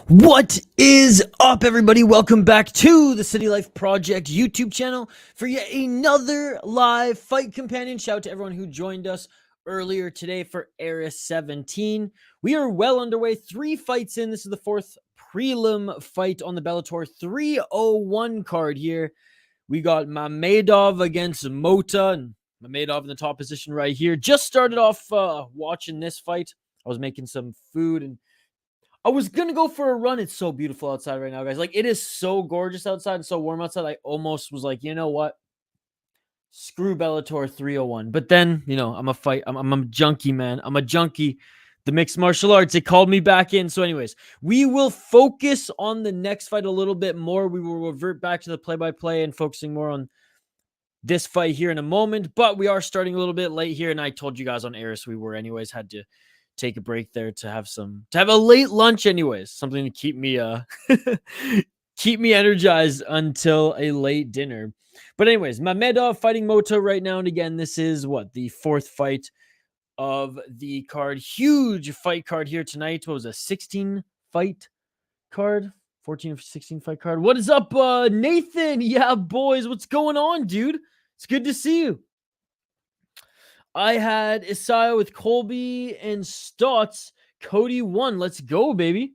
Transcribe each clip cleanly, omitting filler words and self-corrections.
What is up, everybody? Welcome back to the City Life Project YouTube channel for yet another live fight companion. Shout out to everyone who joined us earlier today for Era 17. We are well underway, 3 fights in. This is the 4th prelim fight on the Bellator 301 card here. We got Mamedov against Mota, and Mamedov in the top position right here. Just started off watching this fight. I was making some food and I was going to go for a run. It's so beautiful outside right now, guys. Like, it is so gorgeous outside and so warm outside. I almost was like, you know what? Screw Bellator 301. But then, you know, I'm a junkie, man. I'm a junkie. The mixed martial arts, it called me back in. So anyways, we will focus on the next fight a little bit more. We will revert back to the play-by-play and focusing more on this fight here in a moment. But we are starting a little bit late here. And I told you guys on air, so we were anyways, had to take a break there to have a late lunch anyways, something to keep me keep me energized until a late dinner. But anyways, Mamedov fighting Mota right now, and again, this is what, the 4th fight of the card. Huge fight card here tonight. What was a 16 fight card? 14 or 16 fight card. What is up, Nathan? Yeah, boys, what's going on, dude? It's good to see you. I had Isaiah with Colby and Stots. Cody won. Let's go, baby.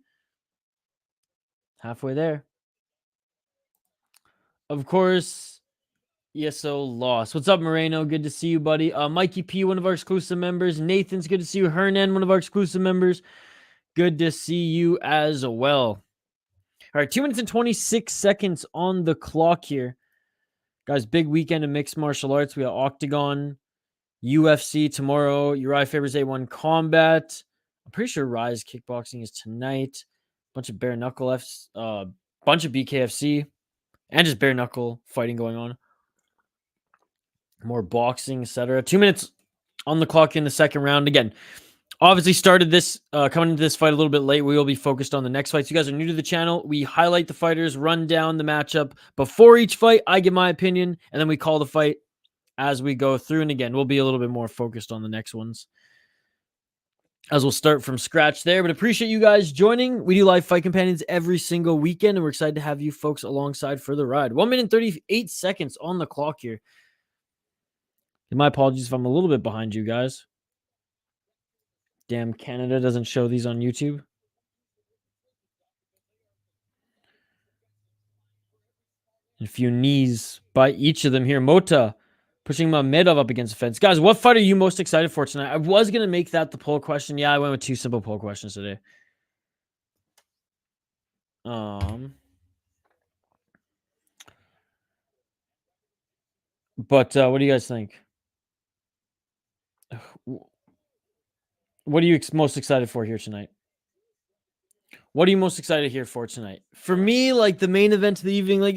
Halfway there. Of course, ESO lost. What's up, Moreno? Good to see you, buddy. Mikey P, one of our exclusive members. Nathan's good to see you. Hernan, one of our exclusive members. Good to see you as well. All right, 2 minutes and 26 seconds on the clock here. Guys, big weekend of mixed martial arts. We got Octagon, UFC tomorrow. Uriah Faber's A1 Combat. I'm pretty sure Rise Kickboxing is tonight. Bunch of bare knuckle Fs, bunch of BKFC, and just bare knuckle fighting going on. More boxing, etc. 2 minutes on the clock in the second round. Again, obviously started this coming into this fight a little bit late. We will be focused on the next fights. You guys are new to the channel. We highlight the fighters, run down the matchup before each fight. I give my opinion, and then we call the fight as we go through. And again, we'll be a little bit more focused on the next ones as we'll start from scratch there. But appreciate you guys joining. We do live fight companions every single weekend, and we're excited to have you folks alongside for the ride. 1 minute and 38 seconds on the clock here. And my apologies if I'm a little bit behind you guys. Damn, Canada doesn't show these on YouTube. A few knees by each of them here. Mota pushing Mamedov up against the fence. Guys, what fight are you most excited for tonight? I was going to make that the poll question. Yeah, I went with 2 simple poll questions today. But what do you guys think? What are you most excited for here tonight? What are you most excited here for tonight? For me, like the main event of the evening, like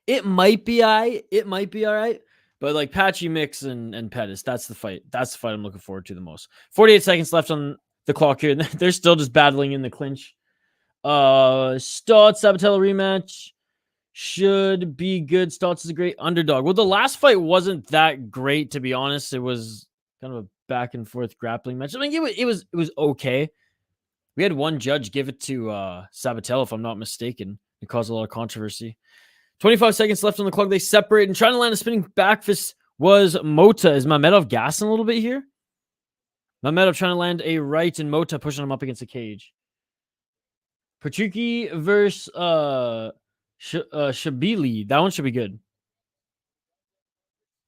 it might be it might be all right. But like Patchy Mix and Pettis, that's the fight. That's the fight I'm looking forward to the most. 48 seconds left on the clock here. They're still just battling in the clinch. Stots, Sabatello rematch should be good. Stots is a great underdog. Well, the last fight wasn't that great, to be honest. It was kind of a back and forth grappling match. I mean, it was okay. We had one judge give it to Sabatello, if I'm not mistaken. It caused a lot of controversy. 25 seconds left on the clock. They separate, and trying to land a spinning back fist was Mota. Is Mamedov gassing a little bit here? Mamedov trying to land a right, and Mota pushing him up against the cage. Patricky versus Shabliy. That one should be good.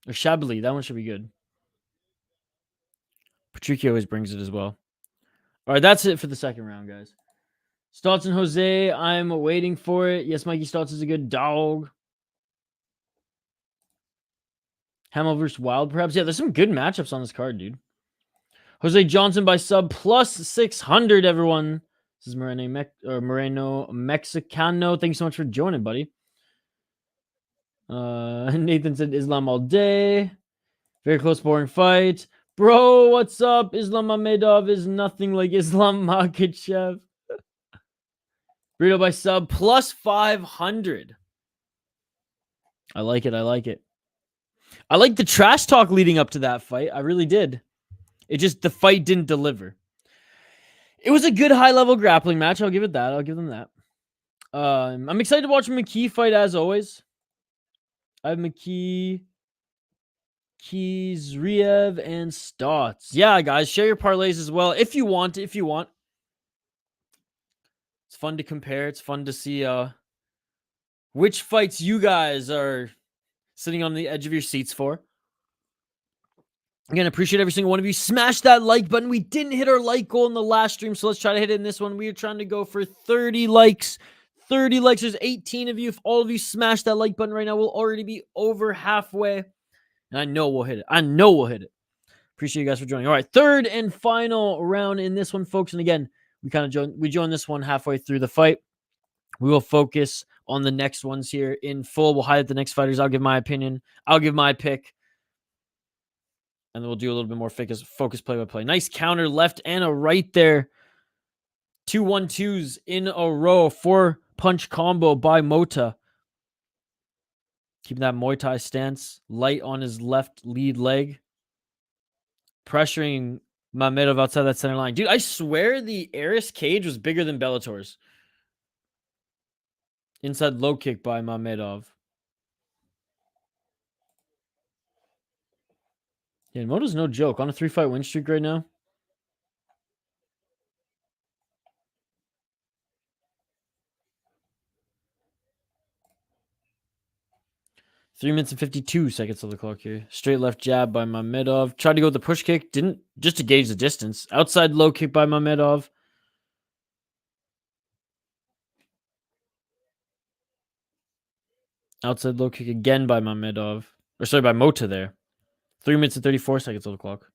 Or Shabliy. That one should be good. Patricky always brings it as well. All right, that's it for the second round, guys. Stots and Jose, I'm waiting for it. Yes, Mikey Stots is a good dog. Hamel versus Wild, perhaps. Yeah, there's some good matchups on this card, dude. Jose Johnson by sub plus 600, everyone. This is Moreno Mexicano. Thank you so much for joining, buddy. Nathan said Islam all day. Very close, boring fight. Bro, what's up? Islam Mamedov is nothing like Islam Makhachev. Burrito by sub plus 500. I like it. I like it. I like the trash talk leading up to that fight. I really did. It just, the fight didn't deliver. It was a good high-level grappling match. I'll give it that. I'll give them that. I'm excited to watch McKee fight as always. I have McKee, Keys, Riev, and Stots. Yeah, guys, share your parlays as well if you want. It's fun to compare. It's fun to see which fights you guys are sitting on the edge of your seats for. Again, appreciate every single one of you. Smash that like button. We didn't hit our like goal in the last stream, so let's try to hit it in this one. We are trying to go for 30 likes. 30 likes. There's 18 of you. If all of you smash that like button right now, we'll already be over halfway. And I know we'll hit it. Appreciate you guys for joining. All right, third and final round in this one, folks. And again, we joined this one halfway through the fight. We will focus on the next ones here in full. We'll highlight the next fighters. I'll give my opinion. I'll give my pick. And then we'll do a little bit more focus play-by-play. Nice counter, left and a right there. 2 1-2s in a row. 4-punch combo by Mota. Keeping that Muay Thai stance. Light on his left lead leg. Pressuring Mamedov outside that center line. Dude, I swear the Aris cage was bigger than Bellator's. Inside low kick by Mamedov. Yeah, Moto's no joke. On a 3-fight win streak right now. Three minutes and 52 seconds on the clock here. Straight left jab by Mamedov. Tried to go with the push kick. Didn't, just to gauge the distance. Outside low kick by Mamedov. Outside low kick again by Mamedov. Or sorry, by Mota there. 3 minutes and 34 seconds on the clock.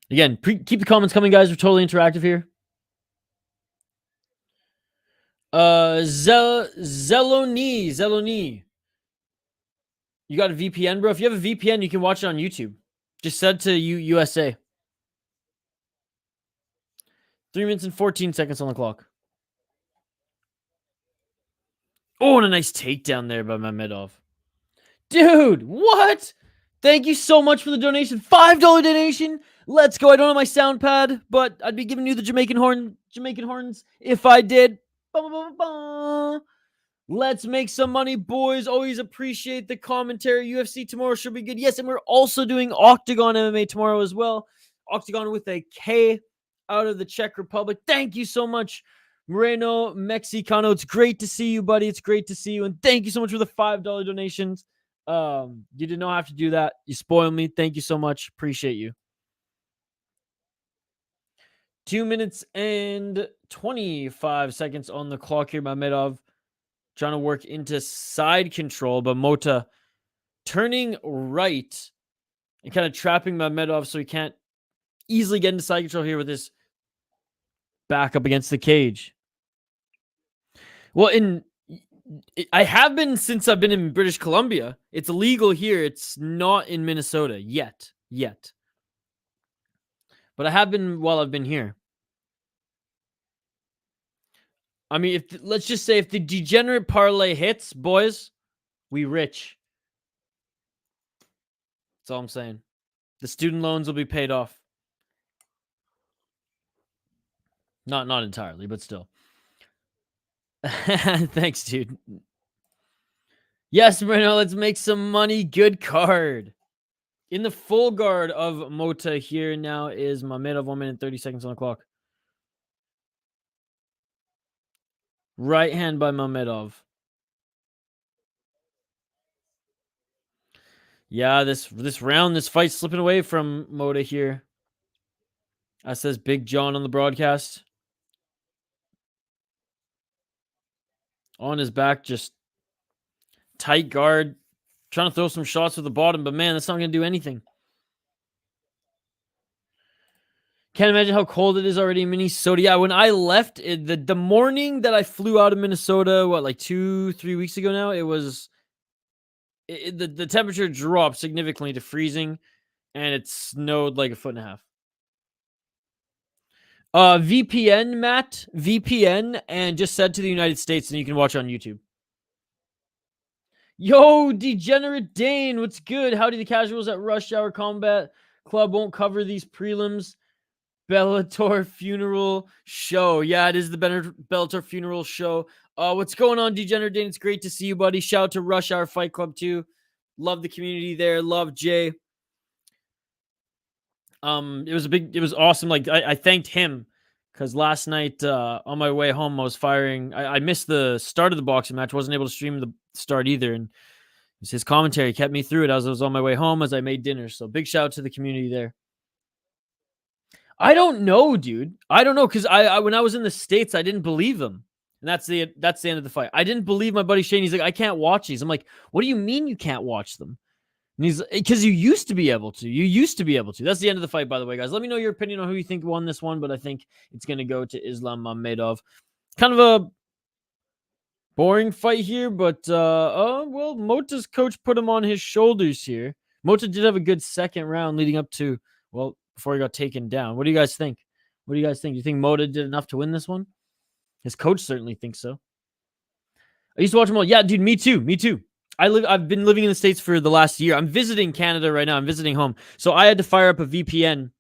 Again, keep the comments coming, guys. We're totally interactive here. Zeloni. You got a VPN, bro? If you have a VPN, you can watch it on YouTube. Just set to USA. 3 minutes and 14 seconds on the clock. Oh, and a nice takedown there by Mamedov. Dude, what? Thank you so much for the donation. $5 donation. Let's go. I don't have my sound pad, but I'd be giving you the Jamaican horns if I did. Let's make some money, boys. Always appreciate the commentary. UFC tomorrow should be good. Yes, and we're also doing Octagon MMA tomorrow as well. Octagon with a K out of the Czech Republic. Thank you so much, Moreno Mexicano. It's great to see you, buddy. It's great to see you. And thank you so much for the $5 donations. You did not have to do that. You spoiled me. Thank you so much. Appreciate you. 2 minutes and 25 seconds on the clock here. Mamedov trying to work into side control, but Mota turning right and kind of trapping Mamedov so he can't easily get into side control here with his back up against the cage. Well, I have been since I've been in British Columbia. It's illegal here. It's not in Minnesota yet. But I have been while I've been here. I mean, let's just say if the degenerate parlay hits, boys, we rich. That's all I'm saying. The student loans will be paid off. Not entirely, but still. Thanks, dude. Yes, Bruno, let's make some money. Good card. In the full guard of Mota here now is Mamedov. 1 minute 30 seconds on the clock. Right hand by Mamedov. Yeah, this fight's slipping away from Mota here. That says Big John on the broadcast. On his back, just tight guard. Trying to throw some shots with the bottom, but man, that's not going to do anything. Can't imagine how cold it is already in Minnesota. Yeah, when I left, the morning that I flew out of Minnesota, like 2-3 weeks ago now, it was... the temperature dropped significantly to freezing, and it snowed like 1.5 feet. VPN, Matt. VPN, and just said to the United States, and you can watch on YouTube. Yo, Degenerate Dane, what's good? Howdy, the casuals at Rush Hour Combat Club won't cover these prelims. Bellator funeral show. Yeah, it is the Bellator funeral show. What's going on, Degenerate Dane? It's great to see you, buddy. Shout out to Rush Hour Fight Club too. Love the community there. Love Jay. It was awesome. Like I thanked him because last night on my way home I was firing. I missed the start of the boxing match. Wasn't able to stream the start either, and his commentary kept me through it as I was on my way home as I made dinner. So big shout out to the community there. I don't know, dude. I don't know because I when I was in the States, I didn't believe him. And that's the end of the fight. I didn't believe my buddy Shane. He's like, I can't watch these. I'm like, what do you mean you can't watch them? And he's because you used to be able to. You used to be able to. That's the end of the fight, by the way, guys. Let me know your opinion on who you think won this one, but I think it's gonna go to Islam Mamedov. Kind of a boring fight here, but well, Mota's coach put him on his shoulders here. Mota did have a good second round leading up to, well, before he got taken down. What do you guys think? What do you guys think? Do you think Mota did enough to win this one? His coach certainly thinks so. I used to watch him all. Yeah, dude, me too. Me too. I've been living in the States for the last year. I'm visiting Canada right now. I'm visiting home. So I had to fire up a VPN.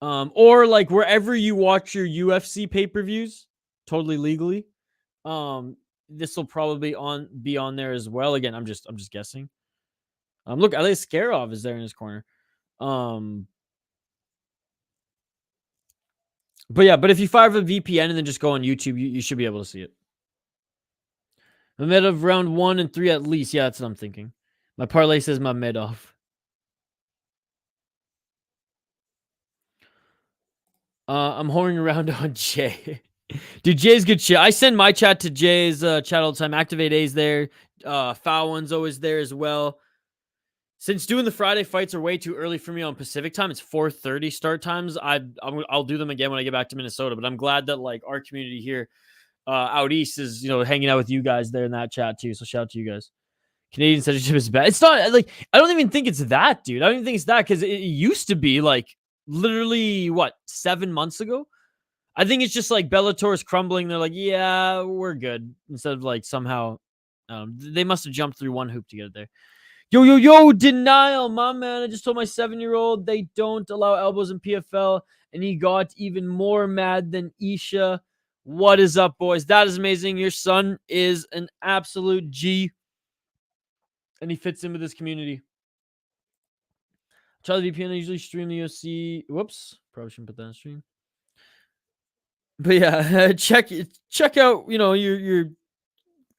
Or like wherever you watch your UFC pay-per-views, totally legally. This will probably be on there as well. Again, I'm just guessing. Look, Alei Skarov is there in his corner. But yeah, but if you fire up a VPN and then just go on YouTube, you should be able to see it. Mamedov round 1 and 3 at least. Yeah, that's what I'm thinking. My parlay says Mamedov. I'm whoring around on Jay. Dude, Jay's good shit. I send my chat to Jay's chat all the time. Activate A's there. Foul One's always there as well. Since doing the Friday fights are way too early for me on Pacific time, it's 4:30 start times. I'll do them again when I get back to Minnesota. But I'm glad that like our community here out east is hanging out with you guys there in that chat too. So shout out to you guys. Canadian censorship is bad. It's not like I don't even think it's that, dude. I don't even think it's that because it used to be like literally 7 months ago. I think it's just like Bellator is crumbling. They're like, yeah, we're good. Instead of like somehow, they must have jumped through one hoop to get it there. Yo, denial, my man. I just told my 7-year-old they don't allow elbows in PFL, and he got even more mad than Isha. What is up, boys? That is amazing. Your son is an absolute G, and he fits in with this community. Try the VPN. I usually stream the UFC. Whoops, probably shouldn't put that on stream. But yeah, check out your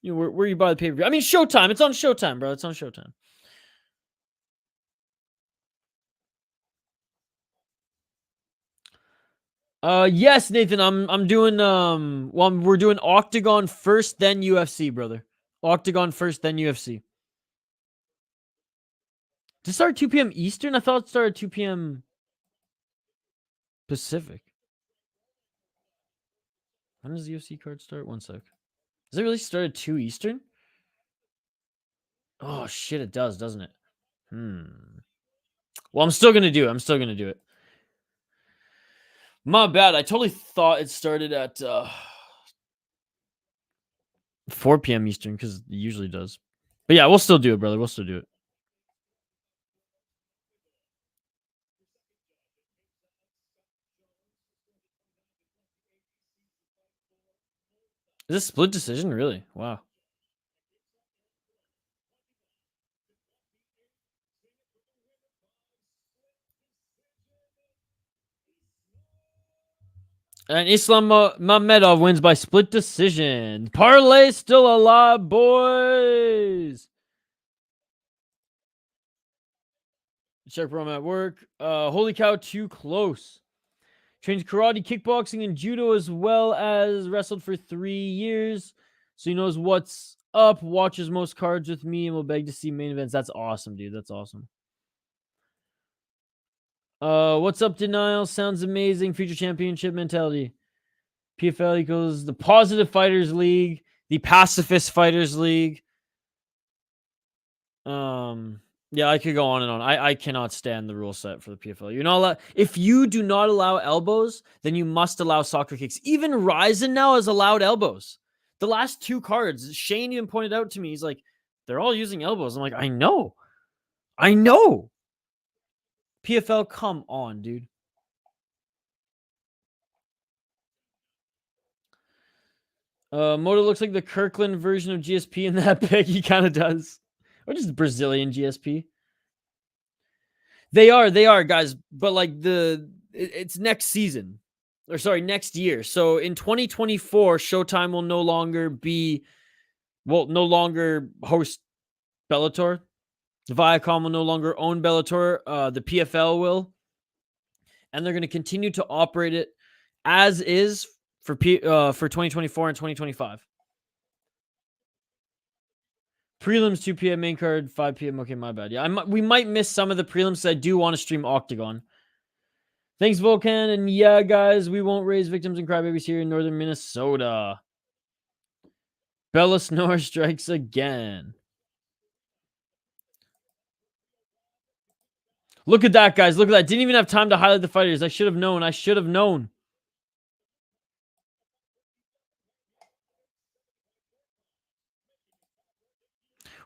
where you buy the pay-per-view. I mean, Showtime. It's on Showtime, bro. It's on Showtime. Yes, Nathan. I'm doing we're doing Octagon first, then UFC, brother. Octagon first, then UFC. Did it start at 2 p.m. Eastern? I thought it started at 2 p.m. Pacific. When does the UFC card start? One sec. Does it really start at 2 Eastern? Oh shit, it does, doesn't it? Well, I'm still gonna do it. My bad. I totally thought it started at 4 p.m. Eastern because it usually does. But yeah, we'll still do it, brother. We'll still do it. Is this split decision? Really? Wow. And Islam Mamedov wins by split decision. Parlay still alive, boys. Check from at work. Holy cow, too close. Trains karate, kickboxing, and judo as well as wrestled for 3 years. So he knows what's up. Watches most cards with me and will beg to see main events. That's awesome, dude. That's awesome. What's up, Denial? Sounds amazing. Future championship mentality. PFL equals the Positive Fighters League, the Pacifist Fighters League. Yeah, I could go on and on. I cannot stand the rule set for the PFL. You're not allowed. If you do not allow elbows, then you must allow soccer kicks. Even Ryzen now has allowed elbows. The last 2 cards, Shane even pointed out to me. He's like, they're all using elbows. I'm like, I know. PFL, come on, dude. Moto looks like the Kirkland version of GSP in that pic. He kind of does. Or just Brazilian GSP. They are, guys. But like it's next season. Or sorry, next year. So in 2024, Showtime will no longer host Bellator. Viacom will no longer own Bellator. The PFL will. And they're going to continue to operate it as is for 2024 and 2025. Prelims 2 p.m. main card 5 p.m. Okay, my bad. Yeah, we might miss some of the prelims. I do want to stream Octagon. Thanks, Volcan. And yeah, guys, we won't raise victims and crybabies here in northern Minnesota. Bella Snore strikes again. Look at that, guys. Look at that. Didn't even have time to highlight the fighters. I should have known.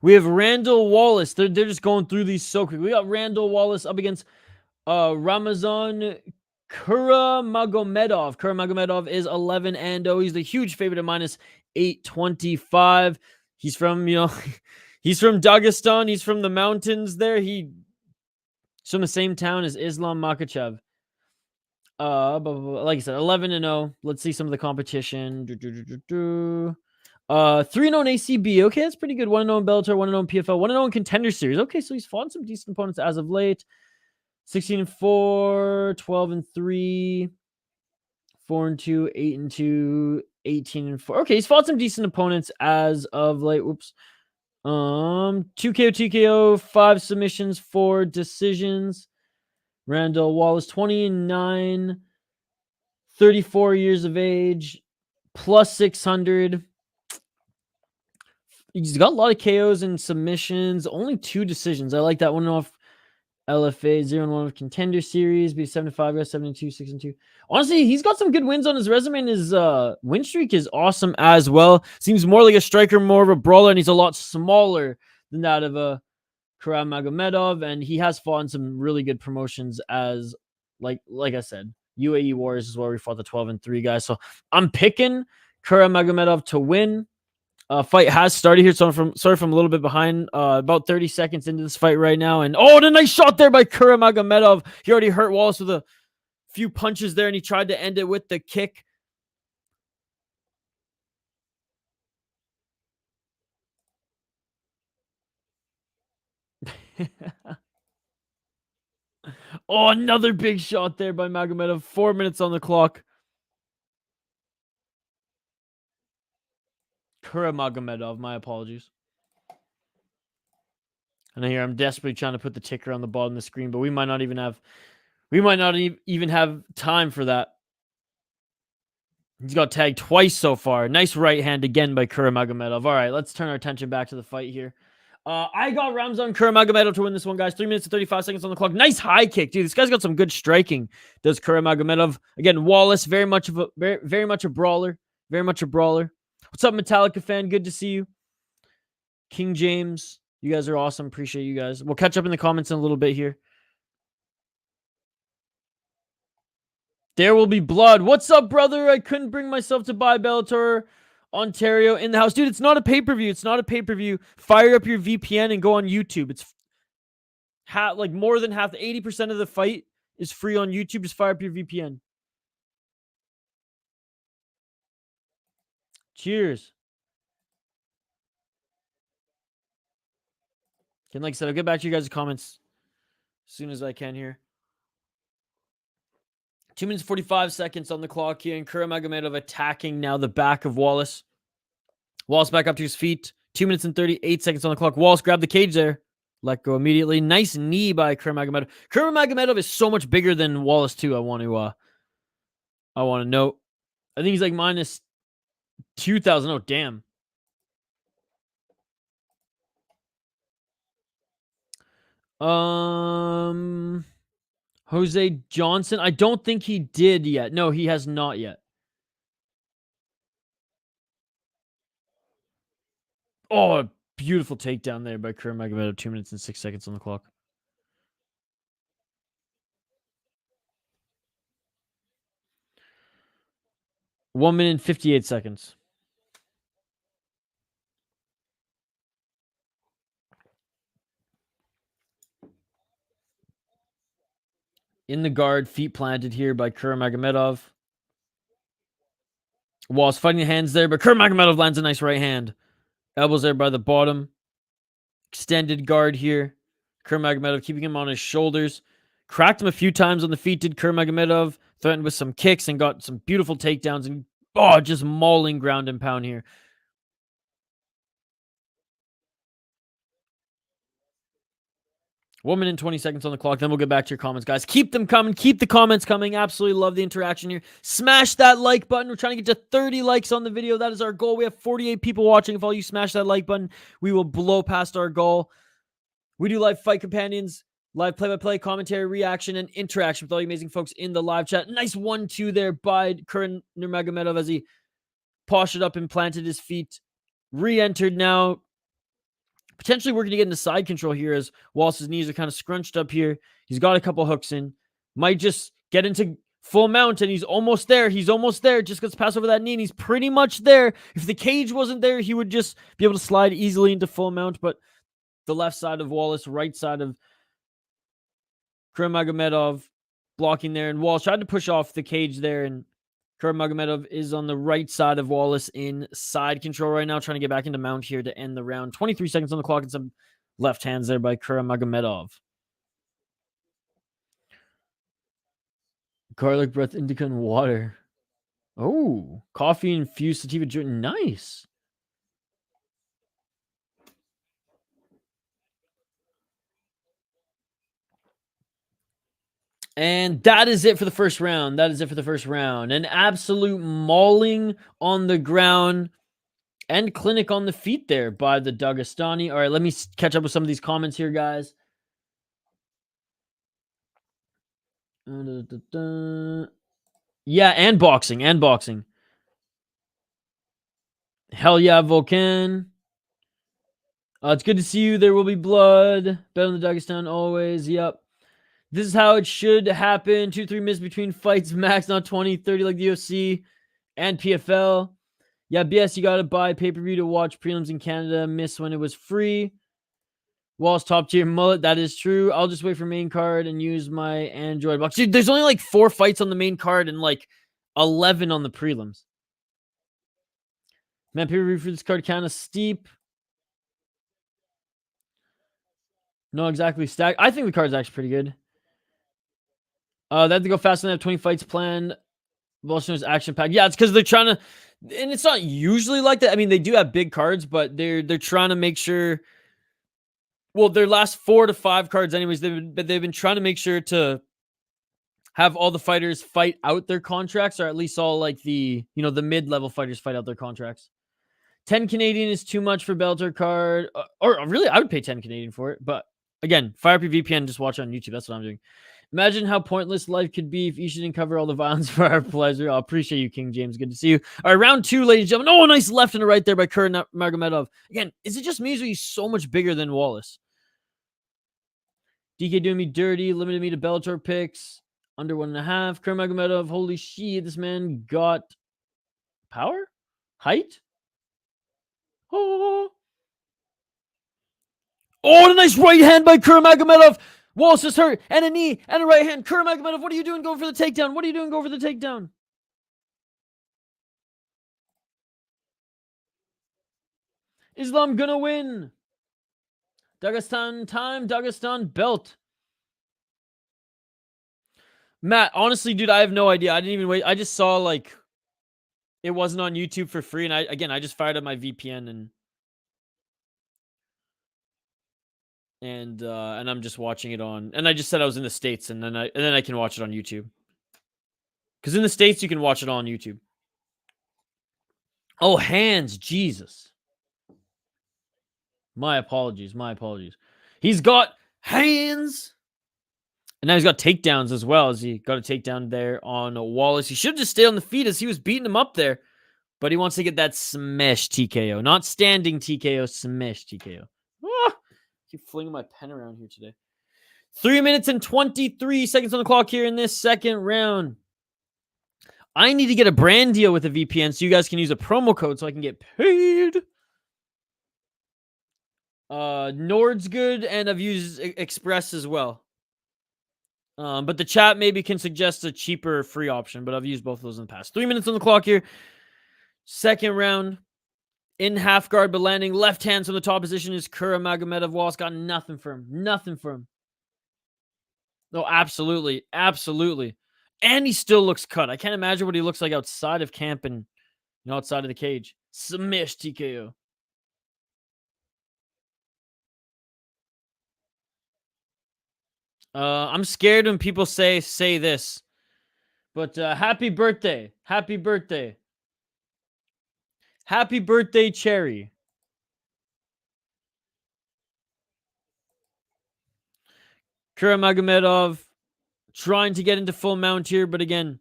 We have Randall Wallace. They're just going through these so quick. We got Randall Wallace up against Ramazan Kuramagomedov. Kuramagomedov is 11-0. He's the huge favorite at minus 825. He's from, he's from Dagestan. He's from the mountains there. He's from the same town as Islam Makhachev. Like I said, 11-0. Let's see some of the competition. 3-0 in ACB. Okay, that's pretty good. 1-0 in Bellator, 1-0 in PFL, 1-0 in Contender Series. Okay, so he's fought some decent opponents as of late. 16-4, 12-3, 4-2, 8-2, 18-4. Okay, he's fought some decent opponents as of late. Whoops. 2 KO, TKO, 5 submissions, 4 decisions. Randall Wallace, 29, 34 years of age, plus 600. He's got a lot of KOs and submissions, only 2 decisions. I like that one off LFA, 0-1 of Contender Series, B75, 7-2, 6-2. Honestly, he's got some good wins on his resume, and his win streak is awesome as well. Seems more like a striker, more of a brawler, and he's a lot smaller than that of a Kuramagomedov, and he has fought in some really good promotions as, like I said, UAE Warriors is where we fought the 12-3 guys. So I'm picking Kuramagomedov to win. Fight has started here, so sorry if I'm a little bit behind. About 30 seconds into this fight right now, and the nice shot there by Kuramagomedov. He already hurt Wallace with a few punches there, and he tried to end it with the kick. Another big shot there by Magomedov. 4 minutes on the clock. Kuramagomedov, my apologies. And here I'm desperately trying to put the ticker on the bottom of the screen, but we might not even have time for that. He's got tagged twice so far. Nice right hand again by Kuramagomedov. All right, let's turn our attention back to the fight here. I got Ramzan Kuramagomedov to win this one, guys. 3 minutes and 35 seconds on the clock. Nice high kick, dude. This guy's got some good striking. Does Kuramagomedov. Again, Wallace, very much a brawler. Very much a brawler. What's up, Metallica fan? Good to see you. King James, you guys are awesome. Appreciate you guys. We'll catch up in the comments in a little bit here. There will be blood. What's up, brother? I couldn't bring myself to buy Bellator Ontario in the house. Dude, it's not a pay-per-view. It's not a pay-per-view. Fire up your VPN and go on YouTube. It's like more than half. 80% of the fight is free on YouTube. Just fire up your VPN. Cheers. And like I said, I'll get back to you guys' comments as soon as I can here. 2 minutes 45 seconds on the clock here, and Kuramagomedov attacking now the back of Wallace. Wallace back up to his feet. 2 minutes and 38 seconds on the clock. Wallace grabbed the cage there. Let go immediately. Nice knee by Kuramagomedov. Kuramagomedov is so much bigger than Wallace too. I want to note. I think he's like minus 2,000. Oh, damn. Jose Johnson. I don't think he did yet. No, he has not yet. Oh, beautiful takedown there by Kuramagomedov. 2 minutes and 6 seconds on the clock. One minute and 58 seconds. In the guard, feet planted here by Kuramagomedov. Wallace fighting the hands there, but Kuramagomedov lands a nice right hand. Elbows there by the bottom. Extended guard here. Kuramagomedov keeping him on his shoulders. Cracked him a few times on the feet, did Kuramagomedov. Threatened with some kicks and got some beautiful takedowns. And just mauling ground and pound here. One minute and 20 seconds on the clock. Then we'll get back to your comments, guys. Keep them coming. Keep the comments coming. Absolutely love the interaction here. Smash that like button. We're trying to get to 30 likes on the video. That is our goal. We have 48 people watching. If all you smash that like button, we will blow past our goal. We do live fight companions, live play-by-play, commentary, reaction, and interaction with all you amazing folks in the live chat. Nice 1-2 there by Kuramagomedov as he postured up and planted his feet. Re-entered now. Potentially working to get into side control here as Wallace's knees are kind of scrunched up here. He's got a couple hooks in. Might just get into full mount, and he's almost there. He's almost there. Just gets past over that knee, and he's pretty much there. If the cage wasn't there, he would just be able to slide easily into full mount, but the left side of Wallace, right side of Kuramagomedov blocking there, and Wallace tried to push off the cage there, and Kuramagomedov is on the right side of Wallace in side control right now, trying to get back into mount here to end the round. 23 seconds on the clock and some left hands there by Kuramagomedov. Garlic breath, indica, and water. Oh, coffee infused sativa drink. Nice. And that is it for the first round. An absolute mauling on the ground and clinic on the feet there by the Dagestani. All right, let me catch up with some of these comments here, guys. Yeah, and boxing. Hell yeah, Volcan. It's good to see you. There will be blood. Bet on the Dagestan always. Yep. This is how it should happen. 2-3 miss between fights. Max, not 20, 30 like the UFC and PFL. Yeah, BS, you got to buy pay-per-view to watch prelims in Canada. Miss when it was free. Wallace top tier mullet. That is true. I'll just wait for main card and use my Android box. Dude, there's only like 4 fights on the main card and like 11 on the prelims. Man, pay-per-view for this card kind of steep. No, exactly stacked. I think the card's actually pretty good. They have to go fast and they have 20 fights planned. Bolsonar's action pack. Yeah, it's because they're trying to, and it's not usually like that. I mean, they do have big cards, but they're trying to make sure. Well, their last 4 to 5 cards, anyways, they've been trying to make sure to have all the fighters fight out their contracts, or at least all like the the mid-level fighters fight out their contracts. 10 Canadian is too much for Bellator card, or really, I would pay 10 Canadian for it. But again, fire up your VPN, just watch it on YouTube. That's what I'm doing. Imagine how pointless life could be if Isha didn't cover all the violence for our pleasure. I appreciate you, King James. Good to see you. All right, round 2, ladies and gentlemen. Oh, nice left and a right there by Kuramagomedov. Again, is it just me or he's so much bigger than Wallace? DK doing me dirty. Limited me to Bellator picks. Under 1.5. Kuramagomedov. Holy shit, this man got power? Height? Oh, a nice right hand by Kuramagomedov. Wallace is hurt, and a knee, and a right hand. Kuramagomedov, what are you doing going for the takedown? Islam gonna win. Dagestan time, Dagestan belt. Matt, honestly, dude, I have no idea. I didn't even wait. I just saw, like, it wasn't on YouTube for free, and I just fired up my VPN, and I'm just watching it on, and I just said I was in the States, and then I can watch it on YouTube. Because in the States, you can watch it on YouTube. Oh, hands. Jesus. My apologies. He's got hands. And now he's got takedowns as well, as he got a takedown there on Wallace. He should have just stayed on the feet as he was beating him up there. But he wants to get that smash TKO. Not standing TKO, smash TKO. Ah, keep flinging my pen around here today. 3 minutes and 23 seconds on the clock here in this second round. I need to get a brand deal with a VPN so you guys can use a promo code so I can get paid. Nord's good, and I've used Express as well. But the chat maybe can suggest a cheaper free option, but I've used both of those in the past. 3 minutes on the clock here. Second round. In half guard, but landing left hands from the top position is Kuramagomedov. Wallace got nothing for him. Nothing for him. No, absolutely. Absolutely. And he still looks cut. I can't imagine what he looks like outside of camp and outside of the cage. Smash TKO. I'm scared when people say this. But happy birthday. Happy birthday. Happy birthday, Cherry. Kuramagomedov trying to get into full mount here, but again,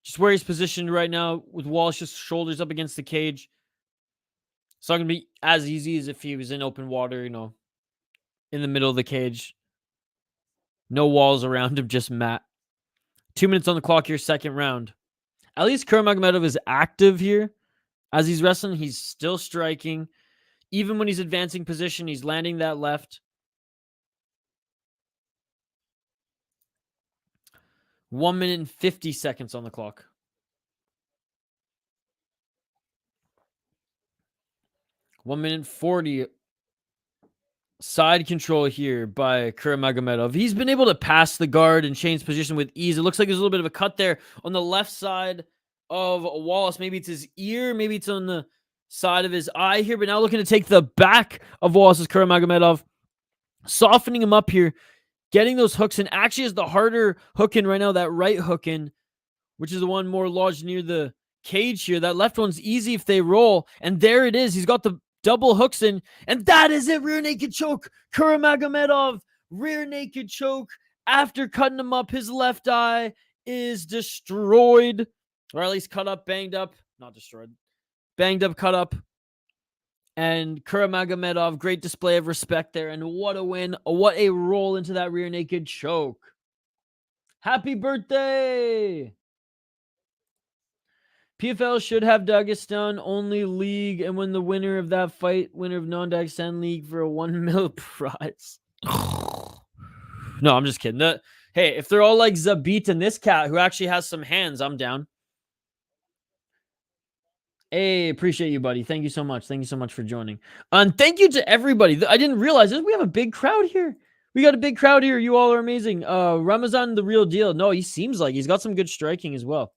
just where he's positioned right now with Walsh's shoulders up against the cage. It's not going to be as easy as if he was in open water, in the middle of the cage. No walls around him, just mat. 2 minutes on the clock here, second round. At least Kuramagomedov is active here. As he's wrestling, he's still striking. Even when he's advancing position, he's landing that left. 1 minute and 50 seconds on the clock. 1 minute 40. Side control here by Kuramagomedov. He's been able to pass the guard and change position with ease. It looks like there's a little bit of a cut there on the left side of Wallace. Maybe it's his ear. Maybe it's on the side of his eye here. But now looking to take the back of Wallace's Kuramagomedov. Softening him up here. Getting those hooks in. Actually is the harder hook in right now. That right hook in, which is the one more lodged near the cage here. That left one's easy if they roll. And there it is. He's got the double hooks in. And that is it. Rear naked choke. Kuramagomedov. Rear naked choke. After cutting him up, his left eye is destroyed. Or at least cut up, banged up. Not destroyed. Banged up, cut up. And Kuramagomedov, great display of respect there. And what a win. What a roll into that rear naked choke. Happy birthday. PFL should have Dagestan only league, and when the winner of that fight, winner of non-Dagestan league for a 1 mil prize. No, I'm just kidding. Hey, if they're all like Zabit and this cat who actually has some hands, I'm down. Hey, appreciate you, buddy. Thank you so much. Thank you so much for joining. And thank you to everybody. I didn't realize this. We have a big crowd here. We got a big crowd here. You all are amazing. Ramazan, the real deal. No, he seems like he's got some good striking as well.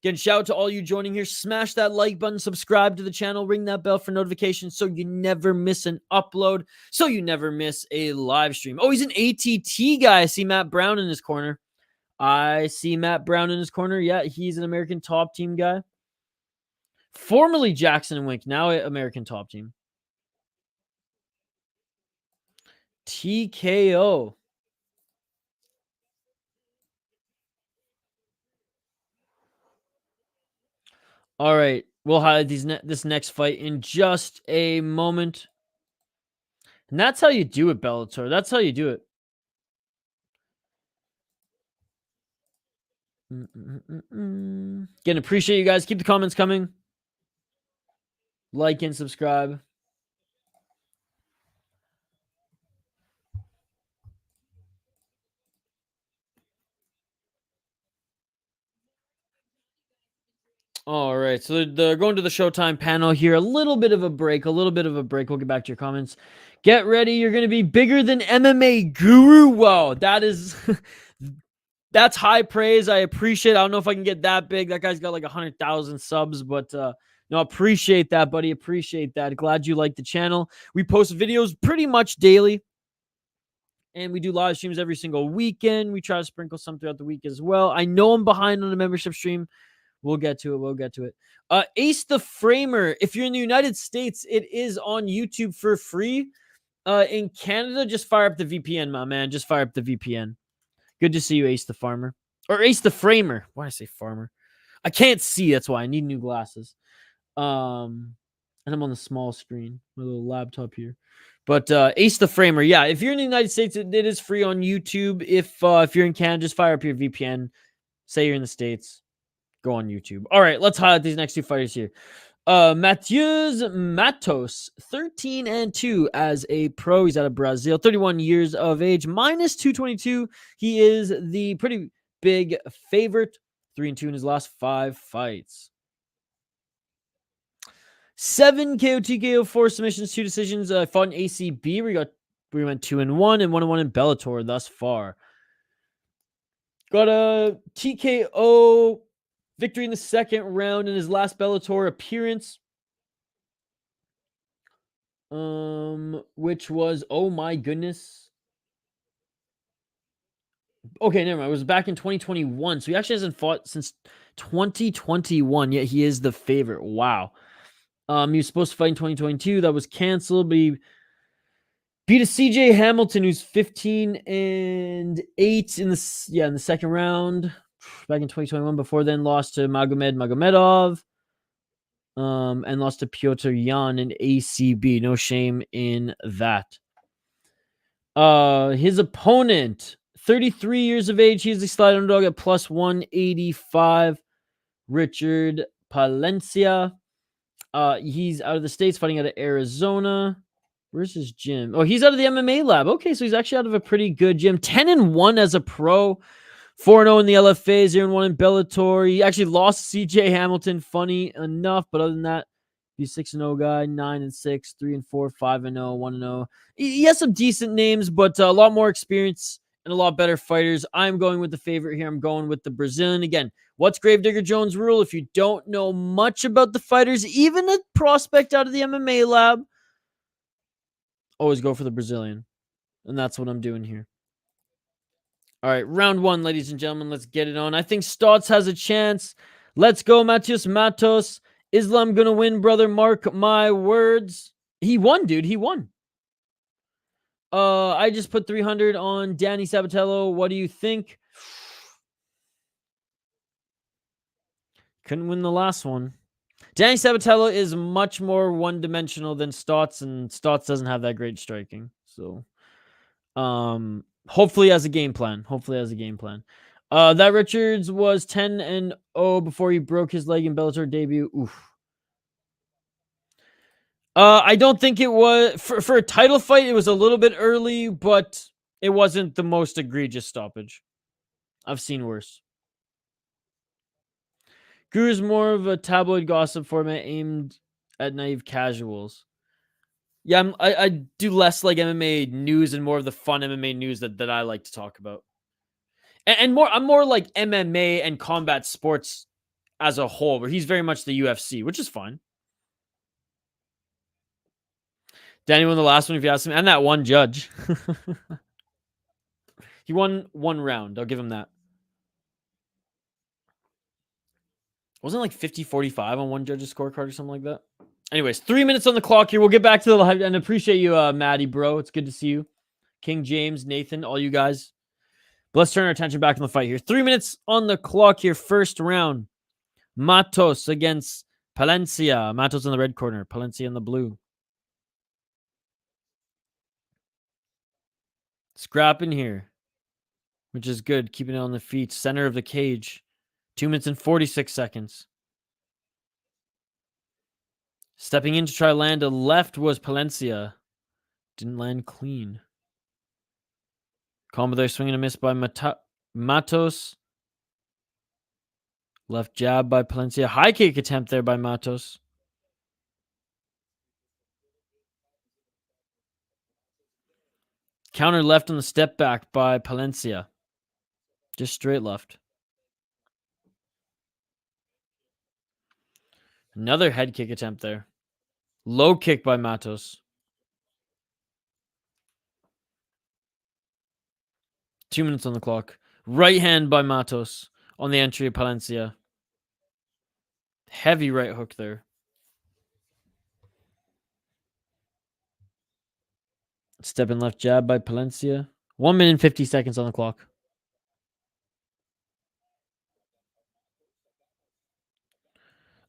Again, shout out to all you joining here. Smash that like button, subscribe to the channel, ring that bell for notifications so you never miss an upload, so you never miss a live stream. Oh, he's an ATT guy. I see Matt Brown in his corner. Yeah, he's an American Top Team guy. Formerly Jackson and Wink, now American Top Team. TKO. All right, we'll highlight this next fight in just a moment. And that's how you do it, Bellator. That's how you do it. Again, appreciate you guys. Keep the comments coming. Like and subscribe. All right, so they're going to the Showtime panel here. A little bit of a break. We'll get back to your comments. Get ready. You're going to be bigger than MMA Guru. Wow, that's high praise. I appreciate it. I don't know if I can get that big. That guy's got like 100,000 subs, but no, appreciate that, buddy. Appreciate that. Glad you like the channel. We post videos pretty much daily, and we do live streams every single weekend. We try to sprinkle some throughout the week as well. I know I'm behind on the membership stream. We'll get to it. Ace the Framer. If you're in the United States, it is on YouTube for free. In Canada, just fire up the VPN, my man. Just fire up the VPN. Good to see you, Ace the Farmer. Or Ace the Framer. Why did I say farmer? I can't see. That's why I need new glasses. And I'm on the small screen. My little laptop here. But Ace the Framer. Yeah, if you're in the United States, it is free on YouTube. If you're in Canada, just fire up your VPN. Say you're in the States. Go on YouTube. All right, let's highlight these next two fighters here. Matheus Matos, 13-2 as a pro. He's out of Brazil, 31 years of age, minus 222. He is the pretty big favorite, 3-2 in his last 5 fights. 7 KO, TKO, 4 submissions, 2 decisions. Fought in ACB. We went 2-1 and 1-1 in Bellator thus far. Got a TKO victory in the second round in his last Bellator appearance. Which was, oh my goodness. Okay, never mind. It was back in 2021. So he actually hasn't fought since 2021, yet he is the favorite. Wow. He was supposed to fight in 2022. That was canceled, but he beat a CJ Hamilton, who's 15-8 in the second round back in 2021. Before then, lost to Magomed Magomedov. And lost to Piotr Jan in ACB. No shame in that. His opponent, 33 years of age. He's the slight underdog at plus 185. Richard Palencia. He's out of the States, fighting out of Arizona. Where's his gym? Oh, he's out of the MMA lab. Okay, so he's actually out of a pretty good gym. 10-1 as a pro. 4-0 in the LFA, 0-1 in Bellator. He actually lost CJ Hamilton, funny enough, but other than that, he's 6-0 guy, 9-6, 3-4, 5-0, 1-0. He has some decent names, but a lot more experience and a lot better fighters. I'm going with the favorite here. I'm going with the Brazilian. Again, what's Gravedigger Jones' rule? If you don't know much about the fighters, even a prospect out of the MMA lab, always go for the Brazilian. And that's what I'm doing here. All right, round 1, ladies and gentlemen. Let's get it on. I think Stots has a chance. Let's go, Matheus Matos. Islam gonna win, brother. Mark my words. He won, dude. He won. I just put 300 on Danny Sabatello. What do you think? Couldn't win the last one. Danny Sabatello is much more one-dimensional than Stots, and Stots doesn't have that great striking. So, hopefully has a game plan. That Richards was 10-0 before he broke his leg in Bellator debut. Oof. I don't think it was for a title fight. It was a little bit early, but it wasn't the most egregious stoppage. I've seen worse. Guru's more of a tabloid gossip format aimed at naive casuals. Yeah, I do less like MMA news and more of the fun MMA news that I like to talk about. And more, I'm more like MMA and combat sports as a whole, where he's very much the UFC, which is fine. Danny won the last one, if you ask me, and that one judge. He won 1 round. I'll give him that. Wasn't it like 50-45 on one judge's scorecard or something like that? Anyways, 3 minutes on the clock here. We'll get back to the live, and appreciate you, Maddie, bro. It's good to see you. King James, Nathan, all you guys. But let's turn our attention back on the fight here. 3 minutes on the clock here. First round. Matos against Palencia. Matos in the red corner. Palencia in the blue. Scrapping here, which is good. Keeping it on the feet. Center of the cage. 2 minutes and 46 seconds. Stepping in to try land a left was Palencia. Didn't land clean. Combo there, swinging a miss by Matos. Left jab by Palencia. High kick attempt there by Matos. Counter left on the step back by Palencia. Just straight left. Another head kick attempt there. Low kick by Matos. 2 minutes on the clock. Right hand by Matos on the entry of Palencia. Heavy right hook there. Step in left jab by Palencia. 1 minute and 50 seconds on the clock.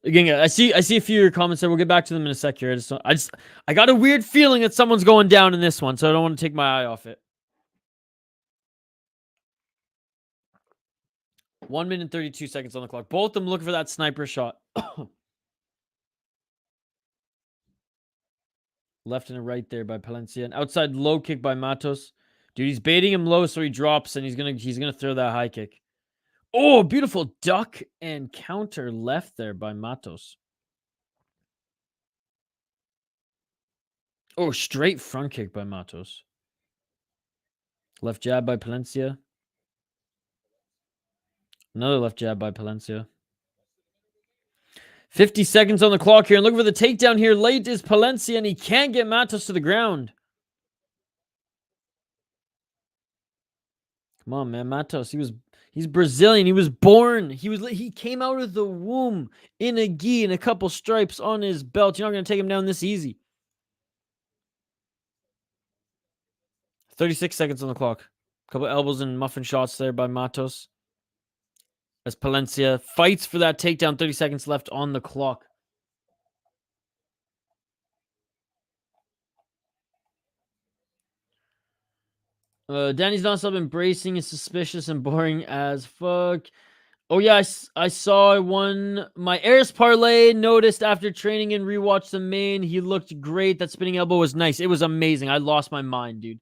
Again, I see a few of your comments there. We'll get back to them in a sec here. I got a weird feeling that someone's going down in this one, so I don't want to take my eye off it. 1 minute and 32 seconds on the clock. Both of them looking for that sniper shot. Left and a right there by Palencia. An outside low kick by Matos. Dude, he's baiting him low so he drops and he's gonna throw that high kick. Oh, beautiful duck and counter left there by Matos. Oh, straight front kick by Matos. Left jab by Palencia. Another left jab by Palencia. 50 seconds on the clock here. And look for the takedown here. Late is Palencia, and he can't get Matos to the ground. Come on, man. Matos, he's Brazilian. He was born. He came out of the womb in a gi and a couple stripes on his belt. You're not going to take him down this easy. 36 seconds on the clock. Couple elbows and muffin shots there by Matos. As Palencia fights for that takedown, 30 seconds left on the clock. Danny's non-stop embracing is suspicious and boring as fuck. Oh yeah, I saw I won my Airs parlay. Noticed after training and rewatched the main, he looked great. That spinning elbow was nice. It was amazing. I lost my mind, dude.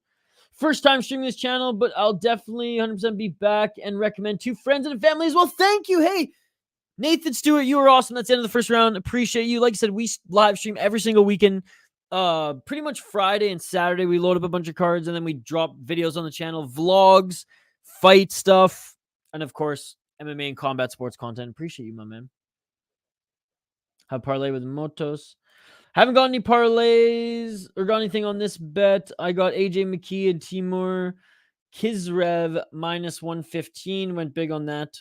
First time streaming this channel, but I'll definitely 100% be back and recommend to friends and family as well. Thank you. Hey, Nathan Stewart, you were awesome. That's the end of the first round. Appreciate you. Like I said, we live stream every single weekend. Pretty much Friday and Saturday, we load up a bunch of cards and then we drop videos on the channel, vlogs, fight stuff, and of course, MMA and combat sports content. Appreciate you, my man. Have parlay with Motos. Haven't got any parlays or got anything on this bet. I got AJ McKee and Timur Kizrev minus 115. Went big on that.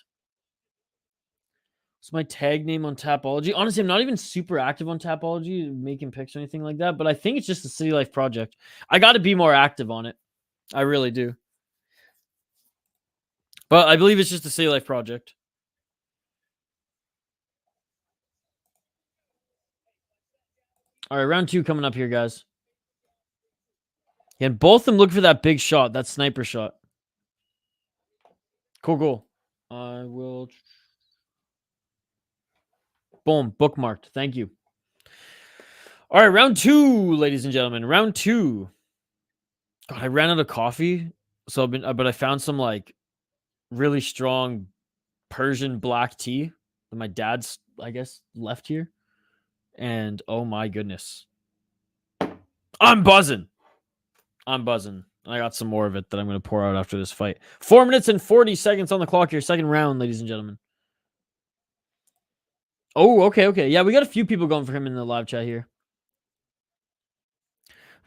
It's my tag name on Tapology. Honestly, I'm not even super active on Tapology, making picks or anything like that, but I think it's just a City Life project. I got to be more active on it. I really do. But I believe it's just a City Life project. All right, round 2 coming up here, guys. Yeah, and both of them look for that big shot, that sniper shot. Cool. I will... Boom, bookmarked. Thank you. All right, round 2, ladies and gentlemen. Round 2. God, I ran out of coffee, but I found some like really strong Persian black tea that my dad's, I guess, left here. And oh my goodness, I'm buzzing. I got some more of it that I'm going to pour out after this fight. 4 minutes and 40 seconds on the clock here. Second round, ladies and gentlemen. Oh, okay. Yeah, we got a few people going for him in the live chat here.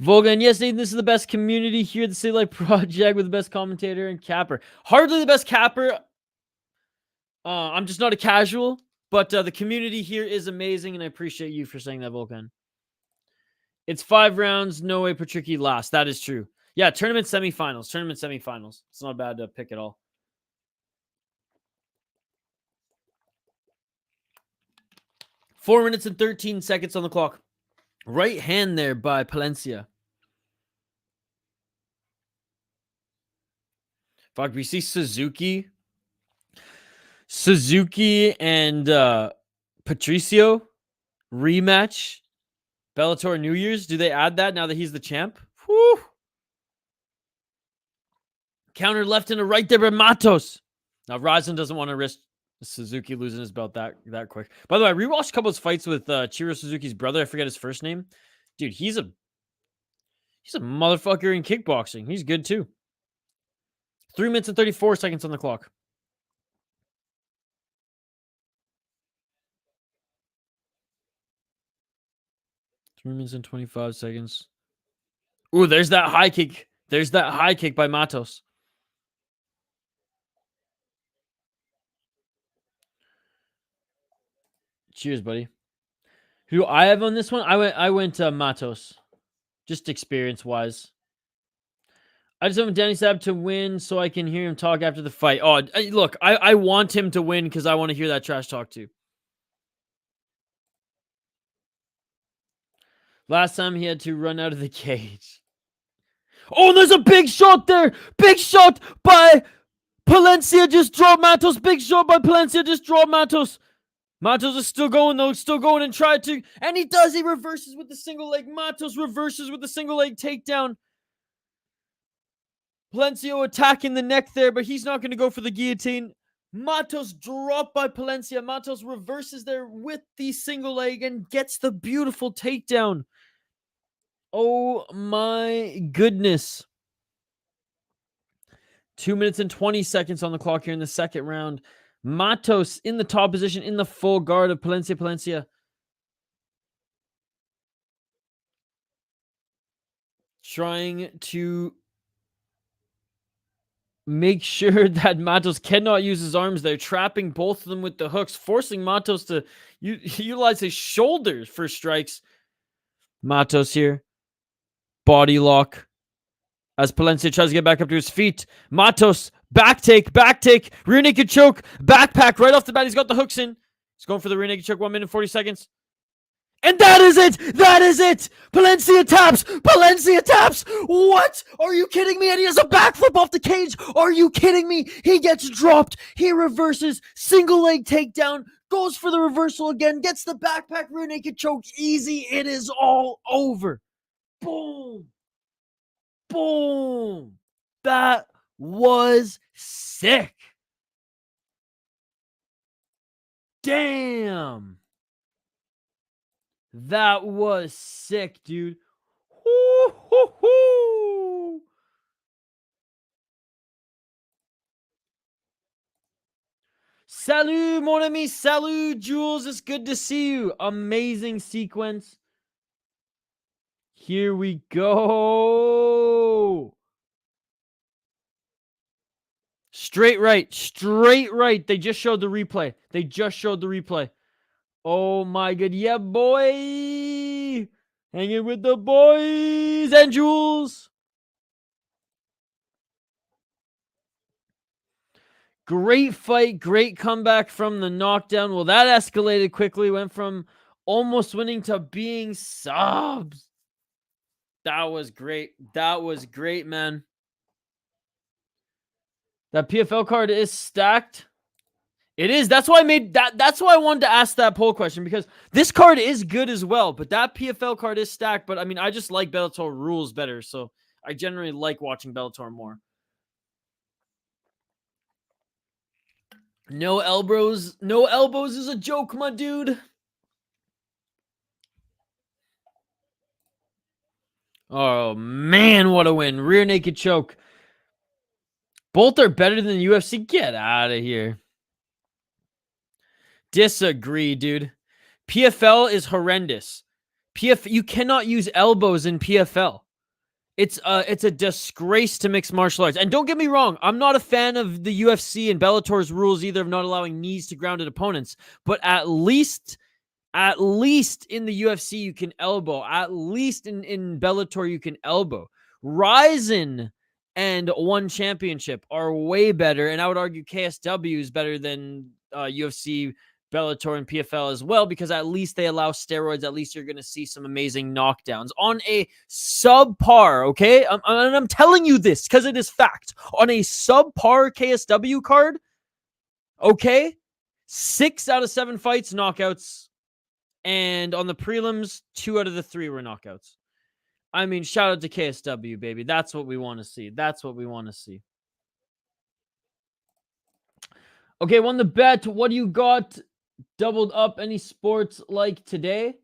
Volgan, yes, Nathan, this is the best community here at the City Life Project with the best commentator and capper. Hardly the best capper. I'm just not a casual, but the community here is amazing, and I appreciate you for saying that, Volgan. It's 5 rounds, no way Patchy last. That is true. Yeah, tournament semifinals. It's not a bad pick at all. Four minutes and 13 seconds on the clock. Right hand there by Palencia. Fuck, we see Suzuki and Patricio rematch. Bellator New Year's. Do they add that now that he's the champ? Whew. Counter left and a right there by Matos. Now, Ryzen doesn't want to risk Suzuki losing his belt that quick. By the way, I rewatched a couple of fights with Chiro Suzuki's brother. I forget his first name. Dude, he's a motherfucker in kickboxing. He's good too. 3 minutes and 34 seconds on the clock. Three minutes and 25 seconds. Ooh, there's that high kick. There's that high kick by Matos. Cheers, buddy. Who do I have on this one? I went Matos. Just experience-wise. I just want Danny Sab to win so I can hear him talk after the fight. Oh, look, I want him to win because I want to hear that trash talk too. Last time he had to run out of the cage. Oh, there's a big shot there. Big shot by Palencia. Just dropped Matos. Big shot by Palencia. Just dropped Matos. Matos is still going, though. Still going and tried to. And he does. He reverses with the single leg. Matos reverses with the single leg takedown. Palencia attacking the neck there, but he's not going to go for the guillotine. Matos dropped by Palencia. Matos reverses there with the single leg and gets the beautiful takedown. Oh my goodness. 2 minutes and 20 seconds on the clock here in the second round. Matos in the top position in the full guard of Palencia. Trying to make sure that Matos cannot use his arms there, trapping both of them with the hooks, forcing Matos to utilize his shoulders for strikes. Matos here. Body lock. As Palencia tries to get back up to his feet. Matos, back take, rear naked choke, backpack right off the bat. He's got the hooks in. He's going for the rear naked choke, 1 minute, 40 seconds. And that is it! Palencia taps! What? Are you kidding me? And he has a backflip off the cage! Are you kidding me? He gets dropped. He reverses, single leg takedown, goes for the reversal again, gets the backpack, rear naked choke. Easy. It is all over. Boom. Boom. That was sick. Damn. That was sick, dude. Woo-hoo-hoo. Salut, mon ami. Salut, Jules. It's good to see you. Amazing sequence. Here we go. Straight right. They just showed the replay. Oh my god. Yeah, boy. Hanging with the boys and Jules. Great fight. Great comeback from the knockdown. Well, that escalated quickly. Went from almost winning to being subs. That was great, man. That PFL card is stacked. It is. That's why I made that. That's why I wanted to ask that poll question, because this card is good as well, but that PFL card is stacked. But I mean, I just like Bellator rules better, so I generally like watching Bellator more. No elbows is a joke, my dude. Oh man, what a win. Rear naked choke. Both are better than the UFC. Get out of here. Disagree, dude. PFL is horrendous. You cannot use elbows in PFL. It's a disgrace to mixed martial arts. And don't get me wrong, I'm not a fan of the UFC and Bellator's rules either of not allowing knees to grounded opponents. But at least in the UFC you can elbow. At least in Bellator you can elbow. Ryzen and One Championship are way better, and I would argue KSW is better than UFC, Bellator, and PFL as well, because at least they allow steroids. At least you're going to see some amazing knockdowns on a subpar, okay? I'm telling you this because it is fact. On a subpar KSW card, okay? 6 out of 7 fights, knockouts. And on the prelims, 2 out of the 3 were knockouts. I mean, shout out to KSW, baby. That's what we want to see. Okay, won the bet. What do you got? Doubled up. Any sports like today?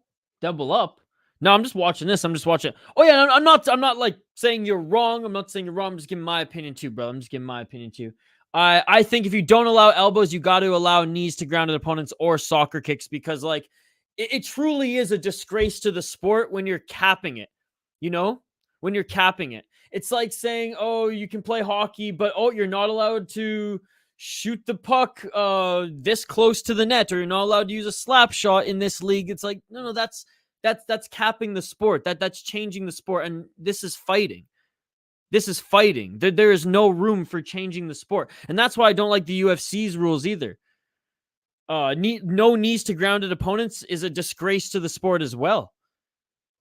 Double up? No, I'm just watching this. Oh yeah, I'm not like saying you're wrong. I'm just giving my opinion too, bro. I think if you don't allow elbows, you got to allow knees to grounded opponents or soccer kicks, because like it truly is a disgrace to the sport when you're capping it. You know, when you're capping it, it's like saying, oh, you can play hockey, but oh, you're not allowed to shoot the puck this close to the net, or you're not allowed to use a slap shot in this league. It's like, no, that's capping the sport. That's changing the sport, and this is fighting. There is no room for changing the sport, and that's why I don't like the UFC's rules either. No knees to grounded opponents is a disgrace to the sport as well.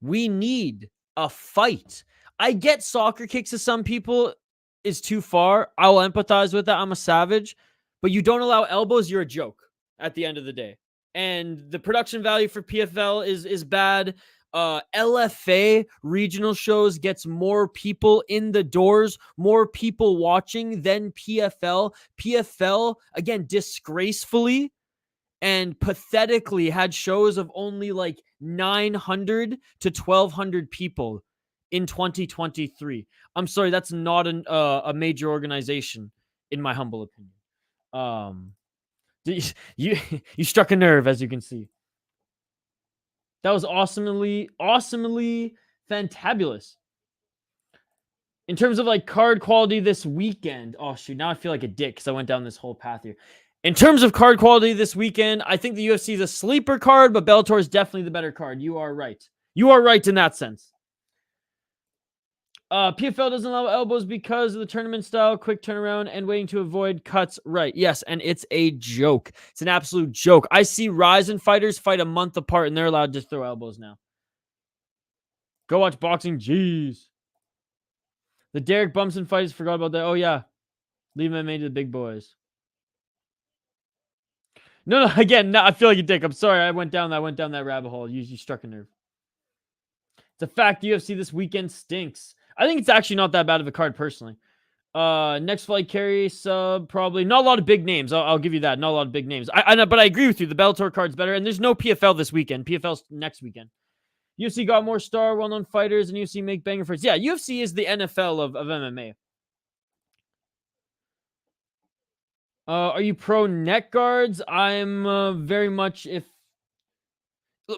We need a fight. I get soccer kicks to some people is too far. I will empathize with that. I'm a savage. But you don't allow elbows, you're a joke at the end of the day. and the production value for PFL is bad. LFA regional shows gets more people in the doors, more people watching than PFL. PFL, again, disgracefully and pathetically had shows of only like 900 to 1200 people in 2023. I'm sorry, that's not a major organization, in my humble opinion. You you struck a nerve, as you can see. That was awesomely fantabulous. In terms of like card quality this weekend, oh shoot, now I feel like a dick because I went down this whole path here. In terms of card quality this weekend, I think the UFC is a sleeper card, but Bellator is definitely the better card. You are right. You are right in that sense. PFL doesn't allow elbows because of the tournament style, quick turnaround, and waiting to avoid cuts. Right. Yes, and it's a joke. It's an absolute joke. I see Ryzen fighters fight a month apart, and they're allowed to throw elbows now. Go watch boxing. Jeez. The Derek Bumson fights. Forgot about that. Oh, yeah. Leave MMA to the big boys. No, again, no, I feel like a dick. I'm sorry. I went down that rabbit hole. You struck a nerve. It's a fact. UFC this weekend stinks. I think it's actually not that bad of a card, personally. Next fight, carry sub, probably. Not a lot of big names. I'll give you that. Not a lot of big names. I know, but I agree with you. The Bellator card's better, and there's no PFL this weekend. PFL's next weekend. UFC got more star, well-known fighters, and UFC make banger fights. Yeah, UFC is the NFL of MMA. Are you pro neck guards? I'm very much, if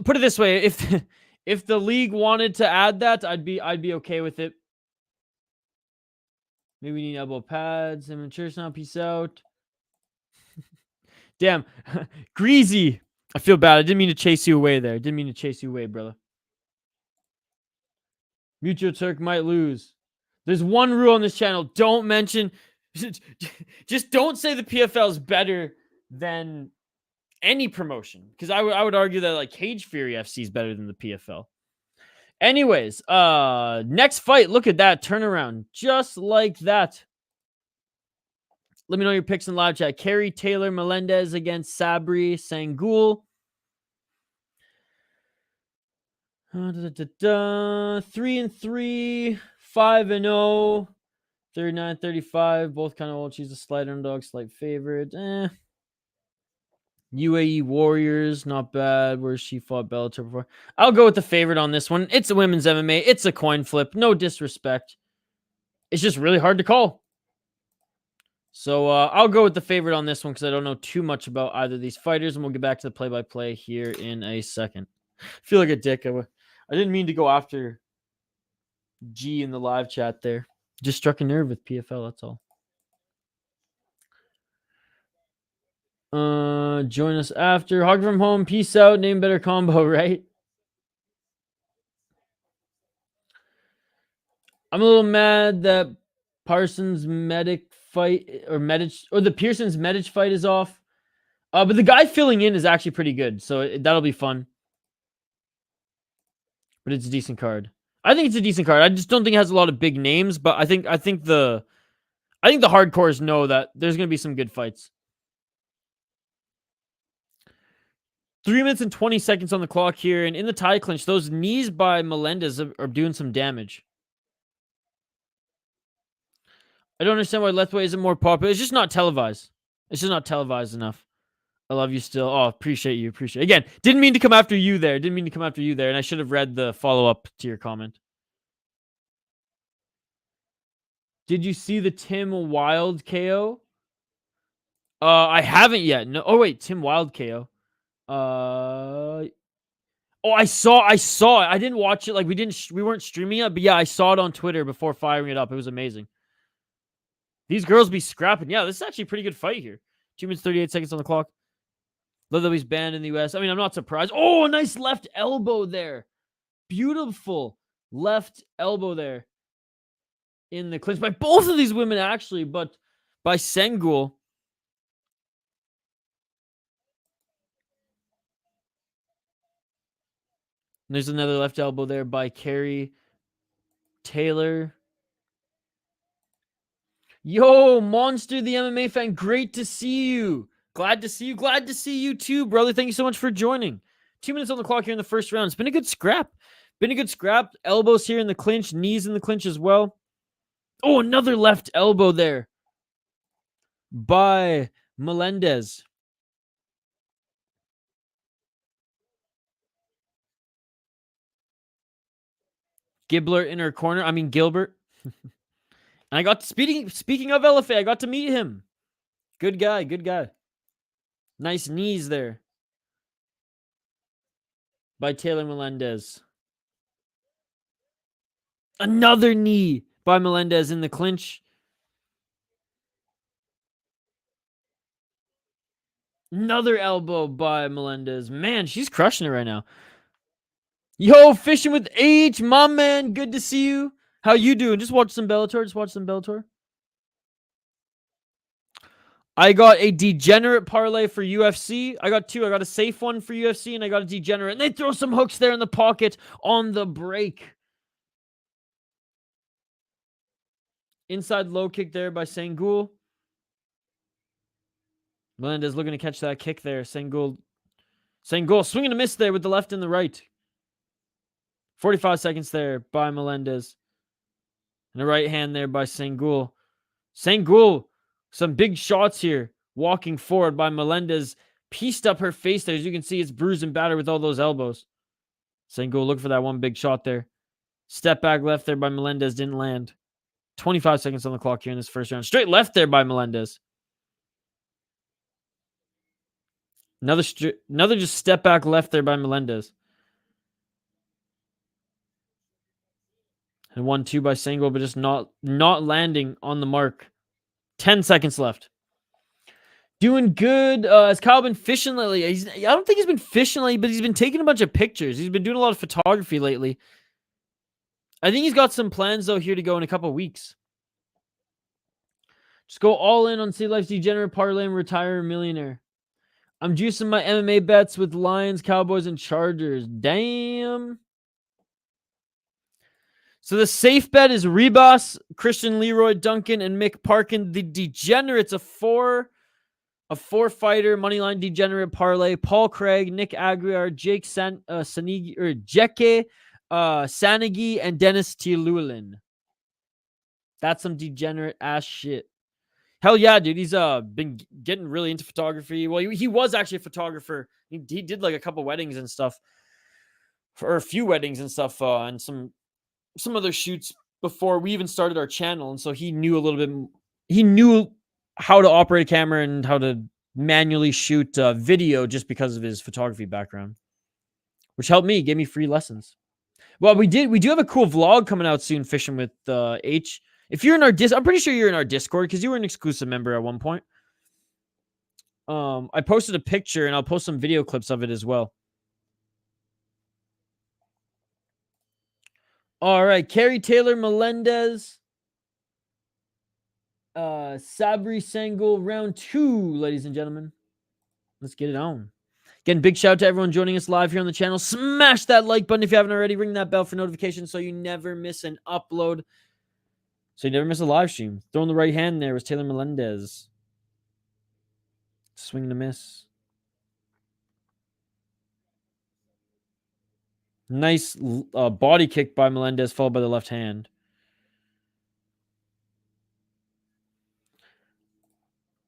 put it this way, if the league wanted to add that, I'd be okay with it. Maybe we need elbow pads. I'm in church now. Peace out. Damn. Greasy. I feel bad. I didn't mean to chase you away there. Didn't mean to chase you away, brother. Mutual Turk might lose. There's one rule on this channel. Don't mention... Just don't say the PFL is better than any promotion. Because I would argue that like Cage Fury FC is better than the PFL. Anyways, next fight. Look at that turnaround. Just like that. Let me know your picks in live chat. Kerry Taylor-Melendez against Sabri Sangul. 3-3, 5-0, 39-35. Both kind of old. She's a slight underdog, slight favorite. UAE Warriors, not bad. Where she fought Bellator before. I'll go with the favorite on this one. It's a women's MMA. It's a coin flip. No disrespect. It's just really hard to call. So I'll go with the favorite on this one because I don't know too much about either of these fighters, and we'll get back to the play-by-play here in a second. I feel like a dick. I didn't mean to go after G in the live chat there. Just struck a nerve with PFL, that's all. Join us after. Hog from home. Peace out. Name better combo, right? I'm a little mad that Parsons Medic fight or the Pearson's Medic fight is off. But the guy filling in is actually pretty good, so that'll be fun. But it's a decent card. I think it's a decent card. I just don't think it has a lot of big names, but I think the hardcores know that there's gonna be some good fights. 3 minutes and 20 seconds on the clock here, and in the tie clinch, those knees by Melendez are doing some damage. I don't understand why Lethway isn't more popular. It's just not televised. It's just not televised enough. I love you still. Oh, appreciate you. Appreciate it. Again, didn't mean to come after you there. And I should have read the follow-up to your comment. Did you see the Tim Wild KO? I haven't yet. No. Oh, wait. Tim Wild KO. Oh, I saw it. I didn't watch it. Like, we weren't streaming it, but yeah, I saw it on Twitter before firing it up. It was amazing. These girls be scrapping. Yeah, this is actually a pretty good fight here. 2 minutes, 38 seconds on the clock. Though he's banned in the US. I mean, I'm not surprised. Oh, a nice left elbow there. Beautiful left elbow there. In the clinch by both of these women, actually, but by Sengul. And there's another left elbow there by Kerry Taylor. Yo, Monster, the MMA fan, great to see you. Glad to see you. Glad to see you too, brother. Thank you so much for joining. 2 minutes on the clock here in the first round. It's been a good scrap. Elbows here in the clinch, knees in the clinch as well. Oh, another left elbow there by Melendez. Gilbert in her corner. Gilbert. And I got speaking of LFA, I got to meet him. Good guy. Nice knees there by Taylor-Melendez. Another knee by Melendez in the clinch. Another elbow by Melendez. Man, she's crushing it right now. Yo, Fishing with H, my man. Good to see you. How you doing? Just watch some Bellator. I got a degenerate parlay for UFC. I got two. I got a safe one for UFC, and I got a degenerate. And they throw some hooks there in the pocket on the break. Inside low kick there by Senghul. Melendez looking to catch that kick there. Senghul swinging a miss there with the left and the right. 45 seconds there by Melendez. And a right hand there by Senghul. Some big shots here. Walking forward by Melendez. Pieced up her face there. As you can see, it's bruised and battered with all those elbows. Senghul look for that one big shot there. Step back left there by Melendez. Didn't land. 25 seconds on the clock here in this first round. Straight left there by Melendez. Another just step back left there by Melendez. And 1-2 by Senghul, but just not landing on the mark. 10 seconds left. Doing good. Has Kyle been fishing lately? I don't think he's been fishing lately, but he's been taking a bunch of pictures. He's been doing a lot of photography lately. I think he's got some plans, though, here to go in a couple of weeks. Just go all in on City Life's Degenerate Parlay and retire a millionaire. I'm juicing my MMA bets with Lions, Cowboys, and Chargers. Damn. So the safe bet is Rebus, Christian Leroy, Duncan, and Mick Parkin. The Degenerates, a four-fighter moneyline degenerate parlay. Paul Craig, Nick Aguiar, Jake Jeke Sanagi, and Dennis Tielulin. That's some degenerate ass shit. Hell yeah, dude. He's been getting really into photography. Well, he was actually a photographer. He did like a couple weddings and stuff. Or a few weddings and stuff. And some other shoots before we even started our channel. And so he knew a little bit. He knew how to operate a camera and how to manually shoot video just because of his photography background. Which helped me. Gave me free lessons. Well, we do have a cool vlog coming out soon, Fishing with H. If you're in our I'm pretty sure you're in our Discord because you were an exclusive member at one point. I posted a picture and I'll post some video clips of it as well. All right, Kerry Taylor-Melendez. Sabri Senghul, round 2, ladies and gentlemen. Let's get it on. Again, big shout out to everyone joining us live here on the channel. Smash that like button if you haven't already. Ring that bell for notifications so you never miss an upload. So you never miss a live stream. Throwing the right hand there was Taylor-Melendez. Swing and a miss. Nice body kick by Melendez, followed by the left hand.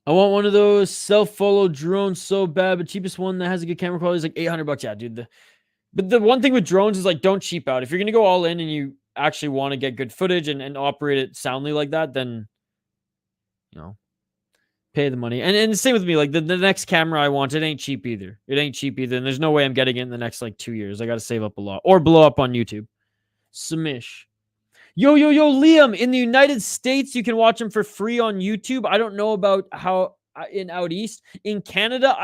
I want one of those self-follow drones so bad, but cheapest one that has a good camera quality is like $800. Yeah, dude. But the one thing with drones is like, don't cheap out. If you're going to go all in and you actually want to get good footage and operate it soundly like that, then, you know, pay the money. And the same with me. Like the next camera I want, it ain't cheap either. And there's no way I'm getting it in the next like 2 years. I got to save up a lot or blow up on YouTube. Smish. Yo, Liam, in the United States, you can watch them for free on YouTube. I don't know about how in out east. In Canada,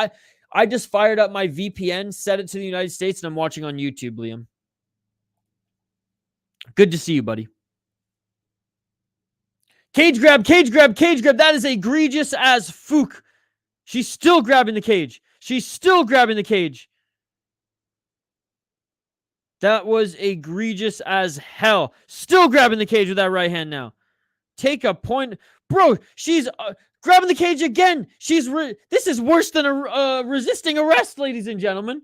I just fired up my VPN, set it to the United States, and I'm watching on YouTube, Liam. Good to see you, buddy. Cage grab. That is egregious as fuck. She's still grabbing the cage. That was egregious as hell. Still grabbing the cage with that right hand now. Take a point. Bro, she's Grabbing the cage again. This is worse than a resisting arrest, ladies and gentlemen.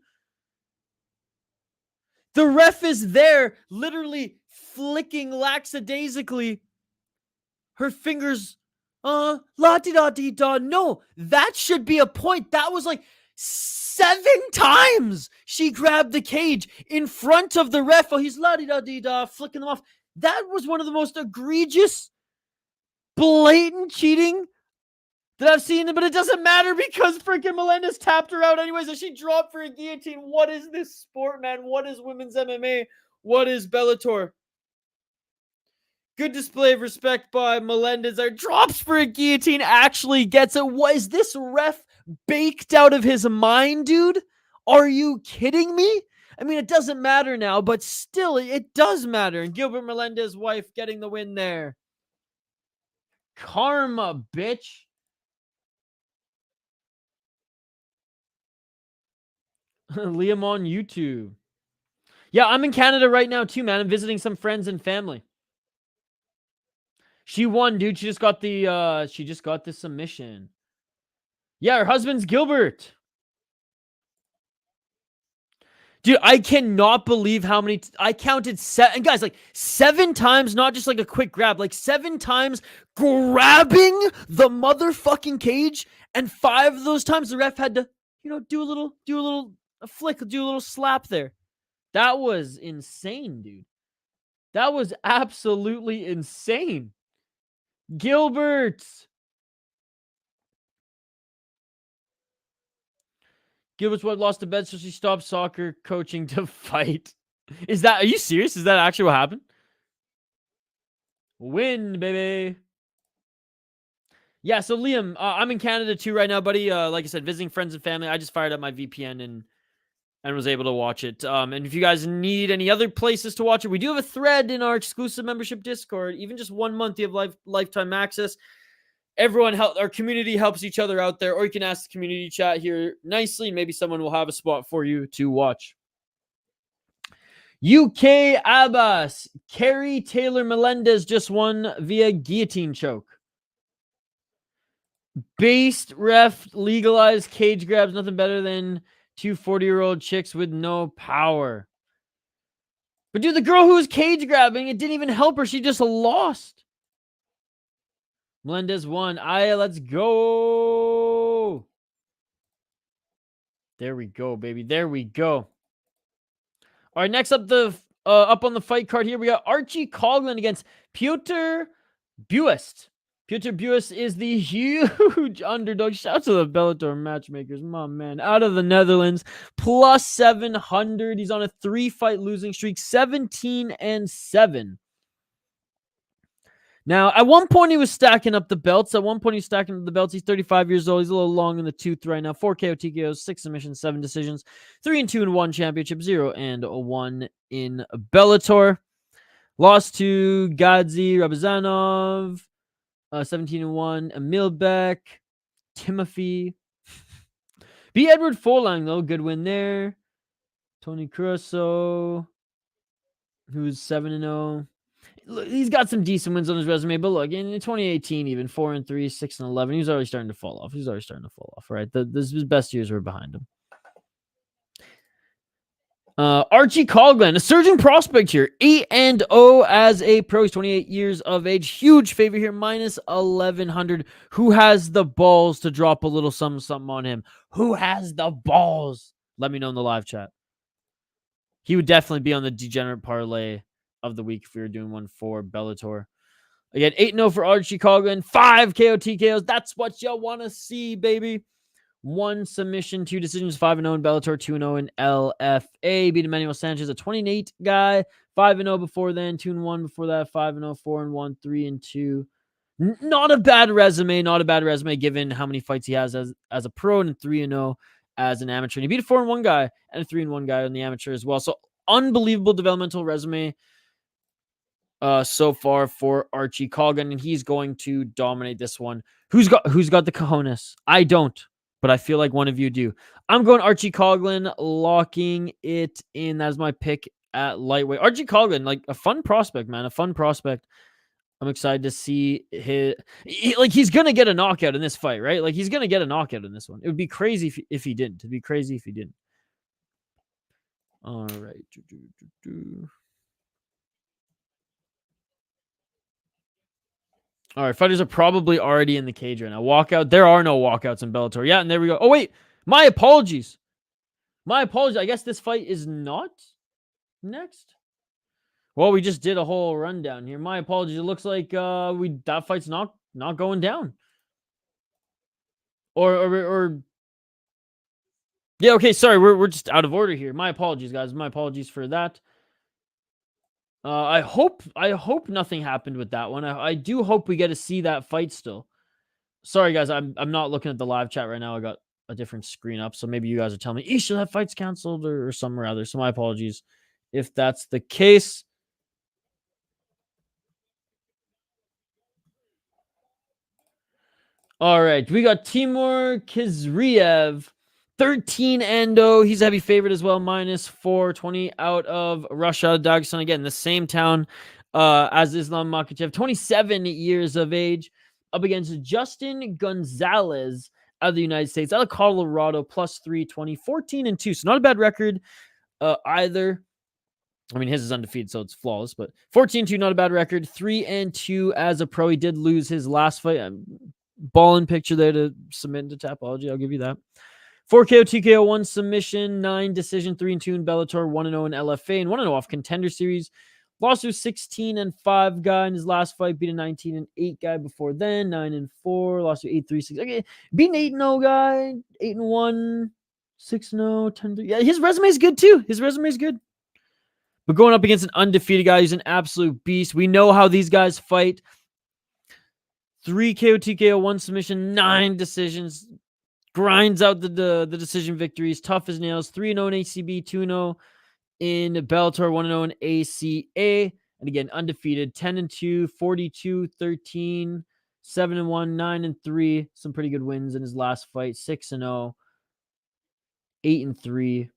The ref is there, literally flicking lackadaisically her fingers. La-di-da-di-da. No, that should be a point. That was like 7 times she grabbed the cage in front of the ref. Oh, he's la-di-da-di-da, flicking them off. That was one of the most egregious, blatant cheating that I've seen, but it doesn't matter because freaking Melendez tapped her out anyways, and she dropped for a guillotine. What is this sport, man? What is women's MMA? What is Bellator? Good display of respect by Melendez. There drops for a guillotine, actually gets it. What is this ref baked out of his mind, dude? Are you kidding me? I mean, it doesn't matter now, but still, it does matter. And Gilbert Melendez's wife getting the win there. Karma, bitch. Liam on YouTube. Yeah, I'm in Canada right now too, man. I'm visiting some friends and family. She won, dude. She just got the submission. Yeah, her husband's Gilbert. Dude, I cannot believe how many I counted 7. And guys, like 7 times, not just like a quick grab, like 7 times grabbing the motherfucking cage, and 5 of those times the ref had to, do a little flick, do a little slap there. That was insane, dude. That was absolutely insane. Gilbert's what lost the bed, so she stopped soccer coaching to fight. Are you serious? Is that actually what happened? Win, baby. Yeah, so Liam, I'm in Canada too right now, buddy. Like I said, visiting friends and family. I just fired up my VPN and was able to watch it. And if you guys need any other places to watch it, we do have a thread in our exclusive membership Discord. Even just 1 month, you have lifetime access. Our community helps each other out there, or you can ask the community chat here nicely, and maybe someone will have a spot for you to watch. UK Abbas, Kerry Taylor-Melendez just won via guillotine choke. Based ref legalized cage grabs, nothing better than 2 40-year-old chicks with no power. But dude, the girl who was cage grabbing, it didn't even help her. She just lost. Melendez won. Let's go. There we go, baby. There we go. All right, next up, up on the fight card here, we got Archie Coughlin against Piotr Buist. Piotr Buist is the huge underdog. Shout out to the Bellator matchmakers. My man, out of the Netherlands, plus 700. He's on a 3-fight losing streak, 17-7. Now, at one point, he was stacking up the belts. He's 35 years old. He's a little long in the tooth right now. 4 KO TKOs, 6 submissions, 7 decisions, 3-2-1 championship, 0-1 in Bellator. Lost to Gadzi Rabazanov, 17-1. Emil Beck, Timothy. Beat Edward Folang, though. Good win there. Tony Crusoe, who's 7-0. He's got some decent wins on his resume, but look, in 2018, even 4-3, 6-11, he was already starting to fall off. Right? His best years were behind him. Archie Coughlin, a surging prospect here, 8-0 as a pro. He's 28 years of age. Huge favorite here, minus 1,100. Who has the balls to drop a little something on him? Who has the balls? Let me know in the live chat. He would definitely be on the degenerate parlay of the week if we were doing one for Bellator. Again, 8-0 for Archie Coughlin, 5 KO TKOs. That's what you want to see, baby. 1 submission, 2 decisions, 5-0 in Bellator, 2-0 in LFA. Beat Emmanuel Sanchez, a 28 guy, 5-0 before then, 2-1 before that, 5-0, 4-1, 3-2. Not a bad resume, given how many fights he has as a pro, and 3-0 as an amateur. And he beat a 4-1 guy and a 3-1 guy on the amateur as well. So unbelievable developmental resume so far for Archie Coughlin, and he's going to dominate this one. Who's got the cojones? I don't, but I feel like one of you do. I'm going Archie Coughlin, locking it in. That's my pick at lightweight. Archie Coughlin, like a fun prospect, man. A fun prospect. I'm excited to see he's gonna get a knockout in this fight, right? Like he's gonna get a knockout in this one. It would be crazy if he didn't. It'd be crazy if he didn't. All right. All right, fighters are probably already in the cage right now. Walkout. There are no walkouts in Bellator. Yeah, and there we go. Oh wait, my apologies. My apologies. I guess this fight is not next. Well, we just did a whole rundown here. My apologies. It looks like that fight's not going down. Or yeah, okay, sorry. We're just out of order here. My apologies, guys. My apologies for that. I hope nothing happened with that one. I do hope we get to see that fight still. Sorry, guys. I'm not looking at the live chat right now. I got a different screen up, so maybe you guys are telling me, "Should that fight's canceled or something or other." So my apologies if that's the case. All right, we got Timur Kizriev, 13-0. He's a heavy favorite as well, minus 420 out of Russia, Dagestan. Again, the same town as Islam Makhachev, 27 years of age, up against Justin Gonzalez out of the United States, out of Colorado, plus 320, 14-2. So not a bad record either. I mean, his is undefeated, so it's flawless, but 14-2, not a bad record. 3-2 as a pro. He did lose his last fight. Ball and picture there to submit into Tapology. I'll give you that. 4 KO, TKO, 1 submission, 9 decision, 3-2 in Bellator, 1-0 in LFA, and 1-0 off Contender Series. Lost to a 16-5 guy in his last fight. Beat a 19-8 guy before then. 9-4. Lost to 8-3-6. Okay, beat an 8-0 guy. 8-1, 6-0, 10-3. Yeah, his resume is good too. His resume is good. But going up against an undefeated guy who's an absolute beast. We know how these guys fight. 3 KO, TKO, 1 submission, 9 decisions. Grinds out the decision victories. Tough as nails. 3-0 in ACB, 2-0 in Bellator, 1-0 in ACA. And again, undefeated. 10-2, 42-13, 7-1, 9-3. Some pretty good wins in his last fight. 6-0, 8-3.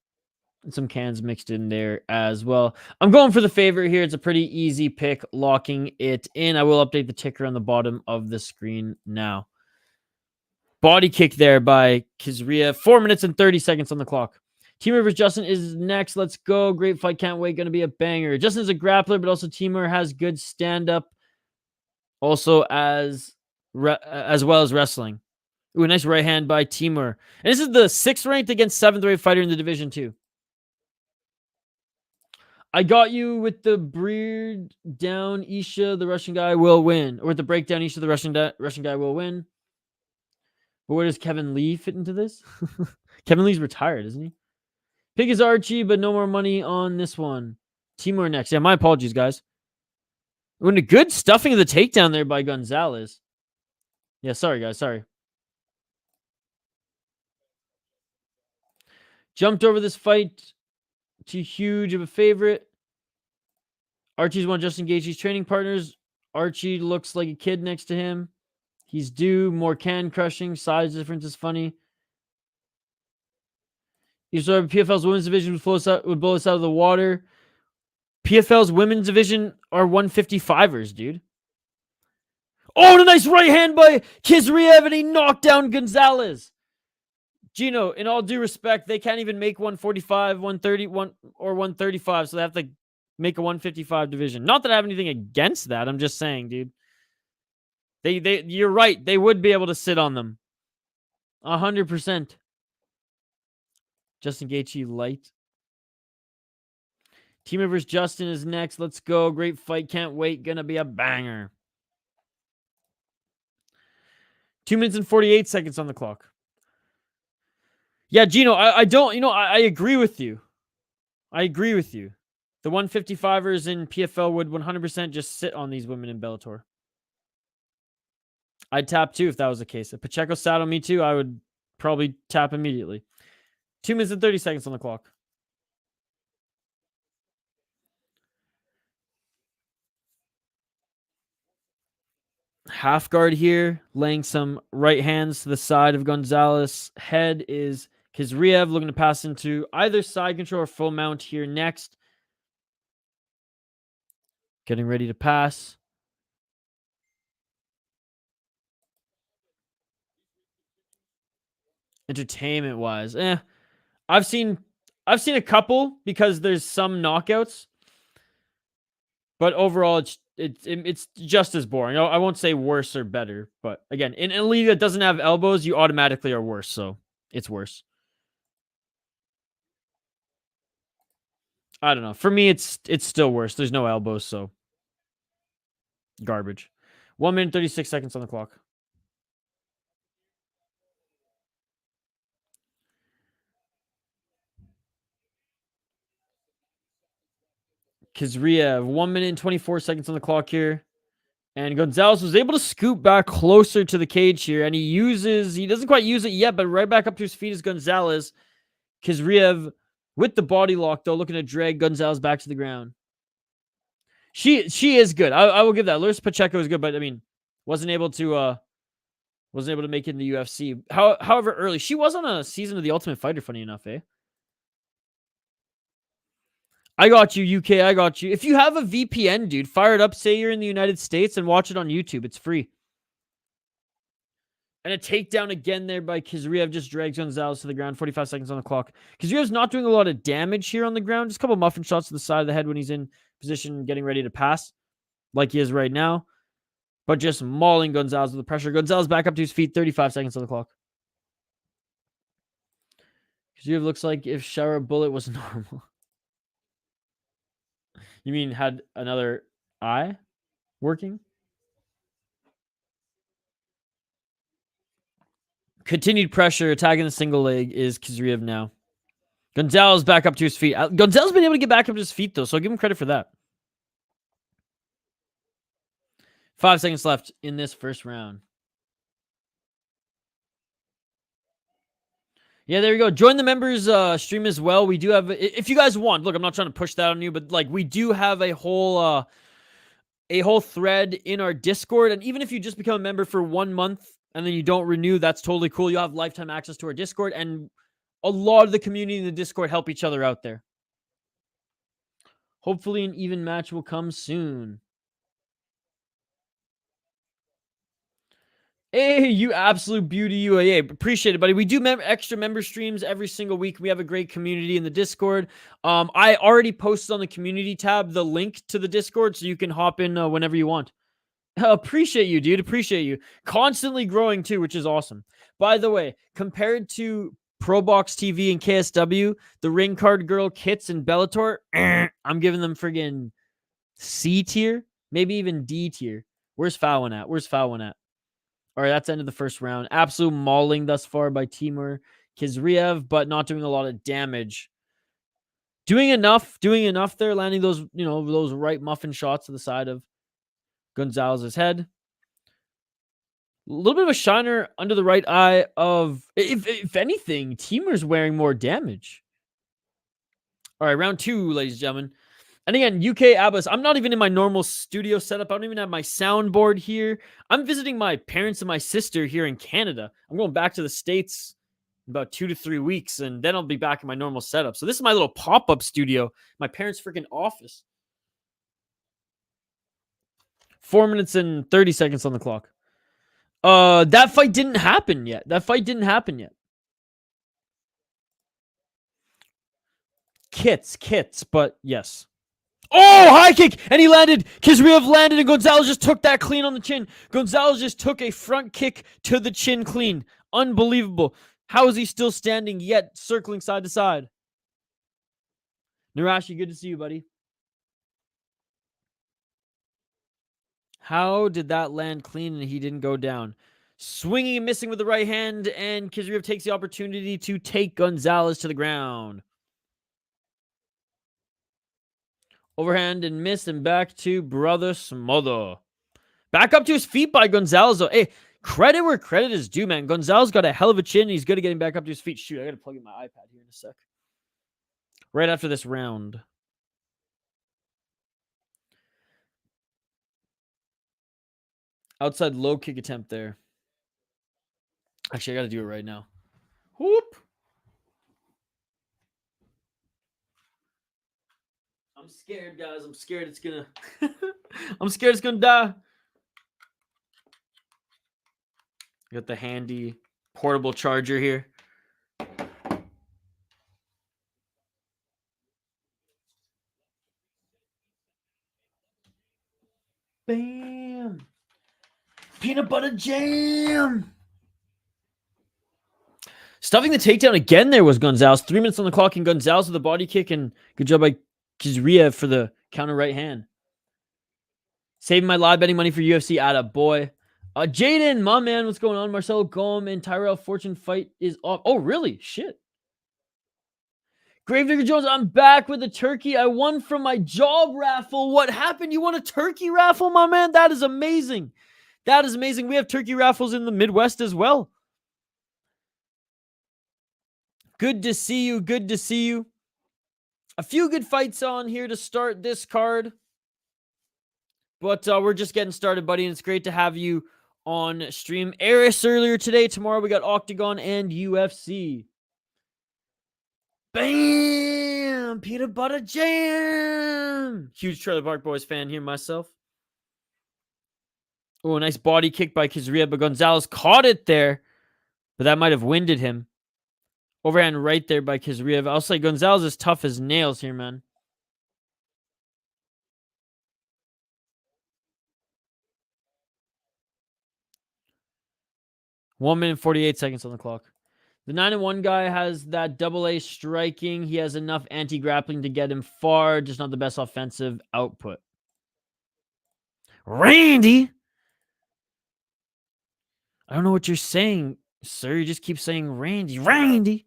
And some cans mixed in there as well. I'm going for the favorite here. It's a pretty easy pick, locking it in. I will update the ticker on the bottom of the screen now. Body kick there by Kizriev. 4 minutes and 30 seconds on the clock. Timur vs. Justin is next. Let's go. Great fight. Can't wait. Going to be a banger. Justin's a grappler, but also Timur has good stand-up. Also as well as wrestling. Ooh, a nice right hand by Timur. And this is the 6th ranked against 7th ranked fighter in the division too. I got you with the breed down Isha, the Russian guy will win. Or with the breakdown Isha, the Russian guy will win. But where does Kevin Lee fit into this? Kevin Lee's retired, isn't he? Pick is Archie, but no more money on this one. Timur next. Yeah, my apologies, guys. When a good stuffing of the takedown there by Gonzalez. Yeah, sorry, guys. Sorry. Jumped over this fight. Too huge of a favorite. Archie's one of Justin Gaethje's training partners. Archie looks like a kid next to him. He's due. More can crushing. Size difference is funny. You saw PFL's women's division would blow us out of the water. PFL's women's division are 155ers, dude. Oh, and a nice right hand by Kizriev, and he knocked down Gonzalez. Gino, in all due respect, they can't even make 145, 130, or 135, so they have to make a 155 division. Not that I have anything against that. I'm just saying, dude. You're right. They would be able to sit on them. 100%. Justin Gaethje light. Timur vs. Justin is next. Let's go. Great fight. Can't wait. Gonna be a banger. 2 minutes and 48 seconds on the clock. Yeah, Gino, I don't, I agree with you. I agree with you. The 155ers in PFL would 100% just sit on these women in Bellator. I'd tap too if that was the case. If Pacheco sat on me too, I would probably tap immediately. 2 minutes and 30 seconds on the clock. Half guard here, laying some right hands to the side of Gonzalez. Head is Kizriev looking to pass into either side control or full mount here next. Getting ready to pass. Entertainment wise, I've seen a couple because there's some knockouts, but overall it's just as boring. I won't say worse or better, but again, in a league that doesn't have elbows, you automatically are worse, so it's worse. I don't know. For me, it's still worse. There's no elbows, so garbage. 1 minute 36 seconds on the clock. Kizriev, 1 minute and 24 seconds on the clock here. And Gonzalez was able to scoop back closer to the cage here. And he doesn't quite use it yet, but right back up to his feet is Gonzalez. Kizriev with the body lock, though, looking to drag Gonzalez back to the ground. She is good. I will give that. Lourdes Pacheco is good, but I mean, wasn't able to make it in the UFC. However, early. She was on a season of The Ultimate Fighter, funny enough, eh? I got you, UK. I got you. If you have a VPN, dude, fire it up. Say you're in the United States and watch it on YouTube. It's free. And a takedown again there by Kizriev just drags Gonzalez to the ground. 45 seconds on the clock. Kizriev's not doing a lot of damage here on the ground. Just a couple muffin shots to the side of the head when he's in position getting ready to pass, like he is right now. But just mauling Gonzalez with the pressure. Gonzalez back up to his feet. 35 seconds on the clock. Kizriev looks like if Shower Bullet was normal. You mean had another eye working? Continued pressure, attacking the single leg is Kizriev now. Gonzalez back up to his feet. Gonzalez been able to get back up to his feet, though, so I'll give him credit for that. 5 seconds left in this first round. Yeah, there we go. Join the members stream as well. We do have, if you guys want, look, I'm not trying to push that on you, but like we do have a whole thread in our Discord. And even if you just become a member for 1 month and then you don't renew, that's totally cool. You'll have lifetime access to our Discord, and a lot of the community in the Discord help each other out there. Hopefully an even match will come soon. Hey, you absolute beauty, you. Yeah, appreciate it, buddy. We do extra member streams every single week. We have a great community in the Discord. I already posted on the community tab the link to the Discord, so you can hop in whenever you want. Appreciate you, dude. Appreciate you. Constantly growing, too, which is awesome. By the way, compared to Pro Box TV and KSW, the Ring Card Girl kits and Bellator, I'm giving them friggin' C tier, maybe even D tier. Where's Fallon at? All right, that's the end of the first round. Absolute mauling thus far by Timur Kizriev, but not doing a lot of damage. Doing enough there, landing those, those right muffin shots to the side of Gonzalez's head. A little bit of a shiner under the right eye of, if anything, Timur's wearing more damage. All right, round 2, ladies and gentlemen. And again, UK Abbas, I'm not even in my normal studio setup. I don't even have my soundboard here. I'm visiting my parents and my sister here in Canada. I'm going back to the States in about 2 to 3 weeks, and then I'll be back in my normal setup. So this is my little pop-up studio, my parents' freaking office. 4 minutes and 30 seconds on the clock. That fight didn't happen yet. Kits, but yes. Oh, high kick! And he landed. Kizriev landed, and Gonzalez just took that clean on the chin. Gonzalez just took a front kick to the chin clean. Unbelievable. How is he still standing yet circling side to side? Narashi, good to see you, buddy. How did that land clean and he didn't go down? Swinging and missing with the right hand, and Kizriev takes the opportunity to take Gonzalez to the ground. Overhand and miss, and back to Brother Smother. Back up to his feet by Gonzalez, though. Hey, credit where credit is due, man. Gonzalez got a hell of a chin. He's good at getting back up to his feet. Shoot, I got to plug in my iPad here in a sec. Right after this round. Outside low kick attempt there. Actually, I got to do it right now. Whoop. I'm scared, guys. I'm scared it's gonna I'm scared it's gonna die. Got the handy portable charger here. Bam. Peanut butter jam. Stuffing the takedown again there was Gonzalez. 3 minutes on the clock, and Gonzalez with a body kick, and good job by Kizriev for the counter right hand. Saving my live betting money for UFC. Atta boy. Jaden, my man, what's going on? Marcelo Golm and Tyrell Fortune fight is off. Oh, really? Shit. Gravedigger Jones, I'm back with a turkey. I won from my job raffle. What happened? You won a turkey raffle, my man? That is amazing. That is amazing. We have turkey raffles in the Midwest as well. Good to see you. Good to see you. A few good fights on here to start this card. But we're just getting started, buddy, and it's great to have you on stream. Eris earlier today. Tomorrow we got Octagon and UFC. Bam! Peanut butter jam! Huge Trailer Park Boys fan here myself. Oh, a nice body kick by Kizriev, but Gonzalez caught it there. But that might have winded him. Overhand right there by Kizriev. I'll say Gonzalez is tough as nails here, man. One minute 48 seconds on the clock. The 9-1 guy has that double-A striking. He has enough anti-grappling to get him far, just not the best offensive output. Randy! I don't know what you're saying, sir. You just keep saying Randy. Randy!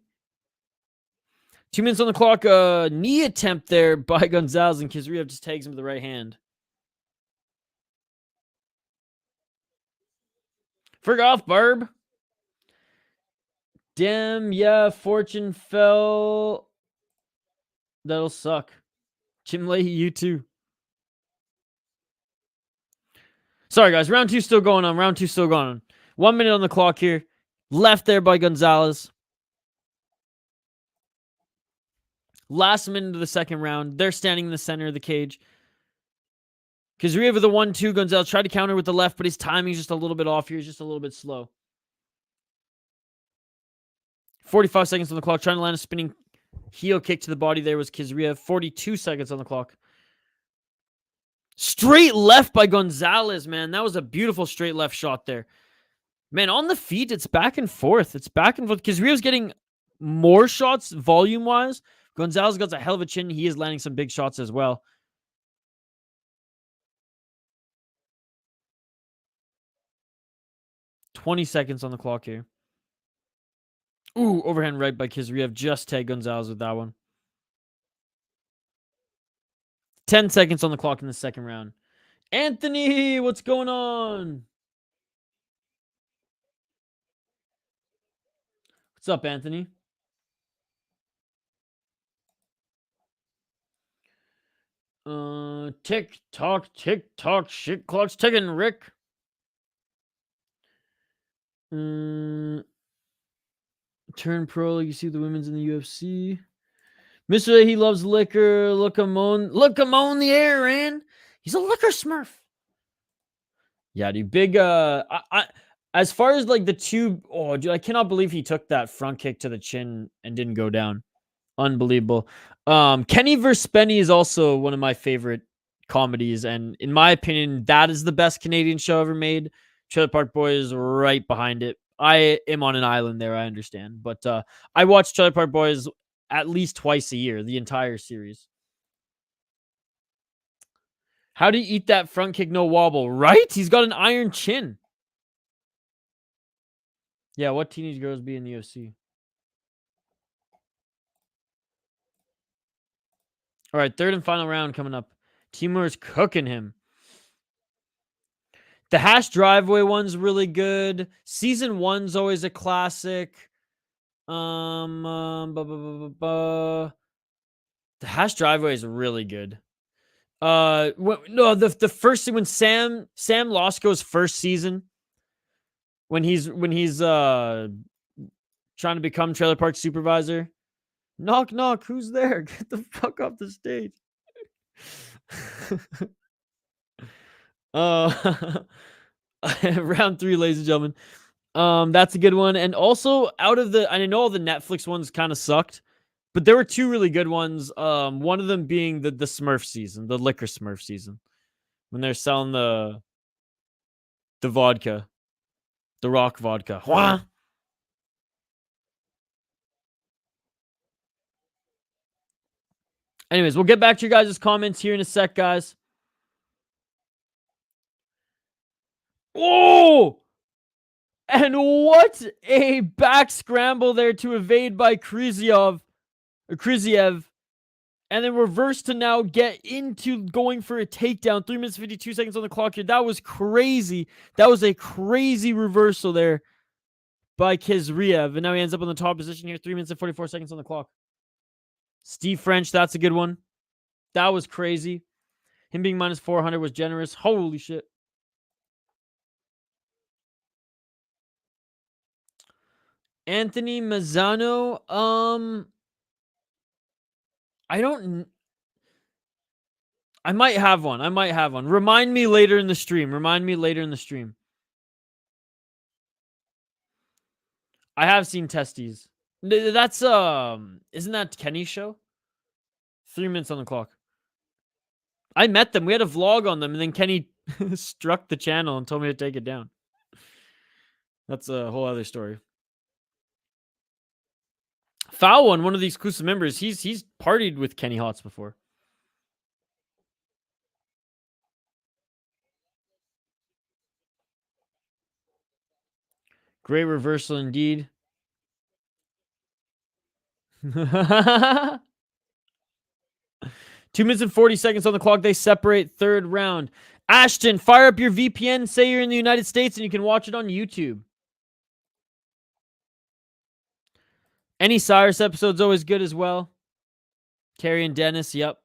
2 minutes on the clock. Knee attempt there by Gonzalez, and Kizriev just tags him with the right hand. Frig off, Barb. Damn, yeah, Fortune fell. That'll suck. Jim Leahy, you too. Sorry, guys. Round two still going on. Round two still going on. 1 minute on the clock here. Left there by Gonzalez. Last minute of the second round. They're standing in the center of the cage. Kizriev with a 1-2. Gonzalez tried to counter with the left, but his timing's just a little bit off here. He's just a little bit slow. 45 seconds on the clock. Trying to land a spinning heel kick to the body there was Kizriev. 42 seconds on the clock. Straight left by Gonzalez, man. That was a beautiful straight left shot there. Man, on the feet, it's back and forth. It's back and forth. Kizriev's getting more shots volume-wise. Gonzalez got a hell of a chin. He is landing some big shots as well. $20 seconds on the clock here. Ooh, overhand right by Kizriev. Just tagged Gonzalez with that one. 10 seconds on the clock in the second round. Anthony, what's going on? What's up, Anthony? Tick tock, shit clock's ticking, Rick. Turn pro, like you see the women's in the UFC. Mr. A, he loves liquor. Look him on the air, man. He's a liquor smurf. Yeah, dude. Big, as far as like the two, oh, dude, I cannot believe he took that front kick to the chin and didn't go down. Unbelievable. Kenny vs. Spenny is also one of my favorite comedies, and in my opinion, that is the best Canadian show ever made. Trailer Park Boys right behind it. I am on an island there, I understand, but I watch Trailer Park Boys at least twice a year, the entire series. How do you eat that front kick no wobble? Right? He's got an iron chin. Yeah, what teenage girls be in the UFC? All right, third and final round coming up. Timur's cooking him. The hash driveway one's really good. Season 1's always a classic. The hash driveway is really good. The first when Sam Losco's first season, when he's trying to become trailer park supervisor. Knock knock, who's there? Get the fuck off the stage. Round 3, ladies and gentlemen. That's a good one. And also out of the, I know all the Netflix ones kind of sucked, but there were two really good ones. One of them being the Smurf season, the Liquor Smurf season. when they're selling the vodka, the rock vodka. Wah! Anyways, we'll get back to your guys' comments here in a sec, guys. Oh! And what a back scramble there to evade by Kryziev. And then reverse to now get into going for a takedown. 3 minutes, 52 seconds on the clock here. That was crazy. That was a crazy reversal there by Kizriev. And now he ends up in the top position here. 3 minutes and 44 seconds on the clock. Steve French, that's a good one. That was crazy. Him being minus 400 was generous. Holy shit. Anthony Mazzano. I might have one. Remind me later in the stream. I have seen Testes. That's isn't that Kenny's show? 3 minutes on the clock. I met them. We had a vlog on them, and then Kenny struck the channel and told me to take it down. That's a whole other story. Foul one of the exclusive members. He's partied with Kielholtz before. Great reversal indeed. 2 minutes and 40 seconds on the clock. They separate third round. Ashton, fire up your VPN. Say you're in the United States and you can watch it on YouTube. Any Cyrus episode's always good as well. Carrie and Dennis, yep.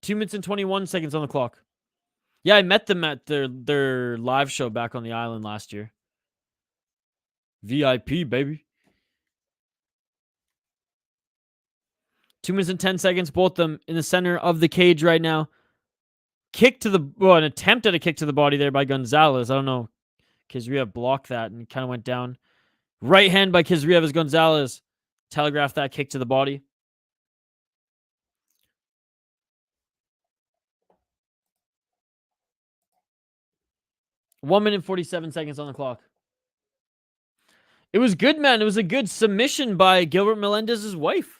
2 minutes and 21 seconds on the clock. Yeah, I met them at their live show back on the island last year. VIP, baby. 2 minutes and 10 seconds, both of them in the center of the cage right now. An attempt at a kick to the body there by Gonzalez. I don't know. Kizriev blocked that and kind of went down. Right hand by Kizriev as Gonzalez telegraphed that kick to the body. One minute and 47 seconds on the clock. It was good, man. It was a good submission by Gilbert Melendez's wife.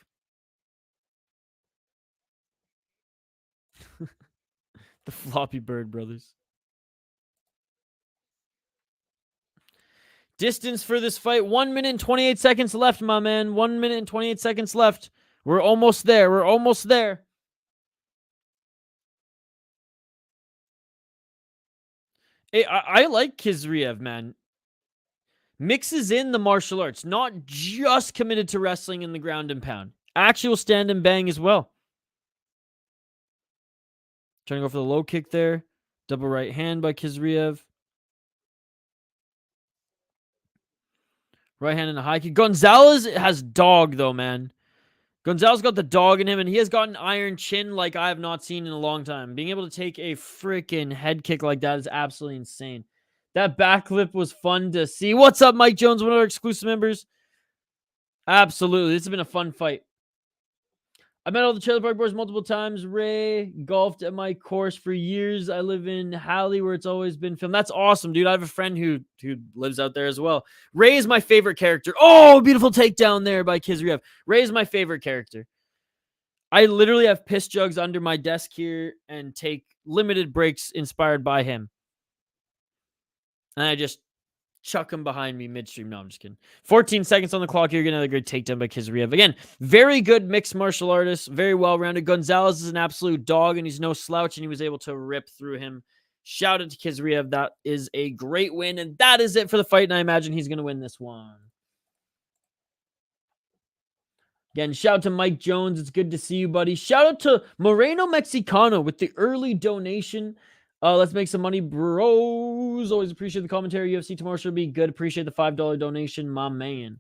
The Floppy Bird brothers. Distance for this fight, 1 minute and 28 seconds left, my man. 1 minute and 28 seconds left. We're almost there. Hey, I like Kizriev, man. Mixes in the martial arts, not just committed to wrestling in the ground and pound. Actual stand and bang as well. Trying to go for the low kick there. Double right hand by Kizriev. Right hand and a high kick. Gonzalez has dog, though, man. Gonzalez got the dog in him, and he has got an iron chin like I have not seen in a long time. Being able to take a freaking head kick like that is absolutely insane. That backflip was fun to see. What's up, Mike Jones, one of our exclusive members? Absolutely. This has been a fun fight. I met all the trailer park boys multiple times. Ray golfed at my course for years. I live in Halley, where it's always been filmed. That's awesome, dude. I have a friend who lives out there as well. Ray is my favorite character. Oh, beautiful takedown there by Kizriev. Ray is my favorite character. I literally have piss jugs under my desk here and take limited breaks inspired by him. And I just chuck him behind me midstream. No, I'm just kidding. 14 seconds on the clock here. Get another great takedown by Kizriev. Again, very good mixed martial artist. Very well-rounded. Gonzalez is an absolute dog, and he's no slouch, and he was able to rip through him. Shout out to Kizriev. That is a great win, and that is it for the fight, and I imagine he's going to win this one. Again, shout out to Mike Jones. It's good to see you, buddy. Shout out to Moreno Mexicano with the early donation. Let's make some money, bros. Always appreciate the commentary. UFC tomorrow should be good. Appreciate the $5 donation, my man.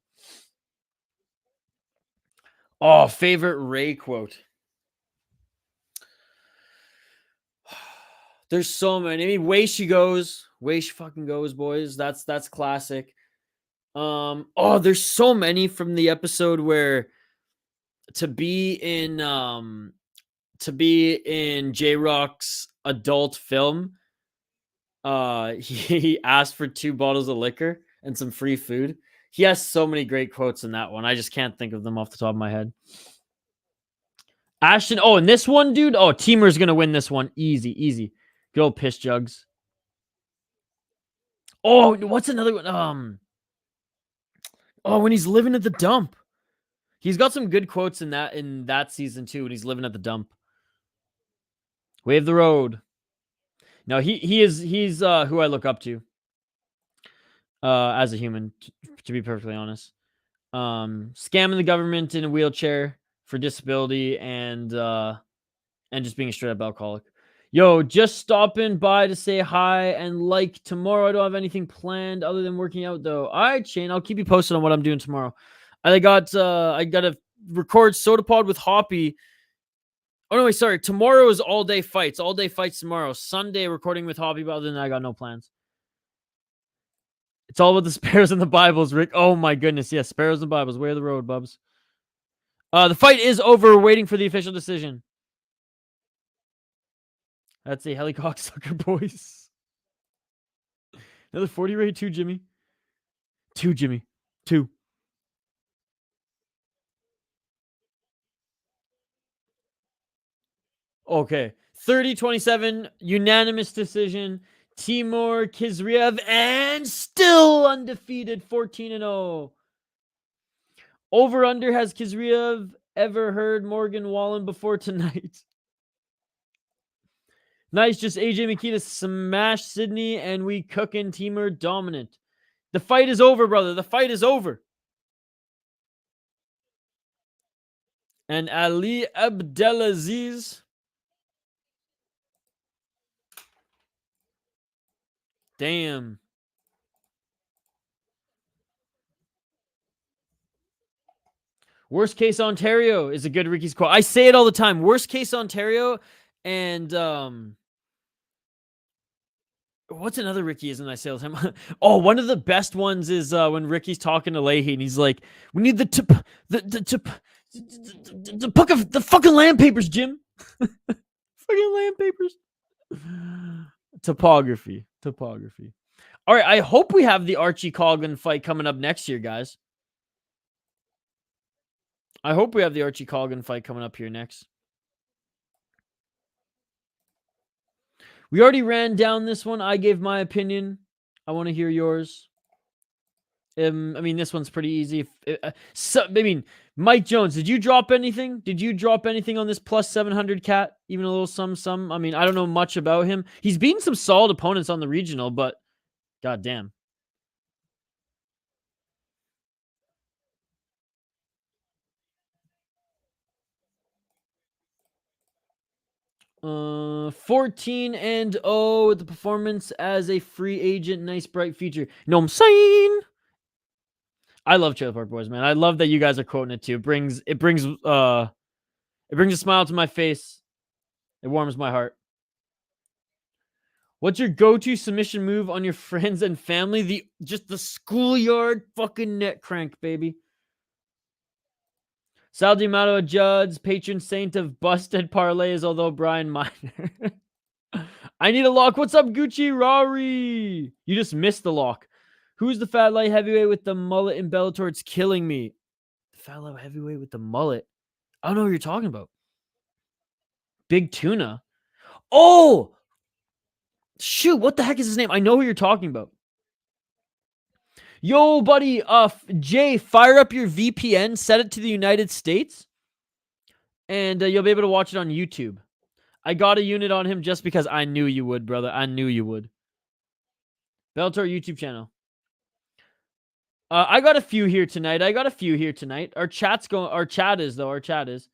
Oh, favorite Ray quote. There's so many. I mean, way she goes. Way she fucking goes, boys. That's classic. There's so many from the episode where to be in to be in J-Rock's adult film, he asked for 2 bottles of liquor and some free food. He has so many great quotes in that one. I just can't think of them off the top of my head. Ashton. Oh, and this one, dude. Oh, Timur's going to win this one. Easy. Good old piss jugs. Oh, what's another one? Oh, when he's living at the dump. He's got some good quotes in that season too when he's living at the dump. Wave the road. No, he's who I look up to. As a human, to be perfectly honest. Scamming the government in a wheelchair for disability and just being a straight up alcoholic. Yo, just stopping by to say hi and like tomorrow. I don't have anything planned other than working out though. All right, Shane, I'll keep you posted on what I'm doing tomorrow. I got to record Soda Pod with Hoppy. Oh no, wait, sorry. Tomorrow is all day fights. All day fights tomorrow. Sunday recording with Hoppy, but other than that, I got no plans. It's all about the sparrows and the Bibles, Rick. Oh my goodness, yes, sparrows and Bibles. Where the road, bubs? The fight is over. Waiting for the official decision. That's a helicopter boys. Another 40 raid, 2 Jimmy. 2 Jimmy. 2. Okay. 30-27, unanimous decision. Timur Kizriev, and still undefeated, 14-0. Over-under, has Kizriev ever heard Morgan Wallen before tonight? Nice, just AJ McKee to smash Sidney, and we cooking Timur dominant. The fight is over, brother. The fight is over. And Ali Abdelaziz. Damn. Worst case Ontario is a good Ricky's quote. I say it all the time. Worst case Ontario, and what's another Ricky isn't I say all the time? Oh, one of the best ones is when Ricky's talking to Leahy and he's like, "We need the fucking land papers, Jim." Fucking land papers. Topography. All right, I hope we have the Archie Coughlin fight coming up next year, guys. I hope we have the Archie Coughlin fight coming up here next. We already ran down this one. I gave my opinion. I want to hear yours. I mean, this one's pretty easy. Mike Jones, did you drop anything? Did you drop anything on this plus 700 cat? Even a little some? I mean, I don't know much about him. He's beaten some solid opponents on the regional, but goddamn. Uh, 14-0 with the performance as a free agent. Nice bright future. No, I'm saying. I love Trailer Park Boys, man. I love that you guys are quoting it too. It brings a smile to my face. It warms my heart. What's your go-to submission move on your friends and family? Just the schoolyard fucking neck crank, baby. Sal D'Amato, Judd's patron saint of busted parlays, although Brian Miner. I need a lock. What's up, Gucci Rari? You just missed the lock. Who's the fat light heavyweight with the mullet in Bellator? It's killing me. The fat light heavyweight with the mullet. I don't know what you're talking about. Big Tuna. Oh! Shoot, what the heck is his name? I know who you're talking about. Yo, buddy, Jay, fire up your VPN, set it to the United States, and you'll be able to watch it on YouTube. I got a unit on him just because I knew you would, brother. I knew you would. Bellator YouTube channel. I got a few here tonight. Our chat is.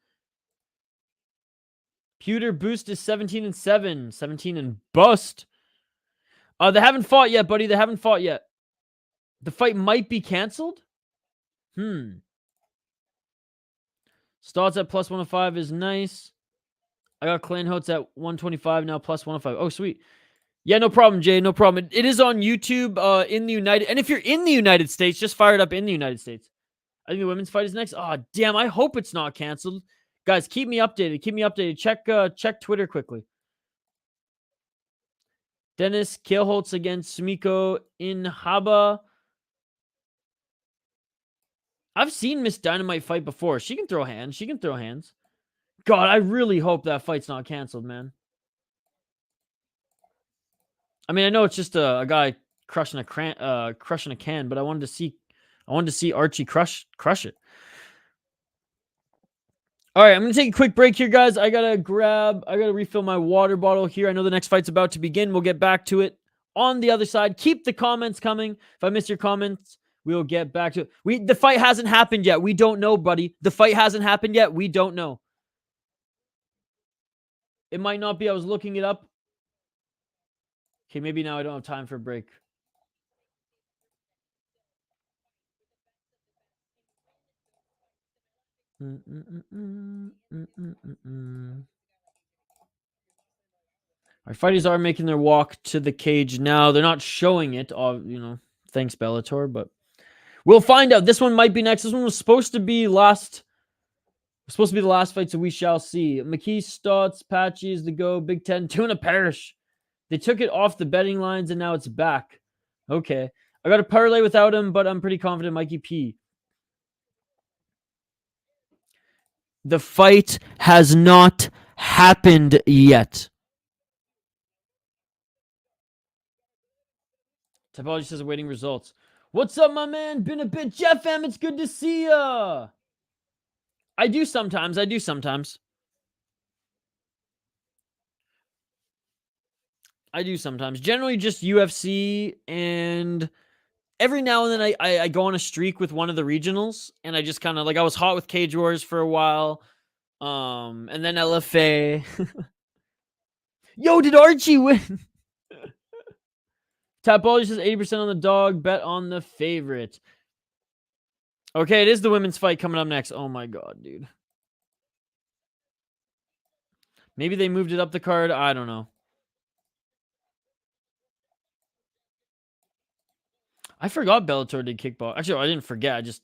Pewter Boost is 17-7. 17 and bust. They haven't fought yet, buddy. They haven't fought yet. The fight might be canceled. Stots at plus 105 is nice. I got Kielholtz at 125 now, plus 105. Oh, sweet. Yeah, no problem, Jay. No problem. It is on YouTube in the United... And if you're in the United States, just fire it up in the United States. I think the women's fight is next. Oh, damn. I hope it's not canceled. Guys, keep me updated. Keep me updated. Check Twitter quickly. Dennis, Kielholtz against Sumiko, Inaba. I've seen Miss Dynamite fight before. She can throw hands. She can throw hands. God, I really hope that fight's not canceled, man. I mean, I know it's just a guy crushing a can, but I wanted to see Archie crush it. All right, I'm going to take a quick break here, guys. I got to refill my water bottle here. I know the next fight's about to begin. We'll get back to it on the other side. Keep the comments coming. If I miss your comments, we'll get back to it. The fight hasn't happened yet. We don't know, buddy. The fight hasn't happened yet. We don't know. It might not be. I was looking it up. Okay, maybe now I don't have time for a break. Our fighters are making their walk to the cage now. They're not showing it, thanks Bellator, but we'll find out. This one might be next. This one was supposed to be the last fight, so we shall see. McKee, Stots, Patchy is the go. Big Ten, Tuna Parish. They took it off the betting lines, and now it's back. Okay. I got a parlay without him, but I'm pretty confident Mikey P. The fight has not happened yet. Typology says awaiting results. What's up, my man? Been a bit. Jeff M, it's good to see ya. I do sometimes. Generally just UFC, and every now and then I go on a streak with one of the regionals, and I just kind of, like, I was hot with Cage Wars for a while, and then LFA. Yo, did Archie win? Tapology says 80% on the dog, bet on the favorite. Okay, it is the women's fight coming up next. Oh my god, dude. Maybe they moved it up the card. I don't know. I forgot Bellator did kickball. Actually, I didn't forget. I just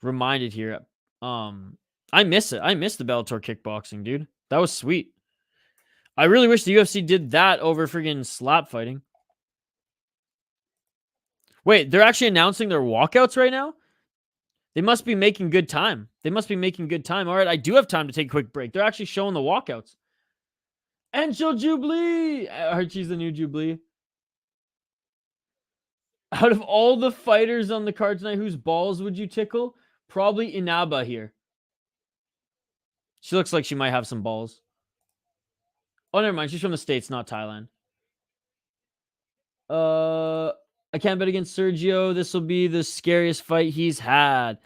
reminded here. I miss it. I miss the Bellator kickboxing, dude. That was sweet. I really wish the UFC did that over friggin' slap fighting. Wait, they're actually announcing their walkouts right now? They must be making good time. All right, I do have time to take a quick break. They're actually showing the walkouts. Angel Jubilee! Archie's the new Jubilee. Out of all the fighters on the card tonight, whose balls would you tickle? Probably Inaba here. She looks like she might have some balls. Oh, never mind. She's from the States, not Thailand. I can't bet against Sergio. This will be the scariest fight he's had.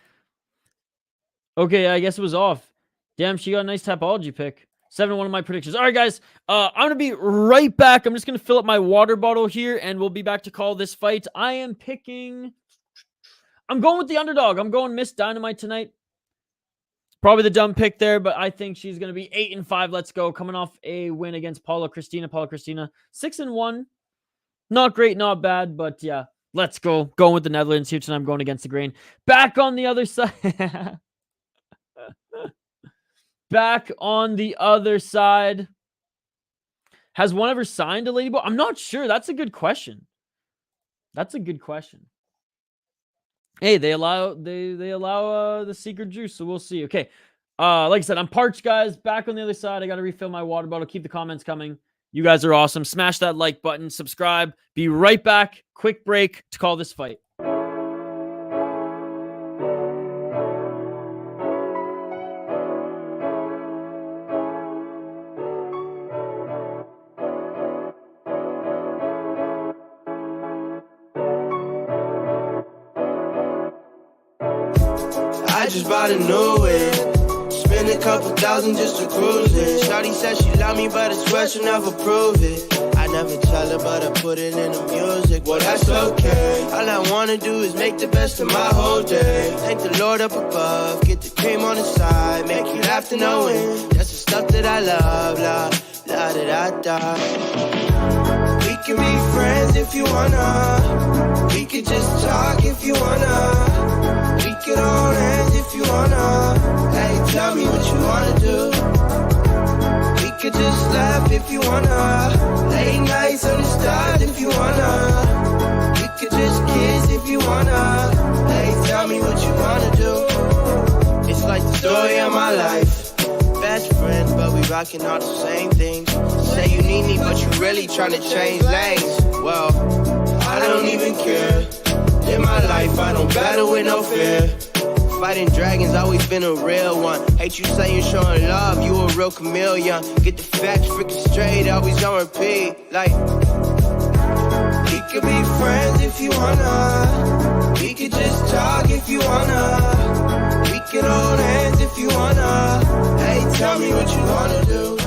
Okay, I guess it was off. Damn, she got a nice Tapology pick. 7-1 of my predictions. All right, guys. I'm going to be right back. I'm just going to fill up my water bottle here, and we'll be back to call this fight. I'm going with the underdog. I'm going Miss Dynamite tonight. Probably the dumb pick there, but I think she's going to be 8-5. Let's go. Coming off a win against Paula Cristina. 6-1. Not great, not bad, but yeah. Let's go. Going with the Netherlands here tonight. I'm going against the grain. Back on the other side. Back on the other side. Has one ever signed a Lady Boy? I'm not sure. That's a good question. Hey, they allow the secret juice, so we'll see. Okay. Like I said, I'm parched, guys. Back on the other side. I got to refill my water bottle. Keep the comments coming. You guys are awesome. Smash that like button. Subscribe. Be right back. Quick break to call this fight. I just bought a new whip. Spend a couple thousand just to cruise it. Shawty said she love me, but I swear she'll never prove it. I never tell her, but I put it in the music. Well, that's okay. All I wanna do is make the best of my whole day. Thank the Lord up above. Get the cream on the side. Make you laugh to knowing that's the stuff that I love. La da da da. We can be friends if you wanna. We could just talk if you wanna. We could hold hands if you wanna. Hey, tell me what you wanna do. could just laugh if you wanna. Late nights on the stars if you wanna. We could just kiss if you wanna. Hey, tell me what you wanna do. It's like the story of my life. Best friends, but we rocking all the same things. Say you need me, but you really tryna change lanes. Well, I don't even care. In my life, I don't battle with no fear. Fighting dragons, always been a real one. Hate you saying showing love, you a real chameleon. Get the facts freaking straight, always on repeat. Like, we could be friends if you wanna. We could just talk if you wanna. We could hold hands if you wanna. Hey, tell me what you wanna do.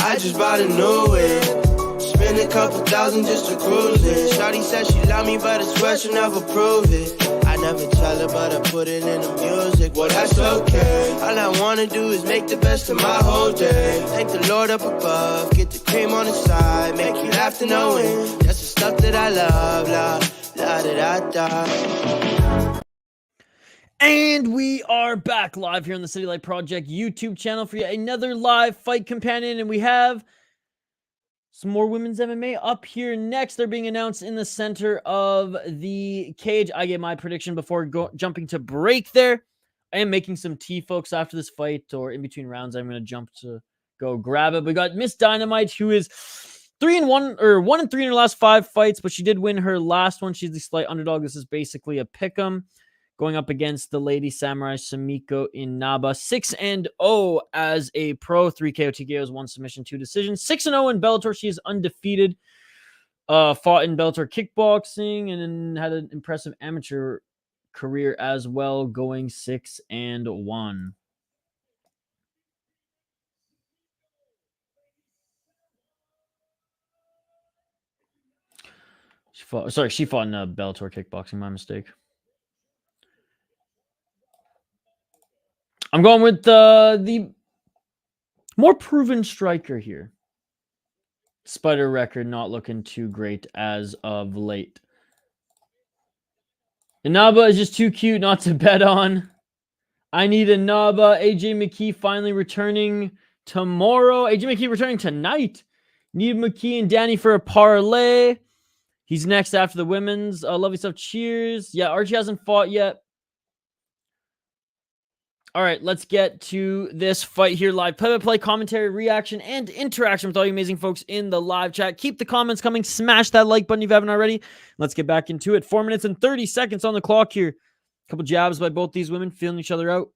I just bought a new whip. Spend a couple thousand just to cruise it. Shawty said she love me, but I swear she'll never prove it. I never tell her, but I put it in the music. Well, that's okay. All I wanna do is make the best of my whole day. Thank the Lord up above. Get the cream on the side. Make you laugh to know it. That's the stuff that I love. La da da da. And we are back live here on the City Light Project YouTube channel for yet another live fight companion. And we have some more women's MMA up here next. They're being announced in the center of the cage. I get my prediction before jumping to break there. I am making some tea, folks, after this fight or in between rounds. I'm going to jump to go grab it. We got Miss Dynamite, who is 3-1 or 1-3 in her last 5 fights, but she did win her last one. She's the slight underdog. This is basically a pick'em. Going up against the Lady Samurai Sumiko Inaba. 6-0 as a pro. 3 KO, TKOs, 1 submission, 2 decisions. 6-0 in Bellator. She is undefeated. Fought in Bellator kickboxing and then had an impressive amateur career as well, going 6-1. She fought in Bellator kickboxing. My mistake. I'm going with the more proven striker here. Spider record not looking too great as of late. Inaba is just too cute not to bet on. I need Inaba. AJ McKee finally returning tomorrow. AJ McKee returning tonight. Need McKee and Danny for a parlay. He's next after the women's. Lovely stuff. Cheers. Yeah, Archie hasn't fought yet. All right, let's get to this fight here live. Play-by-play commentary, reaction, and interaction with all you amazing folks in the live chat. Keep the comments coming. Smash that like button if you haven't already. Let's get back into it. 4 minutes and 30 seconds on the clock here. A couple jabs by both these women, feeling each other out.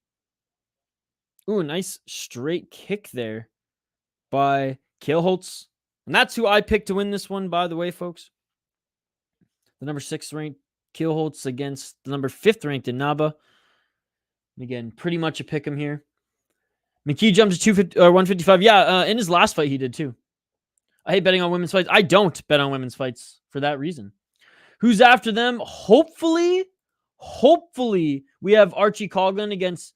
Ooh, nice straight kick there by Kielholtz. And that's who I picked to win this one, by the way, folks. The number 6 ranked Kielholtz against the number 5th ranked Inaba. And again, pretty much a pick 'em here. McKee jumped to 155. Yeah, in his last fight, he did too. I hate betting on women's fights. I don't bet on women's fights for that reason. Who's after them? Hopefully, we have Archie Coughlin against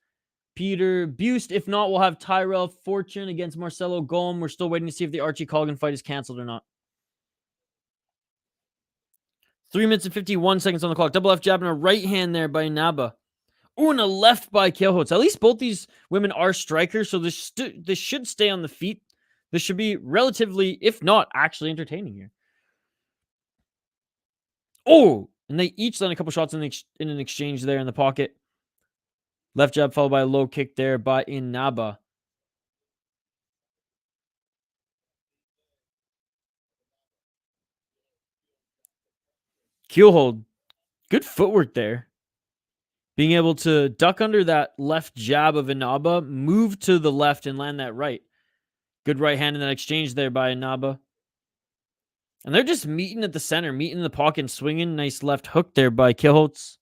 Peter Bust. If not, we'll have Tyrell Fortune against Marcelo Golm. We're still waiting to see if the Archie Coughlin fight is canceled or not. 3 minutes and 51 seconds on the clock. Double left jab and a right hand there by Inaba. Ooh, and a left by Kielholtz. At least both these women are strikers, so this should stay on the feet. This should be relatively, if not actually entertaining here. Oh, and they each land a couple shots in an exchange there in the pocket. Left jab followed by a low kick there by Inaba. Kielholtz, good footwork there. Being able to duck under that left jab of Inaba, move to the left and land that right. Good right hand in that exchange there by Inaba. And they're just meeting at the center, meeting in the pocket and swinging. Nice left hook there by Kielholtz.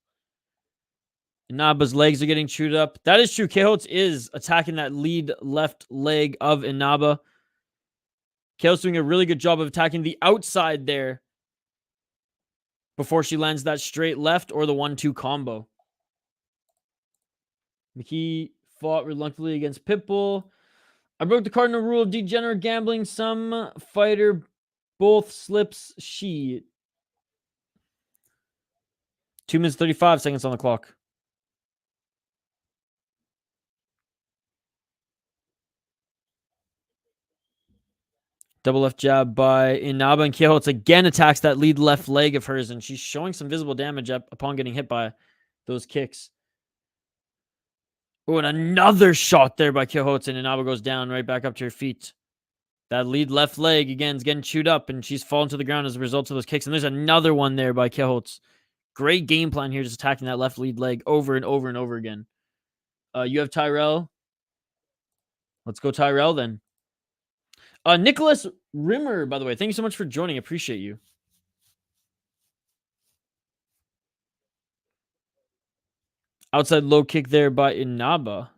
Inaba's legs are getting chewed up. That is true. Kielholtz is attacking that lead left leg of Inaba. Kielholtz doing a really good job of attacking the outside there before she lands that straight left or the 1-2 combo. McKee fought reluctantly against Pitbull. I broke the cardinal rule of degenerate gambling. Some fighter both slips she. 2 minutes 35 seconds on the clock. Double left jab by Inaba, and Kielholtz again attacks that lead left leg of hers, and she's showing some visible damage upon getting hit by those kicks. Oh, and another shot there by Kielholtz, and Inaba goes down right back up to her feet. That lead left leg, again, is getting chewed up, and she's fallen to the ground as a result of those kicks. And there's another one there by Kielholtz. Great game plan here, just attacking that left lead leg over and over and over again. You have Tyrell. Let's go Tyrell then. Nicholas Rimmer, by the way, thank you so much for joining. Appreciate you. Outside low kick there by Inaba.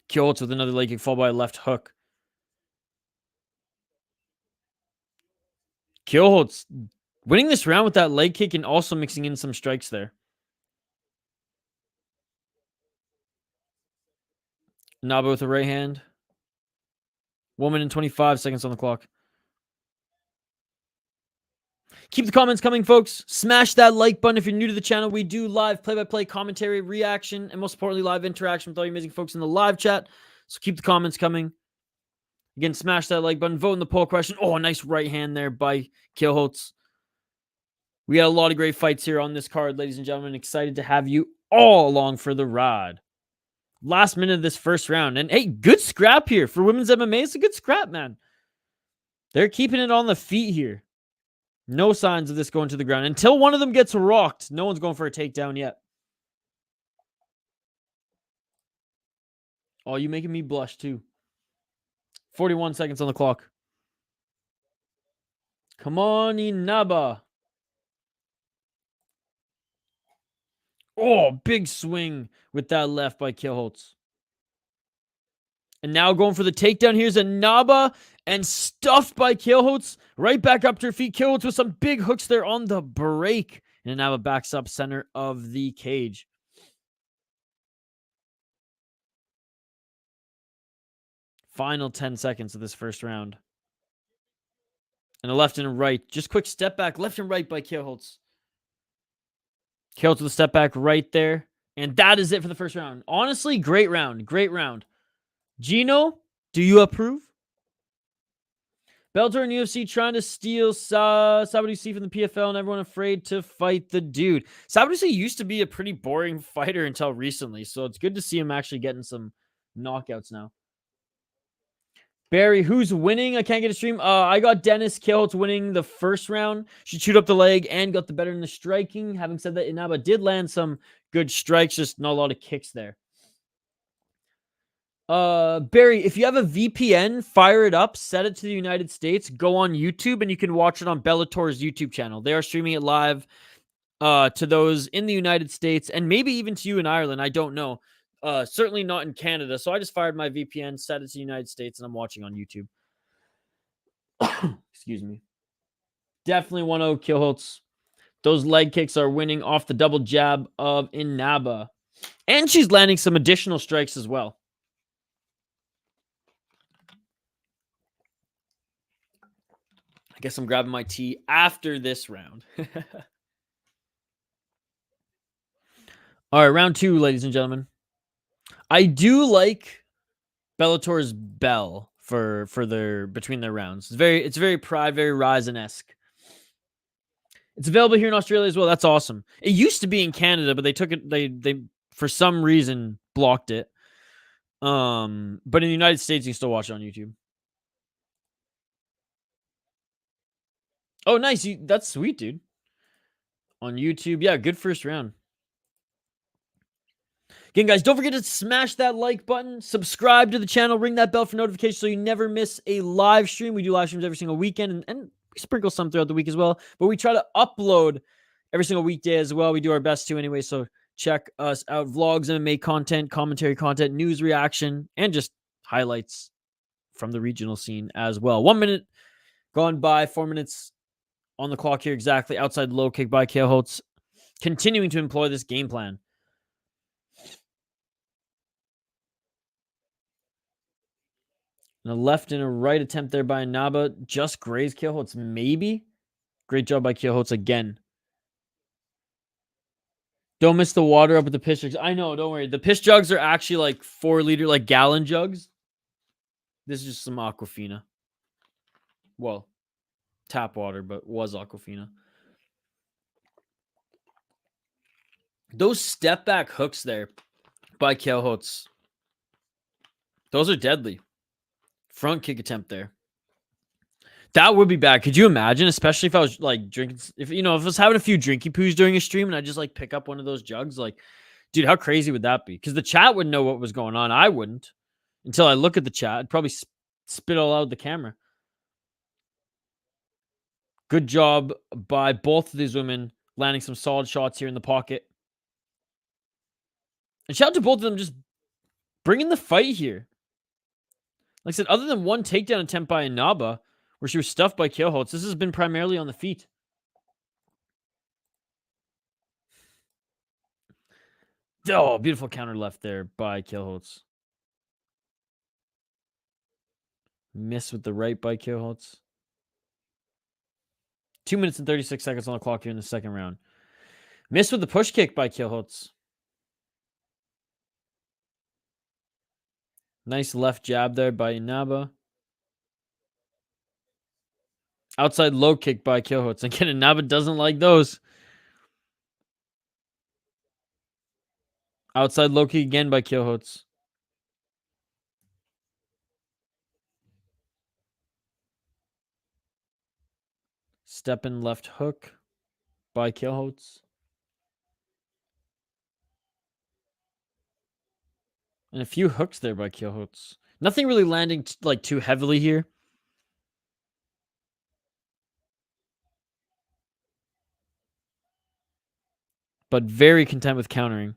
Kielholtz with another leg kick, followed by a left hook. Kielholtz winning this round with that leg kick and also mixing in some strikes there. Inaba with a right hand. 1 minute and 25 seconds on the clock. Keep the comments coming, folks. Smash that like button if you're new to the channel. We do live play-by-play commentary, reaction, and most importantly, live interaction with all you amazing folks in the live chat. So keep the comments coming. Again, smash that like button. Vote in the poll question. Oh, a nice right hand there by Kielholtz. We got a lot of great fights here on this card, ladies and gentlemen. Excited to have you all along for the ride. Last minute of this first round. And hey, good scrap here for women's MMA. It's a good scrap, man. They're keeping it on the feet here. No signs of this going to the ground. Until one of them gets rocked, no one's going for a takedown yet. Oh, you making me blush too. 41 seconds on the clock. Come on, Inaba. Oh, big swing with that left by Kielholtz. And now going for the takedown. Here's Inaba and stuffed by Kielholtz. Right back up to her feet. Kielholtz with some big hooks there on the break. And Inaba backs up center of the cage. Final 10 seconds of this first round. And a left and a right. Just quick step back. Left and right by Kielholtz. Kielholtz with a step back right there. And that is it for the first round. Honestly, great round. Great round. Gino, do you approve? Bellator and UFC trying to steal Sabatello from the PFL and everyone afraid to fight the dude. Sabatello used to be a pretty boring fighter until recently, so it's good to see him actually getting some knockouts now. Barry, who's winning? I can't get a stream. I got Dennis Kielholtz winning the first round. She chewed up the leg and got the better in the striking. Having said that, Inaba did land some good strikes, just not a lot of kicks there. Barry, if you have a VPN, fire it up, set it to the United States, go on YouTube, and you can watch it on Bellator's YouTube channel. They are streaming it live to those in the United States and maybe even to you in Ireland. I don't know. Certainly not in Canada. So I just fired my VPN, set it to the United States, and I'm watching on YouTube. Excuse me. Definitely 1-0 Kielholtz. Those leg kicks are winning off the double jab of Inaba. And she's landing some additional strikes as well. I guess I'm grabbing my tea after this round. All right, round 2, ladies and gentlemen. I do like Bellator's bell for their between their rounds. It's very Pride, very Ryzen-esque. It's available here in Australia as well. That's awesome. It used to be in Canada, but they took it. They for some reason blocked it. But in the United States, you can still watch it on YouTube. Oh, nice. That's sweet, dude. On YouTube. Yeah, good first round. Again, guys, don't forget to smash that like button, subscribe to the channel, ring that bell for notifications so you never miss a live stream. We do live streams every single weekend, and we sprinkle some throughout the week as well. But we try to upload every single weekday as well. We do our best to anyway, so check us out. Vlogs, MMA content, commentary content, news reaction, and just highlights from the regional scene as well. 1 minute gone by, 4 minutes on the clock here exactly. Outside low kick by Kielholtz. Continuing to employ this game plan. And a left and a right attempt there by Inaba. Just grazed Kielholtz, maybe. Great job by Kielholtz again. Don't miss the water up at the piss jugs. I know, don't worry. The piss jugs are actually like 4-liter, like gallon jugs. This is just some Aquafina. Well, tap water, but was Aquafina. Those step back hooks there by Kielholtz. Those are deadly. Front kick attempt there. That would be bad. Could you imagine? Especially if I was like drinking, if I was having a few drinky poos during a stream and I just like pick up one of those jugs, like, dude, how crazy would that be? Because the chat would know what was going on. I wouldn't until I look at the chat. I'd probably spit all out the camera. Good job by both of these women landing some solid shots here in the pocket. And shout out to both of them just bringing the fight here. Like I said, other than one takedown attempt by Inaba, where she was stuffed by Kielholtz, this has been primarily on the feet. Oh, beautiful counter left there by Kielholtz. Miss with the right by Kielholtz. 2 minutes and 36 seconds on the clock here in the second round. Miss with the push kick by Kielholtz. Nice left jab there by Inaba. Outside low kick by Kielholtz. Again, Inaba doesn't like those. Outside low kick again by Kielholtz. Step in left hook by Kielholtz. And a few hooks there by Kielholtz. Nothing really landing like too heavily here. But very content with countering.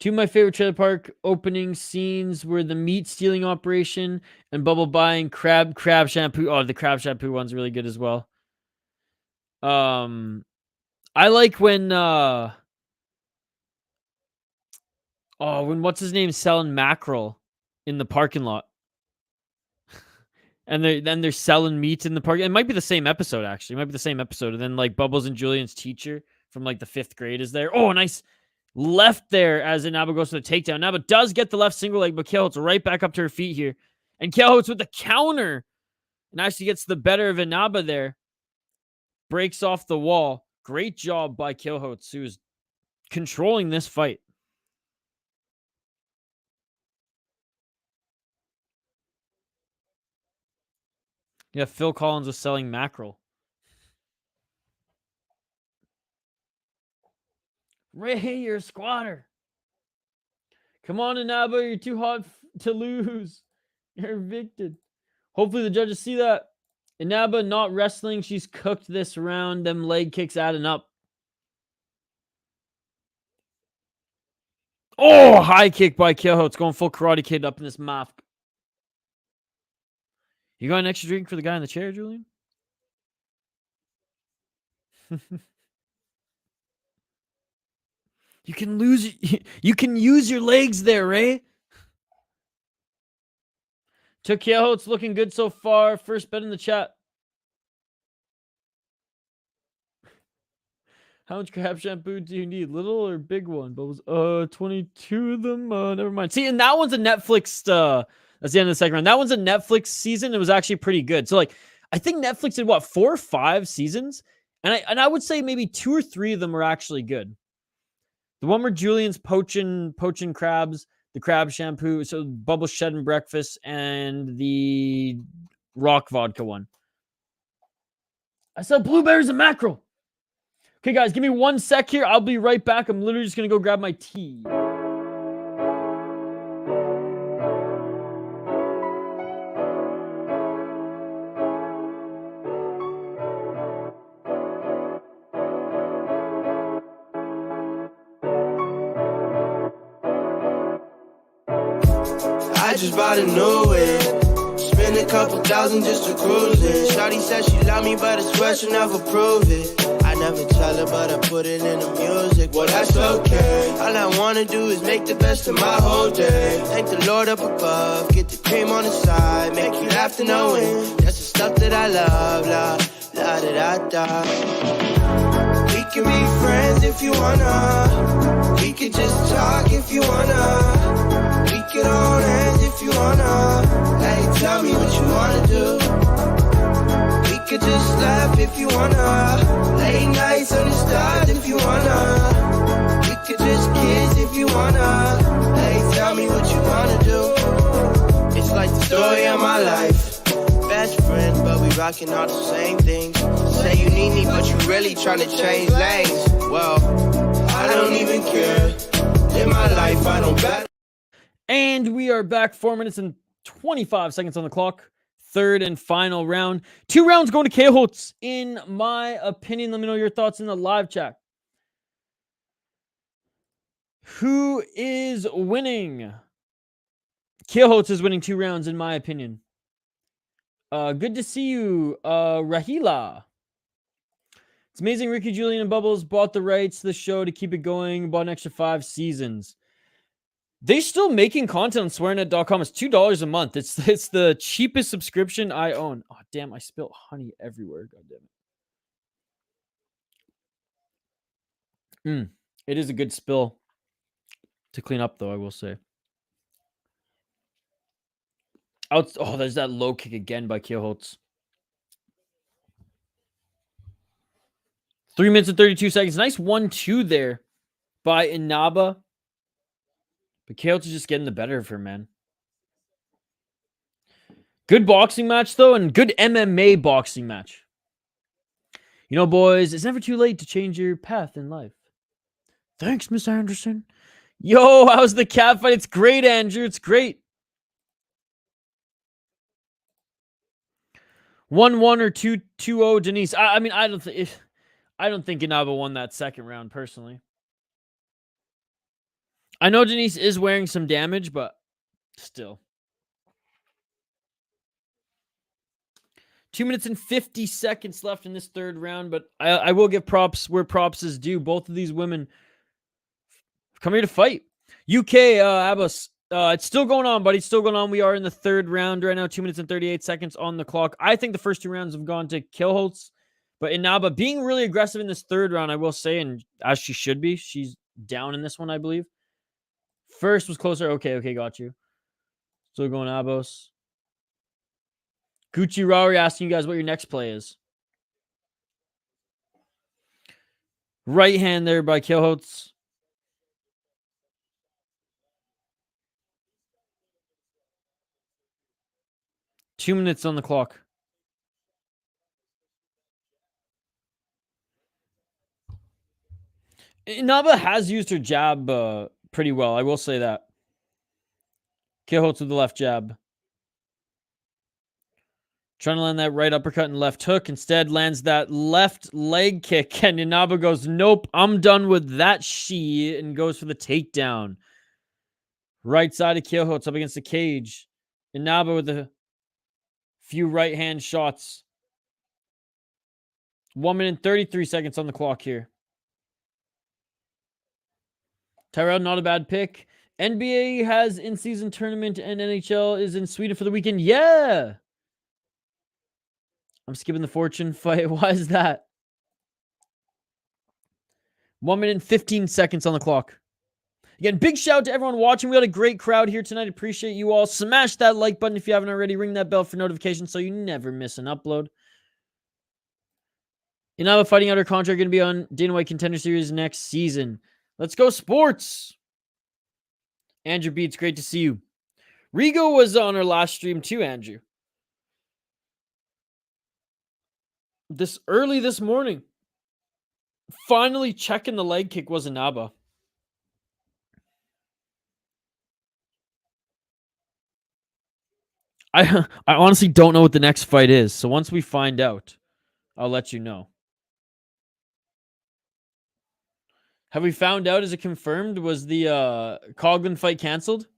Two of my favorite trailer park opening scenes were the meat stealing operation and Bubble buying crab shampoo. Oh, the crab shampoo one's really good as well. I like when when what's his name selling mackerel in the parking lot. And they're selling meat in the park. It might be the same episode, actually. It might be the same episode. And then like Bubbles and Julian's teacher from like the 5th grade is there. Oh, nice left there as Inaba goes to the takedown. Inaba does get the left single leg, but Kielholtz right back up to her feet here. And Kielholtz with the counter. And actually gets the better of Inaba there. Breaks off the wall. Great job by Kielholtz, who's controlling this fight. Yeah, Phil Collins was selling mackerel. Ray, you're a squatter. Come on, Inaba, you're too hot to lose. You're evicted. Hopefully the judges see that. Inaba not wrestling. She's cooked this round. Them leg kicks adding up. Oh, high kick by Kielholtz. Going full Karate Kid up in this mouth. You got an extra drink for the guy in the chair, Julian? You can use your legs there, Ray. Took Kielholtz looking good so far. First bet in the chat. How much crab shampoo do you need? Little or big one? But was 22 of them. Never mind. See, and that one's a Netflix. That's the end of the second round. That one's a Netflix season. It was actually pretty good. So like, I think Netflix did what 4 or 5 seasons, and I would say maybe 2 or 3 of them were actually good. The one where Julian's poaching crabs, the crab shampoo, so Bubble Shed and Breakfast, and the rock vodka one. I said blueberries and mackerel. Okay, guys, give me 1 sec here. I'll be right back. I'm literally just going to go grab my tea. I just bought a new whip. Spend a couple thousand just to cruise it. Shawty said she love me, but I swear she'll never prove it. I never tell her, but I put it in the music. Well, that's okay. All I wanna do is make the best of my whole day. Thank the Lord up above, get the cream on the side, make you laugh to no end. That's the stuff that I love, la da da da. We can be friends if you wanna. We could just talk if you wanna. We could hold hands if you wanna. Hey, tell me what you wanna do. We could just laugh if you wanna. Late nights on the stars if you wanna. We could just kiss if you wanna. Hey, tell me what you wanna do. It's like the story of my life. Best friends, but we rocking all the same things. Say you need me, but you really tryna change lanes. Well, I don't even care. In my life, I don't bet. And we are back. 4 minutes and 25 seconds on the clock. Third and final round. 2 rounds going to Kielholtz, in my opinion. Let me know your thoughts in the live chat. Who is winning? Kielholtz is winning 2 rounds, in my opinion. Good to see you, Rahila. It's amazing Ricky, Julian, and Bubbles bought the rights to the show to keep it going. Bought an extra 5 seasons. They're still making content on swearnet.com. It's $2 a month. It's the cheapest subscription I own. Oh, damn, I spilled honey everywhere. God damn it. It is a good spill to clean up, though, I will say. Oh, there's that low kick again by Kielholtz. 3 minutes and 32 seconds. Nice 1-2 there by Inaba. But Kielholtz is just getting the better of her, man. Good boxing match, though, and good MMA boxing match. You know, boys, it's never too late to change your path in life. Thanks, Miss Anderson. Yo, how's the cat fight? It's great, Andrew. It's great. 1-1 or 2-2-0, Denise. I mean, I don't think Inaba won that second round, personally. I know Denise is wearing some damage, but still. 2 minutes and 50 seconds left in this third round, but I will give props where props is due. Both of these women come here to fight. UK, Abbas, it's still going on, buddy. It's still going on. We are in the third round right now. 2 minutes and 38 seconds on the clock. I think the first 2 rounds have gone to Kielholtz, but Inaba being really aggressive in this third round, I will say, and as she should be. She's down in this one, I believe. First was closer. Okay, got you. Still going Abos. Gucci Rauri asking you guys what your next play is. Right hand there by Kielholtz. Two minutes on the clock. Inaba has used her jab pretty well. I will say that. Kielholtz with the left jab. Trying to land that right uppercut and left hook. Instead, lands that left leg kick. And Inaba goes, nope, I'm done with that she. And goes for the takedown. Right side of Kielholtz up against the cage. Inaba with a few right hand shots. 1 minute and 33 seconds on the clock here. Tyrell, not a bad pick. NBA has in-season tournament and NHL is in Sweden for the weekend. Yeah! I'm skipping the Fortune fight. Why is that? 1 minute and 15 seconds on the clock. Again, big shout out to everyone watching. We got a great crowd here tonight. Appreciate you all. Smash that like button if you haven't already. Ring that bell for notifications so you never miss an upload. Inaba fighting out her contract, going to be on Dana White Contender Series next season. Let's go sports. Andrew Beats, great to see you. Rigo was on our last stream too, Andrew. Early this morning. Finally checking the leg kick was Inaba. I honestly don't know what the next fight is. So once we find out, I'll let you know. Have we found out? Is it confirmed? Was the Coughlin fight canceled?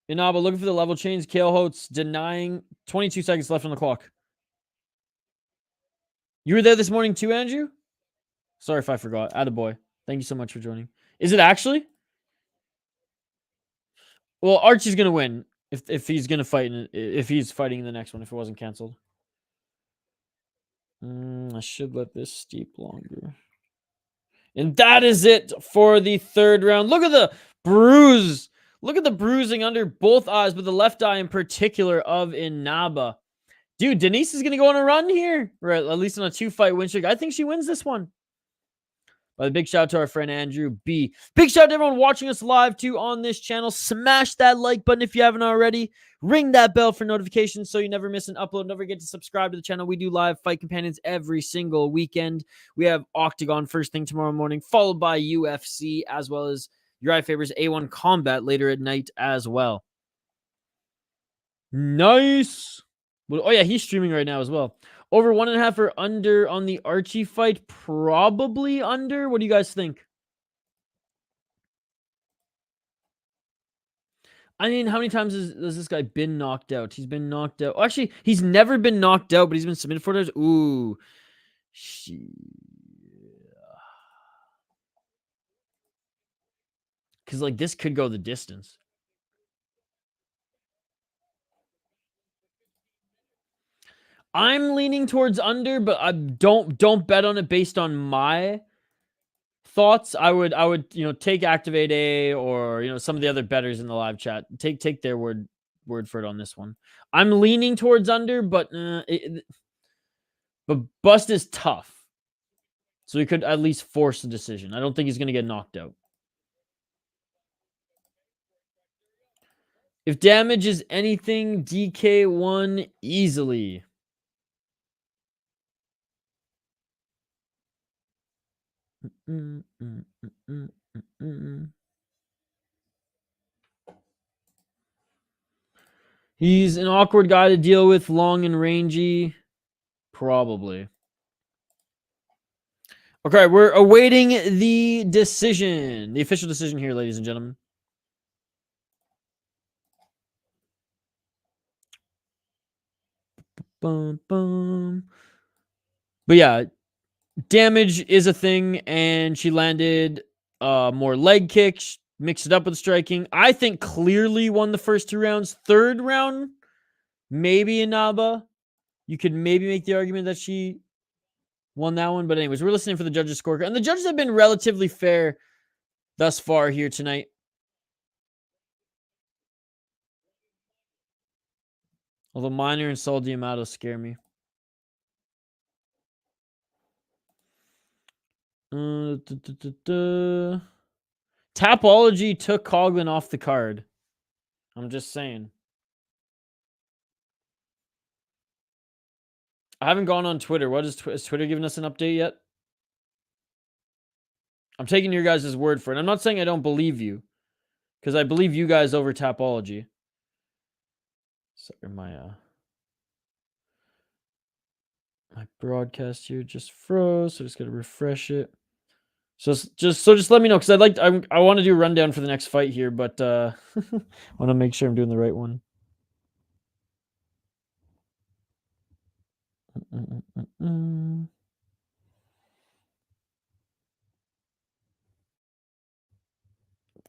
Inaba looking for the level change. Kielholtz denying. 22 seconds left on the clock. You were there this morning too, Andrew? Sorry if I forgot. Attaboy. Thank you so much for joining. Is it actually? Well, Archie's gonna win if he's gonna fight if he's fighting in the next one if it wasn't canceled. I should let this steep longer. And that is it for the third round. Look at the bruise. Look at the bruising under both eyes, but the left eye in particular of Inaba. Dude, Denise is going to go on a run here. Or at least on a 2-fight win streak. I think she wins this one. But a big shout out to our friend Andrew B. Big shout out to everyone watching us live too on this channel. Smash that like button if you haven't already. Ring that bell for notifications so you never miss an upload. Don't forget to subscribe to the channel. We do live fight companions every single weekend. We have Octagon first thing tomorrow morning, followed by UFC, as well as Uriah Faber's A1 Combat later at night as well. Nice. Well, oh yeah, he's streaming right now as well. Over 1.5 or under on the Archie fight? Probably under. What do you guys think? I mean, how many times has this guy been knocked out? He's been knocked out. Actually, he's never been knocked out, but he's been submitted 4 times. Ooh. Because, like, this could go the distance. I'm leaning towards under, but I don't bet on it based on my thoughts. I would take Activate A or some of the other bettors in the live chat. Take their word for it on this one. I'm leaning towards under, but bust is tough. So he could at least force a decision. I don't think he's going to get knocked out. If damage is anything, DK1 easily. He's an awkward guy to deal with, long and rangy. Probably. Okay, we're awaiting the decision. The official decision here, ladies and gentlemen. Boom, boom. But yeah, damage is a thing, and she landed more leg kicks, mixed it up with striking. I think clearly won the first 2 rounds. Third round, maybe Inaba. You could maybe make the argument that she won that one. But anyways, we're listening for the judges' scorecard. And the judges have been relatively fair thus far here tonight. Although Minor and Sol Diamato scare me. Tapology took Coughlin off the card. I'm just saying. I haven't gone on Twitter. What is Twitter giving us an update yet? I'm taking your guys' word for it. I'm not saying I don't believe you, because I believe you guys over Tapology. Sorry, my broadcast here just froze, so I just gotta refresh it. So just let me know, because I want to do a rundown for the next fight here, but I want to make sure I'm doing the right one.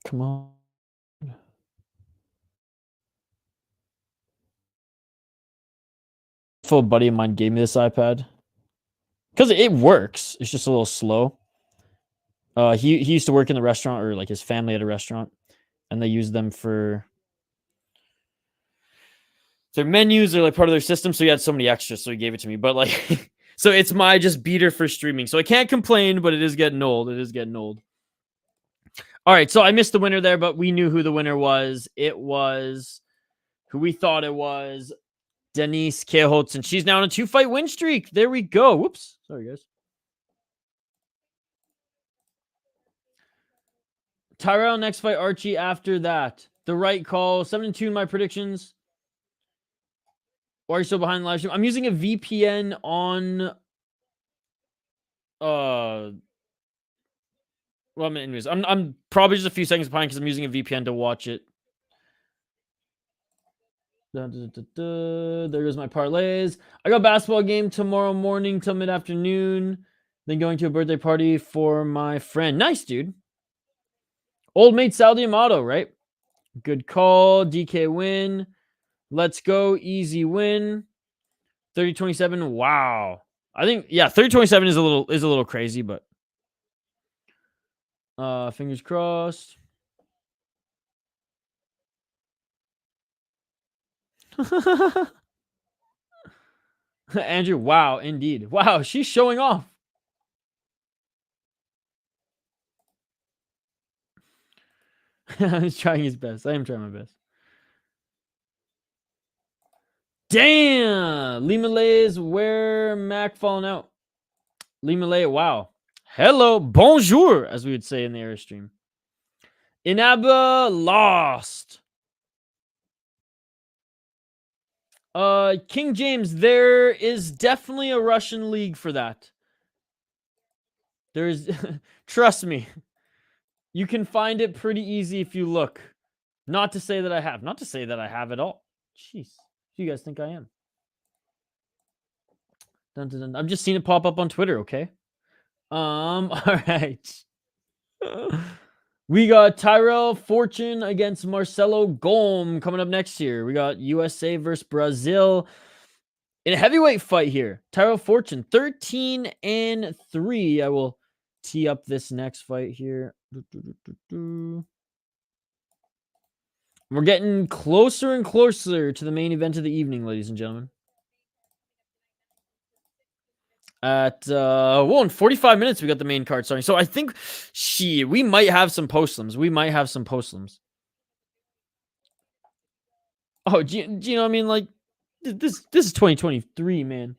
Come on. A buddy of mine gave me this iPad because it works. It's just a little slow. He used to work in the restaurant, or like his family had a restaurant, and they used them for their menus or like part of their system. So he had so many extras, so he gave it to me. But like, so it's my just beater for streaming. So I can't complain, but it is getting old. It is getting old. All right, so I missed the winner there, but we knew who the winner was. It was who we thought it was. Denise Kielholtz, and she's now on a 2-fight win streak. There we go. Whoops. Sorry, guys. Tyrell next fight, Archie after that. The right call. 7-2 in my predictions. Why are you still behind the live stream? I'm using a VPN on well, anyways, I'm probably just a few seconds behind because I'm using a VPN to watch it. There goes my parlays. I got a basketball game tomorrow morning till mid-afternoon. Then going to a birthday party for my friend. Nice, dude. Old mate Sal D'Amato, right? Good call. DK win. Let's go. Easy win. 30-27. Wow. I think, yeah, 30-27 is a little crazy, but fingers crossed. Andrew, wow, indeed. Wow, she's showing off. He's trying his best. I am trying my best. Damn! Lee Malay's where Mac falling out. Lee Malay, wow. Hello, bonjour, as we would say in the Airstream. Inaba lost. King James, there is definitely a Russian league for that. There's, trust me, you can find it pretty easy if you look. Not to say that I have. Not to say that I have at all. Jeez. Who do you guys think I am? Dun, dun, dun. I've just seen it pop up on Twitter, okay? All right. We got Tyrell Fortune against Marcelo Golm coming up next year. We got USA versus Brazil in a heavyweight fight here. Tyrell Fortune 13-3. I will tee up this next fight here. We're getting closer and closer to the main event of the evening, ladies and gentlemen. At in 45 minutes we got the main card starting. So I think we might have some postlims. Oh, do you know what I mean? Like this is 2023, man.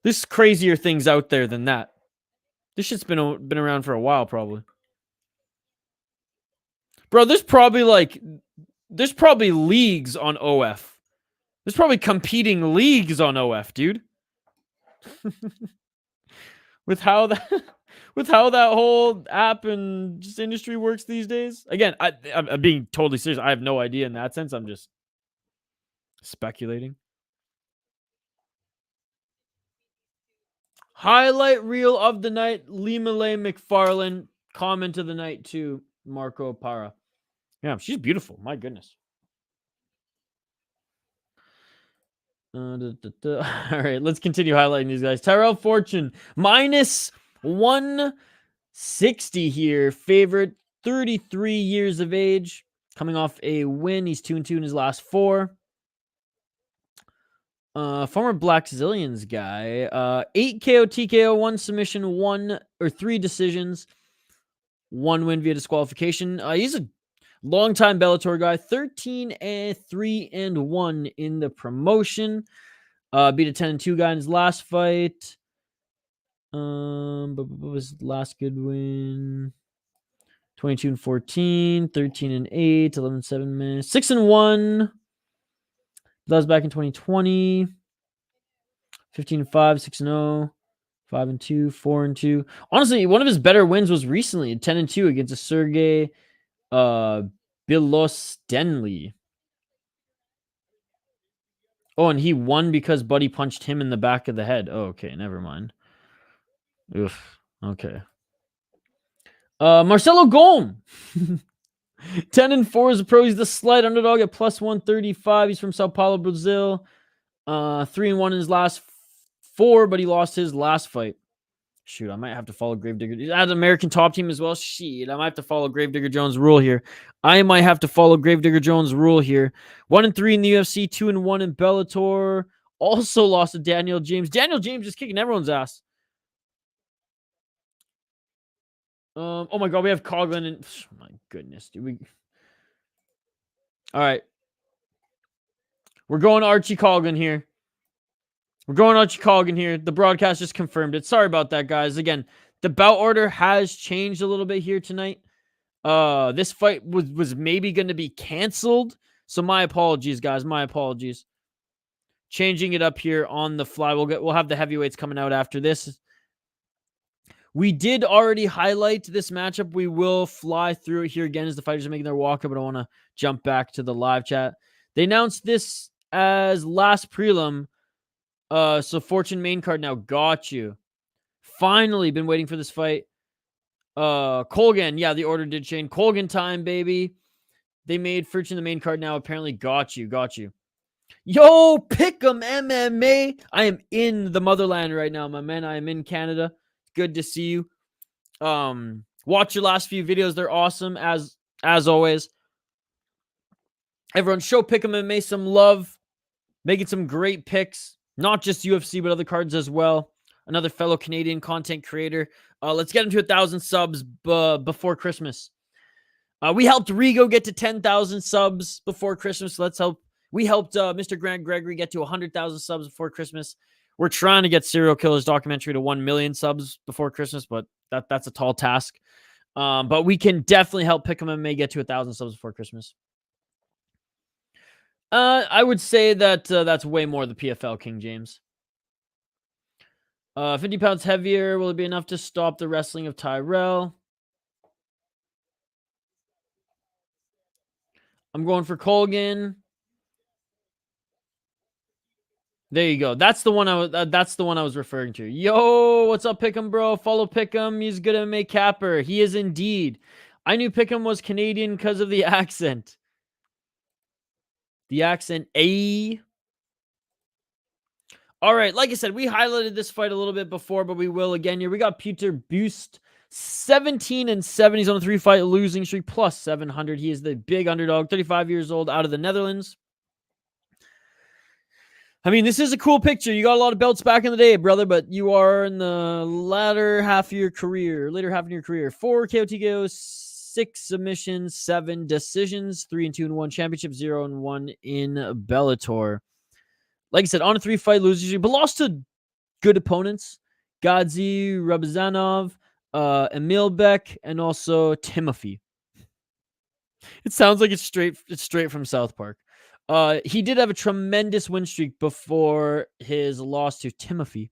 There's crazier things out there than that. This shit's been around for a while, probably. Bro, there's probably leagues on OF. There's probably competing leagues on OF, dude. with how that whole app and just industry works these days. Again, I'm being totally serious. I have no idea in that sense. I'm just speculating. Highlight reel of the night, Limale McFarlane. Comment of the night to Marco Para. Yeah, she's beautiful. My goodness. All right, let's continue highlighting these guys. Tyrell Fortune, minus 160 here. Favorite, 33 years of age. Coming off a win. He's 2-2 in his last 4. Former Black Zillions guy. 8 KO, TKO, 1 submission, 3 decisions. 1 win via disqualification. He's a longtime Bellator guy. 13-3-1 in the promotion. Beat a 10-2 guy in his last fight. What was his last good win? 22-14, 13-8, 11-7 minutes, 6-1. That was back in 2020. 15-5, 6-0, 5-2, 4-2. Honestly, one of his better wins was recently 10-2 against a Sergey Bilostenli. Oh, and he won because Buddy punched him in the back of the head. Oh, okay, never mind. Oof. Okay. Marcelo Golm. 10-4 as a pro. He's the slight underdog at plus 135. He's from Sao Paulo, Brazil. 3-1 in his last 4, but he lost his last fight. Shoot, I might have to follow Gravedigger. He's at American Top Team as well. Shit, I might have to follow Gravedigger Jones' rule here. 1-3 in the UFC, 2-1 in Bellator. Also lost to Daniel James. Daniel James is kicking everyone's ass. Oh my god, we have Coughlin and oh my goodness, dude. All right. We're going Archie Coughlin here. The broadcast just confirmed it. Sorry about that, guys. Again, the bout order has changed a little bit here tonight. This fight was maybe going to be canceled. So my apologies, guys. My apologies. Changing it up here on the fly. We'll have the heavyweights coming out after this. We did already highlight this matchup. We will fly through it here again as the fighters are making their walk up, but I want to jump back to the live chat. They announced this as last prelim. So Fortune main card now. Got you. Finally been waiting for this fight. Colgan. Yeah, the order did change. Colgan time, baby. They made Fortune the main card now. Apparently got you. Got you. Yo, Pick'em MMA. I am in the motherland right now, my man. I am in Canada. Good to see you. Watch your last few videos. They're awesome as always. Everyone show Pick'em MMA some love. Making some great picks. Not just UFC, but other cards as well. Another fellow Canadian content creator. Let's get him to 1,000 subs before Christmas. We helped Rigo get to 10,000 subs before Christmas. Let's help. We helped Mr. Grant Gregory get to 100,000 subs before Christmas. We're trying to get Serial Killer's documentary to 1 million subs before Christmas, but that's a tall task. But we can definitely help Pick'em MMA get to 1,000 subs before Christmas. I would say that that's way more the PFL, King James. 50 pounds heavier. Will it be enough to stop the wrestling of Tyrell? I'm going for Colgan. There you go. That's the one I was referring to. Yo, what's up, Pick'em, bro? Follow Pick'em. He's good MMA capper. He is indeed. I knew Pick'em was Canadian because of the accent. The accent, A. All right, like I said, we highlighted this fight a little bit before, but we will again here. We got Peter Boost, 17-7. He's on a 3-fight losing streak, plus 700. He is the big underdog, 35 years old, out of the Netherlands. I mean, this is a cool picture. You got a lot of belts back in the day, brother, but you are in the latter half of your career. 4 KO TKOs, 6 submissions, 7 decisions, 3-2 in 1 championship, 0-1 in Bellator. Like I said, on a 3-fight losing streak, but lost to good opponents. Gadzi, Rabazanov, Emil Beck, and also Timothy. It sounds like it's straight from South Park. He did have a tremendous win streak before his loss to Timothy,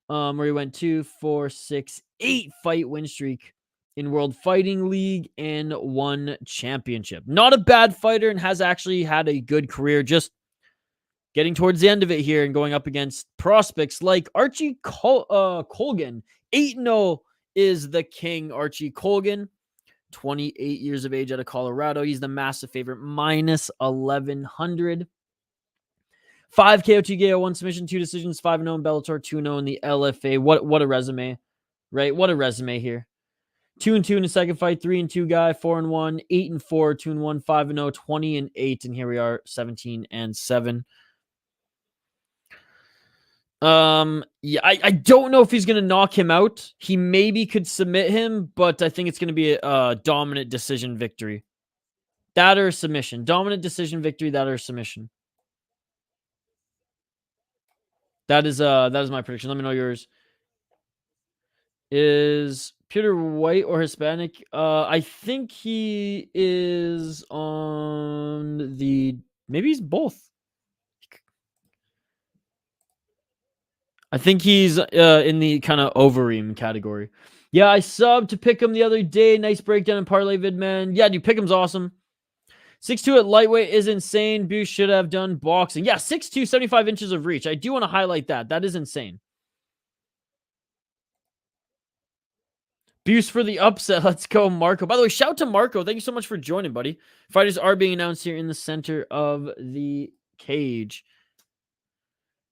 where he went 2, 4, 6, 8 fight win streak in World Fighting League and 1 championship. Not a bad fighter and has actually had a good career, just getting towards the end of it here and going up against prospects like Archie Colgan. 8-0 is the king, Archie Colgan. 28 years of age out of Colorado. He's the massive favorite, minus 1,100. 5 KO, 2 KO, 1 submission, 2 decisions, 5-0 in Bellator, 2-0 in the LFA. What a resume, right? What a resume here. 2-2 in the second fight, 3-2 guy, 4-1, 8-4, 2-1, 5-0, 20-8, and here we are, 17-7. Yeah, I don't know if he's gonna knock him out. He maybe could submit him, but I think it's gonna be a dominant decision victory. That or submission. Dominant decision victory, that or submission. That is my prediction. Let me know yours. Is Peter white or Hispanic? I think he is on the, maybe he's both. I think he's in the kind of Overeem category. Yeah, I subbed to Pick'em the other day. Nice breakdown in Parlay Vid, man. Yeah, dude, Pick'em's awesome. 6'2" at lightweight is insane. Boost should have done boxing. Yeah, 6'2", 75 inches of reach. I do want to highlight that. That is insane. Boost for the upset. Let's go, Marco. By the way, shout to Marco. Thank you so much for joining, buddy. Fighters are being announced here in the center of the cage.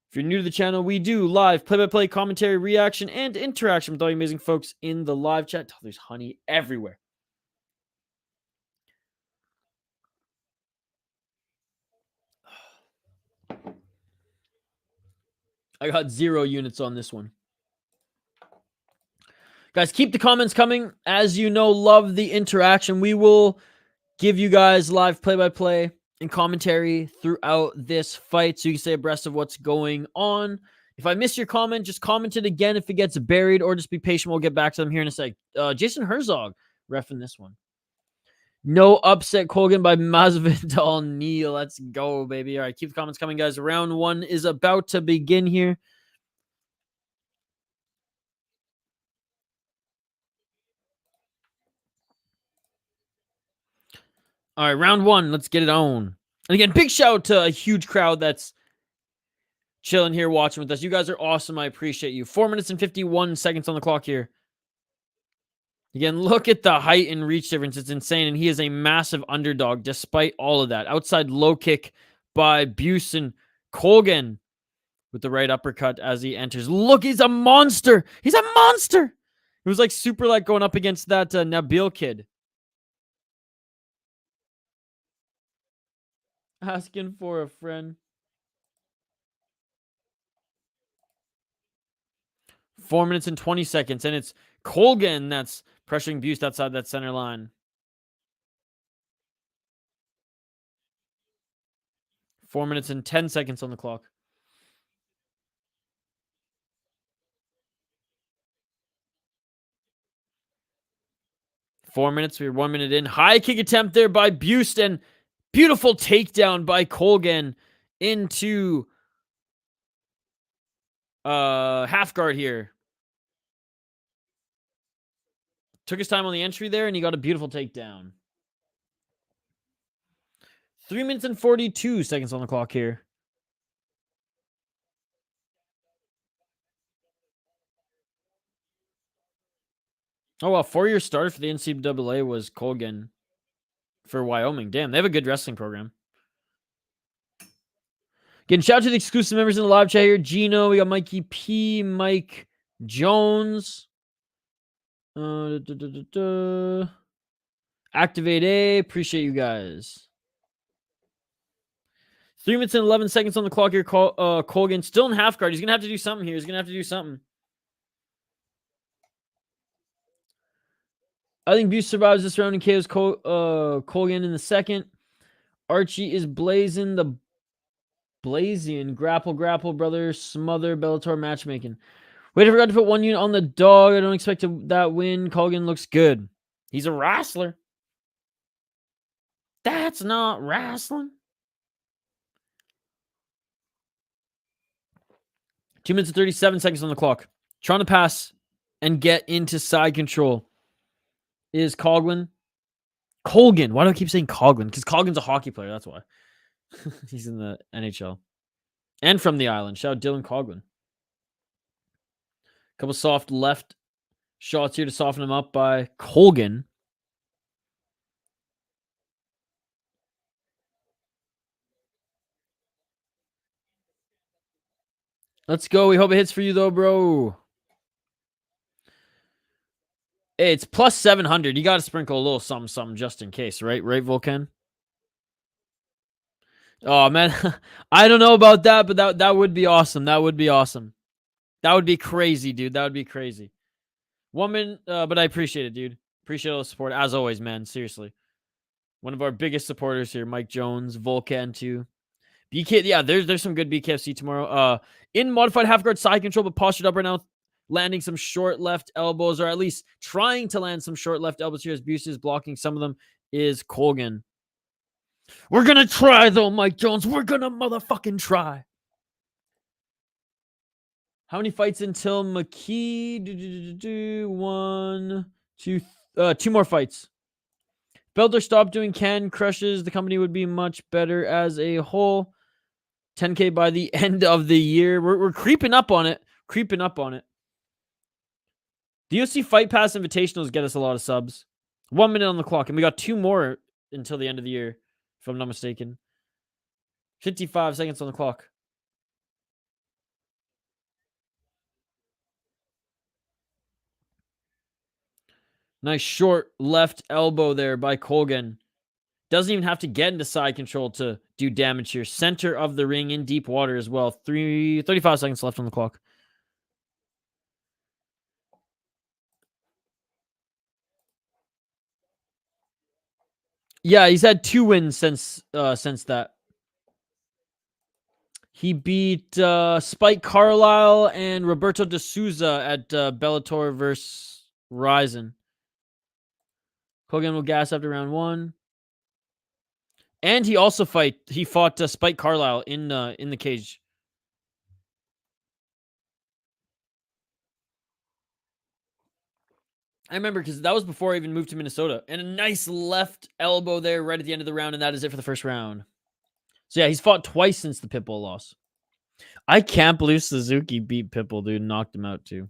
If you're new to the channel, we do live play-by-play commentary, reaction, and interaction with all you amazing folks in the live chat. Oh, there's honey everywhere. I got 0 units on this one. Guys, keep the comments coming. As you know, love the interaction. We will give you guys live play-by-play and commentary throughout this fight so you can stay abreast of what's going on. If I miss your comment, just comment it again if it gets buried, or just be patient. We'll get back to them here in a sec. Jason Herzog reffing this one. No upset Colgan by Masvidal Neal. Let's go, baby. All right, keep the comments coming, guys. Round 1 is about to begin here. All right, round 1. Let's get it on. And again, big shout out to a huge crowd that's chilling here watching with us. You guys are awesome. I appreciate you. 4 minutes and 51 seconds on the clock here. Again, look at the height and reach difference. It's insane. And he is a massive underdog despite all of that. Outside low kick by Buse and Colgan with the right uppercut as he enters. Look, he's a monster. He's a monster. It was like super like going up against that Nabil kid. Asking for a friend. 4 minutes and 20 seconds. And it's Colgan that's pressuring Buse outside that center line. 4 minutes and 10 seconds on the clock. Four minutes. We're 1 minute in. High kick attempt there by Buse and beautiful takedown by Colgan into half guard here. Took his time on the entry there and he got a beautiful takedown. 3 minutes and 42 seconds on the clock here. Oh, well, 4-year starter for the NCAA was Colgan for Wyoming. Damn, they have a good wrestling program. Again, shout out to the exclusive members in the live chat here. Gino, we got Mikey P, Mike Jones. Activate A. Appreciate you guys. 3 minutes and 11 seconds on the clock here. Colgan still in half guard. He's going to have to do something here. He's going to have to do something. I think Buse survives this round and KOs Colgan in the second. Archie is blazing the grapple, brother. Smother Bellator matchmaking. Wait, I forgot to put 1 unit on the dog. I don't expect that win. Colgan looks good. He's a wrestler. That's not wrestling. 2 minutes and 37 seconds on the clock. Trying to pass and get into side control is Colgan. Why do I keep saying Colgan? Because Colgan's a hockey player. That's why. He's in the NHL. And from the island. Shout out Dylan Colgan. Couple soft left shots here to soften him up by Colgan. Let's go. We hope it hits for you, though, bro. Hey, it's plus 700. You got to sprinkle a little something just in case, right? Right, Volcan? Oh, man. I don't know about that, but that would be awesome. That would be awesome. That would be crazy, dude. That would be crazy. 1 minute, but I appreciate it, dude. Appreciate all the support. As always, man. Seriously. One of our biggest supporters here, Mike Jones, Volcan, too. BK, yeah, there's some good BKFC tomorrow. In modified half guard side control, but postured up right now, landing some short left elbows, or at least trying to land some short left elbows here as Buse is blocking some of them, is Colgan. We're gonna try, though, Mike Jones. We're gonna motherfucking try. How many fights until McKee? 2 more fights. Bellator stopped doing can crushes. The company would be much better as a whole. 10K by the end of the year. We're creeping up on it. The UFC Fight Pass Invitationals get us a lot of subs. 1 minute on the clock. And we got 2 more until the end of the year, if I'm not mistaken. 55 seconds on the clock. Nice short left elbow there by Colgan. Doesn't even have to get into side control to do damage here. Center of the ring in deep water as well. 35 seconds left on the clock. Yeah, he's had 2 wins since that. He beat Spike Carlisle and Roberto de Souza at Bellator versus Ryzen. Colgan will gas after round 1. And he also fought Spike Carlisle in the cage. I remember because that was before I even moved to Minnesota. And a nice left elbow there right at the end of the round, and that is it for the first round. So yeah, he's fought twice since the Pitbull loss. I can't believe Suzuki beat Pitbull, dude. Knocked him out too.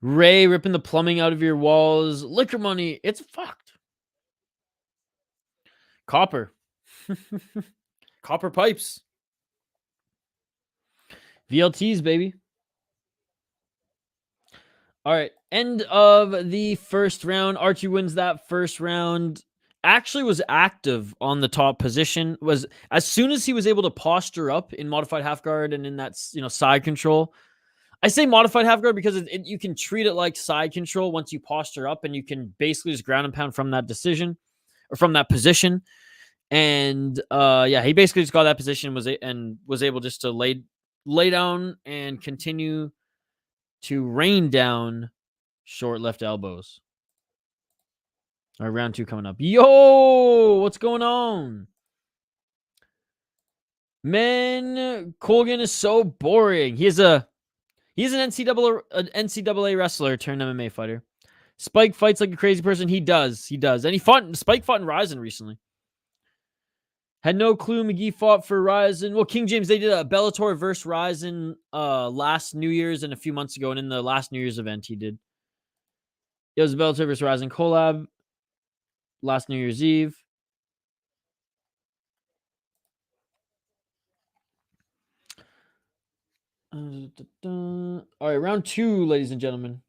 Ray ripping the plumbing out of your walls. Liquor money. It's fucked. Copper. Copper pipes. VLTs, baby. All right. End of the first round. Archie wins that first round. Actually was active on the top position. Was as soon as he was able to posture up in modified half guard and in that, side control. I say modified half guard because you can treat it like side control once you posture up, and you can basically just ground and pound from that decision or from that position. And he basically just got that position was able just to lay down and continue to rain down short left elbows. All right, round 2 coming up. Yo, what's going on? Man, Colgan is so boring. He's an NCAA wrestler turned MMA fighter. Spike fights like a crazy person. He does. And Spike fought in Ryzen recently. Had no clue McKee fought for Ryzen. Well, King James, they did a Bellator versus Ryzen last New Year's and a few months ago. And in the last New Year's event, he did. It was a Bellator versus Ryzen collab last New Year's Eve. All right, round 2, ladies and gentlemen.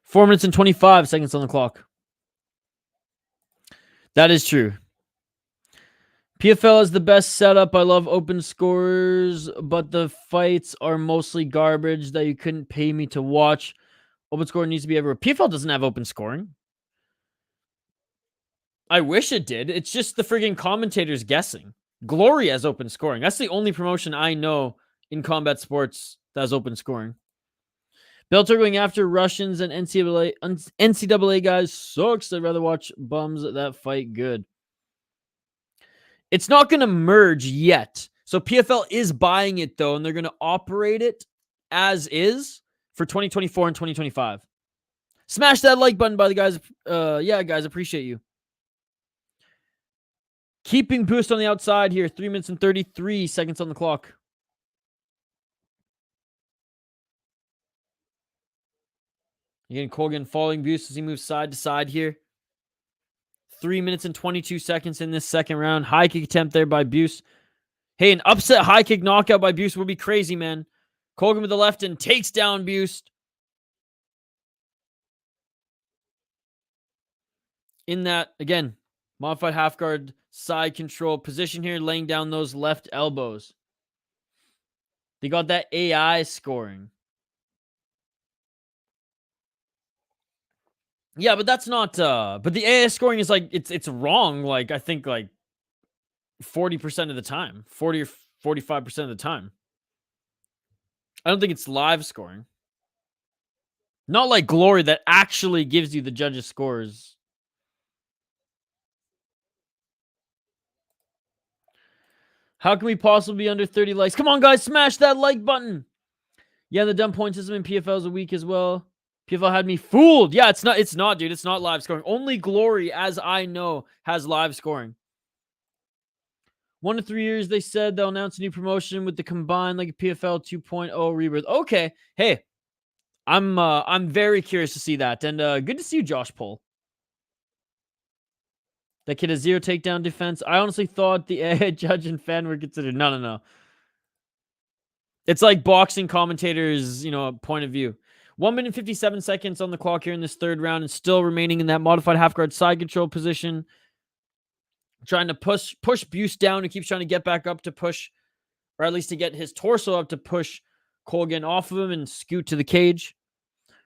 Four minutes and 25 seconds on the clock. That is true. PFL is the best setup. I love open scores, but the fights are mostly garbage that you couldn't pay me to watch. Open score needs to be everywhere. PFL doesn't have open scoring. I wish it did. It's just the friggin' commentators guessing. Glory has open scoring. That's the only promotion I know in combat sports that has open scoring. Bellator going after Russians and NCAA guys sucks. I'd rather watch bums that fight good. It's not going to merge yet. So PFL is buying it, though, and they're going to operate it as is for 2024 and 2025. Smash that like button, by the guys. Guys, appreciate you. Keeping boost on the outside here. 3 minutes and 33 seconds on the clock. Again, Colgan following boost as he moves side to side here. 3 minutes and 22 seconds in this second round. High kick attempt there by Buse. Hey, an upset high kick knockout by Buse would be crazy, man. Colgan with the left and takes down Buse. In that, again, modified half guard side control position here, laying down those left elbows. They got that AI scoring. Yeah, but that's not but the AI scoring is like it's wrong, like I think like 40% of the time. 40 or 45% of the time. I don't think it's live scoring. Not like Glory that actually gives you the judges' scores. How can we possibly be under 30 likes? Come on, guys, smash that like button. Yeah, the dumb point system in PFL is a week as well. PFL had me fooled. Yeah, it's not, dude. It's not live scoring. Only Glory, as I know, has live scoring. 1 to 3 years, they said they'll announce a new promotion with the combined like a PFL 2.0 rebirth. Okay. Hey, I'm very curious to see that. And good to see you, Josh Pohl. That kid has 0 takedown defense. I honestly thought the AI judge and fan were considered. No. It's like boxing commentators, point of view. 1 minute and 57 seconds on the clock here in this third round, and still remaining in that modified half guard side control position. Trying to push Buse down, and keeps trying to get back up to push, or at least to get his torso up to push Colgan off of him and scoot to the cage.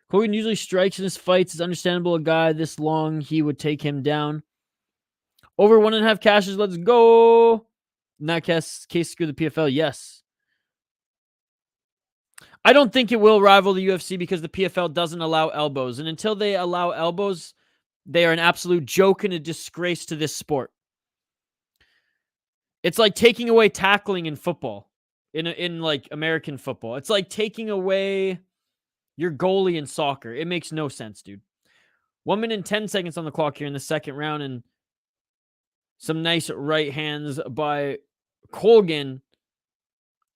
Colgan usually strikes in his fights. It's understandable a guy this long, he would take him down. Over 1.5 cashes, let's go. In that case, screw the PFL, yes. I don't think it will rival the UFC because the PFL doesn't allow elbows. And until they allow elbows, they are an absolute joke and a disgrace to this sport. It's like taking away tackling in football, in like American football. It's like taking away, You're goalie in soccer. It makes no sense, dude. 1 minute and 10 seconds on the clock here in the second round, and some nice right hands by Colgan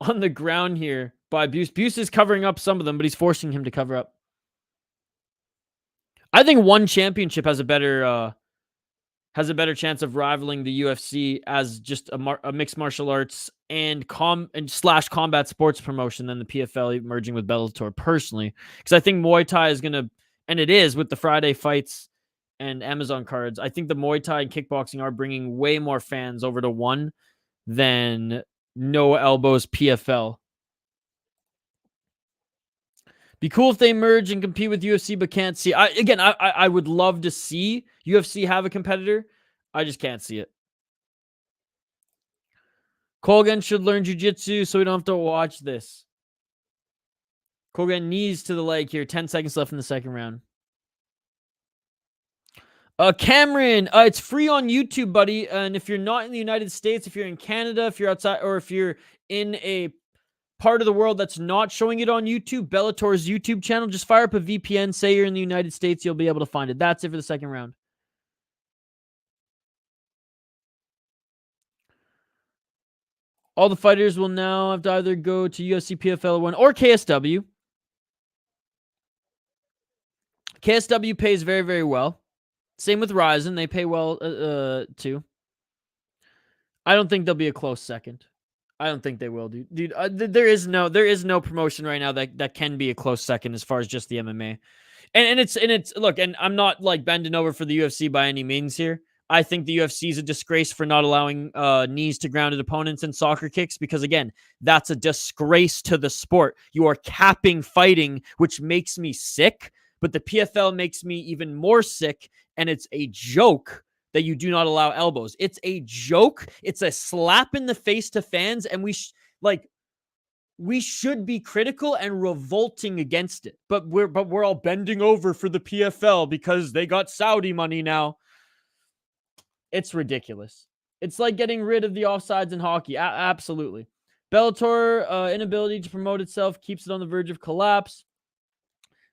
on the ground here by Buse. Buse is covering up some of them, but he's forcing him to cover up. I think one championship has a better chance of rivaling the UFC as just a mixed martial arts and slash combat sports promotion than the PFL merging with Bellator personally, because I think Muay Thai is gonna, and it is with the Friday fights and Amazon cards. I think the Muay Thai and kickboxing are bringing way more fans over to one than no elbows PFL. Be cool if they merge and compete with UFC, but can't see. I would love to see UFC have a competitor. I just can't see it. Colgan should learn jiu-jitsu so we don't have to watch this. Colgan knees to the leg here. 10 seconds left in the second round. Cameron, it's free on YouTube, buddy. And if you're not in the United States, if you're in Canada, if you're outside, or if you're in a part of the world that's not showing it on YouTube, Bellator's YouTube channel, just fire up a VPN, say you're in the United States, you'll be able to find it. That's it for the second round. All the fighters will now have to either go to UFC PFL 1 or KSW. KSW pays very, very well. Same with Ryzen. They pay well too. I don't think they'll be a close second. I don't think they will, dude. There is no promotion right now that can be a close second as far as just the MMA. And it's look, and I'm not like bending over for the UFC by any means here. I think the UFC is a disgrace for not allowing knees to grounded opponents and soccer kicks, because again, that's a disgrace to the sport. You are capping fighting, which makes me sick, but the PFL makes me even more sick, and it's a joke that you do not allow elbows. It's a joke. It's a slap in the face to fans, and we should be critical and revolting against it. But we're all bending over for the PFL because they got Saudi money now. It's ridiculous. It's like getting rid of the offsides in hockey. Absolutely. Bellator inability to promote itself keeps it on the verge of collapse.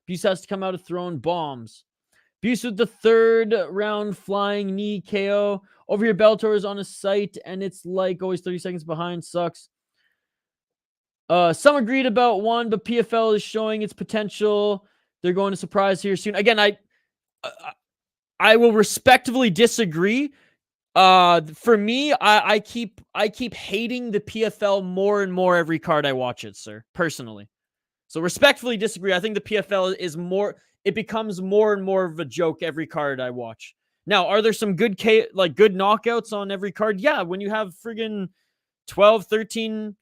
Buse has to come out of throwing bombs. Buse with the third round flying knee KO. Over here, Bellator is on a site, and it's like always 30 seconds behind. Sucks. Some agreed about one, but PFL is showing its potential. They're going to surprise here soon. Again, I will respectfully disagree. For me, I keep hating the PFL more and more every card I watch it, sir, personally. So respectfully disagree. I think the PFL is more, it becomes more and more of a joke every card I watch. Now, are there some good good knockouts on every card? Yeah, when you have friggin' 12, 13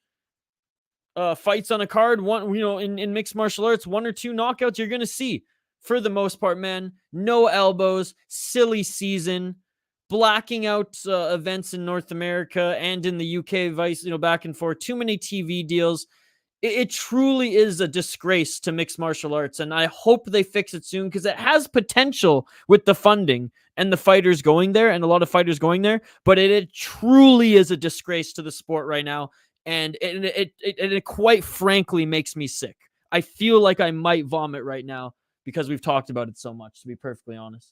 fights on a card, one, in mixed martial arts, 1 or 2 knockouts you're going to see. For the most part, man, no elbows, silly season, blacking out events in North America and in the UK, back and forth, too many TV deals. It truly is a disgrace to mixed martial arts, and I hope they fix it soon, because it has potential with the funding and the fighters going there, and a lot of fighters going there, but it truly is a disgrace to the sport right now, and it quite frankly makes me sick. I feel like I might vomit right now because we've talked about it so much, to be perfectly honest.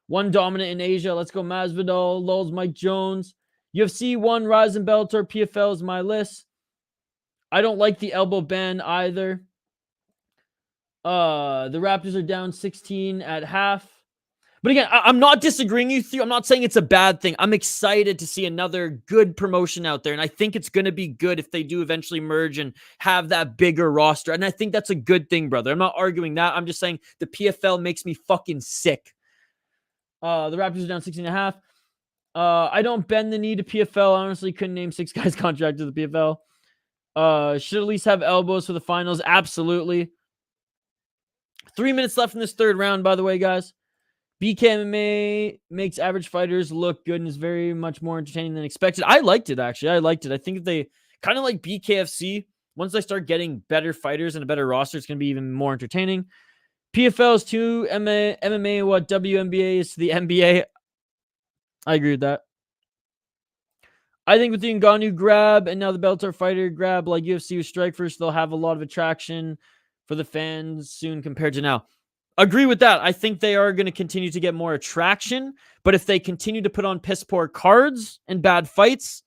One dominant in Asia. Let's go Masvidal, Lulz, Mike Jones. UFC 1, Ryzen, Bellator, PFL is my list. I don't like the elbow ban either. The Raptors are down 16 at half. But again, I'm not disagreeing with you. I'm not saying it's a bad thing. I'm excited to see another good promotion out there. And I think it's going to be good if they do eventually merge and have that bigger roster. And I think that's a good thing, brother. I'm not arguing that. I'm just saying the PFL makes me fucking sick. The Raptors are down 16 and a half. I don't bend the knee to PFL. I honestly couldn't name 6 guys contracted to the PFL. Should at least have elbows for the finals. Absolutely. 3 minutes left in this third round, by the way, guys. BKMMA makes average fighters look good and is very much more entertaining than expected. I liked it, actually. I liked it. I think if they kind of like BKFC, once they start getting better fighters and a better roster, it's going to be even more entertaining. PFL is to MMA what WNBA is to the NBA. I agree with that. I think with the Ngannou grab and now the Bellator fighter grab, like UFC with Strike First, they'll have a lot of attraction for the fans soon compared to now. Agree with that. I think they are going to continue to get more attraction, but if they continue to put on piss poor cards and bad fights,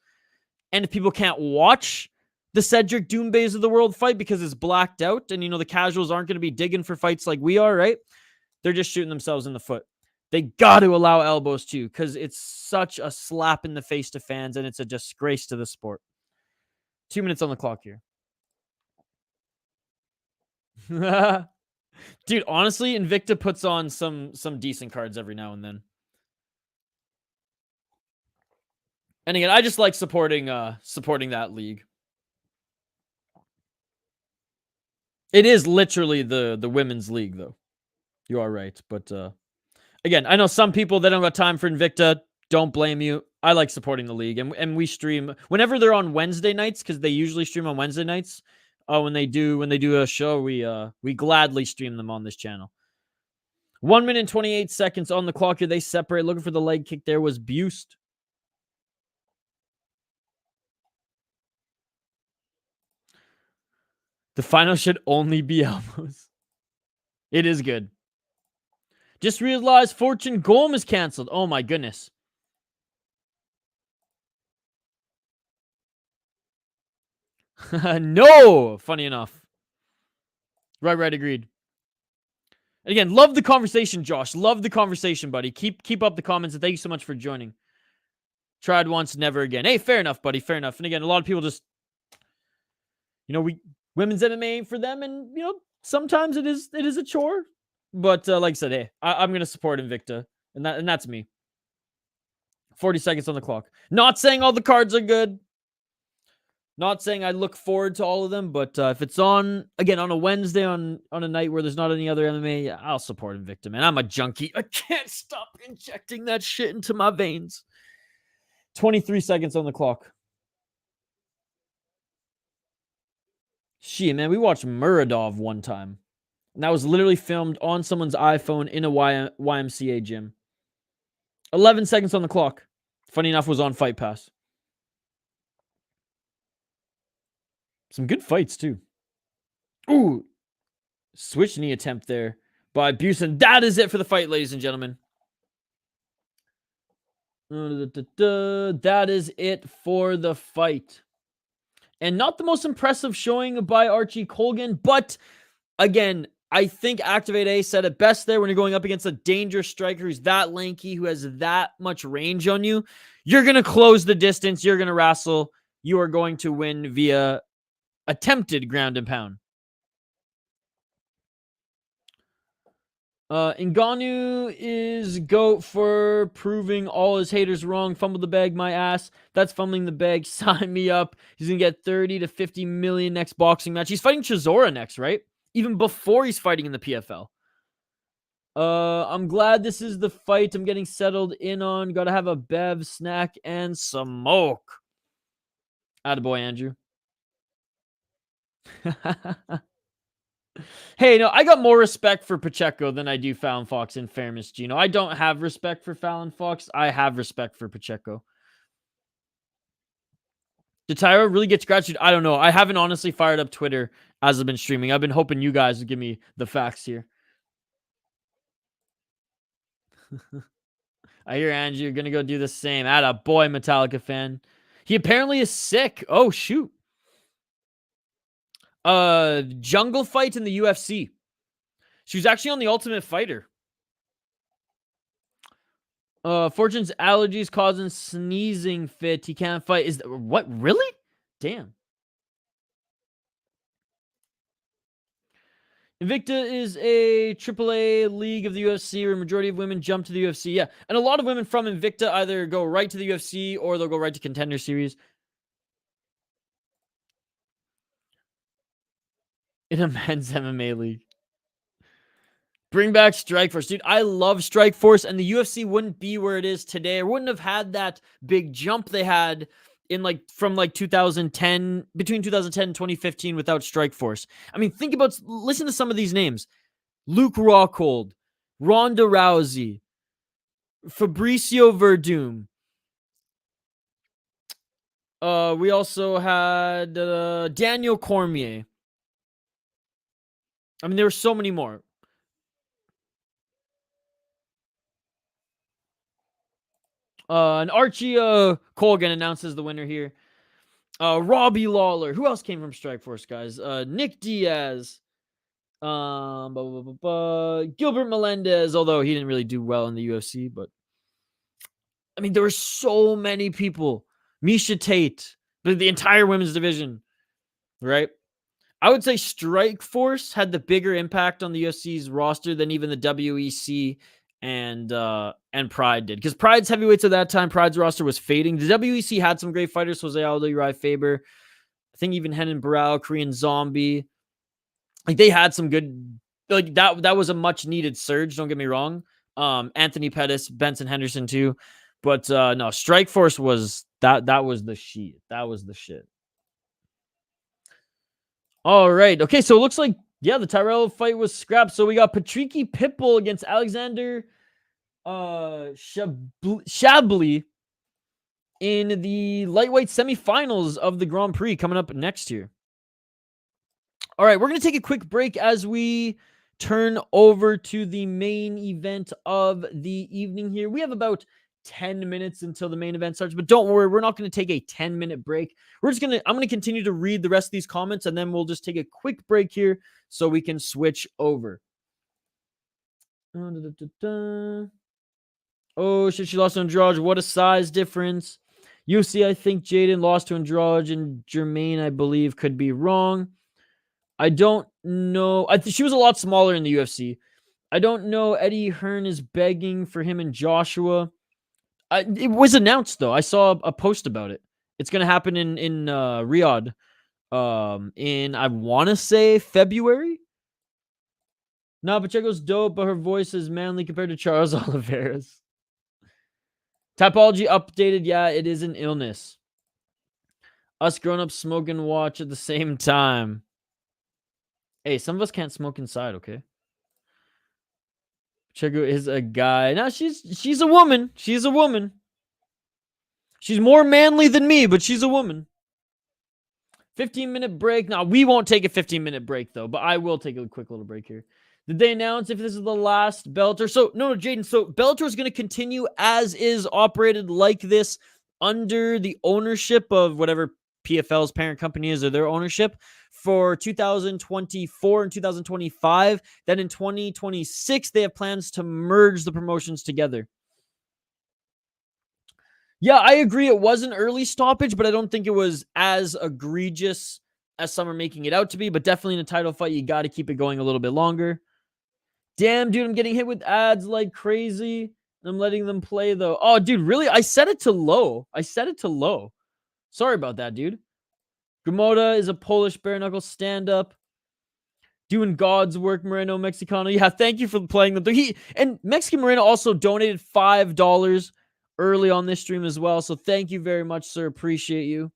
and if people can't watch the Cedric Doombays of the world fight because it's blacked out, and the casuals aren't going to be digging for fights like we are, right? They're just shooting themselves in the foot. They got to allow elbows too, because it's such a slap in the face to fans, and it's a disgrace to the sport. 2 minutes on the clock here. Dude, honestly, Invicta puts on some decent cards every now and then. And again, I just like supporting that league. It is literally the women's league, though. You are right, but again, I know some people, they don't got time for Invicta. Don't blame you. I like supporting the league, and we stream whenever they're on Wednesday nights, because they usually stream on Wednesday nights. When they do a show, we gladly stream them on this channel. 1 minute and 28 seconds on the clock here. They separate. Looking for the leg kick there was Bust. The final should only be elbows. It is good. Just realized Fortune Golm is canceled. Oh my goodness. No! Funny enough. Right, agreed. And again, love the conversation, Josh. Love the conversation, buddy. Keep up the comments, and thank you so much for joining. Tried once, never again. Hey, fair enough, buddy. Fair enough. And again, a lot of people just, women's MMA ain't for them, and sometimes it is a chore. But like I said, hey, I'm gonna support Invicta, and that's me. 40 seconds on the clock. Not saying all the cards are good. Not saying I look forward to all of them, but if it's on a Wednesday on a night where there's not any other MMA, yeah, I'll support Invicta, man. I'm a junkie. I can't stop injecting that shit into my veins. 23 seconds on the clock. Shit, man, we watched Muradov one time. And that was literally filmed on someone's iPhone in a YMCA gym. 11 seconds on the clock. Funny enough, was on Fight Pass. Some good fights, too. Ooh. Switch knee attempt there by Busen. That is it for the fight, ladies and gentlemen. That is it for the fight. And not the most impressive showing by Archie Colgan, but again, I think Activate A said it best there when you're going up against a dangerous striker who's that lanky, who has that much range on you. You're going to close the distance. You're going to wrestle. You are going to win via attempted ground and pound. Ngannou is GOAT for proving all his haters wrong. Fumbled the bag, my ass. That's fumbling the bag. Sign me up. He's going to get 30 to 50 million next boxing match. He's fighting Chisora next, right? Even before he's fighting in the PFL. I'm glad this is the fight I'm getting settled in on. Gotta have a bev, snack, and smoke. Attaboy, Andrew. Hey, no, I got more respect for Pacheco than I do Fallon Fox, in fairness, Gino. I don't have respect for Fallon Fox. I have respect for Pacheco. Did Tyrell really get scratched? I don't know. I haven't honestly fired up Twitter as I've been streaming. I've been hoping you guys would give me the facts here. I hear Andrew, you're going to go do the same. Attaboy, Metallica fan. He apparently is sick. Oh, shoot. Jungle fight in the UFC. She was actually on the Ultimate Fighter. Fortune's allergies causing sneezing fit. He can't fight. Is what really? Damn. Invicta is a AAA league of the UFC where a majority of women jump to the UFC. Yeah, and a lot of women from Invicta either go right to the UFC or they'll go right to Contender Series. In a men's MMA league. Bring back Strikeforce. Dude, I love Strikeforce, and the UFC wouldn't be where it is today. It wouldn't have had that big jump they had in from 2010, between 2010 and 2015 without Strikeforce. I mean, listen to some of these names. Luke Rockhold, Ronda Rousey, Fabricio Verdum. We also had Daniel Cormier. I mean, there were so many more. And Archie Colgan announces the winner here. Robbie Lawler. Who else came from Strikeforce, guys? Nick Diaz. Gilbert Melendez, although he didn't really do well in the UFC, but I mean, there were so many people. Misha Tate, the entire women's division, right? I would say Strikeforce had the bigger impact on the UFC's roster than even the WEC and Pride did. Because Pride's heavyweights at that time, Pride's roster was fading. The WEC had some great fighters, Jose Aldo, Uriah Faber. I think even Henan Barao, Korean Zombie. Like, they had some good, like, that was a much needed surge, don't get me wrong. Anthony Pettis, Benson Henderson too. But no, Strikeforce was that was the shit. That was the shit. All right. Okay, so it looks like, yeah, the Tyrell fight was scrapped. So we got Patricky Pitbull against Alexander Shabliy in the lightweight semifinals of the Grand Prix coming up next year. All right, we're going to take a quick break as we turn over to the main event of the evening here. We have about 10 minutes until the main event starts, but don't worry, we're not going to take a 10-minute break. I'm going to continue to read the rest of these comments, and then we'll just take a quick break here so we can switch over. Oh, shit, she lost to Andrade. What a size difference. UFC, I think Jaden lost to Andrade, and Jermaine, I believe, could be wrong. I don't know. She was a lot smaller in the UFC. I don't know. Eddie Hearn is begging for him and Joshua. It was announced, though. I saw a post about it. It's going to happen in Riyadh in, I want to say, February. No, Pacheco's dope, but her voice is manly compared to Charles Oliveira's. Typology updated. Yeah, it is an illness. Us grown-ups smoke and watch at the same time. Hey, some of us can't smoke inside, okay? Pacheco is a guy. No, she's a woman. She's a woman. She's more manly than me, but she's a woman. 15-minute break. Now, we won't take a 15-minute break, though, but I will take a quick little break here. Did they announce if this is the last Bellator? So, no, Jaden. So, Bellator is going to continue as is, operated like this under the ownership of whatever PFL's parent company is, or their ownership, for 2024 and 2025. Then in 2026, they have plans to merge the promotions together. Yeah, I agree. It was an early stoppage, but I don't think it was as egregious as some are making it out to be. But definitely in a title fight, you got to keep it going a little bit longer. Damn, dude, I'm getting hit with ads like crazy. I'm letting them play, though. Oh, dude, really? I set it to low. Sorry about that, dude. Gamoda is a Polish bare knuckle stand-up. Doing God's work, Moreno Mexicano. Yeah, thank you for playing them. And Mexican Moreno also donated $5 early on this stream as well. So thank you very much, sir. Appreciate you.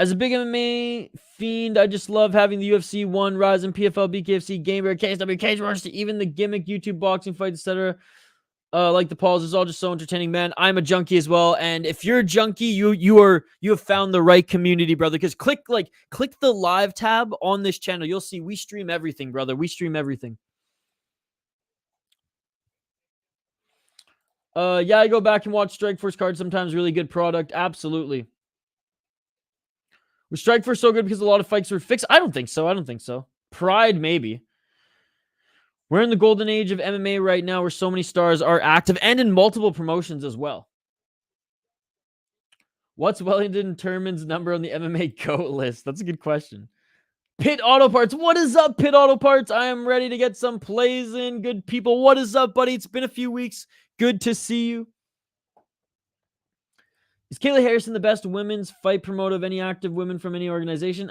As a big MMA fiend, I just love having the UFC 1, Ryzen, PFL, BKFC, Game Bear, KSW, Cage Rush, even the gimmick YouTube boxing fights, etc. Like the Pauls, it's all just so entertaining, man. I'm a junkie as well, and if you're a junkie, you have found the right community, brother. Because click the live tab on this channel, you'll see we stream everything, brother. We stream everything. Yeah, I go back and watch Strikeforce cards sometimes. Really good product, absolutely. Was Strikeforce so good because a lot of fights were fixed? I don't think so. Pride, maybe. We're in the golden age of MMA right now where so many stars are active and in multiple promotions as well. What's Wellington Turman's number on the MMA GOAT list? That's a good question. Pit Auto Parts. What is up, Pit Auto Parts? I am ready to get some plays in. Good people. What is up, buddy? It's been a few weeks. Good to see you. Is Kayla Harrison the best women's fight promoter of any active women from any organization?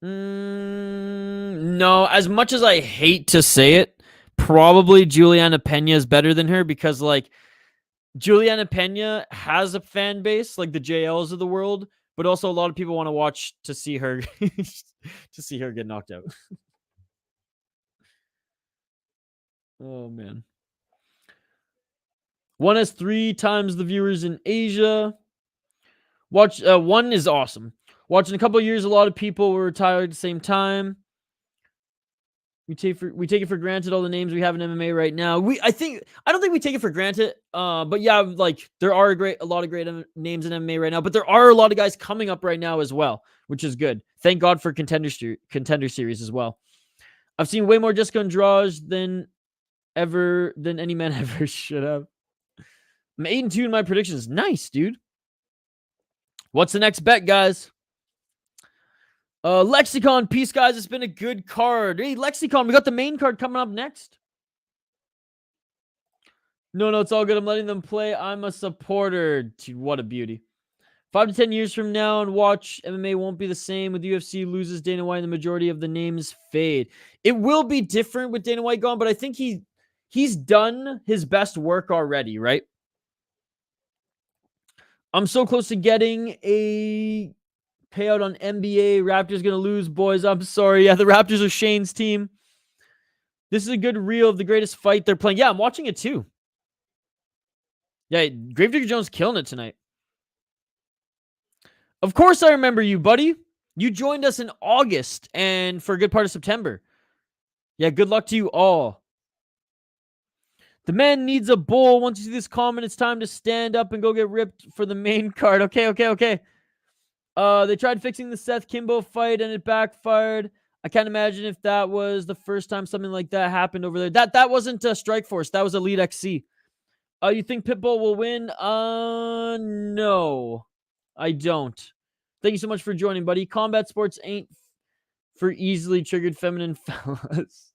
No. As much as I hate to say it, probably Juliana Pena is better than her because, like, Juliana Pena has a fan base, like the JLs of the world, but also a lot of people want to watch to see her get knocked out. Oh, man. One has 3 times the viewers in Asia. One is awesome. Watching a couple of years, a lot of people were retired at the same time. We take it for granted all the names we have in MMA right now. I don't think we take it for granted. But yeah, like there are a lot of great names in MMA right now. But there are a lot of guys coming up right now as well, which is good. Thank God for contender series as well. I've seen way more Jessica Andrade than any man ever should have. I'm 8-2 in my predictions. Nice, dude. What's the next bet, guys? Lexicon, peace, guys. It's been a good card. Hey, Lexicon, we got the main card coming up next. No, it's all good. I'm letting them play. I'm a supporter. Dude, what a beauty. 5 to 10 years from now and watch, MMA won't be the same. With UFC loses Dana White and the majority of the names fade. It will be different with Dana White gone, but I think he's done his best work already, right? I'm so close to getting a payout on NBA. Raptors gonna lose, boys. I'm sorry. Yeah, the Raptors are Shane's team. This is a good reel of the greatest fight they're playing. Yeah, I'm watching it too. Yeah, Gravedigger Jones killing it tonight. Of course I remember you, buddy. You joined us in August and for a good part of September. Yeah, good luck to you all. The man needs a bull. Once you see this comment, it's time to stand up and go get ripped for the main card. Okay. They tried fixing the Seth Kimbo fight and it backfired. I can't imagine if that was the first time something like that happened over there. That wasn't Strikeforce. That was Elite XC. You think Pitbull will win? No, I don't. Thank you so much for joining, buddy. Combat sports ain't for easily triggered feminine fellas.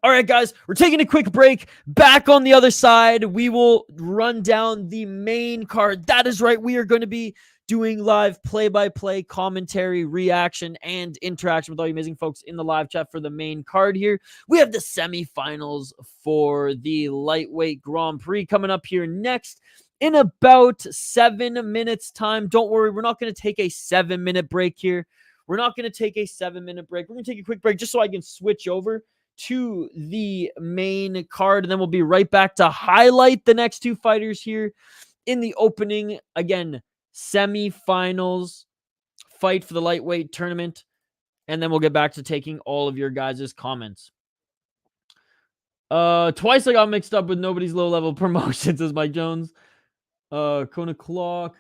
All right, guys, we're taking a quick break. Back on the other side, we will run down the main card. That is right. We are going to be doing live play-by-play commentary, reaction, and interaction with all you amazing folks in the live chat for the main card here. We have the semifinals for the lightweight Grand Prix coming up here next in about 7 minutes time. Don't worry, we're not going to take a 7-minute break here. We're not going to take a 7-minute break. We're going to take a quick break just so I can switch over to the main card, and then we'll be right back to highlight the next two fighters here in the opening. Again, semifinals fight for the lightweight tournament, and then we'll get back to taking all of your guys' comments. Twice I got mixed up with nobody's low-level promotions as Mike Jones. Kona Clock.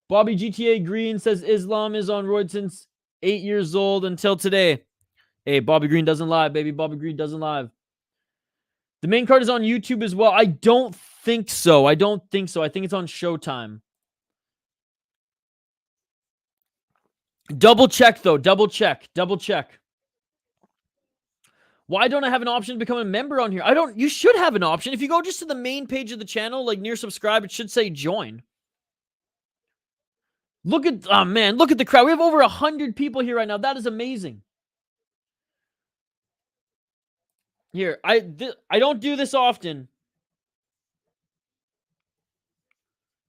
Bobby GTA Green says Islam is on roid since 8 years old until today. Hey, Bobby Green doesn't lie, baby. Bobby Green doesn't lie. The main card is on YouTube as well. I don't think so. I think it's on Showtime. Double check, though. Double check. Why don't I have an option to become a member on here? You should have an option. If you go just to the main page of the channel, like near subscribe, it should say join. Look at the crowd. We have over 100 people here right now. That is amazing. Here, I don't do this often,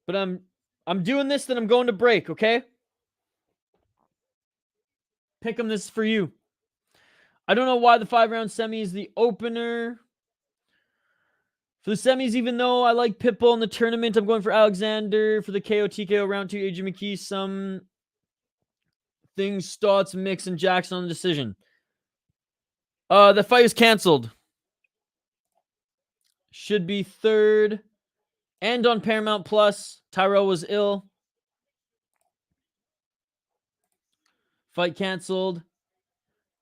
but I'm doing this, then I'm going to break, okay? Pick 'em, this is for you. I don't know why the 5-round semi is the opener. For the semis, even though I like Pitbull in the tournament, I'm going for Alexander. For the KO TKO round 2, AJ McKee, some things, Stots, Mix, and Jackson on the decision. The fight is canceled. Should be third. And on Paramount Plus, Tyrell was ill. Fight canceled.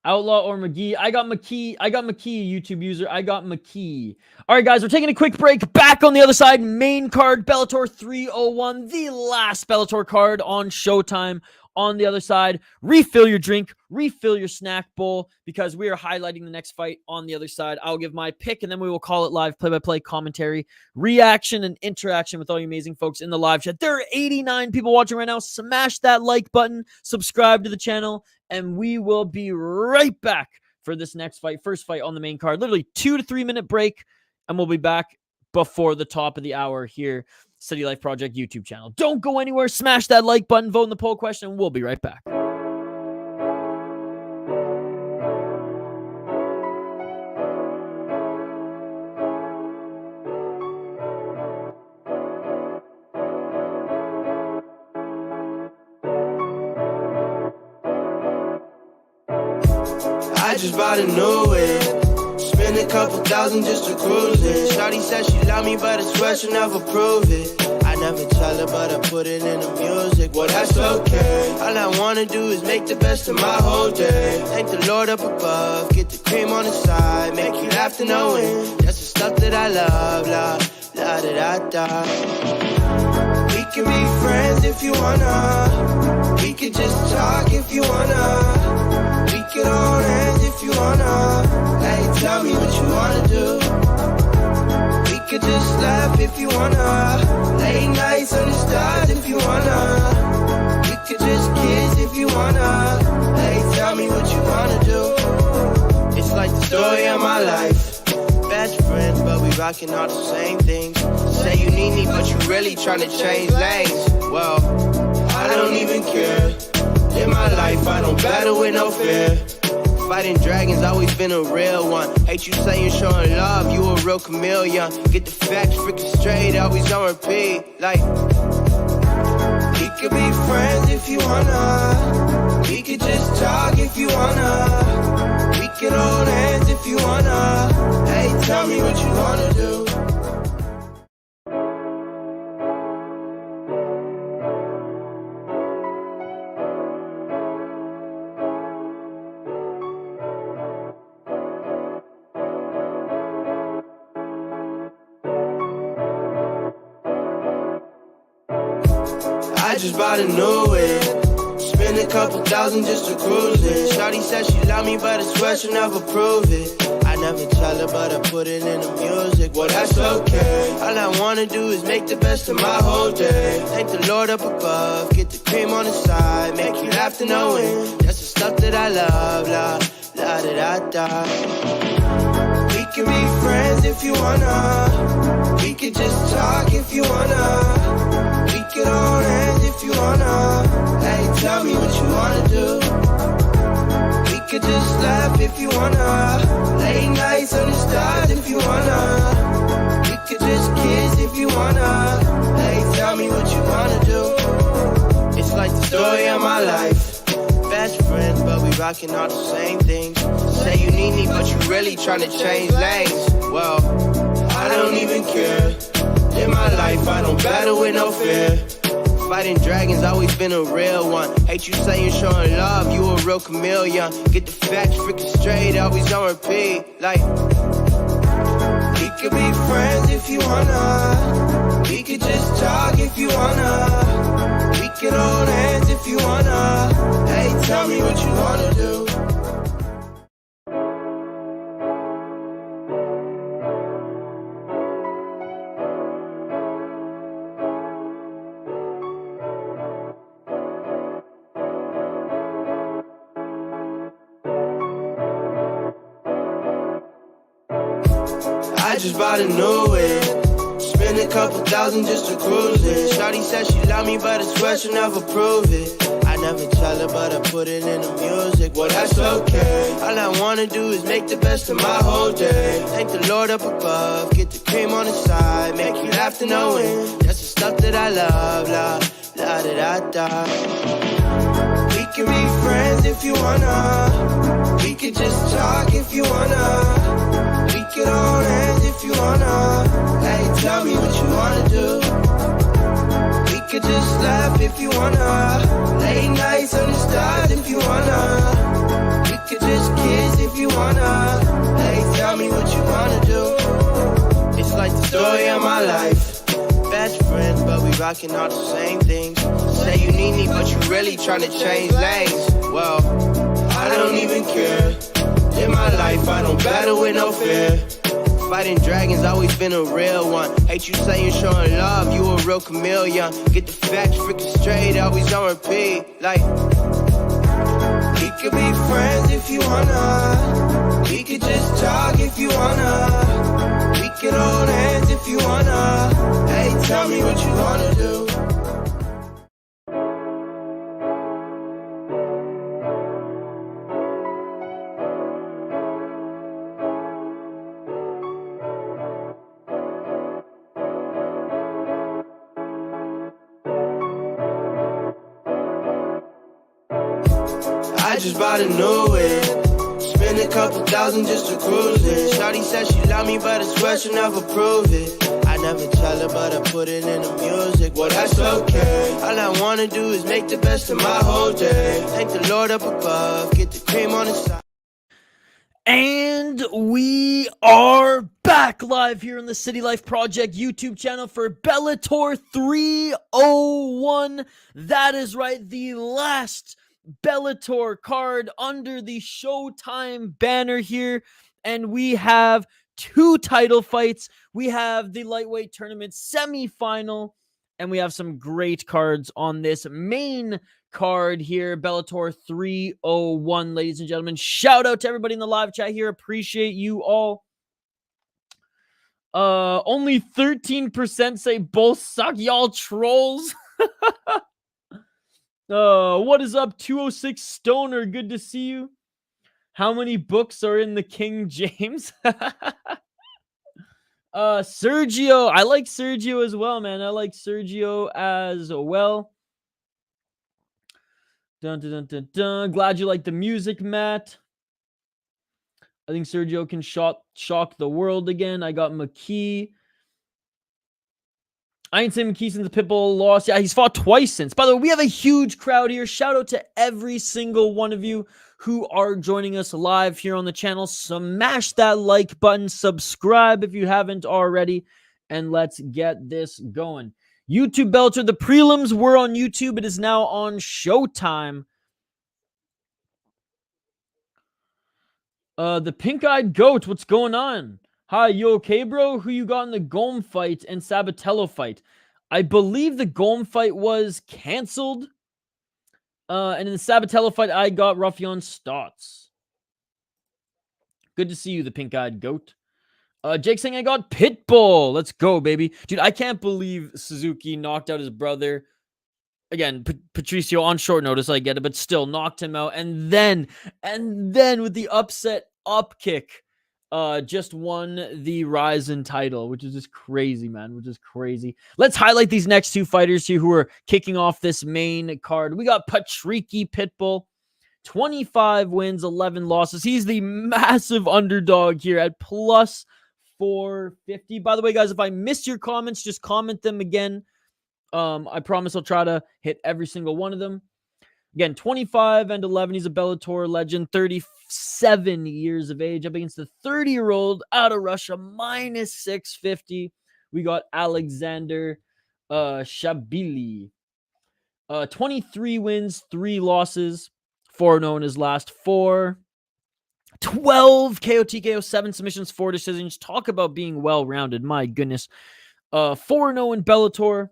Outlaw or McKee. I got McKee, YouTube user. I got McKee. All right, guys, we're taking a quick break. Back on the other side, main card, Bellator 301, the last Bellator card on Showtime. On the other side, refill your drink, refill your snack bowl, because we are highlighting the next fight on the other side. I'll give my pick, and then we will call it live play-by-play commentary, reaction, and interaction with all you amazing folks in the live chat. There are 89 people watching right now. Smash that like button, subscribe to the channel, and we will be right back for this next fight, first fight on the main card. Literally 2 to 3 minute break, and we'll be back before the top of the hour here. City Life Project YouTube channel. Don't go anywhere. Smash that like button, vote in the poll question, and we'll be right back. I just bought a new whip. Spend a couple thousand just to cruise it. Shawty said she love me, but I swear she'll never prove it. I never tell her, but I put it in the music. Well, that's okay. All I wanna do is make the best of my whole day. Thank the Lord up above, get the cream on the side, make you laugh to know it. That's the stuff that I love, la da da da. We can be friends if you wanna. We could just talk if you wanna. We could hold hands if you wanna. Hey, tell me what you wanna do. We could just laugh if you wanna. Late nights on the stars if you wanna. We could just kiss if you wanna. Hey, tell me what you wanna do. It's like the story of my life. Best friends, but we rockin' all the same things. Say you need me, but you really tryna change lanes. Well, I don't even care. In my life, I don't battle with no fear. Fighting dragons, always been a real one. Hate you saying showing love, you a real chameleon. Get the facts freaking straight, always on repeat. Like, we could be friends if you wanna. We could just talk if you wanna. We could hold hands if you wanna. Hey, tell me what you wanna do. I just bought a new whip. Spend a couple thousand just to cruise it. Shawty said she love me, but I swear she'll never prove it. I never tell her, but I put it in the music. Well, that's okay. All I wanna do is make the best of my whole day. Thank the Lord up above, get the cream on the side, make you laugh to know it. That's the stuff that I love, la da da da. We can be friends if you wanna. We could just talk if you wanna. We could hold hands if you wanna. Hey, tell me what you wanna do. We could just laugh if you wanna. Late nights on the stars if you wanna. We could just kiss if you wanna. Hey, tell me what you wanna do. It's like the story of my life. Best friends, but we rockin' all the same things. Say you need me, but you really tryna change lanes. Well, I don't even care. In my life, I don't battle with no fear. Fighting dragons, always been a real one. Hate you saying showing love, you a real chameleon. Get the facts freaking straight, always on repeat. Like, we could be friends if you wanna. We could just talk if you wanna. We could hold hands if you wanna. Hey, tell me what you wanna do. I just bought a new whip. Spend a couple thousand just to cruise it. Shawty said she love me, but I swear she'll never prove it. I never tell her, but I put it in the music. Well, that's okay. All I wanna do is make the best of my whole day. Thank the Lord up above, get the cream on the side, make you laugh to know it. That's the stuff that I love, la da da da. We can be friends if you wanna. We could just talk if you wanna. We could hold hands if you wanna. Hey, tell me what you wanna do. We could just laugh if you wanna. Late nights on the stars if you wanna. We could just kiss if you wanna. Hey, tell me what you wanna do. It's like the story of my life. Best friends, but we rockin' all the same things. Say you need me, but you really tryna change lanes. Well, I don't even care. In my life, I don't battle with no fear. Fighting dragons, always been a real one. Hate you saying showing love, you a real chameleon. Get the facts freaking straight, always on repeat. Like, we could be friends if you wanna. We could just talk if you wanna. We could hold hands if you wanna. Hey, tell me what you wanna do. I just bought a new whip. Spend a couple thousand just to cruise it. Shawty said she love me, but I swear she'll never prove it. I never tell her, but I put it in the music. Well, that's okay. All I wanna do is make the best of my whole day. Thank the Lord up above, get the cream on the side. And we are back live here on the City Life Project YouTube channel for Bellator 301. That is right, the last Bellator card under the Showtime banner here. And we have two title fights. We have the lightweight tournament semifinal, and we have some great cards on this main card here, Bellator 301, ladies and gentlemen. Shout out to everybody in the live chat here. Appreciate you all. Only 13% say both suck, y'all trolls. What is up, 206 Stoner? Good to see you. How many books are in the King James? Sergio. I like Sergio as well, man. I like Sergio as well. Dun, dun, dun, dun, dun. Glad you like the music, Matt. I think Sergio can shock the world again. I got McKee. I ain't seen McKee since the Pitbull loss. Yeah, he's fought twice since. By the way, we have a huge crowd here. Shout out to every single one of you who are joining us live here on the channel. Smash that like button. Subscribe if you haven't already. And let's get this going. YouTube Bellator. The prelims were on YouTube. It is now on Showtime. The pink-eyed goat. What's going on? Hi, you okay, bro? Who you got in the Golm fight and Sabatello fight? I believe the Golm fight was canceled. And in the Sabatello fight, I got Raufeon Stots. Good to see you, the pink-eyed goat. Jake saying I got Pitbull. Let's go, baby. Dude, I can't believe Suzuki knocked out his brother. Again, Patricio on short notice, I get it, but still knocked him out. And then with the upset up kick, just won the Ryzen title, which is just crazy, man, which is crazy. Let's highlight these next two fighters here who are kicking off this main card. We got Patricky Pitbull, 25 wins, 11 losses. He's the massive underdog here at plus 450. By the way, guys, if I missed your comments, just comment them again. I promise I'll try to hit every single one of them. Again, 25 and 11. He's a Bellator legend, 37 years of age. Up against the 30-year-old out of Russia, minus 650. We got Alexander Shabliy. 23 wins, 3 losses, 4-0 in his last 4. 12 KO, TKO, 7 submissions, 4 decisions. Talk about being well-rounded. My goodness. 4-0 in Bellator.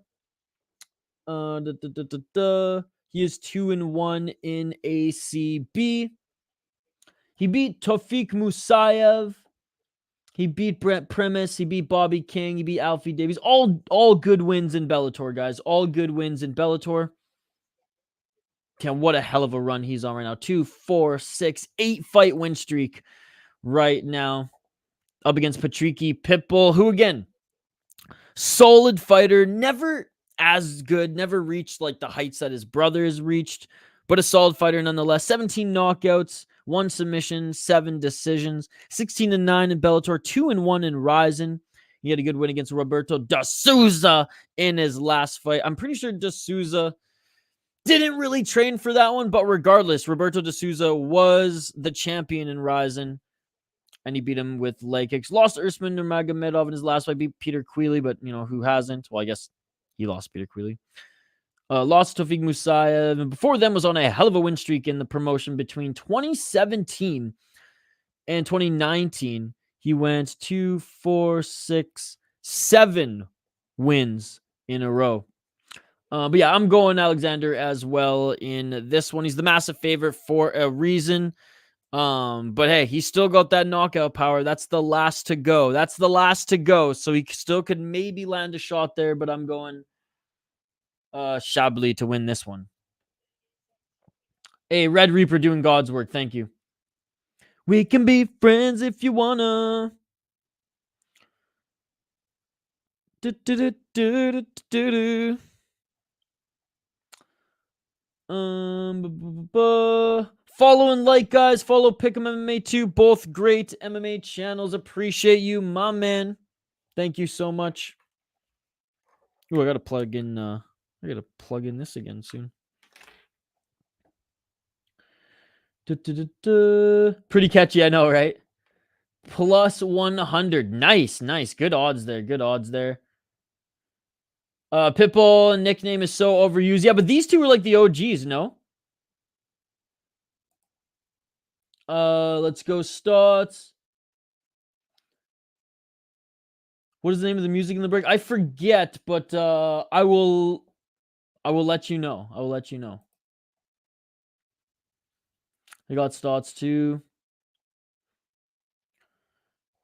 He is 2-1 in ACB. He beat Tofik Musayev. He beat Brent Primus. He beat Bobby King. He beat Alfie Davies. All good wins in Bellator, guys. All good wins in Bellator. Damn, what a hell of a run he's on right now. 2, 4, 6, 8 fight win streak right now. Up against Patricky Pitbull, who again, solid fighter, never as good, never reached like the heights that his brother has reached, but a solid fighter nonetheless. 17 knockouts, 1 submission, 7 decisions, 16-9 in Bellator, 2-1 in Ryzen. He had a good win against Roberto da Souza in his last fight. I'm pretty sure da Souza didn't really train for that one, but regardless, Roberto da Souza was the champion in Ryzen, and he beat him with leg kicks. Lost to Usman Nurmagomedov in his last fight, beat Peter Queally, but, you know, who hasn't? Well, I guess he lost Peter Queally. Lost to Tofik Musayev, and before them was on a hell of a win streak in the promotion between 2017 and 2019. He went 2, 4, 6, 7 wins in a row. But yeah, I'm going Alexander as well in this one. He's the massive favorite for a reason. But hey, he still got that knockout power. That's the last to go. That's the last to go. So he still could maybe land a shot there, but I'm going Shabliy to win this one. Hey, Red Reaper doing God's work. Thank you. We can be friends if you wanna. Follow and like, guys. Follow Pick'em MMA too. Both great MMA channels. Appreciate you, my man. Thank you so much. Ooh, I gotta plug in. I gotta plug in this again soon. Pretty catchy, I know, right? Plus 100. Nice, nice. Good odds there. Good odds there. Pitbull nickname is so overused. Yeah, but these two were like the OGs, no? Let's go Stots. What is the name of the music in the break? I forget, but I will let you know. I will let you know. I got Stots too.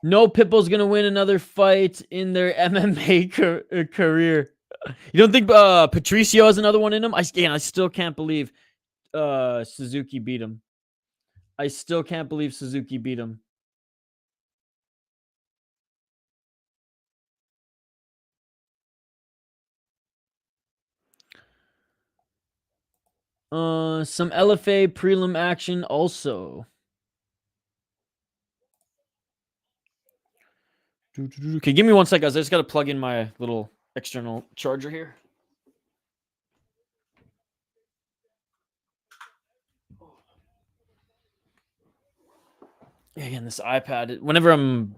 No, Pitbull's gonna win another fight in their MMA career. You don't think Patricio has another one in him? I still can't believe Suzuki beat him. I still can't believe Suzuki beat him. Some LFA prelim action also. Okay, give me 1 sec, guys. I just gotta plug in my little external charger here. Again, this iPad, whenever I'm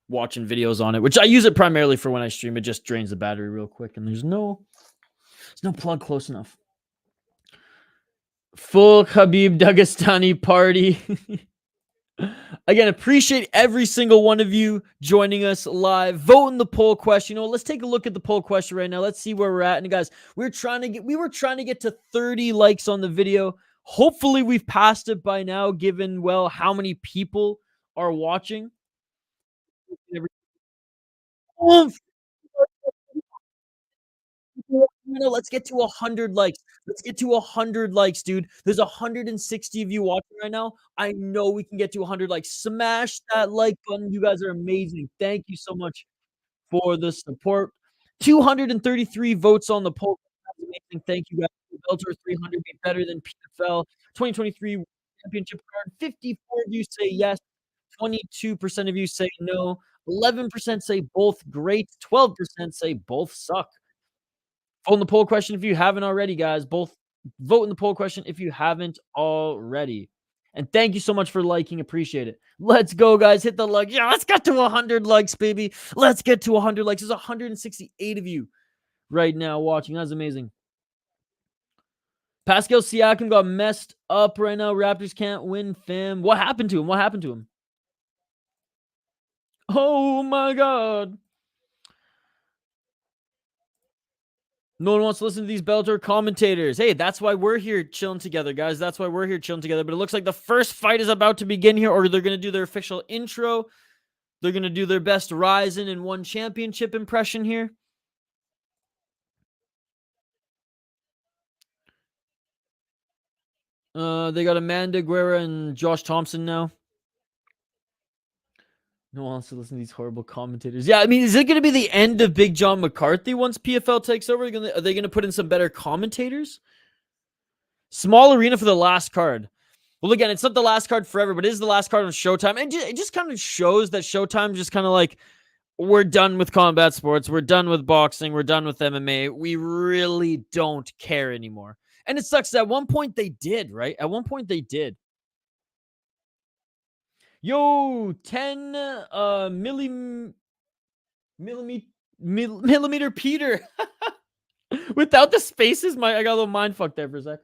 watching videos on it, which I use it primarily for when I stream, it just drains the battery real quick, and there's no plug close enough. Full Khabib Dagestani party. Again, appreciate every single one of you joining us live. Vote in the poll question. You know, let's take a look at the poll question right now. Let's see where we're at. And guys, we were trying to get to 30 likes on the video. Hopefully we've passed it by now, given how many people are watching. Let's get to 100 likes. Let's get to 100 likes, dude. There's 160 of you watching right now. I know we can get to 100 likes. Smash that like button. You guys are amazing. Thank you so much for the support. 233 votes on the poll. That's amazing. Thank you guys. Bellator 300 be better than PFL. 2023 championship card. 54 of you say yes. 22% of you say no. 11% say both great. 12% say both suck. Vote in the poll question if you haven't already, guys. Both vote in the poll question if you haven't already. And thank you so much for liking. Appreciate it. Let's go, guys. Hit the like. Yeah, let's get to 100 likes, baby. Let's get to 100 likes. There's 168 of you right now watching. That's amazing. Pascal Siakam got messed up right now. Raptors can't win, fam. What happened to him? What happened to him? Oh, my God. No one wants to listen to these Bellator commentators. Hey, that's why we're here chilling together, guys. That's why we're here chilling together. But it looks like the first fight is about to begin here, or they're going to do their official intro. They're going to do their best Ryzen and one championship impression here. They got Amanda Guerra and Josh Thompson now. No one wants to listen to these horrible commentators. Yeah, I mean, is it going to be the end of Big John McCarthy once PFL takes over? Are they going to put in some better commentators? Small arena for the last card. Well, again, it's not the last card forever, but it is the last card on Showtime. And it just kind of shows that Showtime just kind of like, we're done with combat sports. We're done with boxing. We're done with MMA. We really don't care anymore. And it sucks. At one point they did, right? At one point they did. Yo, 10 millimeter Peter. Without the spaces, I got a little mind fucked there for a sec.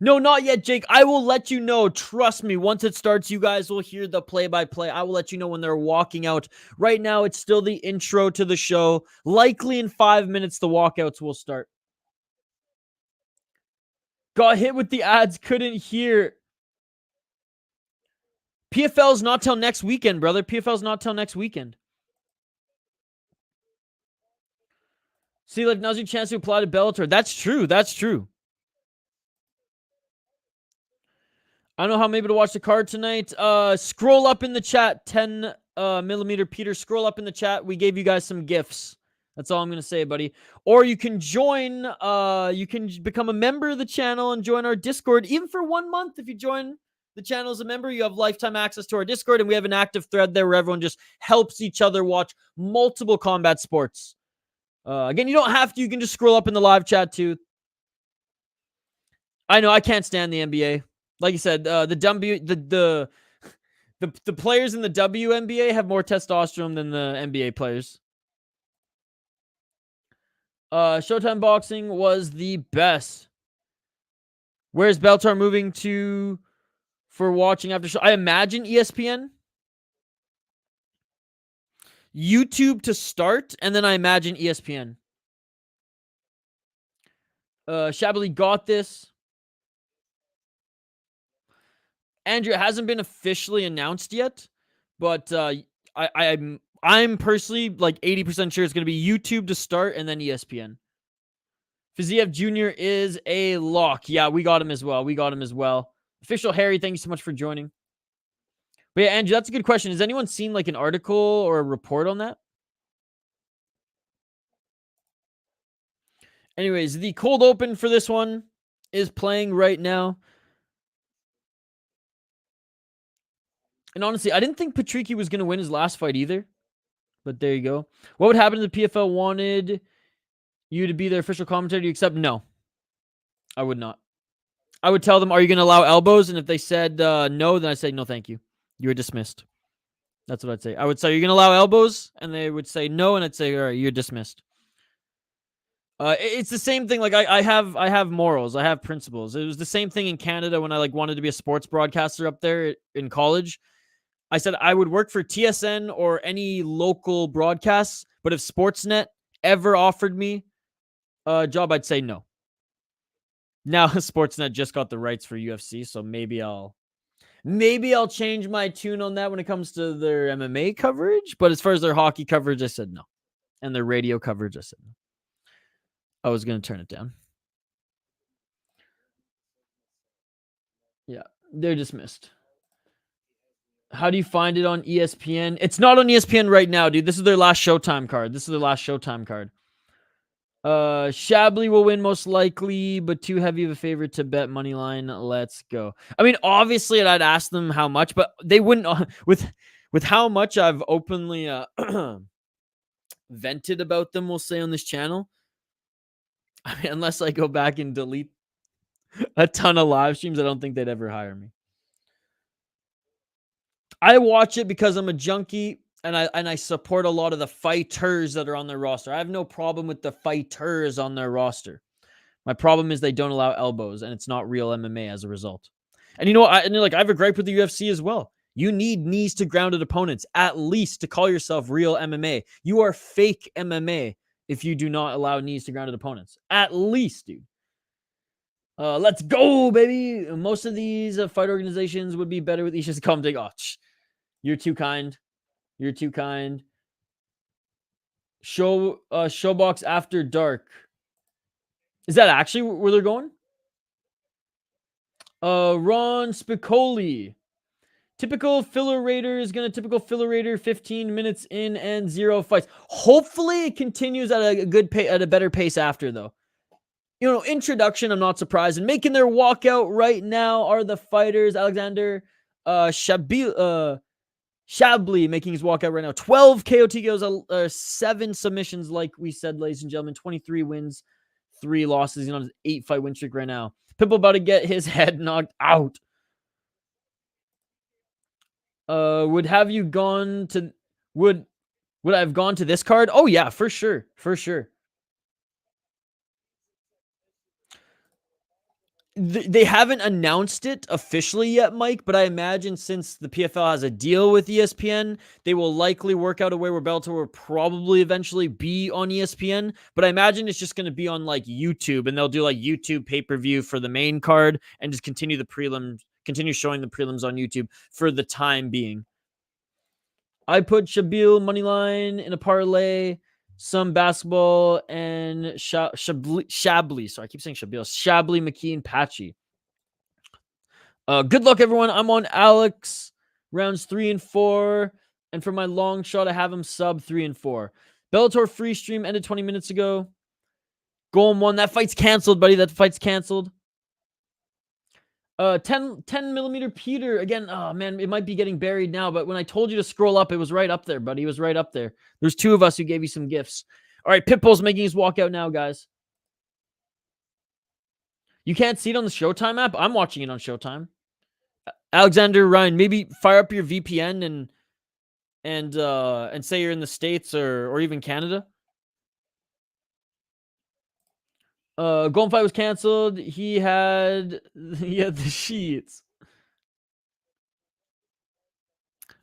No, not yet, Jake. I will let you know. Trust me. Once it starts, you guys will hear the play-by-play. I will let you know when they're walking out. Right now, it's still the intro to the show. Likely in 5 minutes, the walkouts will start. Got hit with the ads. Couldn't hear. PFL's not till next weekend, brother. PFL's not till next weekend. See, like, now's your chance to apply to Bellator. That's true. That's true. I don't know how maybe to watch the card tonight. Scroll up in the chat. 10 millimeter Peter. Scroll up in the chat. We gave you guys some gifts. That's all I'm going to say, buddy. Or you can join, you can become a member of the channel and join our Discord, even for 1 month. If you join the channel as a member, you have lifetime access to our Discord, and we have an active thread there where everyone just helps each other watch multiple combat sports. Again, you don't have to. You can just scroll up in the live chat, too. I know, I can't stand the NBA. Like you said, the players in the WNBA have more testosterone than the NBA players. Showtime Boxing was the best. Where's Bellator moving to for watching after show? I imagine ESPN. YouTube to start, and then I imagine ESPN. Shabliy got this. Andrew, it hasn't been officially announced yet, but I'm personally like 80% sure it's going to be YouTube to start and then ESPN. Fiziev Jr. is a lock. Yeah, we got him as well. Official Harry, thank you so much for joining. But yeah, Andrew, that's a good question. Has anyone seen like an article or a report on that? Anyways, the cold open for this one is playing right now. And honestly, I didn't think Patricky was going to win his last fight either. But there you go. What would happen if the PFL wanted you to be their official commentator? Do you accept? No. I would not. I would tell them, are you going to allow elbows? And if they said no, then I say, no, thank you. You are dismissed. That's what I'd say. I would say, you're going to allow elbows? And they would say no, and I'd say, all right, you're dismissed. It's the same thing. Like I have morals. I have principles. It was the same thing in Canada when I like wanted to be a sports broadcaster up there in college. I said I would work for TSN or any local broadcasts, but if Sportsnet ever offered me a job, I'd say no. Now Sportsnet just got the rights for UFC, so maybe I'll change my tune on that when it comes to their MMA coverage. But as far as their hockey coverage, I said no. And their radio coverage, I said no. I was going to turn it down. Yeah, they're dismissed. How do you find it on ESPN? It's not on ESPN right now, dude. This is their last Showtime card. Shabliy will win most likely, but too heavy of a favorite to bet money line. Let's go. I mean, obviously, I'd ask them how much, but they wouldn't. With how much I've openly vented about them, we'll say on this channel. I mean, unless I go back and delete a ton of live streams, I don't think they'd ever hire me. I watch it because I'm a junkie and I support a lot of the fighters that are on their roster. I have no problem with the fighters on their roster. My problem is they don't allow elbows, and it's not real MMA as a result. And you know what? I have a gripe with the UFC as well. You need knees to grounded opponents, at least, to call yourself real MMA. You are fake MMA if you do not allow knees to grounded opponents. At least, dude. Let's go, baby. Most of these fight organizations would be better with each commenting. Oh, you're too kind. Showbox After Dark. Is that actually where they're going? Ron Spicoli. Typical filler raider is going to typical filler raider 15 minutes in and 0 fights. Hopefully it continues at a good pace, at a better pace after, though. You know, introduction, I'm not surprised. And making their walkout right now are the fighters. Alexander Shabliy making his walkout right now. 12 KO TKOs, 7 submissions, like we said, ladies and gentlemen. 23 wins, 3 losses. He's on his 8-fight win streak right now. Pitbull about to get his head knocked out. Would I have gone to this card? Oh yeah, for sure. They haven't announced it officially yet, Mike, but I imagine since the PFL has a deal with ESPN, they will likely work out a way where Bellator will probably eventually be on ESPN, but I imagine it's just going to be on like YouTube, and they'll do like YouTube pay-per-view for the main card and just continue showing the prelims on YouTube for the time being. I put Shabliy moneyline in a parlay, some basketball, and Shabliy. Sorry, I keep saying Shabliy, McKee, and Patchy. Good luck, everyone. I'm on Alex, rounds 3 and 4. And for my long shot, I have him sub 3 and 4. Bellator free stream ended 20 minutes ago. Golm won. That fight's canceled, buddy. That fight's canceled. 10 millimeter Peter. Again, oh, man, it might be getting buried now, but when I told you to scroll up, it was right up there, buddy. It was right up there. There's 2 of us who gave you some gifts. All right, Pitbull's making his walkout now, guys. You can't see it on the Showtime app? I'm watching it on Showtime. Alexander Ryan, maybe fire up your VPN and say you're in the States or even Canada. Golden Fight was canceled. He had the sheets.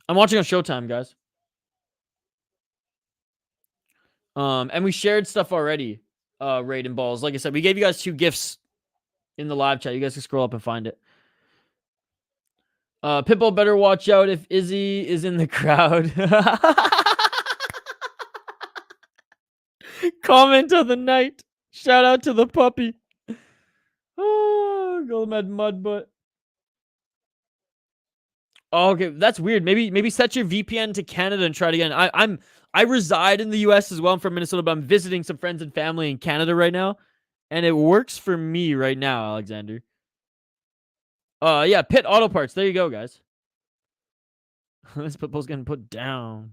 I'm watching on Showtime, guys. And we shared stuff already. Raid and balls. Like I said, we gave you guys 2 gifts in the live chat. You guys can scroll up and find it. Pitbull better watch out if Izzy is in the crowd. Comment of the night. Shout out to the puppy. Oh, Golem mud butt. Oh, okay, that's weird. Maybe set your VPN to Canada and try it again. I reside in the US as well. I'm from Minnesota, but I'm visiting some friends and family in Canada right now, and it works for me right now, Alexander. Yeah, Pit Auto Parts. There you go, guys. This Pitbull's getting put down.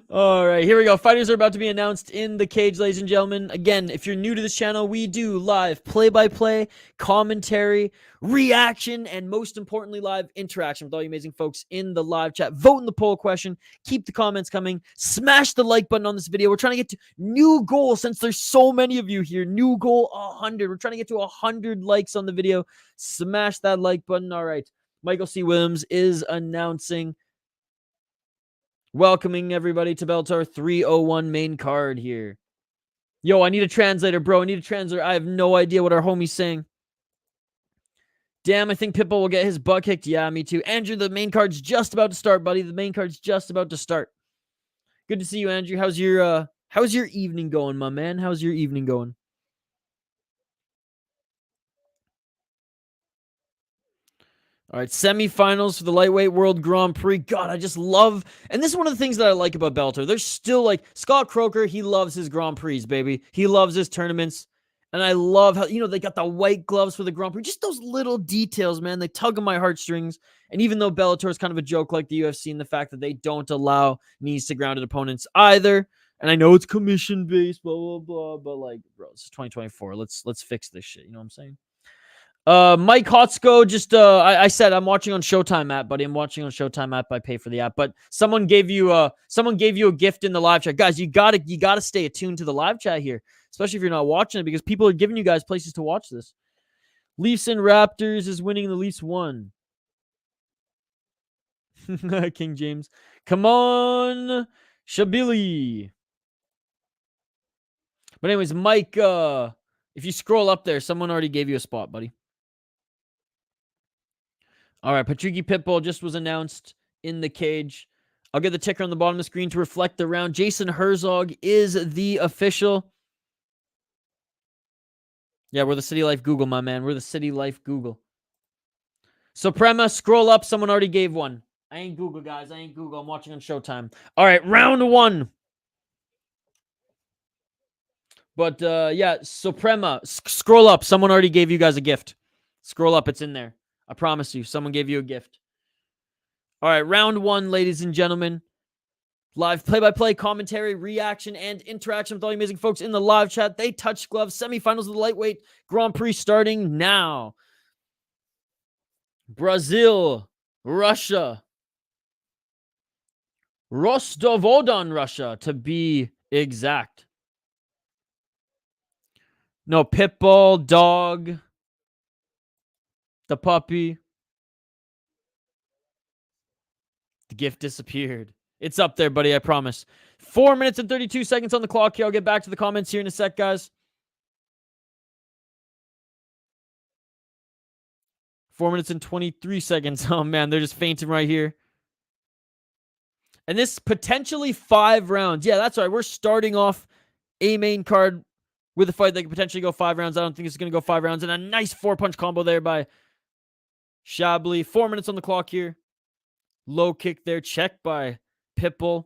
All right, here we go. Fighters are about to be announced in the cage, ladies and gentlemen. Again, if you're new to this channel, we do live play-by-play, commentary, reaction, and most importantly, live interaction with all you amazing folks in the live chat. Vote in the poll question. Keep the comments coming. Smash the like button on this video. We're trying to get to new goal since there's so many of you here. New goal 100. We're trying to get to 100 likes on the video. Smash that like button. All right. Michael C. Williams is announcing. Welcoming everybody to Bellator 301 main card here. Yo, I need a translator, bro. I need a translator. I have no idea what our homie's saying. Damn, I think Pitbull will get his butt kicked. Yeah, me too. Andrew, the main card's just about to start, buddy. The main card's just about to start. Good to see you, Andrew. How's your evening going, my man? How's your evening going? All right, semifinals for the Lightweight World Grand Prix. God, I just love... And this is one of the things that I like about Bellator. There's still, like, Scott Croker, he loves his Grand Prix, baby. He loves his tournaments. And I love how, they got the white gloves for the Grand Prix. Just those little details, man. They tug on my heartstrings. And even though Bellator is kind of a joke like the UFC in the fact that they don't allow knees to grounded opponents either. And I know it's commission-based, blah, blah, blah. But, like, bro, it's 2024. Let's fix this shit. You know what I'm saying? Mike Hotsko, just I said I'm watching on Showtime app, buddy. I'm watching on Showtime app. I pay for the app, but someone gave you a gift in the live chat, guys. You gotta stay attuned to the live chat here, especially if you're not watching it, because people are giving you guys places to watch this. Leafs and Raptors is winning. The Leafs won. King James, come on, Shabliy. But anyways, Mike, if you scroll up there, someone already gave you a spot, buddy. All right, Patricky Pitbull just was announced in the cage. I'll get the ticker on the bottom of the screen to reflect the round. Jason Herzog is the official. Yeah, we're the City Life Google, my man. We're the City Life Google. Suprema, scroll up. Someone already gave one. I ain't Google, guys. I ain't Google. I'm watching on Showtime. All right, round 1. But, yeah, Suprema, scroll up. Someone already gave you guys a gift. Scroll up. It's in there. I promise you, someone gave you a gift. All right, round 1, ladies and gentlemen. Live play-by-play, commentary, reaction, and interaction with all you amazing folks in the live chat. They touch gloves. Semifinals of the Lightweight Grand Prix starting now. Brazil, Russia. Rostov-on Russia, to be exact. No, Pitbull, dog. The puppy. The gift disappeared. It's up there, buddy, I promise. 4 minutes and 32 seconds on the clock here. I'll get back to the comments here in a sec, guys. 4 minutes and 23 seconds. Oh, man, they're just fainting right here. And this potentially 5 rounds. Yeah, that's right. We're starting off a main card with a fight that could potentially go 5 rounds. I don't think it's going to go 5 rounds. And a nice 4-punch combo there by Shabliy. 4 minutes on the clock here. Low kick there. Checked by Pitbull.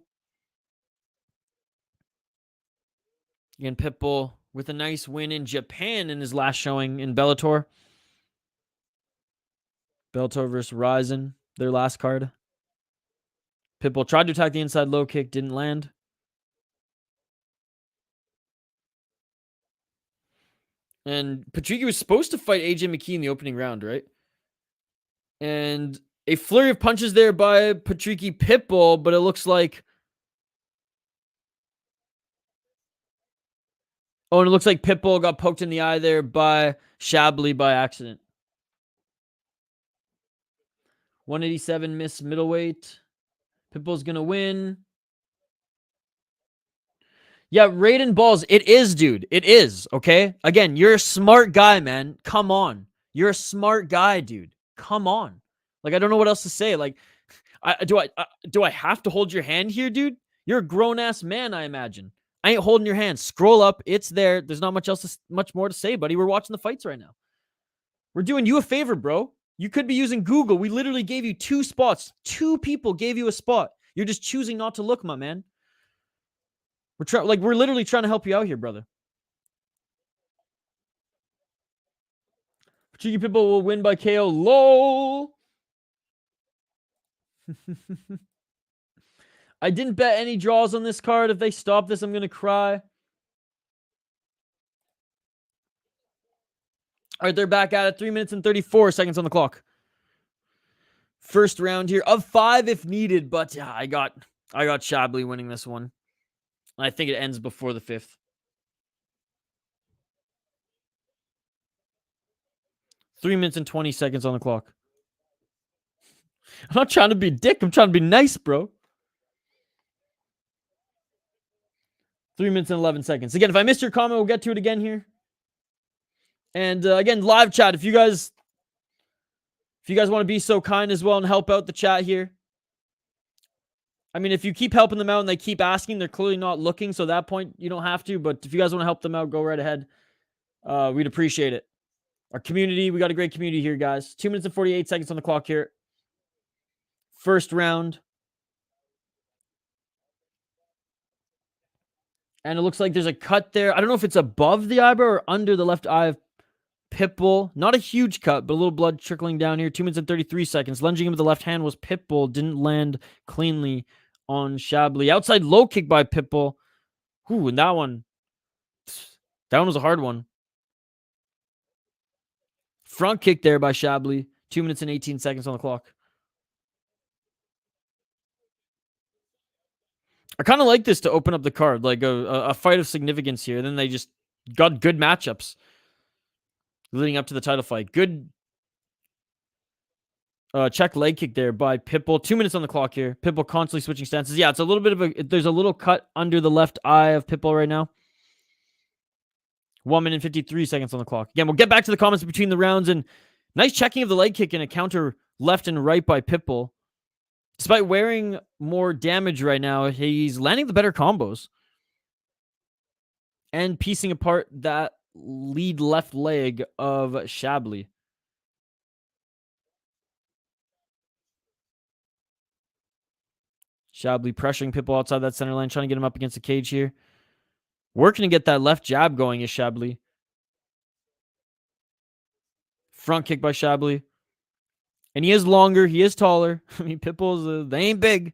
Again, Pitbull with a nice win in Japan in his last showing in Bellator. Bellator versus Ryzen, their last card. Pitbull tried to attack the inside low kick, didn't land. And Patricky was supposed to fight AJ McKee in the opening round, right? And a flurry of punches there by Patricky Pitbull, but it looks like... Oh, and it looks like Pitbull got poked in the eye there by Shabliy by accident. 187 miss middleweight. Pitbull's going to win. Yeah, Raiden Balls. It is, dude. It is, okay? Again, you're a smart guy, man. Come on. You're a smart guy, dude. Come on. Like, I don't know what else to say. Like, do I have to hold your hand here, dude? You're a grown-ass man, I imagine. I ain't holding your hand. Scroll up. It's there. There's not much more to say, buddy. We're watching the fights right now. We're doing you a favor, bro. You could be using Google. We literally gave you 2 spots. 2 people gave you a spot. You're just choosing not to look, my man. We're literally trying to help you out here, brother. Cheeky Pitbull will win by KO. LOL. I didn't bet any draws on this card. If they stop this, I'm going to cry. All right, they're back at it. 3 minutes and 34 seconds on the clock. First round here of 5 if needed, but yeah, I got Shabliy winning this one. I think it ends before the 5th. 3 minutes and 20 seconds on the clock. I'm not trying to be a dick. I'm trying to be nice, bro. 3 minutes and 11 seconds. Again, if I missed your comment, we'll get to it again here. And again, live chat. If you guys want to be so kind as well and help out the chat here. I mean, if you keep helping them out and they keep asking, they're clearly not looking. So at that point, you don't have to. But if you guys want to help them out, go right ahead. We'd appreciate it. Our community, we got a great community here, guys. 2 minutes and 48 seconds on the clock here. First round. And it looks like there's a cut there. I don't know if it's above the eyebrow or under the left eye of Pitbull. Not a huge cut, but a little blood trickling down here. 2 minutes and 33 seconds. Lunging him with the left hand was Pitbull. Didn't land cleanly on Shabliy. Outside low kick by Pitbull. Ooh, and that one was a hard one. Front kick there by Shabliy. 2 minutes and 18 seconds on the clock. I kind of like this to open up the card, like a fight of significance here. Then they just got good matchups leading up to the title fight. Good check leg kick there by Pitbull. 2 minutes on the clock here. Pitbull constantly switching stances. Yeah, it's a little bit of there's a little cut under the left eye of Pitbull right now. 1 minute and 53 seconds on the clock. Again, we'll get back to the comments between the rounds. And nice checking of the leg kick and a counter left and right by Pitbull. Despite wearing more damage right now, he's landing the better combos. And piecing apart that lead left leg of Shabliy. Shabliy pressuring Pitbull outside that center line, trying to get him up against the cage here. Working to get that left jab going is Shabliy. Front kick by Shabliy. And he is longer. He is taller. I mean, Pitbull's, they ain't big.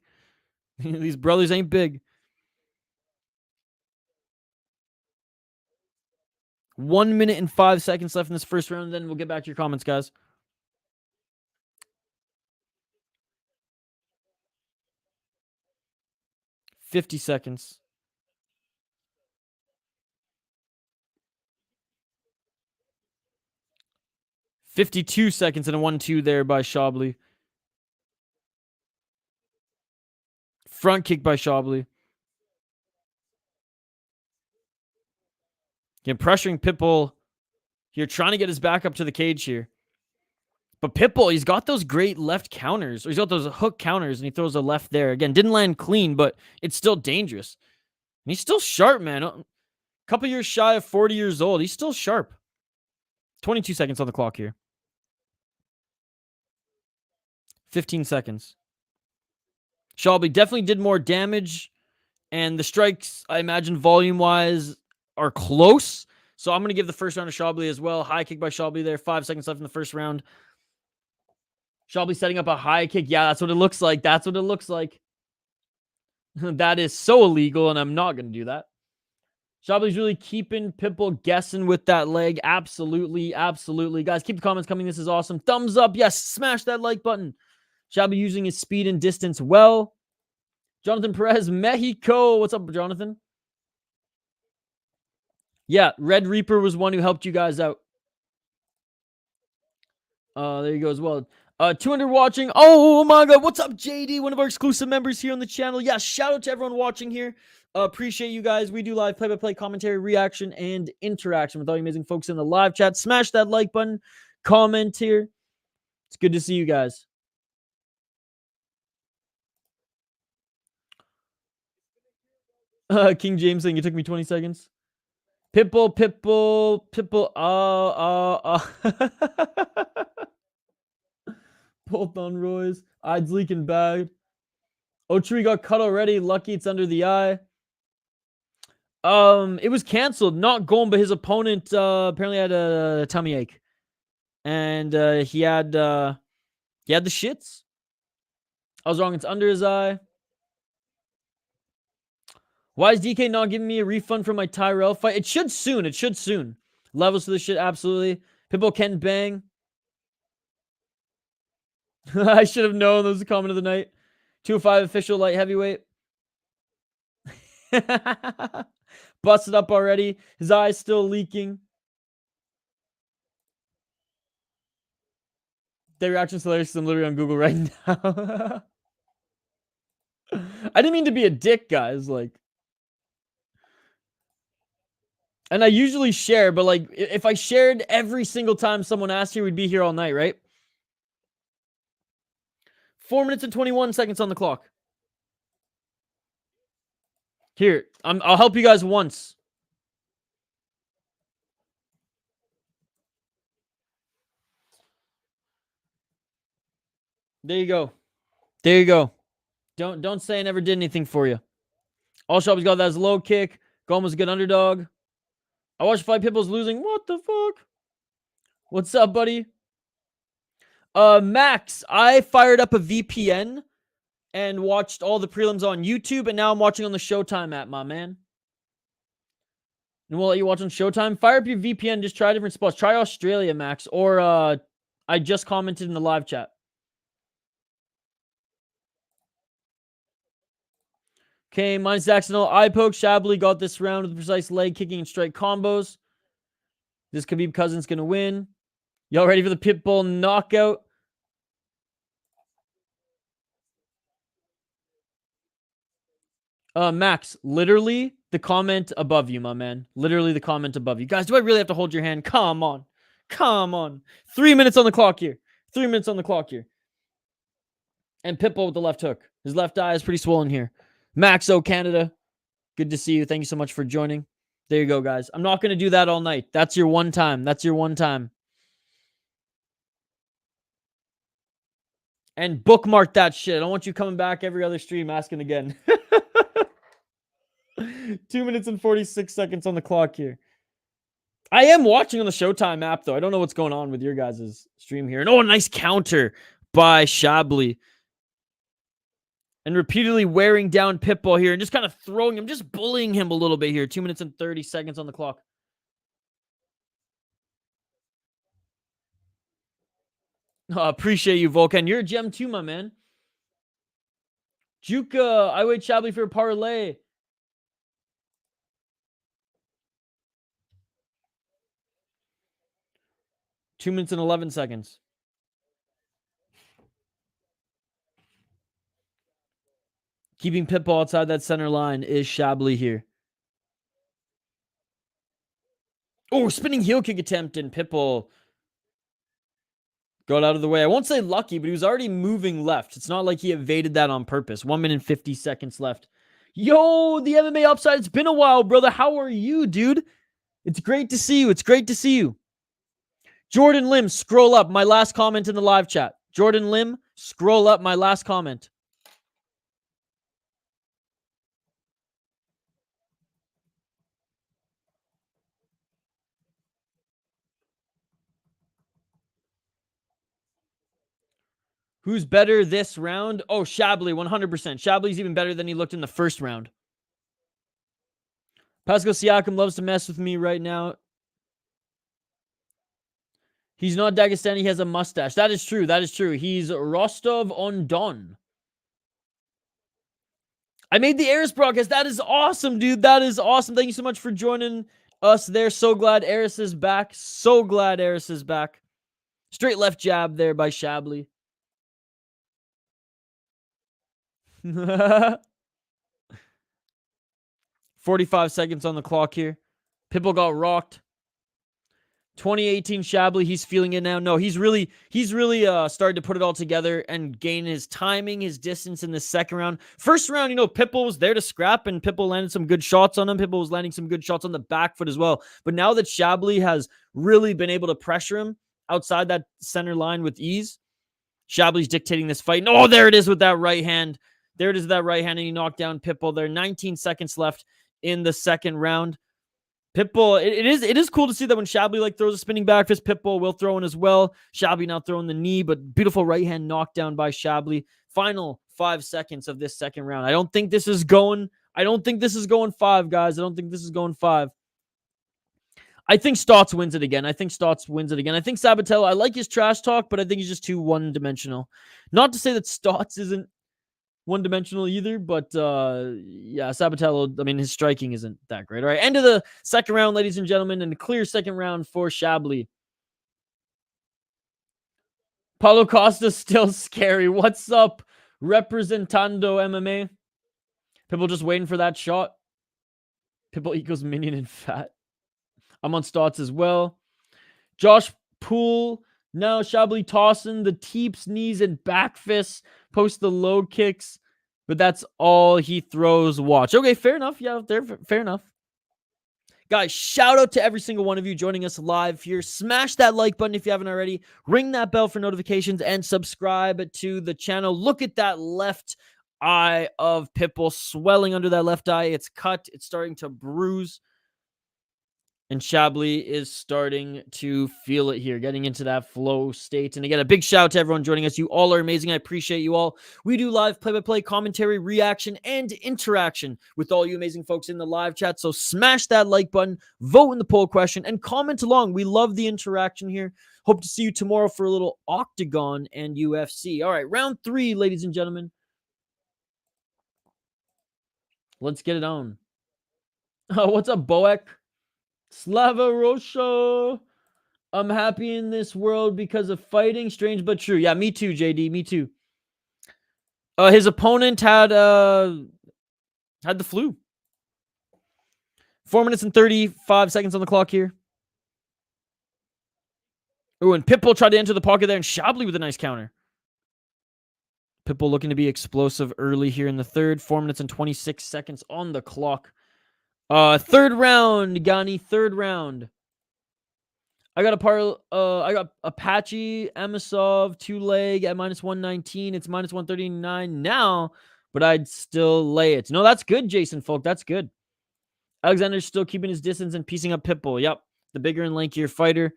These brothers ain't big. 1 minute and 5 seconds left in this first round. Then we'll get back to your comments, guys. $50 seconds. 52 seconds and a 1-2 there by Shabliy. Front kick by Shabliy. Again, pressuring Pitbull here, trying to get his back up to the cage here. But Pitbull, he's got those great left counters. Or he's got those hook counters, and he throws a left there. Again, didn't land clean, but it's still dangerous. And he's still sharp, man. Couple years shy of 40 years old. He's still sharp. 22 seconds on the clock here. 15 seconds. Shabliy definitely did more damage. And the strikes, I imagine, volume-wise, are close. So I'm going to give the first round to Shabliy as well. High kick by Shabliy there. 5 seconds left in the first round. Shabliy setting up a high kick. Yeah, that's what it looks like. That's what it looks like. That is so illegal, and I'm not going to do that. Shabliy's really keeping Pitbull guessing with that leg. Absolutely, absolutely. Guys, keep the comments coming. This is awesome. Thumbs up. Yes, smash that like button. Shabliy using his speed and distance well. Jonathan Perez, Mexico. What's up, Jonathan? Yeah, Red Reaper was one who helped you guys out. There you go as well. 200 watching. Oh my God. What's up, JD? One of our exclusive members here on the channel. Yeah, shout out to everyone watching here. Appreciate you guys. We do live play-by-play commentary, reaction, and interaction with all you amazing folks in the live chat. Smash that like button. Comment here. It's good to see you guys. King James saying it took me 20 seconds. Pitbull. Both on Roy's. Eyes leaking bad. Ochiri got cut already. Lucky it's under the eye. It was canceled. Not Golm, but his opponent apparently had a tummy ache. And he had the shits. I was wrong. It's under his eye. Why is DK not giving me a refund for my Tyrell fight? It should soon. It should soon. Levels to this shit, absolutely. Pitbull can bang. I should have known. That was the comment of the night. 205 official light heavyweight. Busted up already. His eye's still leaking. Their reaction's hilarious. I'm literally on Google right now. I didn't mean to be a dick, guys. Like, and I usually share, but like, if I shared every single time someone asked here, we'd be here all night, right? 4 minutes and 21 seconds on the clock. Here, I'll help you guys once. There you go. There you go. Don't say I never did anything for you. All Shabli's got that is low kick. Golm was a good underdog. I watched fight. Pitbull's losing. What the fuck? What's up, buddy? Max, I fired up a VPN and watched all the prelims on YouTube, and now I'm watching on the Showtime app, my man. And we'll let you watch on Showtime. Fire up your VPN. Just try different spots. Try Australia, Max. Or I just commented in the live chat. Okay, minus accidental eye poke. Shabliy got this round with precise leg kicking and strike combos. This Khabib cousin's going to win. Y'all ready for the Pitbull knockout? Max, literally the comment above you, my man. Literally the comment above you. Guys, do I really have to hold your hand? Come on. Come on. 3 minutes on the clock here. 3 minutes on the clock here. And Pitbull with the left hook. His left eye is pretty swollen here. Max O Canada. Good to see you. Thank you so much for joining. There you go, guys. I'm not going to do that all night. That's your one time. That's your one time. And bookmark that shit. I don't want you coming back every other stream asking again. 2 minutes and 46 seconds on the clock here. I am watching on the Showtime app, though. I don't know what's going on with your guys' stream here. And oh, a nice counter by Shabliy. And repeatedly wearing down Pitbull here and just kind of throwing him, just bullying him a little bit here. 2 minutes and 30 seconds on the clock. Appreciate you, Volcan. You're a gem too, my man. Juka, I wait Shabliy for a parlay. Two minutes and 11 seconds. Keeping Pitbull outside that center line is Shabliy here. Oh, spinning heel kick attempt, and Pitbull got out of the way. I won't say lucky, but he was already moving left. It's not like he evaded that on purpose. 1 minute and 50 seconds left. Yo, the MMA upside. It's been a while, brother. How are you, dude? It's great to see you. It's great to see you. Jordan Lim, scroll up. My last comment in the live chat. Jordan Lim, scroll up. My last comment. Who's better this round? Oh, Shabliy, 100%. Shabliy's even better than he looked in the first round. Pascal Siakam loves to mess with me right now. He's not Dagestani. He has a mustache. That is true. That is true. He's Rostov-on-Don. I made the Eris broadcast. That is awesome, dude. That is awesome. Thank you so much for joining us there. So glad Eris is back. So glad Eris is back. Straight left jab there by Shabliy. 45 seconds on the clock here. Pitbull got rocked. 2018 Shabliy, he's feeling it now. No, he's really started to put it all together and gain his timing, his distance in the second round. First round, Pitbull was there to scrap, and Pitbull landed some good shots on him. Pitbull was landing some good shots on the back foot as well. But now that Shabliy has really been able to pressure him outside that center line with ease, Shabliy's dictating this fight. Oh, there it is with that right hand. There it is with that right hand, and he knocked down Pitbull there. 19 seconds left in the second round. Pitbull, it is cool to see that when Shabliy throws a spinning back fist, Pitbull will throw in as well. Shabliy now throwing the knee, but beautiful right hand knockdown by Shabliy. Final 5 seconds of this second round. I don't think this is going 5, guys. I don't think this is going 5. I think Stots wins it again. I think Sabatello, I like his trash talk, but I think he's just too one-dimensional. Not to say that Stots isn't one-dimensional either, but yeah, Sabatello, his striking isn't that great. All right, end of the second round, ladies and gentlemen, and a clear second round for Shabliy. Paulo Costa's still scary. What's up, Representando MMA? Pitbull just waiting for that shot. Pitbull equals minion and fat. I'm on Stots as well. Josh Poole. Now Shabliy tossing the teeps, knees, and back fists. Post the low kicks. But that's all he throws. Watch. Okay, fair enough. Yeah, fair enough. Guys, shout out to every single one of you joining us live here. Smash that like button if you haven't already. Ring that bell for notifications and subscribe to the channel. Look at that left eye of Pitbull swelling under that left eye. It's cut. It's starting to bruise. And Shabliy is starting to feel it here, getting into that flow state. And again, a big shout out to everyone joining us. You all are amazing. I appreciate you all. We do live play-by-play commentary, reaction, and interaction with all you amazing folks in the live chat. So smash that like button, vote in the poll question, and comment along. We love the interaction here. Hope to see you tomorrow for a little Octagon and UFC. All right, round 3, ladies and gentlemen. Let's get it on. What's up, Boek? Slava Rosho. I'm happy in this world because of fighting. Strange but true. Yeah, me too, JD. Me too. His opponent had the flu. 4 minutes and 35 seconds on the clock here. Oh, and Pitbull tried to enter the pocket there, and Shabliy with a nice counter. Pitbull looking to be explosive early here in the third. 4 minutes and 26 seconds on the clock. Third round, Gani. Third round. I got a Patchy, Amosov, 2-leg at -119. It's -139 now, but I'd still lay it. No, that's good, Jason Folk. That's good. Alexander's still keeping his distance and piecing up Pitbull. Yep, the bigger and lankier fighter.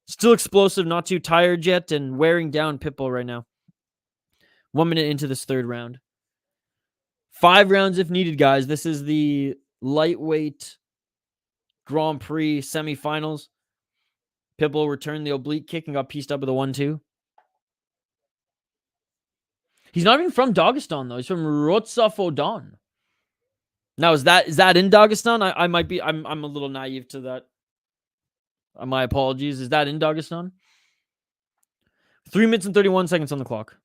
Still explosive, not too tired yet, and wearing down Pitbull right now. 1 minute into this third round. 5 rounds if needed, guys. This is the lightweight Grand Prix semifinals. Pitbull returned the oblique kick and got pieced up with a 1-2. He's not even from Dagestan, though. He's from Rostov-on-Don. Now, is that in Dagestan? I might be. I'm a little naive to that. My apologies. Is that in Dagestan? 3 minutes and 31 seconds on the clock.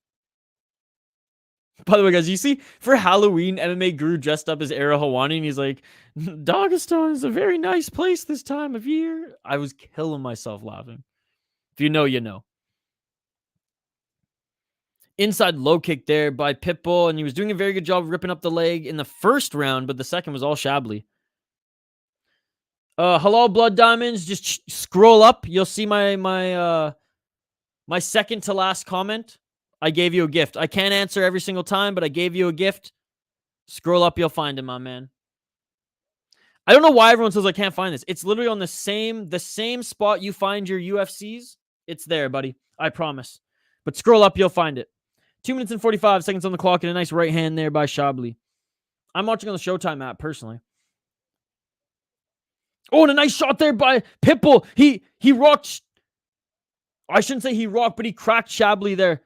By the way, guys, you see, for Halloween, MMA Guru dressed up as Era Hawani, and he's like, Dagestan is a very nice place this time of year. I was killing myself laughing. If you know, you know. Inside low kick there by Pitbull, and he was doing a very good job ripping up the leg in the first round, but the second was all Shabliy. Hello, Blood Diamonds. Just scroll up. You'll see my second to last comment. I gave you a gift. I can't answer every single time, but I gave you a gift. Scroll up, you'll find it, my man. I don't know why everyone says I can't find this. It's literally on the same spot you find your UFCs. It's there, buddy. I promise. But scroll up, you'll find it. 2 minutes and 45 seconds on the clock, and a nice right hand there by Shabliy. I'm watching on the Showtime app, personally. Oh, and a nice shot there by Pitbull. He rocked. I shouldn't say he rocked, but he cracked Shabliy there.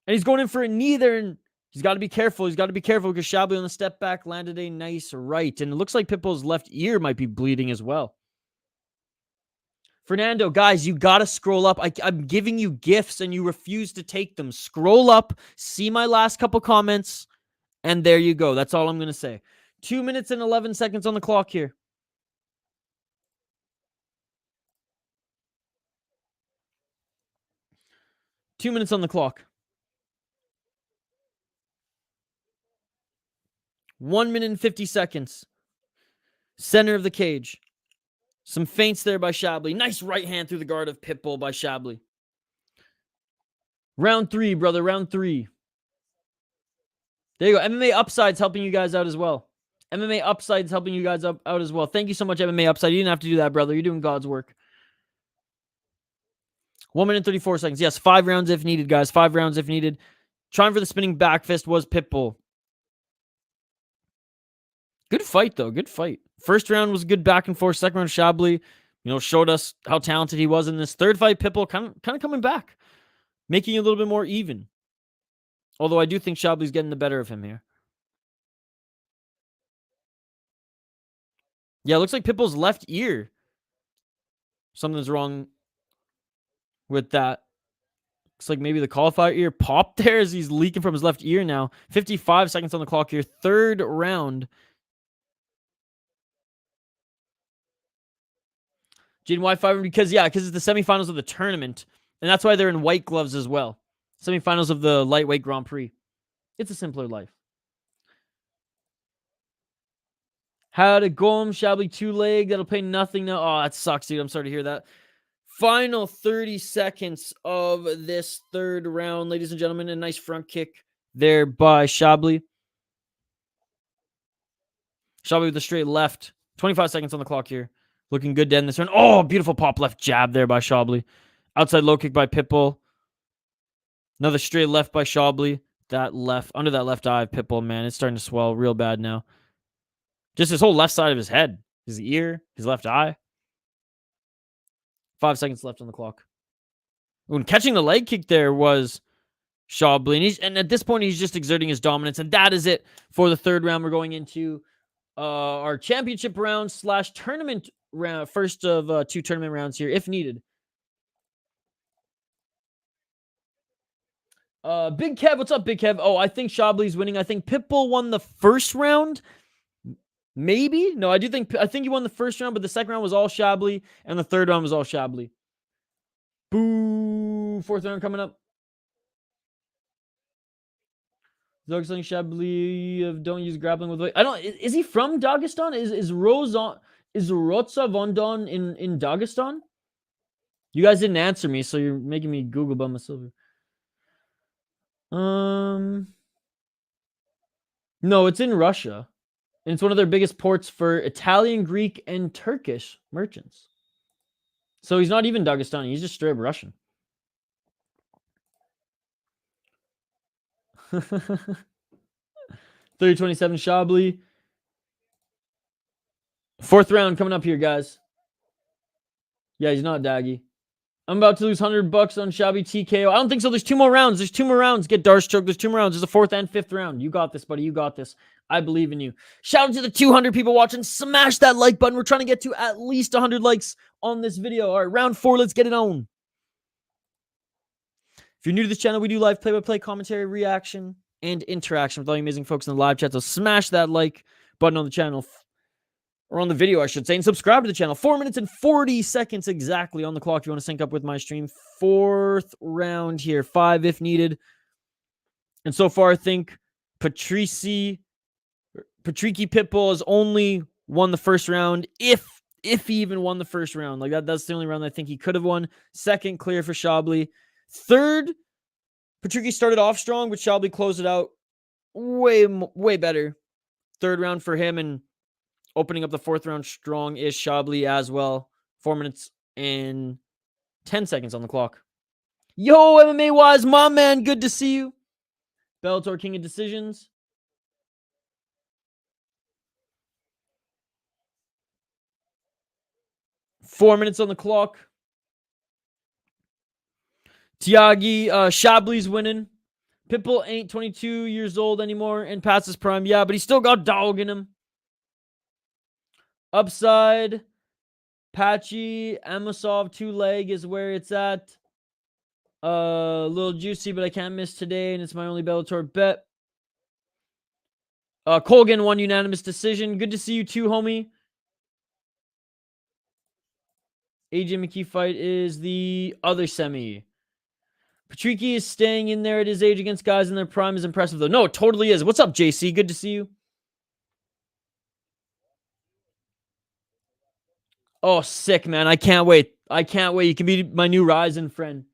And he's going in for a knee there, and he's got to be careful. He's got to be careful because Shabliy on the step back landed a nice right. And it looks like Pitbull's left ear might be bleeding as well. Fernando, guys, you got to scroll up. I'm giving you gifts and you refuse to take them. Scroll up, see my last couple comments, and there you go. That's all I'm going to say. 2 minutes and 11 seconds on the clock here. Two minutes on the clock. 1 minute and 50 seconds. Center of the cage. Some feints there by Shabliy. Nice right hand through the guard of Pitbull by Shabliy. Round 3, brother. Round 3. There you go. MMA Upside's helping you guys out as well. MMA Upside's helping you guys out as well. Thank you so much, MMA Upside. You didn't have to do that, brother. You're doing God's work. 1 minute and 34 seconds. Yes, 5 rounds if needed, guys. 5 rounds if needed. Trying for the spinning back fist was Pitbull. Good fight, though. Good fight. First round was good back and forth. Second round, Shabliy, showed us how talented he was in this. Third fight, Pitbull kind of coming back, making it a little bit more even. Although I do think Shabliy's getting the better of him here. Yeah, it looks like Pitbull's left ear. Something's wrong with that. Looks like maybe the cauliflower ear popped there as he's leaking from his left ear now. 55 seconds on the clock here. Third round. Jaden, why 5? Because it's the semifinals of the tournament. And that's why they're in white gloves as well. Semifinals of the lightweight Grand Prix. It's a simpler life. Had a Golm, Shabliy 2-leg. That'll pay nothing now. Oh, that sucks, dude. I'm sorry to hear that. Final 30 seconds of this third round, ladies and gentlemen. A nice front kick there by Shabliy. Shabliy with a straight left. 25 seconds on the clock here. Looking good to end this one. Oh, beautiful pop left jab there by Shabliy. Outside low kick by Pitbull. Another straight left by Shabliy. Under that left eye of Pitbull, man. It's starting to swell real bad now. Just his whole left side of his head. His ear, his left eye. 5 seconds left on the clock. When catching the leg kick there was Shabliy. And at this point, he's just exerting his dominance. And that is it for the third round. We're going into our championship round / tournament round. First of 2 tournament rounds here, if needed. Big Kev, what's up, Big Kev? Oh, I think Shabliy's winning. I think Pitbull won the first round. Maybe? No, I think he won the first round, but the second round was all Shabliy, and the third round was all Shabliy. Boo! Fourth round coming up. Zog saying Shabliy don't use grappling with weight. Is he from Dagestan? Is Rozsa Vondon in Dagestan? You guys didn't answer me, so you're making me Google by myself. No, it's in Russia. And it's one of their biggest ports for Italian, Greek, and Turkish merchants. So he's not even Dagestani. He's just straight up Russian. 30-27 Shabliy. Fourth round coming up here, guys. Yeah, he's not Daggy. I'm about to lose $100 on Shabliy TKO. I don't think so. There's 2 more rounds. There's 2 more rounds. Get Darkstroke. There's 2 more rounds. There's a 4th and 5th round. You got this, buddy. You got this. I believe in you. Shout out to the 200 people watching. Smash that like button. We're trying to get to at least 100 likes on this video. All right, round 4. Let's get it on. If you're new to this channel, we do live play-by-play commentary, reaction, and interaction with all you amazing folks in the live chat. So smash that like button on the channel. Or on the video, I should say, and subscribe to the channel. 4 minutes and 40 seconds exactly on the clock if you want to sync up with my stream. 4th round here. 5 if needed. And so far, I think Patchy Pitbull has only won the first round, if he even won the first round. Like that's the only round I think he could have won. Second, clear for Shabliy. Third, Patricky started off strong, but Shabliy closed it out way better. Third round for him, and opening up the fourth round strong is Shabliy as well. 4 minutes and 10 seconds on the clock. Yo, MMA Wise, my man, good to see you. Bellator King of Decisions. Four minutes on the clock. Tiagi, Shabliy's winning. Pitbull ain't 22 years old anymore and past his prime. Yeah, but he still got dog in him. Upside, Patchy, Amosov, 2-leg is where it's at. A little juicy, but I can't miss today, and it's my only Bellator bet. Colgan won unanimous decision. Good to see you too, homie. AJ McKee fight is the other semi. Patrycky is staying in there at his age against guys in their prime is impressive, though. No, it totally is. What's up, JC? Good to see you. Oh, sick, man. I can't wait. I can't wait. You can be my new Ryzen friend.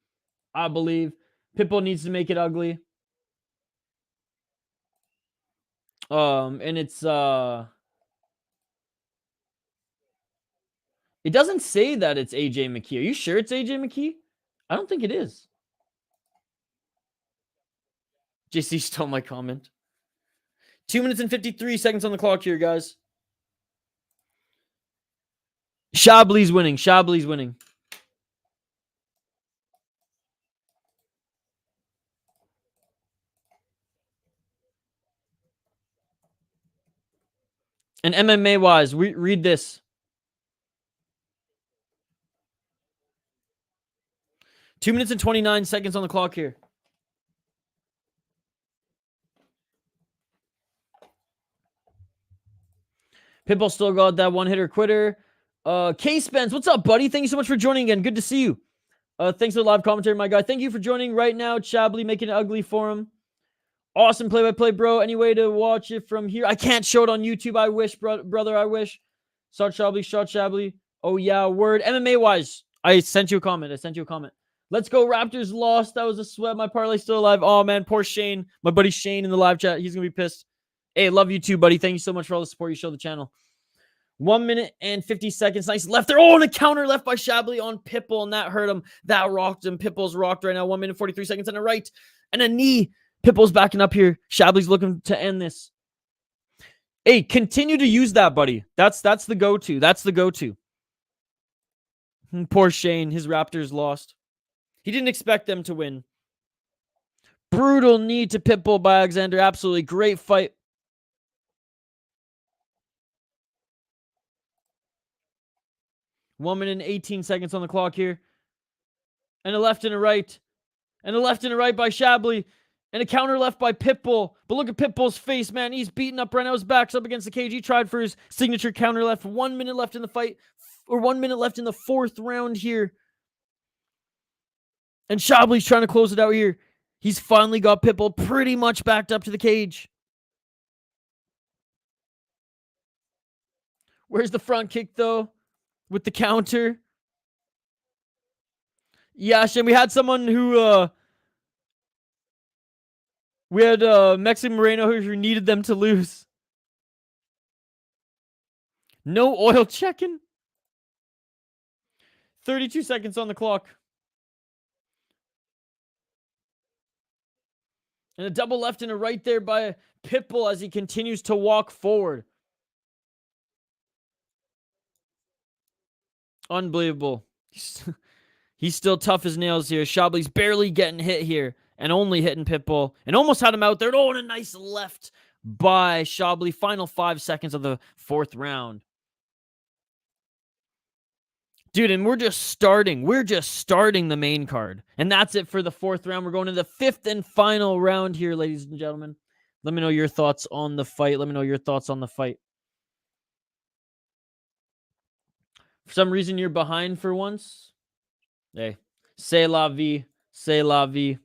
I believe. Pitbull needs to make it ugly. And it's it doesn't say that it's AJ McKee. Are you sure it's AJ McKee? I don't think it is. JC stole my comment. 2 minutes and 53 seconds on the clock here, guys. Shabliy's winning. Shabliy's winning. And MMA wise, read this. 2 minutes and 29 seconds on the clock here. Pitbull still got that one-hitter quitter. K-Spence, what's up, buddy? Thank you so much for joining again. Good to see you. Thanks for the live commentary, my guy. Thank you for joining right now. Shabliy making it ugly for him. Awesome play-by-play, bro. Any way to watch it from here? I can't show it on YouTube. I wish, brother. I wish. Shot Shabliy. Oh, yeah, word. MMA-wise, I sent you a comment. Let's go. Raptors lost. That was a sweat. My parlay still alive. Oh, man. Poor Shane. My buddy Shane in the live chat. He's going to be pissed. Hey, love you too, buddy. Thank you so much for all the support you show the channel. 1 minute and 50 seconds. Nice left there. Oh, and a counter left by Shabliy on Pitbull, and that hurt him. That rocked him. Pitbull's rocked right now. 1 minute 43 seconds on the right. And a knee. Pitbull's backing up here. Shabliy's looking to end this. Hey, continue to use that, buddy. That's the go-to. That's the go-to. Poor Shane. His Raptors lost. He didn't expect them to win. Brutal knee to Pitbull by Alexander. Absolutely great fight. One minute and 18 seconds on the clock here. And a left and a right. And a left and a right by Shabliy. And a counter left by Pitbull. But look at Pitbull's face, man. He's beaten up right now. His back's up against the cage. He tried for his signature counter left. 1 minute left in the fight. Or 1 minute left in the fourth round here. And Shabliy's trying to close it out here. He's finally got Pitbull pretty much backed up to the cage. Where's the front kick, though? With the counter. Yeah, and we had someone who, we had Mexican Moreno who needed them to lose. No oil checking. 32 seconds on the clock. And a double left and a right there by Pitbull as he continues to walk forward. Unbelievable. He's still tough as nails here. Shabliy's barely getting hit here and only hitting Pitbull. And almost had him out there. Oh, and a nice left by Shabliy. Final 5 seconds of the fourth round. Dude, and we're just starting. We're just starting the main card. And that's it for the fourth round. We're going to the fifth and final round here, ladies and gentlemen. Let me know your thoughts on the fight. For some reason, you're behind for once. Hey, c'est la vie. C'est la vie.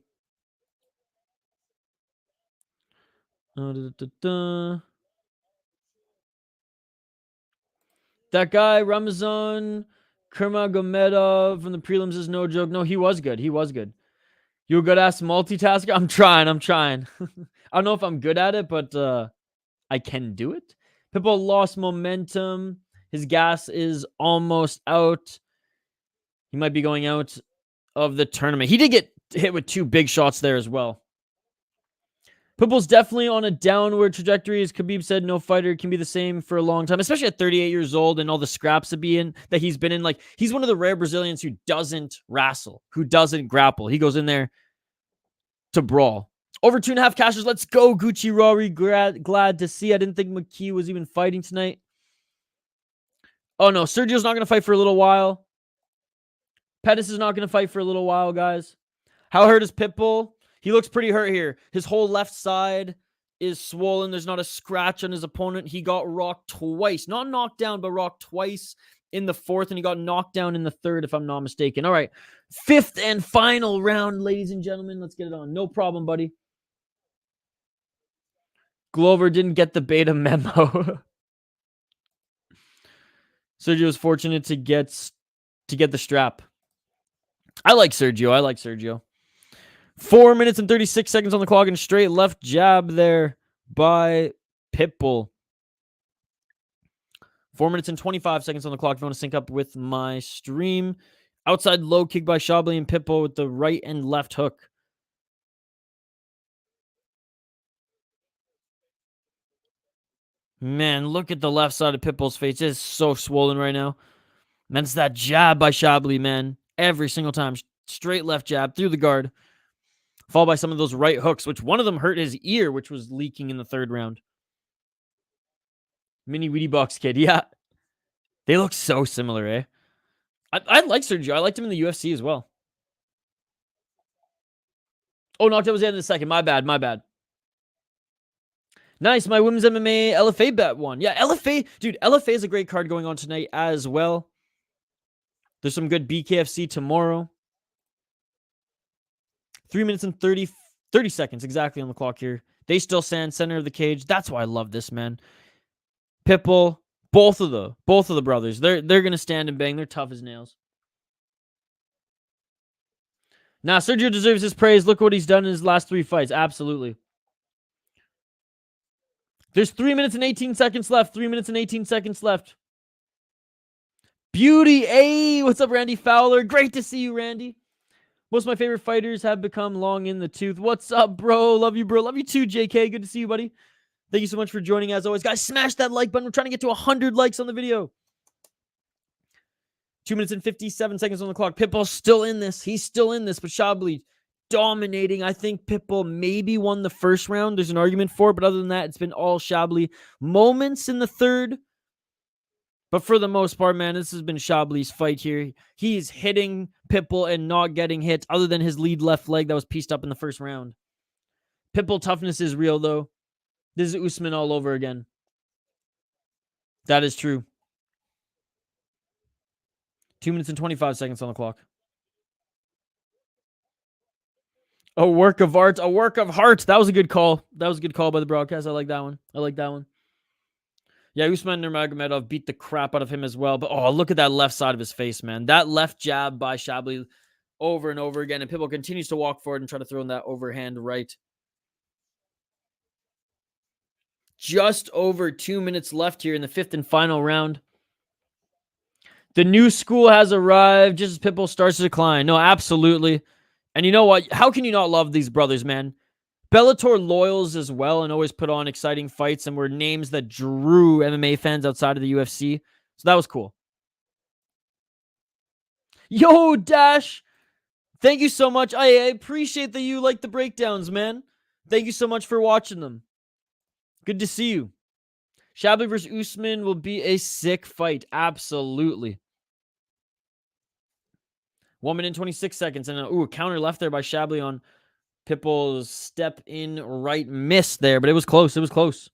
That guy, Ramazan Kurmagomedov from the prelims is no joke. No, he was good. He was good. You a good ass multitasker? I'm trying. I don't know if I'm good at it, but I can do it. Pitbull lost momentum. His gas is almost out. He might be going out of the tournament. He did get hit with 2 big shots there as well. Pitbull's definitely on a downward trajectory. As Khabib said, no fighter can be the same for a long time, especially at 38 years old and all the scraps that he's been in. Like, he's one of the rare Brazilians who doesn't wrestle, who doesn't grapple. He goes in there to brawl. Over 2.5 cashers. Let's go, Gucci Rory. Glad to see. I didn't think McKee was even fighting tonight. Oh, no. Sergio's not going to fight for a little while. Pettis is not going to fight for a little while, guys. How hurt is Pitbull? He looks pretty hurt here. His whole left side is swollen. There's not a scratch on his opponent. He got rocked twice. Not knocked down, but rocked twice in the 4th, and he got knocked down in the 3rd, if I'm not mistaken. All right. 5th and final round, ladies and gentlemen. Let's get it on. No problem, buddy. Glover didn't get the beta memo. Sergio was fortunate to get the strap. I like Sergio. 4 minutes and 36 seconds on the clock and straight left jab there by Pitbull. 4 minutes and 25 seconds on the clock if you want to sync up with my stream. Outside low kick by Shabliy and Pitbull with the right and left hook. Man, look at the left side of Pitbull's face. It is so swollen right now. Man, it's that jab by Shabliy, man. Every single time. Straight left jab through the guard. Followed by some of those right hooks, which one of them hurt his ear, which was leaking in the 3rd round. Mini Weedy Box Kid. Yeah. They look so similar, eh? I like Sergio. I liked him in the UFC as well. Oh, knocked out was the end of the 2nd. My bad. Nice. My women's MMA LFA bet won. Yeah, LFA. Dude, LFA is a great card going on tonight as well. There's some good BKFC tomorrow. 3 minutes and 30 seconds exactly on the clock here. They still stand center of the cage. That's why I love this, man. Pitbull, both of the brothers. They're going to stand and bang. They're tough as nails. Now, Sergio deserves his praise. Look what he's done in his last 3 fights. Absolutely. There's 3 minutes and 18 seconds left. 3 minutes and 18 seconds left. Beauty. Hey, what's up, Randy Fowler? Great to see you, Randy. Most of my favorite fighters have become long in the tooth. What's up, bro? Love you, bro. Love you too, JK. Good to see you, buddy. Thank you so much for joining, as always. Guys, smash that like button. We're trying to get to 100 likes on the video. 2 minutes and 57 seconds on the clock. Pitbull's still in this. He's still in this, but Shabliy dominating. I think Pitbull maybe won the 1st round. There's an argument for it, but other than that, it's been all Shabliy. Moments in the 3rd. But for the most part, man, this has been Shabliy's fight here. He's hitting Pitbull and not getting hit, other than his lead left leg that was pieced up in the 1st round. Pitbull toughness is real, though. This is Usman all over again. That is true. 2 minutes and 25 seconds on the clock. A work of art. A work of heart. That was a good call. That was a good call by the broadcast. I like that one. Yeah, Usman Nurmagomedov beat the crap out of him as well. But, oh, look at that left side of his face, man. That left jab by Shabliy over and over again. And Pitbull continues to walk forward and try to throw in that overhand right. Just over 2 minutes left here in the 5th and final round. The new school has arrived just as Pitbull starts to decline. No, absolutely. And you know what? How can you not love these brothers, man? Bellator loyals as well and always put on exciting fights and were names that drew MMA fans outside of the UFC. So that was cool. Yo, Dash. Thank you so much. I appreciate that you like the breakdowns, man. Thank you so much for watching them. Good to see you. Shabliy versus Usman will be a sick fight. Absolutely. 1 minute and 26 seconds. And a counter left there by Shabliy on Pitbull's step in right miss there. But it was close.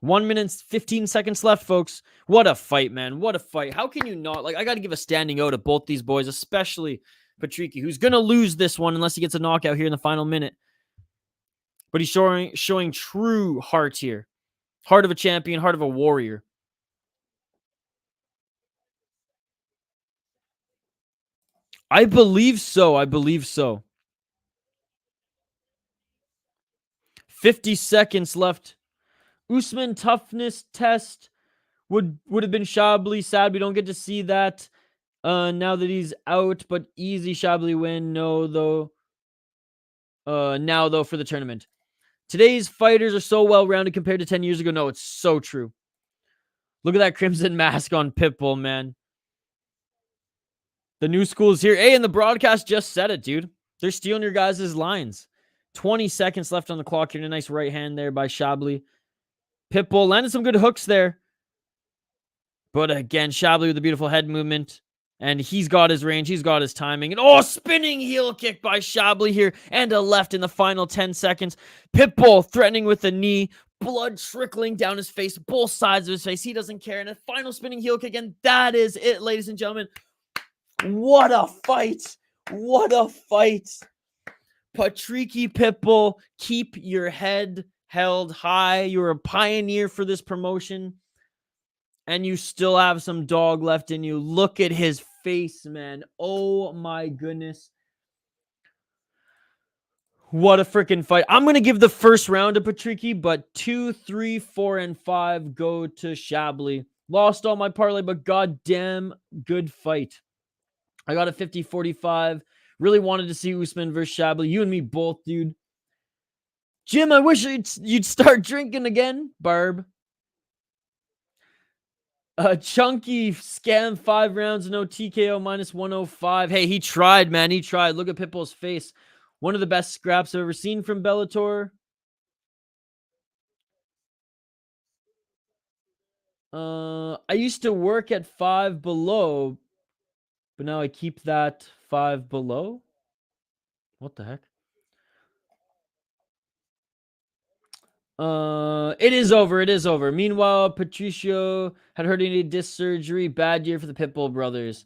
1 minute 15 seconds left, folks. What a fight, man. What a fight. How can you not? I got to give a standing O to both these boys, especially Patricky, who's going to lose this one unless he gets a knockout here in the final minute. But he's showing true heart here. Heart of a champion, heart of a warrior. I believe so. 50 seconds left. Usman toughness test would have been Shabliy. Sad we don't get to see that now that he's out, but easy Shabliy win. No, though. Now, though, for the tournament. Today's fighters are so well-rounded compared to 10 years ago. No, it's so true. Look at that crimson mask on Pitbull, man. The new school is here. Hey, and the broadcast just said it, dude. They're stealing your guys' lines. 20 seconds left on the clock here. A nice right hand there by Shabliy. Pitbull landed some good hooks there. But again, Shabliy with a beautiful head movement. And he's got his range. He's got his timing. And oh, spinning heel kick by Shabliy here. And a left in the final 10 seconds. Pitbull threatening with a knee. Blood trickling down his face. Both sides of his face. He doesn't care. And a final spinning heel kick. And that is it, ladies and gentlemen. What a fight. What a fight. Patricky, Pitbull, keep your head held high. You're a pioneer for this promotion. And you still have some dog left in you. Look at his face, man. Oh my goodness. What a freaking fight. I'm going to give the first round to Patricky, but 2, 3, 4, and 5 go to Shabliy. Lost all my parlay, but goddamn good fight. I got a 50-45. Really wanted to see Usman versus Shabliy. You and me both, dude. Jim, I wish you'd start drinking again, Barb. Chunky scam 5 rounds, no TKO minus 105. Hey, he tried, man. He tried. Look at Pitbull's face. One of the best scraps I've ever seen from Bellator. I used to work at 5 Below, but now I keep that 5 Below. What the heck? It is over. It is over. Meanwhile, Patricio had herniated disc surgery. Bad year for the Pitbull brothers.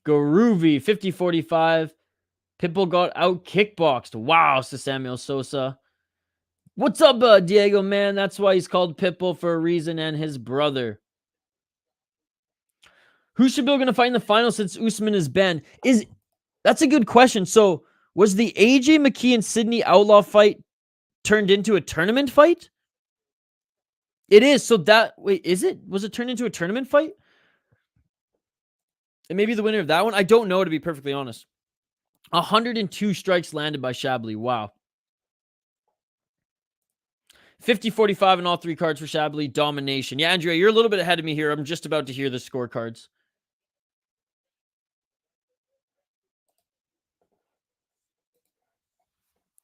Garuvi, 50-45. Pitbull got out kickboxed. Wow, says Samuel Sosa. What's up, Diego, man? That's why he's called Pitbull for a reason, and his brother. Who's Shabliy going to fight in the final since Usman is banned? That's a good question. So, was the AJ, McKee, and Sidney Outlaw fight turned into a tournament fight? It is. So wait, is it? Was it turned into a tournament fight? And maybe the winner of that one? I don't know, to be perfectly honest. 102 strikes landed by Shabliy. Wow. 50-45 in all 3 cards for Shabliy. Domination. Yeah, Andrea, you're a little bit ahead of me here. I'm just about to hear the scorecards.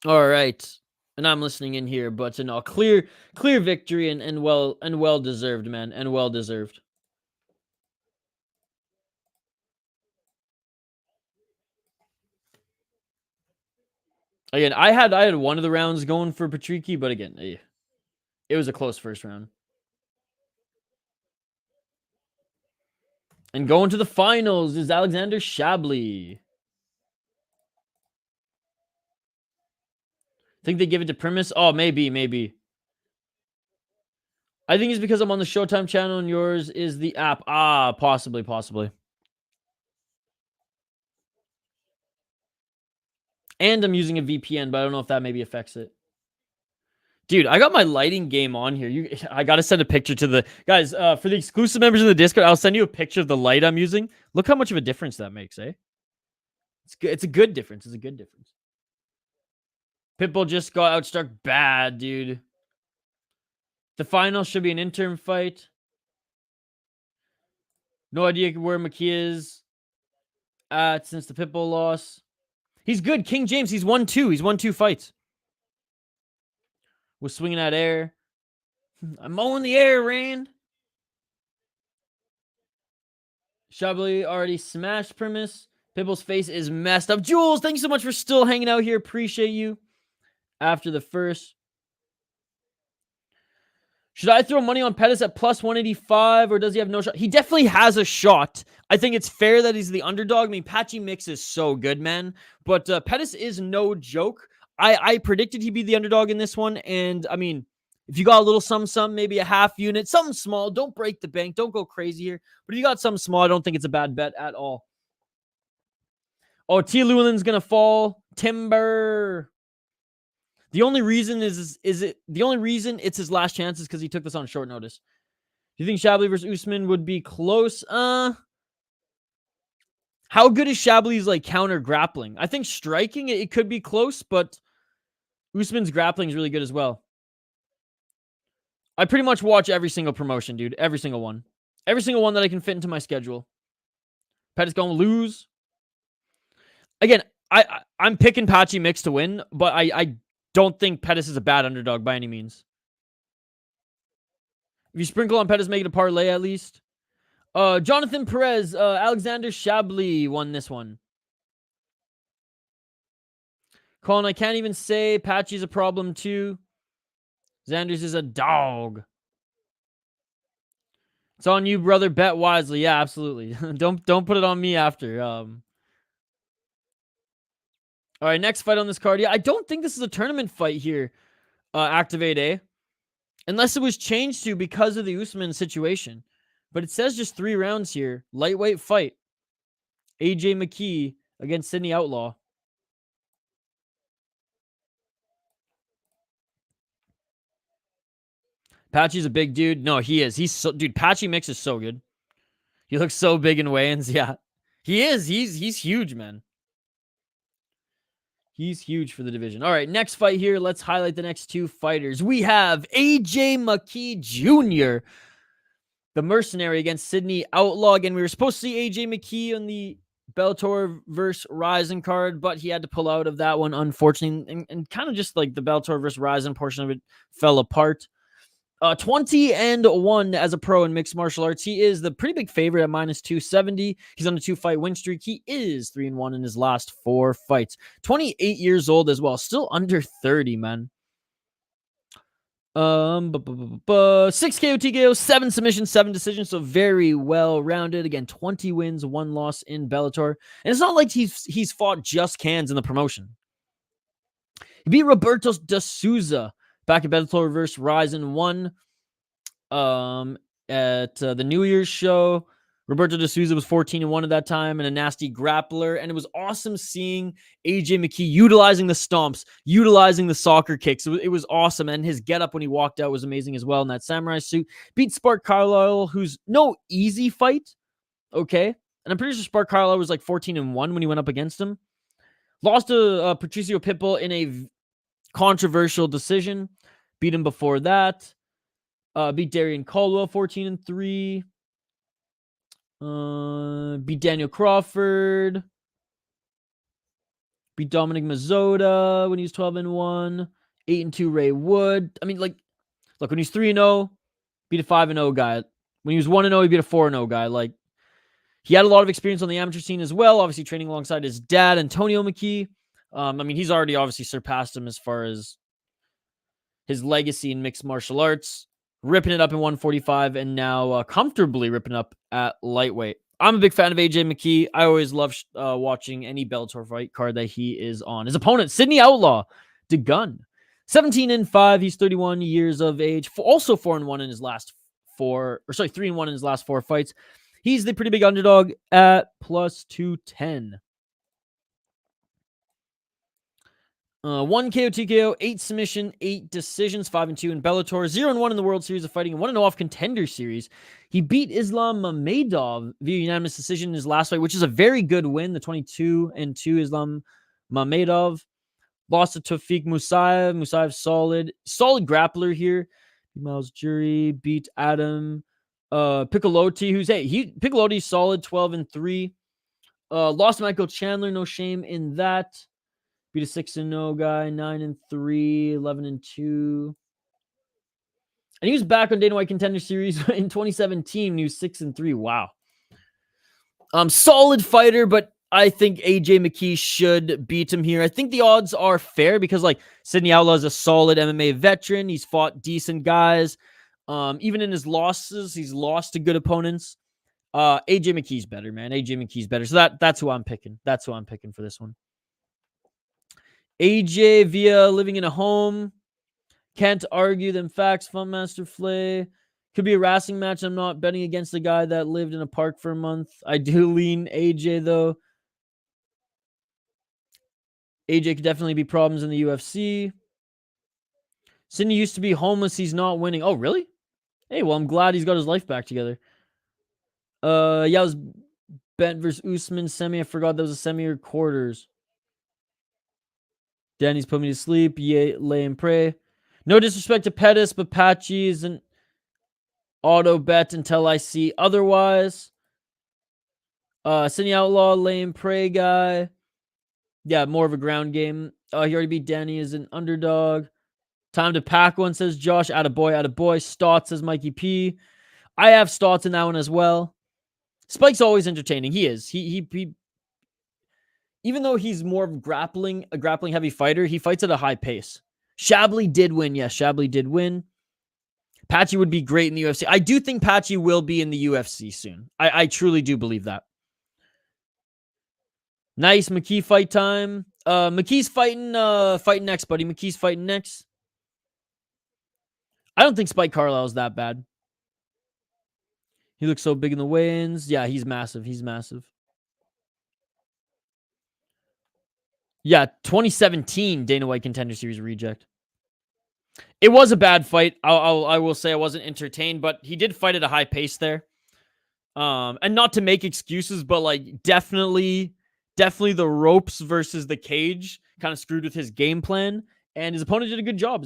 All right. And I'm listening in here, but no, clear victory and well deserved, man. And well deserved. Again, I had one of the rounds going for Patricky, but again, it was a close first round. And going to the finals is Alexander Shabliy. Think they give it to Primus? Oh, maybe. I think it's because I'm on the Showtime channel and yours is the app. Ah, possibly. And I'm using a VPN, but I don't know if that maybe affects it. Dude, I got my lighting game on here. I got to send a picture to the guys. For the exclusive members in the Discord, I'll send you a picture of the light I'm using. Look how much of a difference that makes, eh? It's good. It's a good difference. Pitbull just got outstruck bad, dude. The final should be an interim fight. No idea where McKee is at since the Pitbull loss. He's good. King James, he's won 2. He's won 2 fights. Was swinging at air. I'm mowing the air, Rand. Shabliy already smashed Primus. Pitbull's face is messed up. Jules, thank you so much for still hanging out here. Appreciate you. After the first. Should I throw money on Pettis at plus 185, or does he have no shot? He definitely has a shot. I think it's fair that he's the underdog. I mean, Patchy mix is so good, man. But Pettis is no joke. I predicted he'd be the underdog in this one. And I mean, if you got a little some, maybe a half unit, something small, don't break the bank. Don't go crazy here. But if you got something small, I don't think it's a bad bet at all. Oh, T. Llewellyn's going to fall. Timur. The only reason the only reason it's his last chance is because he took this on short notice. Do you think Shabliy versus Usman would be close? How good is Shably's like counter grappling? I think striking it could be close, but Usman's grappling is really good as well. I pretty much watch every single promotion, dude. Every single one. Every single one that I can fit into my schedule. Pettis going to lose. Again, I'm picking Patchy Mix to win, but I don't think Pettis is a bad underdog by any means. If you sprinkle on Pettis, make it a parlay at least. Jonathan Perez, Alexander Shabliy won this one. Colin, I can't even say Patchy's a problem too. Xanders is a dog. It's on you, brother. Bet wisely. Yeah, absolutely. Don't put it on me after. All right, next fight on this card. Yeah, I don't think this is a tournament fight here. Activate A. Unless it was changed to because of the Usman situation. But it says just 3 rounds here. Lightweight fight. AJ McKee against Sidney Outlaw. Patchy's a big dude. No, he is. Dude, Patchy Mix is so good. He looks so big in weigh-ins. Yeah. He is. He's huge, man. He's huge for the division. All right, next fight here. Let's highlight the next 2 fighters. We have AJ McKee Jr., the mercenary, against Sidney Outlaw. Again, we were supposed to see AJ McKee on the Bellator versus Ryzen card, but he had to pull out of that one, unfortunately. And kind of just like the Bellator versus Ryzen portion of it fell apart. 20-1 as a pro in mixed martial arts. He is the pretty big favorite at -270. He's on a 2-fight win streak. He is 3-1 in his last 4 fights. 28 years old as well. Still under 30, man. 6 KO, TKO, 7 submissions, 7 decisions. So very well rounded. Again, 20 wins, 1 loss in Bellator. And it's not like he's fought just cans in the promotion. He beat Roberto de Souza back at Bellator versus Ryzen 1 at the New Year's show. Roberto de Souza was 14-1 at that time and a nasty grappler. And it was awesome seeing AJ McKee utilizing the stomps, utilizing the soccer kicks. It was awesome. And his getup when he walked out was amazing as well in that samurai suit. Beat Spark Carlisle, who's no easy fight. Okay. And I'm pretty sure Spark Carlisle was like 14-1 when he went up against him. Lost to Patricio Pitbull in a controversial decision. Beat him before that. Beat Darian Caldwell 14-3. Beat Daniel Crawford. Beat Dominic Mazzotta when he was 12-1. 8-2 Ray Wood. I mean, like, look, when he's 3-0, beat a 5-0 guy. When he was 1-0, he beat a 4-0 guy. Like, he had a lot of experience on the amateur scene as well, obviously training alongside his dad, Antonio McKee. I mean, he's already obviously surpassed him as far as his legacy in mixed martial arts, ripping it up in 145 and now comfortably ripping up at lightweight. I'm a big fan of AJ McKee. I always love watching any Bellator fight card that he is on. His opponent, Sidney Outlaw, the gun. 17-5. He's 31 years of age. Also 4-1 in his last 3-1 in his last 4 fights. He's the pretty big underdog at +210. 1 KO, TKO, 8 submission, 8 decisions, 5-2 in Bellator, 0-1 in the World Series of Fighting, and 1-0 off Contender Series. He beat Islam Mamedov via unanimous decision in his last fight, which is a very good win. The 22-2 Islam Mamedov. Lost to Tawfiq Musayev. Musayev solid grappler here. Miles Jury beat Adam Piccolotti, Piccolotti's solid 12-3. Lost to Michael Chandler, no shame in that. Beat a 6-0 guy, 9-3, 11-2. And he was back on Dana White Contender Series in 2017. He was 6-3. Wow. Solid fighter, but I think AJ McKee should beat him here. I think the odds are fair because, like, Sidney Outlaw is a solid MMA veteran. He's fought decent guys. Even in his losses, he's lost to good opponents. AJ McKee's better, man. AJ McKee's better. So that's who I'm picking. That's who I'm picking for this one. AJ via living in a home. Can't argue them facts. Fun Master Flay. Could be a wrestling match. I'm not betting against the guy that lived in a park for a month. I do lean AJ, though. AJ could definitely be problems in the UFC. Sidney used to be homeless. He's not winning. Oh, really? Hey, well, I'm glad he's got his life back together. Yeah, it was Bent versus Usman semi. I forgot that was a semi or quarters. Danny's put me to sleep. Yeah, lay and pray. No disrespect to Pettis, but Patchy is an auto bet until I see otherwise. Sidney Outlaw, lay and pray guy. Yeah, more of a ground game. He already beat Danny as an underdog. Time to pack one, says Josh. Attaboy. Stots, says Mikey P. I have Stots in that one as well. Spike's always entertaining. He is. He even though he's more of a grappling heavy fighter, he fights at a high pace. Shabliy did win. Yes, Shabliy did win. Patchy would be great in the UFC. I do think Patchy will be in the UFC soon. I truly do believe that. Nice McKee fight time. McKee's fighting next, buddy. McKee's fighting next. I don't think Spike Carlisle's that bad. He looks so big in the weigh-ins. Yeah, he's massive. Yeah, 2017 Dana White Contender Series reject. It was a bad fight. I will say I wasn't entertained, but he did fight at a high pace there. And not to make excuses, but like definitely the ropes versus the cage kind of screwed with his game plan. And his opponent did a good job.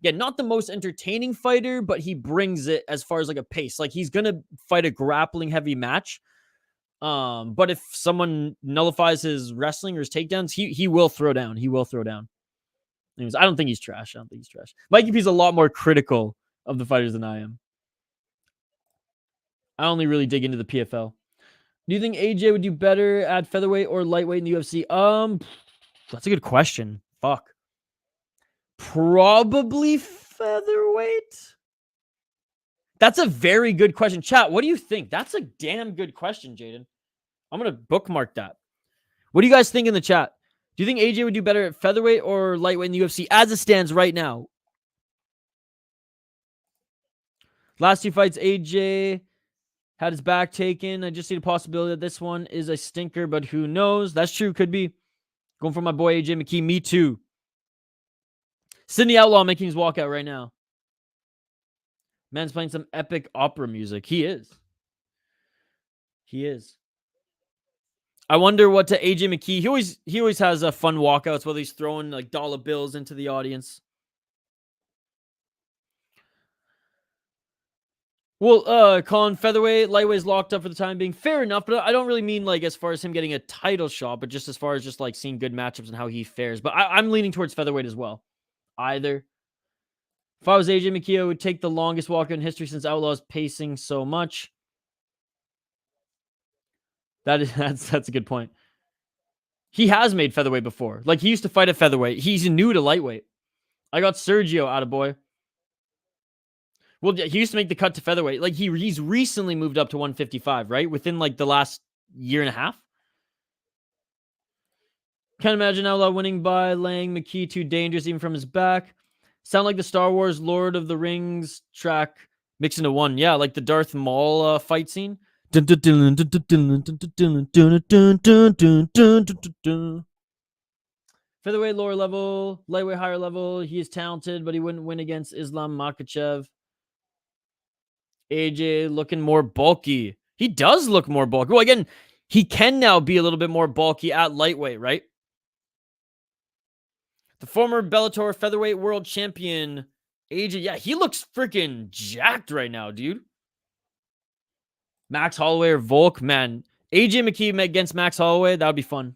Yeah, not the most entertaining fighter, but he brings it as far as like a pace. Like he's gonna fight a grappling heavy match. But if someone nullifies his wrestling or his takedowns, he will throw down. Anyways, I don't think he's trash. Mikey P's a lot more critical of the fighters than I am. I only really dig into the PFL. Do you think AJ would do better at featherweight or lightweight in the UFC? That's a good question. Fuck. Probably featherweight. That's a very good question. Chat, what do you think? That's a damn good question, Jaden. I'm going to bookmark that. What do you guys think in the chat? Do you think AJ would do better at featherweight or lightweight in the UFC as it stands right now? Last two fights, AJ had his back taken. I just see the possibility that this one is a stinker, but who knows? That's true. Could be. Going for my boy AJ McKee. Me too. Sidney Outlaw making his walkout right now. Man's playing some epic opera music. He is. I wonder what to AJ McKee. He always has a fun walkouts where he's throwing like dollar bills into the audience. Well, Colin, featherweight, lightweight's locked up for the time being. Fair enough, but I don't really mean like as far as him getting a title shot, but just as far as just like seeing good matchups and how he fares. But I'm leaning towards featherweight as well. Either. If I was AJ McKee, I would take the longest walkout in history since Outlaw's pacing so much. That's a good point. He has made featherweight before. Like he used to fight at featherweight. He's new to lightweight. I got Sergio, attaboy. Well, he used to make the cut to featherweight. Like he's recently moved up to 155, right? Within like the last year and a half. Can't imagine Outlaw winning by laying McKee too dangerous even from his back. Sound like the Star Wars Lord of the Rings track mixed into one. Yeah, like the Darth Maul fight scene. Featherweight lower level, lightweight higher level. He is talented, but he wouldn't win against Islam Makhachev. AJ looking more bulky. He does look more bulky. Well, again, he can now be a little bit more bulky at lightweight, right? The former Bellator featherweight world champion, AJ. Yeah, he looks freaking jacked right now, dude. Max Holloway or Volk, man. AJ McKee against Max Holloway, that would be fun.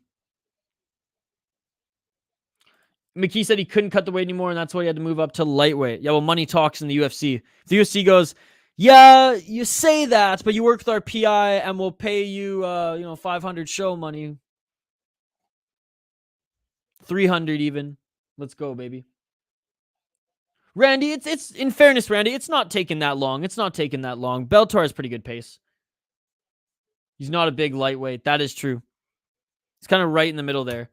McKee said he couldn't cut the weight anymore, and that's why he had to move up to lightweight. Yeah, well, money talks in the UFC. If the UFC goes, yeah, you say that, but you work with our PI, and we'll pay you, 500 show money. 300 even. Let's go, baby. Randy, it's in fairness, Randy, it's not taking that long. Bellator has pretty good pace. He's not a big lightweight. That is true. He's kind of right in the middle there.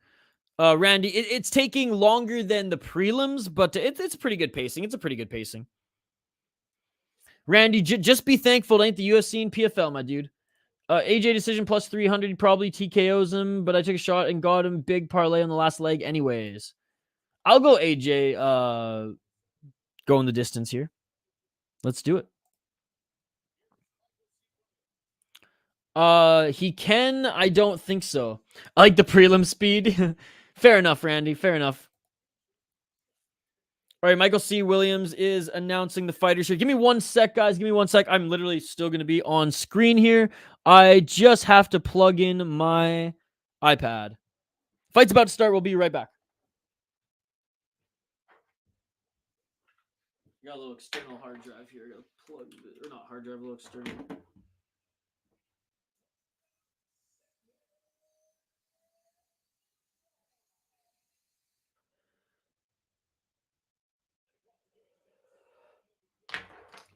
Randy, it's taking longer than the prelims, but it's pretty good pacing. It's a pretty good pacing. Randy, just be thankful it ain't the UFC and PFL, my dude. AJ decision plus 300. He probably TKOs him, but I took a shot and got him big parlay on the last leg anyways. I'll go AJ going the distance here. Let's do it. He can. I don't think so. I like the prelim speed. Fair enough, Randy. Fair enough. All right, Michael C. Williams is announcing the fighters here. Give me 1 sec, guys. Give me 1 sec. I'm literally still going to be on screen here. I just have to plug in my iPad. Fight's about to start. We'll be right back. Got a little external hard drive here. I got to plug it. Or not hard drive, a little external.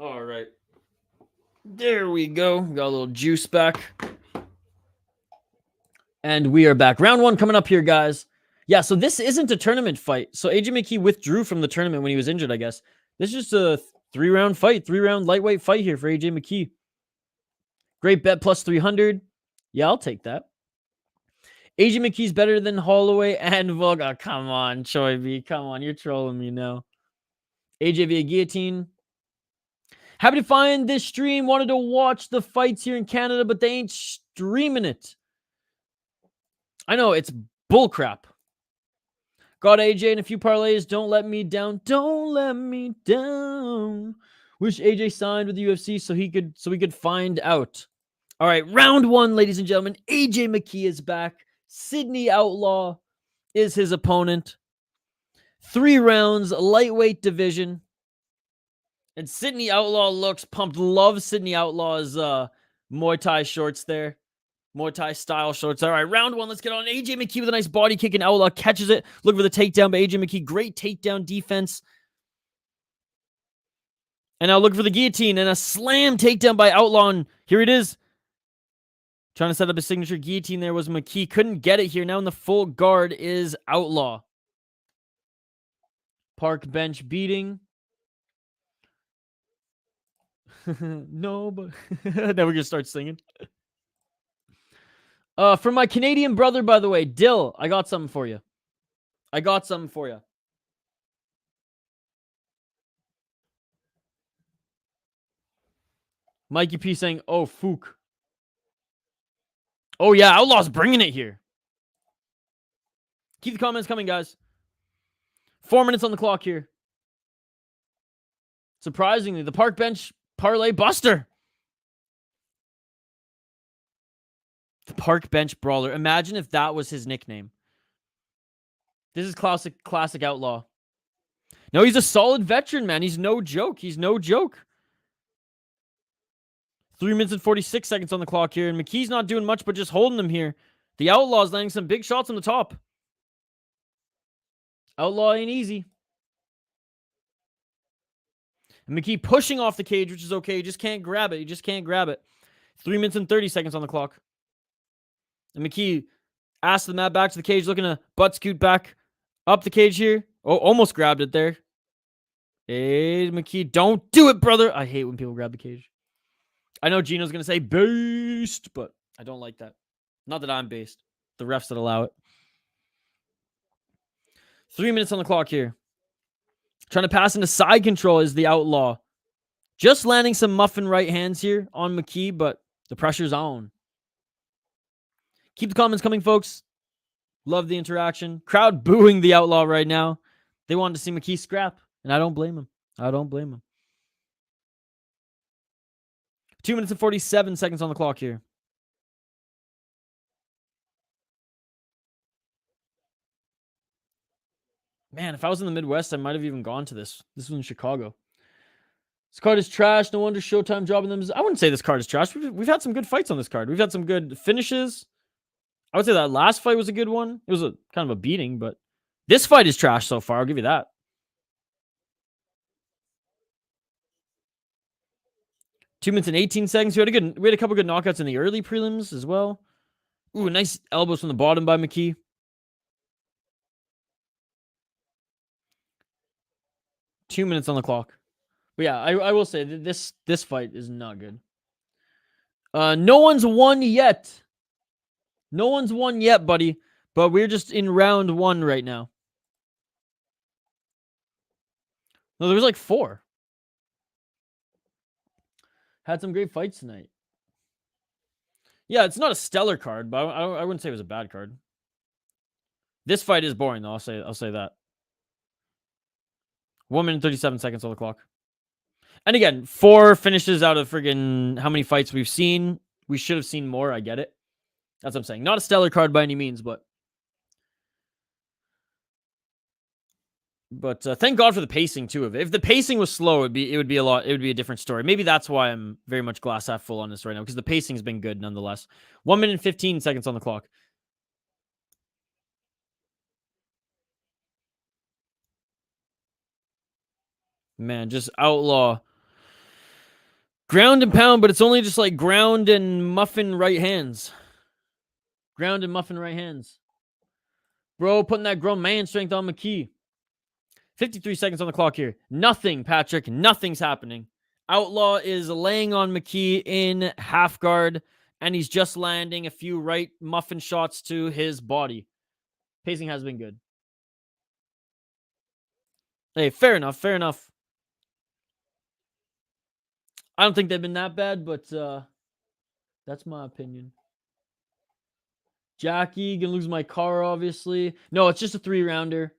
All right. There we go. Got a little juice back. And we are back. Round 1 coming up here, guys. Yeah, so this isn't a tournament fight. So AJ McKee withdrew from the tournament when he was injured, I guess. This is just a 3-round fight, 3-round lightweight fight here for AJ McKee. Great bet plus 300. Yeah, I'll take that. AJ McKee's better than Holloway and Volga. Come on, Choi B. Come on, you're trolling me now. AJ via guillotine. Happy to find this stream. Wanted to watch the fights here in Canada, but they ain't streaming it. I know, it's bullcrap. Got AJ in a few parlays. Don't let me down. Don't let me down. Wish AJ signed with the UFC so we could find out. All right, round 1, ladies and gentlemen. AJ McKee is back. Sidney Outlaw is his opponent. 3 rounds, lightweight division. And Sidney Outlaw looks pumped. Love Sidney Outlaw's Muay Thai shorts there. Muay Thai style shorts. All right, round 1. Let's get on. AJ McKee with a nice body kick, and Outlaw catches it. Look for the takedown by AJ McKee. Great takedown defense. And now look for the guillotine and a slam takedown by Outlaw. And here it is. Trying to set up his signature guillotine there was McKee. Couldn't get it here. Now in the full guard is Outlaw. Park bench beating. No, but now we're going to start singing. For my Canadian brother, by the way, Dill, I got something for you. Mikey P saying, oh, Fook. Oh, yeah, Outlaw's bringing it here. Keep the comments coming, guys. 4 minutes on the clock here. Surprisingly, the park bench parlay buster. The park bench brawler. Imagine if that was his nickname. This is classic Outlaw. No, he's a solid veteran, man. He's no joke. 3 minutes and 46 seconds on the clock here. And McKee's not doing much, but just holding him here. The Outlaw's landing some big shots on the top. Outlaw ain't easy. And McKee pushing off the cage, which is okay. You just can't grab it. 3 minutes and 30 seconds on the clock. And McKee asked the mat back to the cage, looking to butt scoot back up the cage here. Oh, almost grabbed it there. Hey, McKee, don't do it, brother. I hate when people grab the cage. I know Gino's going to say based, but I don't like that. Not that I'm based. The refs that allow it. 3 minutes on the clock here. Trying to pass into side control is the Outlaw. Just landing some muffin right hands here on McKee, but the pressure's on. Keep the comments coming, folks. Love the interaction. Crowd booing the Outlaw right now. They wanted to see McKee scrap, and I don't blame him. 2 minutes and 47 seconds on the clock here. Man, if I was in the Midwest, I might have even gone to this. This was in Chicago. This card is trash. No wonder Showtime dropping them. I wouldn't say this card is trash. We've had some good fights on this card. We've had some good finishes. I would say that last fight was a good one. It was a kind of a beating, but this fight is trash so far. I'll give you that. 2 minutes and 18 seconds. We had a couple good knockouts in the early prelims as well. Ooh, nice elbows from the bottom by McKee. 2 minutes on the clock. But yeah, I will say that this fight is not good. No one's won yet. No one's won yet, buddy. But we're just in round 1 right now. No, there was like 4. Had some great fights tonight. Yeah, it's not a stellar card, but I wouldn't say it was a bad card. This fight is boring, though. I'll say that. 1 minute 37 seconds on the clock. And again, 4 finishes out of friggin' how many fights we've seen. We should have seen more. I get it. That's what I'm saying. Not a stellar card by any means, but thank God for the pacing too of it. If the pacing was slow, it would be a different story. Maybe that's why I'm very much glass half full on this right now, because the pacing's been good nonetheless. 1 minute 15 seconds on the clock. Man, just Outlaw. Ground and pound, but it's only just like ground and muffin right hands. Ground and muffin right hands. Bro, putting that grown man strength on McKee. 53 seconds on the clock here. Nothing, Patrick. Nothing's happening. Outlaw is laying on McKee in half guard, and he's just landing a few right muffin shots to his body. Pacing has been good. Hey, fair enough. Fair enough. I don't think they've been that bad, but that's my opinion. Jackie, gonna lose my car, obviously. No, it's just a 3-rounder.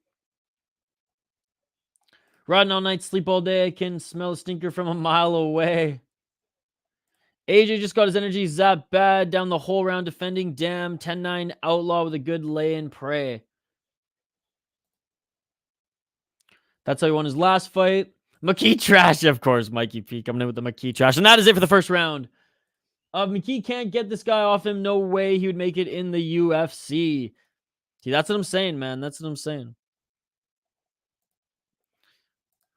Riding all night, sleep all day. I can smell a stinker from a mile away. AJ just got his energy zapped bad down the whole round defending. Damn, 10-9 Outlaw with a good lay-in pray. That's how he won his last fight. McKee trash, of course, Mikey P coming in with the McKee trash. And that is it for the first round. McKee can't get this guy off him. No way he would make it in the UFC. See, that's what I'm saying, man. That's what I'm saying.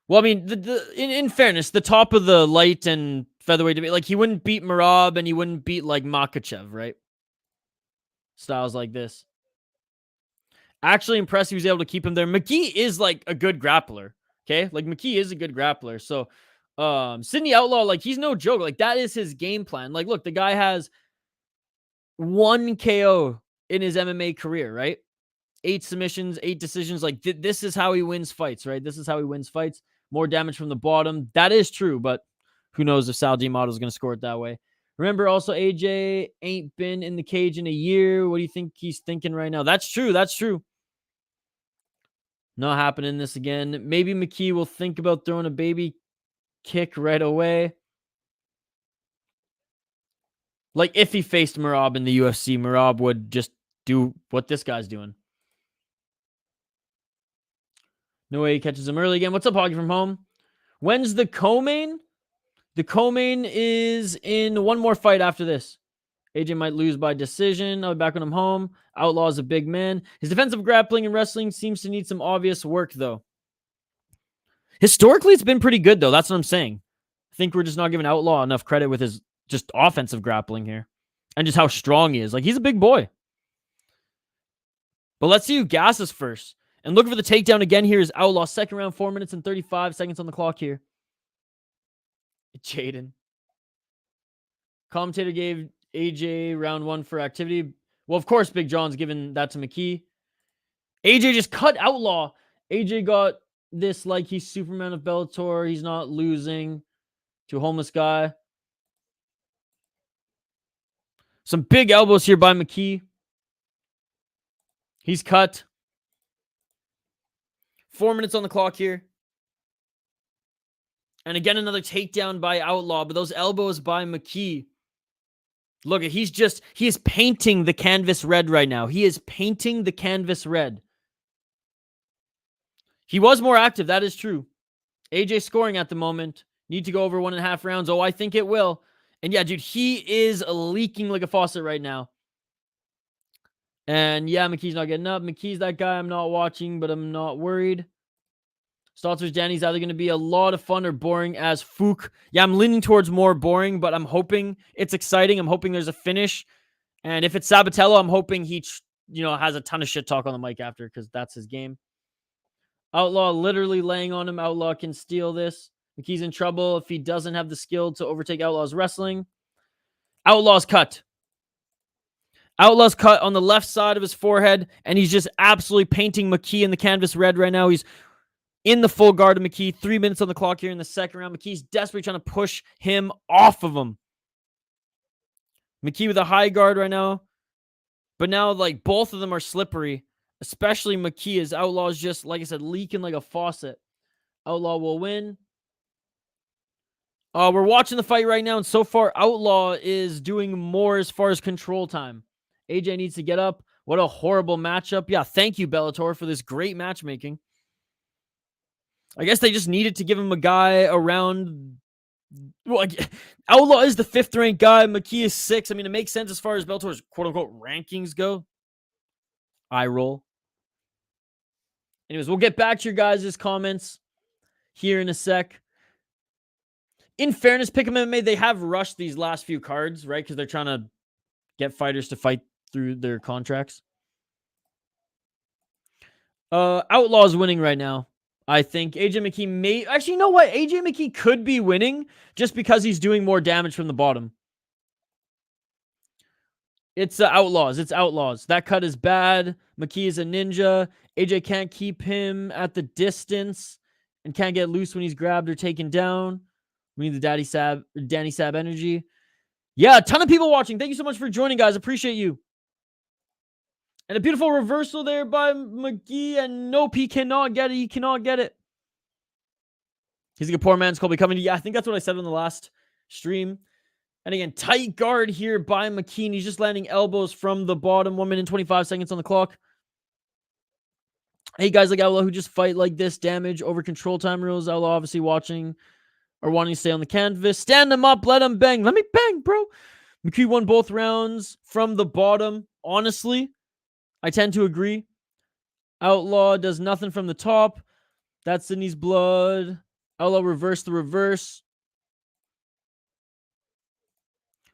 Well, I mean, in fairness, the top of the light and featherweight debate, like, he wouldn't beat Merab and he wouldn't beat, like, Makhachev, right? Styles like this. Actually impressed he was able to keep him there. McKee is, like, a good grappler, okay? Like, McKee is a good grappler. So, Sidney Outlaw, like, he's no joke. Like, that is his game plan. Like, look, the guy has 1 KO in his MMA career, right? 8 submissions, 8 decisions. Like, this is how he wins fights, right? This is how he wins fights. More damage from the bottom. That is true, but who knows if Sal D'Amato is going to score it that way. Remember, also, AJ ain't been in the cage in a year. What do you think he's thinking right now? That's true. That's true. Not happening this again. Maybe McKee will think about throwing a baby kick right away. Like, if he faced Merab in the UFC, Merab would just do what this guy's doing. No way he catches him early again. What's up, Hoggy from home? When's the co-main? The co-main is in 1 more fight after this. AJ might lose by decision. I'll be back when I'm home. Outlaw is a big man. His defensive grappling and wrestling seems to need some obvious work, though. Historically, it's been pretty good, though. That's what I'm saying. I think we're just not giving Outlaw enough credit with his just offensive grappling here. And just how strong he is. Like, he's a big boy. But let's see who gasses first. And looking for the takedown again here is Outlaw. Second round, 4 minutes and 35 seconds on the clock here. Jaden. Commentator gave AJ round 1 for activity. Well, of course, Big John's giving that to McKee. AJ just cut Outlaw. AJ got this like he's Superman of Bellator. He's not losing to a homeless guy. Some big elbows here by McKee. He's cut. 4 minutes on the clock here. And again, another takedown by Outlaw, but those elbows by McKee. Look, he is painting the canvas red right now. He is painting the canvas red. He was more active, that is true. AJ scoring at the moment. Need to go over 1.5 rounds. Oh, I think it will. And yeah, dude, he is leaking like a faucet right now. And yeah, McKee's not getting up. McKee's that guy I'm not watching, but I'm not worried. Stots vs. Danny's either going to be a lot of fun or boring as Fook. Yeah, I'm leaning towards more boring, but I'm hoping it's exciting. I'm hoping there's a finish. And if it's Sabatello, I'm hoping he, has a ton of shit talk on the mic after, because that's his game. Outlaw literally laying on him. Outlaw can steal this. McKee's in trouble if he doesn't have the skill to overtake Outlaw's wrestling. Outlaw's cut. Outlaw's cut on the left side of his forehead, and he's just absolutely painting McKee in the canvas red right now. He's in the full guard of McKee. 3 minutes on the clock here in the second round. McKee's desperately trying to push him off of him. McKee with a high guard right now. But now, like, both of them are slippery. Especially McKee, as Outlaw is just, like I said, leaking like a faucet. Outlaw will win. We're watching the fight right now, and so far, Outlaw is doing more as far as control time. AJ needs to get up. What a horrible matchup. Yeah, thank you, Bellator, for this great matchmaking. I guess they just needed to give him a guy around... Well, Outlaw is the 5th ranked guy. McKee is 6th. I mean, it makes sense as far as Bellator's quote-unquote rankings go. Eye roll. Anyways, we'll get back to your guys' comments here in a sec. In fairness, Pick'em MMA, they have rushed these last few cards, right? Because they're trying to get fighters to fight through their contracts. Outlaw's winning right now. I think AJ McKee may... Actually, you know what? AJ McKee could be winning just because he's doing more damage from the bottom. It's Outlaws. It's Outlaws. That cut is bad. McKee is a ninja. AJ can't keep him at the distance and can't get loose when he's grabbed or taken down. We need the Danny Sab energy. Yeah, a ton of people watching. Thank you so much for joining, guys. Appreciate you. And a beautiful reversal there by McKee. And nope, he cannot get it. He cannot get it. He's like a poor man's Colby coming. Yeah, I think that's what I said on the last stream. And again, tight guard here by McKee. He's just landing elbows from the bottom. 1 minute and 25 seconds on the clock. Hey, guys like Outlaw who just fight like this. Damage over control time rules. Outlaw obviously watching or wanting to stay on the canvas. Stand him up. Let him bang. Let me bang, bro. McKee won both rounds from the bottom. Honestly, I tend to agree. Outlaw does nothing from the top. That's Sidney's blood. Outlaw reverse the reverse.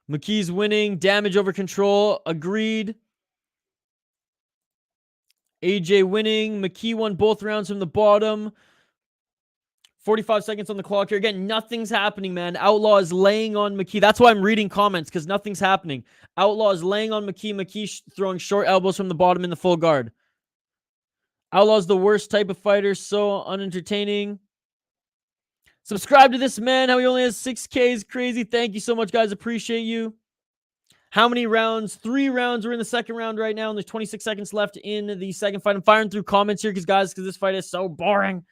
McKee's winning. Damage over control. Agreed. AJ winning. McKee won both rounds from the bottom. 45 seconds on the clock here. Again, nothing's happening, man. Outlaw is laying on McKee. That's why I'm reading comments, because nothing's happening. Outlaw is laying on McKee. McKee throwing short elbows from the bottom in the full guard. Outlaw's the worst type of fighter, so unentertaining. Subscribe to this man. How he only has 6K is crazy. Thank you so much, guys. Appreciate you. How many rounds? 3 rounds. We're in the second round right now, and there's 26 seconds left in the second fight. I'm firing through comments here, because this fight is so boring.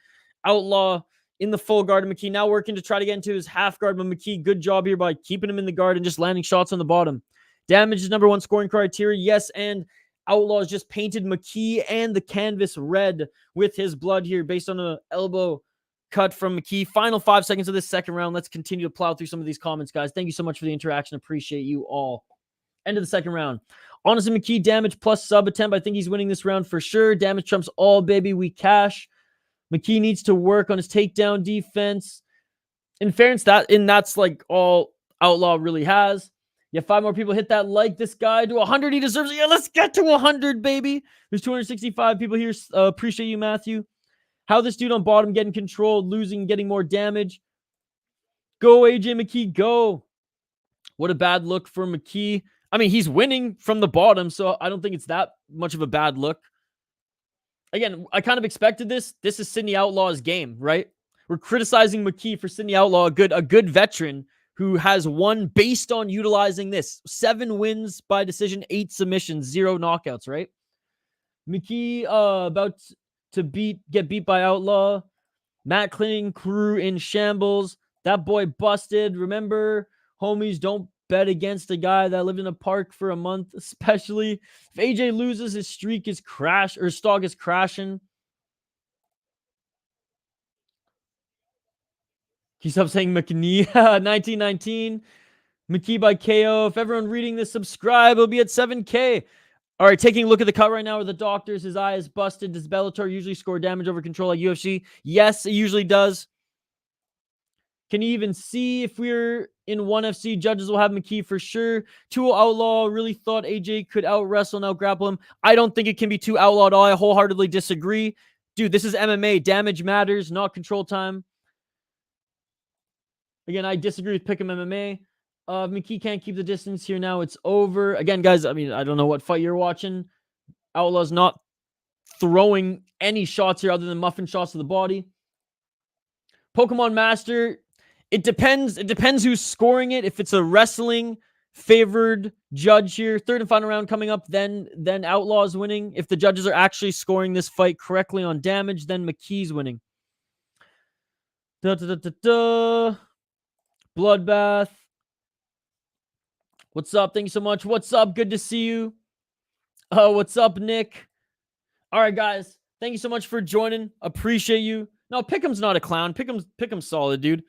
Outlaw in the full guard of McKee. Now working to try to get into his half guard, but McKee, good job here by keeping him in the guard and just landing shots on the bottom. Damage is #1 scoring criteria. Yes, and Outlaw has just painted McKee and the canvas red with his blood here based on an elbow cut from McKee. Final 5 seconds of this second round. Let's continue to plow through some of these comments, guys. Thank you so much for the interaction. Appreciate you all. End of the second round. Honestly, McKee damage plus sub attempt. I think he's winning this round for sure. Damage trumps all, baby. We cash. McKee needs to work on his takedown defense. In fairness, that's like all Outlaw really has. Yeah, 5 more people hit that like this guy to 100. He deserves it. Yeah, let's get to 100, baby. There's 265 people here. Appreciate you, Matthew. How this dude on bottom getting controlled, losing, getting more damage. Go, AJ McKee, go. What a bad look for McKee. I mean, he's winning from the bottom, so I don't think it's that much of a bad look. Again, I kind of expected this. This is Sidney Outlaw's game, right? We're criticizing McKee for Sidney Outlaw, a good veteran who has won based on utilizing this. 7 wins by decision, 8 submissions, 0 knockouts, right? McKee about to get beat by Outlaw. Matt Clinton crew in shambles. That boy busted. Remember, homies, don't bet against a guy that lived in a park for a month, especially if AJ loses, his streak is stock is crashing. Can you stop saying McKee? 1919. McKee by KO. If everyone reading this, subscribe. It'll be at 7K. All right, taking a look at the cut right now with the doctors. His eye is busted. Does Bellator usually score damage over control like UFC? Yes, it usually does. Can you even see if we're in 1FC? Judges will have McKee for sure. 2 Outlaw really thought AJ could out-wrestle and out-grapple him. I don't think it can be 2 Outlaw at all. I wholeheartedly disagree. Dude, this is MMA. Damage matters, not control time. Again, I disagree with Pick'em MMA. McKee can't keep the distance here now. It's over. Again, guys, I mean, I don't know what fight you're watching. Outlaw's not throwing any shots here other than muffin shots to the body. Pokemon Master, it depends. It depends who's scoring it. If it's a wrestling favored judge here, third and final round coming up, then Outlaw is winning. If the judges are actually scoring this fight correctly on damage, then McKee's winning. Bloodbath. What's up? Thank you so much. What's up? Good to see you. What's up, Nick? All right, guys. Thank you so much for joining. Appreciate you. No, Pick'em's not a clown. Pick'em's solid, dude.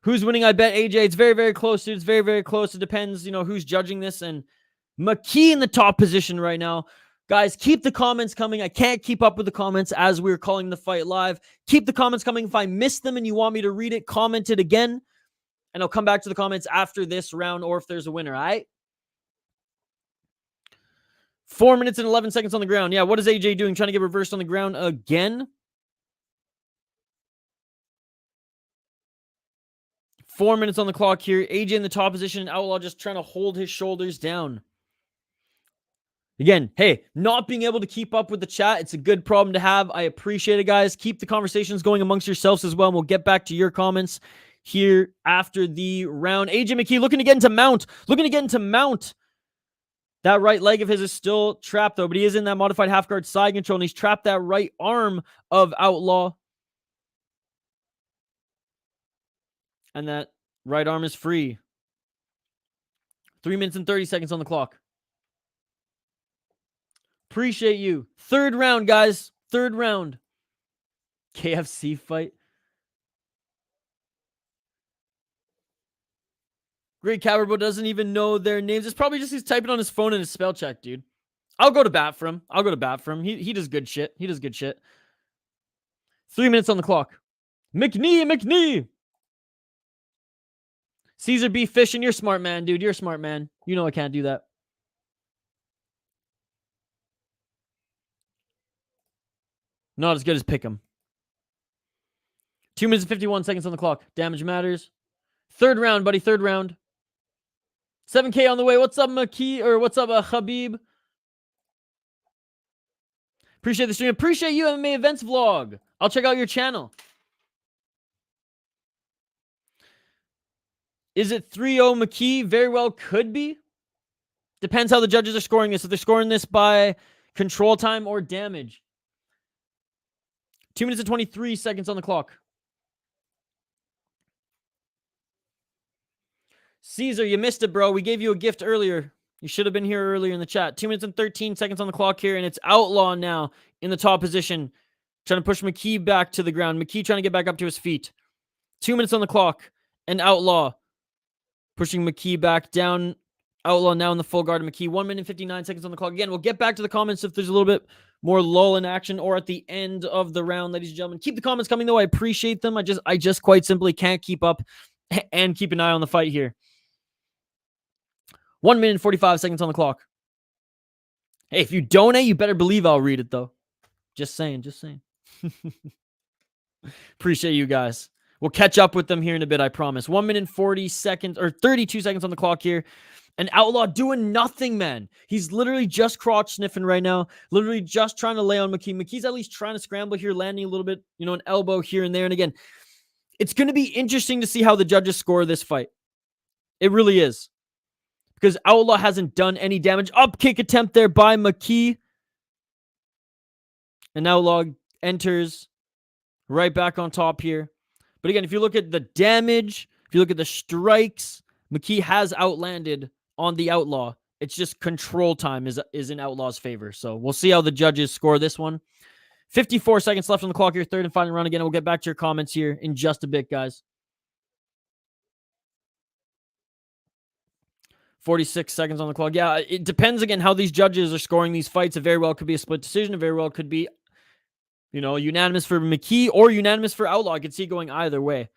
Who's winning? I bet AJ. It's very, very close, dude. It's very, very close. It depends, who's judging this. And McKee in the top position right now. Guys, keep the comments coming. I can't keep up with the comments as we're calling the fight live. Keep the comments coming. If I miss them and you want me to read it, comment it again. And I'll come back to the comments after this round or if there's a winner, all right? 4 minutes and 11 seconds on the ground. Yeah, what is AJ doing? Trying to get reversed on the ground again? 4 minutes on the clock here. AJ in the top position. Outlaw just trying to hold his shoulders down. Again, hey, not being able to keep up with the chat, it's a good problem to have. I appreciate it, guys. Keep the conversations going amongst yourselves as well. And we'll get back to your comments here after the round. AJ McKee looking to get into mount. That right leg of his is still trapped, though, but he is in that modified half guard side control, and he's trapped that right arm of Outlaw. And that right arm is free. 3 minutes and 30 seconds on the clock. Appreciate you. Third round, guys. Third round. KFC fight. Great Caberbo doesn't even know their names. It's probably just he's typing on his phone in his spell check, dude. I'll go to bat for him. He does good shit. 3 minutes on the clock. McKee. Caesar B. Fishing. You're smart, man, dude. You're a smart man. You know I can't do that. Not as good as Pick'em. 2 minutes and 51 seconds on the clock. Damage matters. Third round, buddy. Third round. 7K on the way. What's up, McKee? Or what's up, Habib? Appreciate the stream. Appreciate you, MMA Events Vlog. I'll check out your channel. Is it 3-0 McKee? Very well could be. Depends how the judges are scoring this. If they're scoring this by control time or damage. 2 minutes and 23 seconds on the clock. Caesar, you missed it, bro. We gave you a gift earlier. You should have been here earlier in the chat. 2 minutes and 13 seconds on the clock here, and it's Outlaw now in the top position. Trying to push McKee back to the ground. McKee trying to get back up to his feet. 2 minutes on the clock, and Outlaw pushing McKee back down. Outlaw now in the full guard of McKee. 1 minute and 59 seconds on the clock. Again, we'll get back to the comments if there's a little bit more lull in action or at the end of the round, ladies and gentlemen. Keep the comments coming, though. I appreciate them. I just quite simply can't keep up and keep an eye on the fight here. 1 minute and 45 seconds on the clock. Hey, if you donate, you better believe I'll read it, though. Just saying. Appreciate you guys. We'll catch up with them here in a bit, I promise. 1 minute and 40 seconds, or 32 seconds on the clock here. And Outlaw doing nothing, man. He's literally just crotch sniffing right now. Literally just trying to lay on McKee. McKee's at least trying to scramble here, landing a little bit, an elbow here and there. And again, it's going to be interesting to see how the judges score this fight. It really is. Because Outlaw hasn't done any damage. Up kick attempt there by McKee. And Outlaw enters right back on top here. But again, if you look at the damage, if you look at the strikes, McKee has outlanded on the Outlaw. It's just control time is in Outlaw's favor. So we'll see how the judges score this one. 54 seconds left on the clock here. Third and final round again. We'll get back to your comments here in just a bit, guys. 46 seconds on the clock. Yeah, it depends, again, how these judges are scoring these fights. It very well could be a split decision. It very well could be, unanimous for McKee or unanimous for Outlaw. I could see it going either way.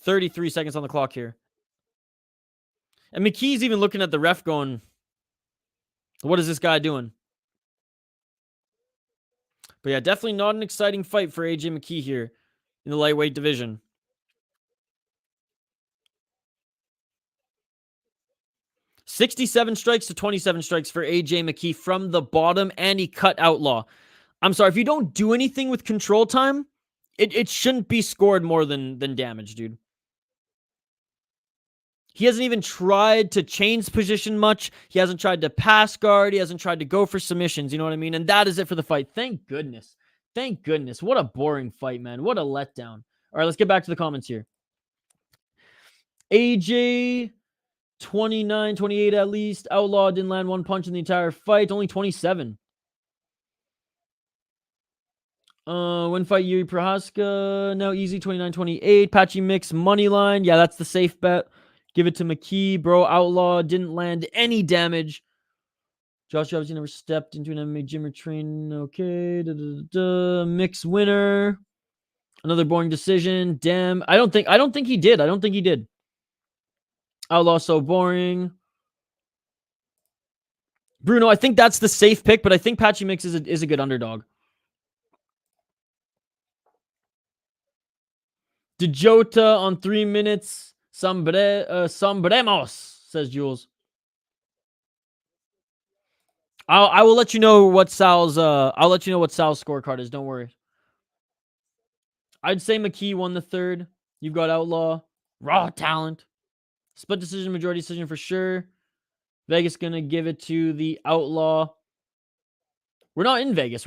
33 seconds on the clock here. And McKee's even looking at the ref going, what is this guy doing? But yeah, definitely not an exciting fight for AJ McKee here in the lightweight division. $67 strikes to 27 strikes for AJ McKee from the bottom, and he cut Outlaw. I'm sorry, if you don't do anything with control time, it shouldn't be scored more than damage, dude. He hasn't even tried to change position much. He hasn't tried to pass guard. He hasn't tried to go for submissions. You know what I mean? And that is it for the fight. Thank goodness. Thank goodness. What a boring fight, man. What a letdown. All right, let's get back to the comments here. AJ, 29, 28 at least. Outlaw didn't land one punch in the entire fight. Only 27. Win fight Yuri Prohaska. Now easy, 29, 28. Patchy mix money line. Yeah, that's the safe bet. Give it to McKee, bro. Outlaw didn't land any damage. Josh obviously never stepped into an MMA gym or train. Okay. Mix winner. Another boring decision. Damn. I don't think he did. I don't think he did. Outlaw so boring. Bruno, I think that's the safe pick, but I think Patchy Mix is a good underdog. DeJota on 3 minutes. Sombremos, says Jules. I will let you know what Sal's scorecard is. Don't worry. I'd say McKee won the third. You've got Outlaw. Raw talent. Split decision, majority decision for sure. Vegas gonna give it to the Outlaw. We're not in Vegas.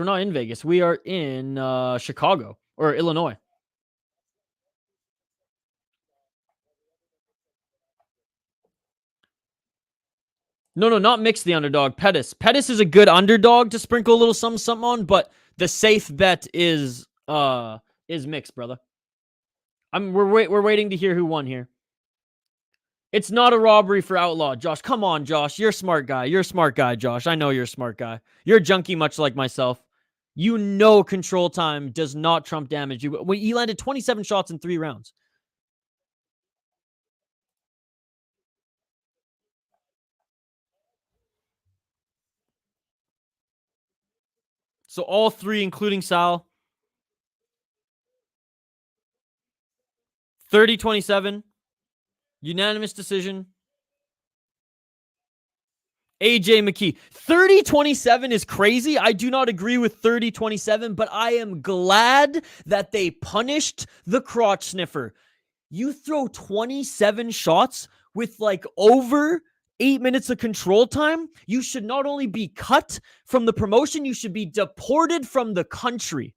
We are in Chicago or Illinois. No, not Mix the underdog. Pettis. Pettis is a good underdog to sprinkle a little something on, but the safe bet is Mix, brother. We're waiting to hear who won here. It's not a robbery for Outlaw, Josh. Come on, Josh. You're a smart guy. Josh. I know you're a smart guy. You're a junkie much like myself. You know control time does not trump damage. He landed 27 shots in 3 rounds. So all 3, including Sal. 30-27. Unanimous decision. AJ McKee. 30-27 is crazy. I do not agree with 30-27, but I am glad that they punished the crotch sniffer. You throw 27 shots with like over 8 minutes of control time. You should not only be cut from the promotion, you should be deported from the country.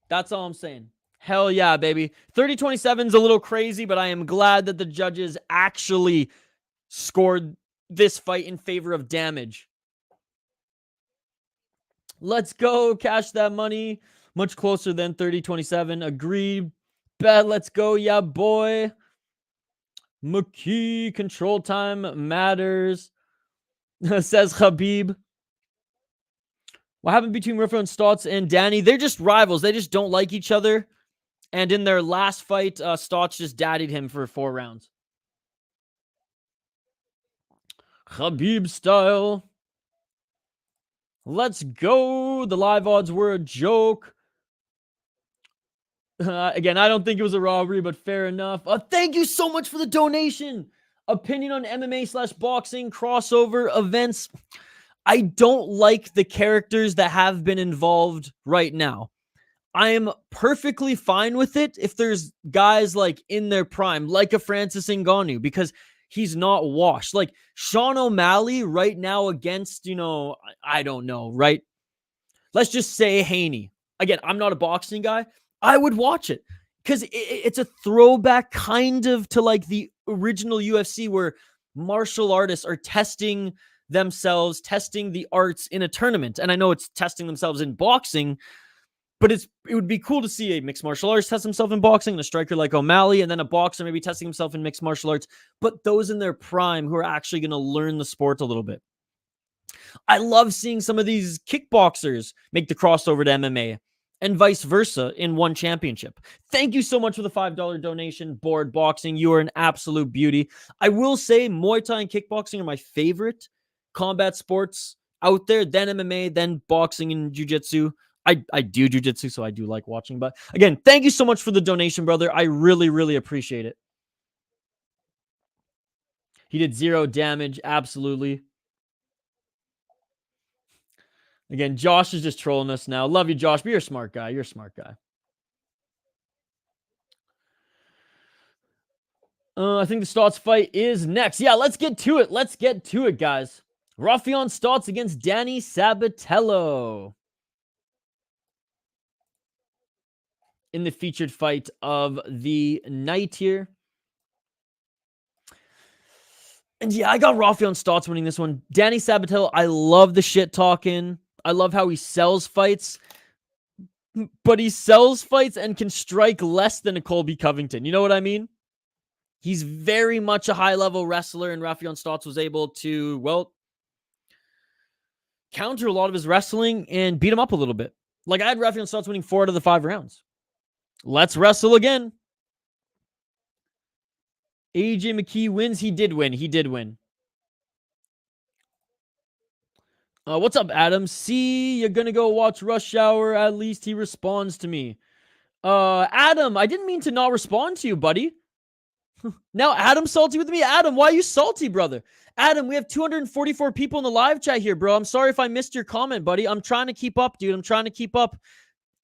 That's all I'm saying. Hell yeah, baby. 30-27 is a little crazy, but I am glad that the judges actually scored this fight in favor of damage. Let's go. Cash that money. Much closer than 30-27. Agreed. Bet. Let's go. Yeah, boy. McKee. Control time matters. Says Khabib. What happened between Raufeon Stots and Danny? They're just rivals. They just don't like each other. And in their last fight, Stots just daddied him for 4 rounds. Khabib style. Let's go. The live odds were a joke. Again, I don't think it was a robbery, but fair enough. Thank you so much for the donation. Opinion on MMA/boxing crossover events. I don't like the characters that have been involved right now. I am perfectly fine with it if there's guys like in their prime, like a Francis Ngannou, because he's not washed. Like Sean O'Malley right now against, I don't know, right? Let's just say Haney. Again, I'm not a boxing guy. I would watch it because it's a throwback kind of to like the original UFC where martial artists are testing themselves, testing the arts in a tournament. And I know it's testing themselves in boxing, but it would be cool to see a mixed martial artist test himself in boxing, and a striker like O'Malley, and then a boxer maybe testing himself in mixed martial arts, but those in their prime who are actually going to learn the sport a little bit. I love seeing some of these kickboxers make the crossover to MMA and vice versa in one championship. Thank you so much for the $5 donation, Board Boxing. You are an absolute beauty. I will say Muay Thai and kickboxing are my favorite combat sports out there, then MMA, then boxing and jiu-jitsu. I do jiu-jitsu, so I do like watching. But again, thank you so much for the donation, brother. I really, really appreciate it. He did 0 damage. Absolutely. Again, Josh is just trolling us now. Love you, Josh, but you're a smart guy. You're a smart guy. I think the Stots fight is next. Yeah, let's get to it. Let's get to it, guys. Raufeon Stots against Danny Sabatello in the featured fight of the night here. And yeah, I got Raufeon Stots winning this one. Danny Sabatello, I love the shit talking. I love how he sells fights. But he sells fights and can strike less than a Colby Covington. You know what I mean? He's very much a high-level wrestler, and Raufeon Stots was able to, well, counter a lot of his wrestling and beat him up a little bit. Like, I had Raufeon Stots winning 4 out of the 5 rounds. Let's wrestle again. AJ McKee wins. He did win. He did win. What's up, Adam? See, you're going to go watch Rush Hour. At least he responds to me. Adam, I didn't mean to not respond to you, buddy. Now Adam's salty with me. Adam, why are you salty, brother? Adam, we have 244 people in the live chat here, bro. I'm sorry if I missed your comment, buddy. I'm trying to keep up, dude. I'm trying to keep up.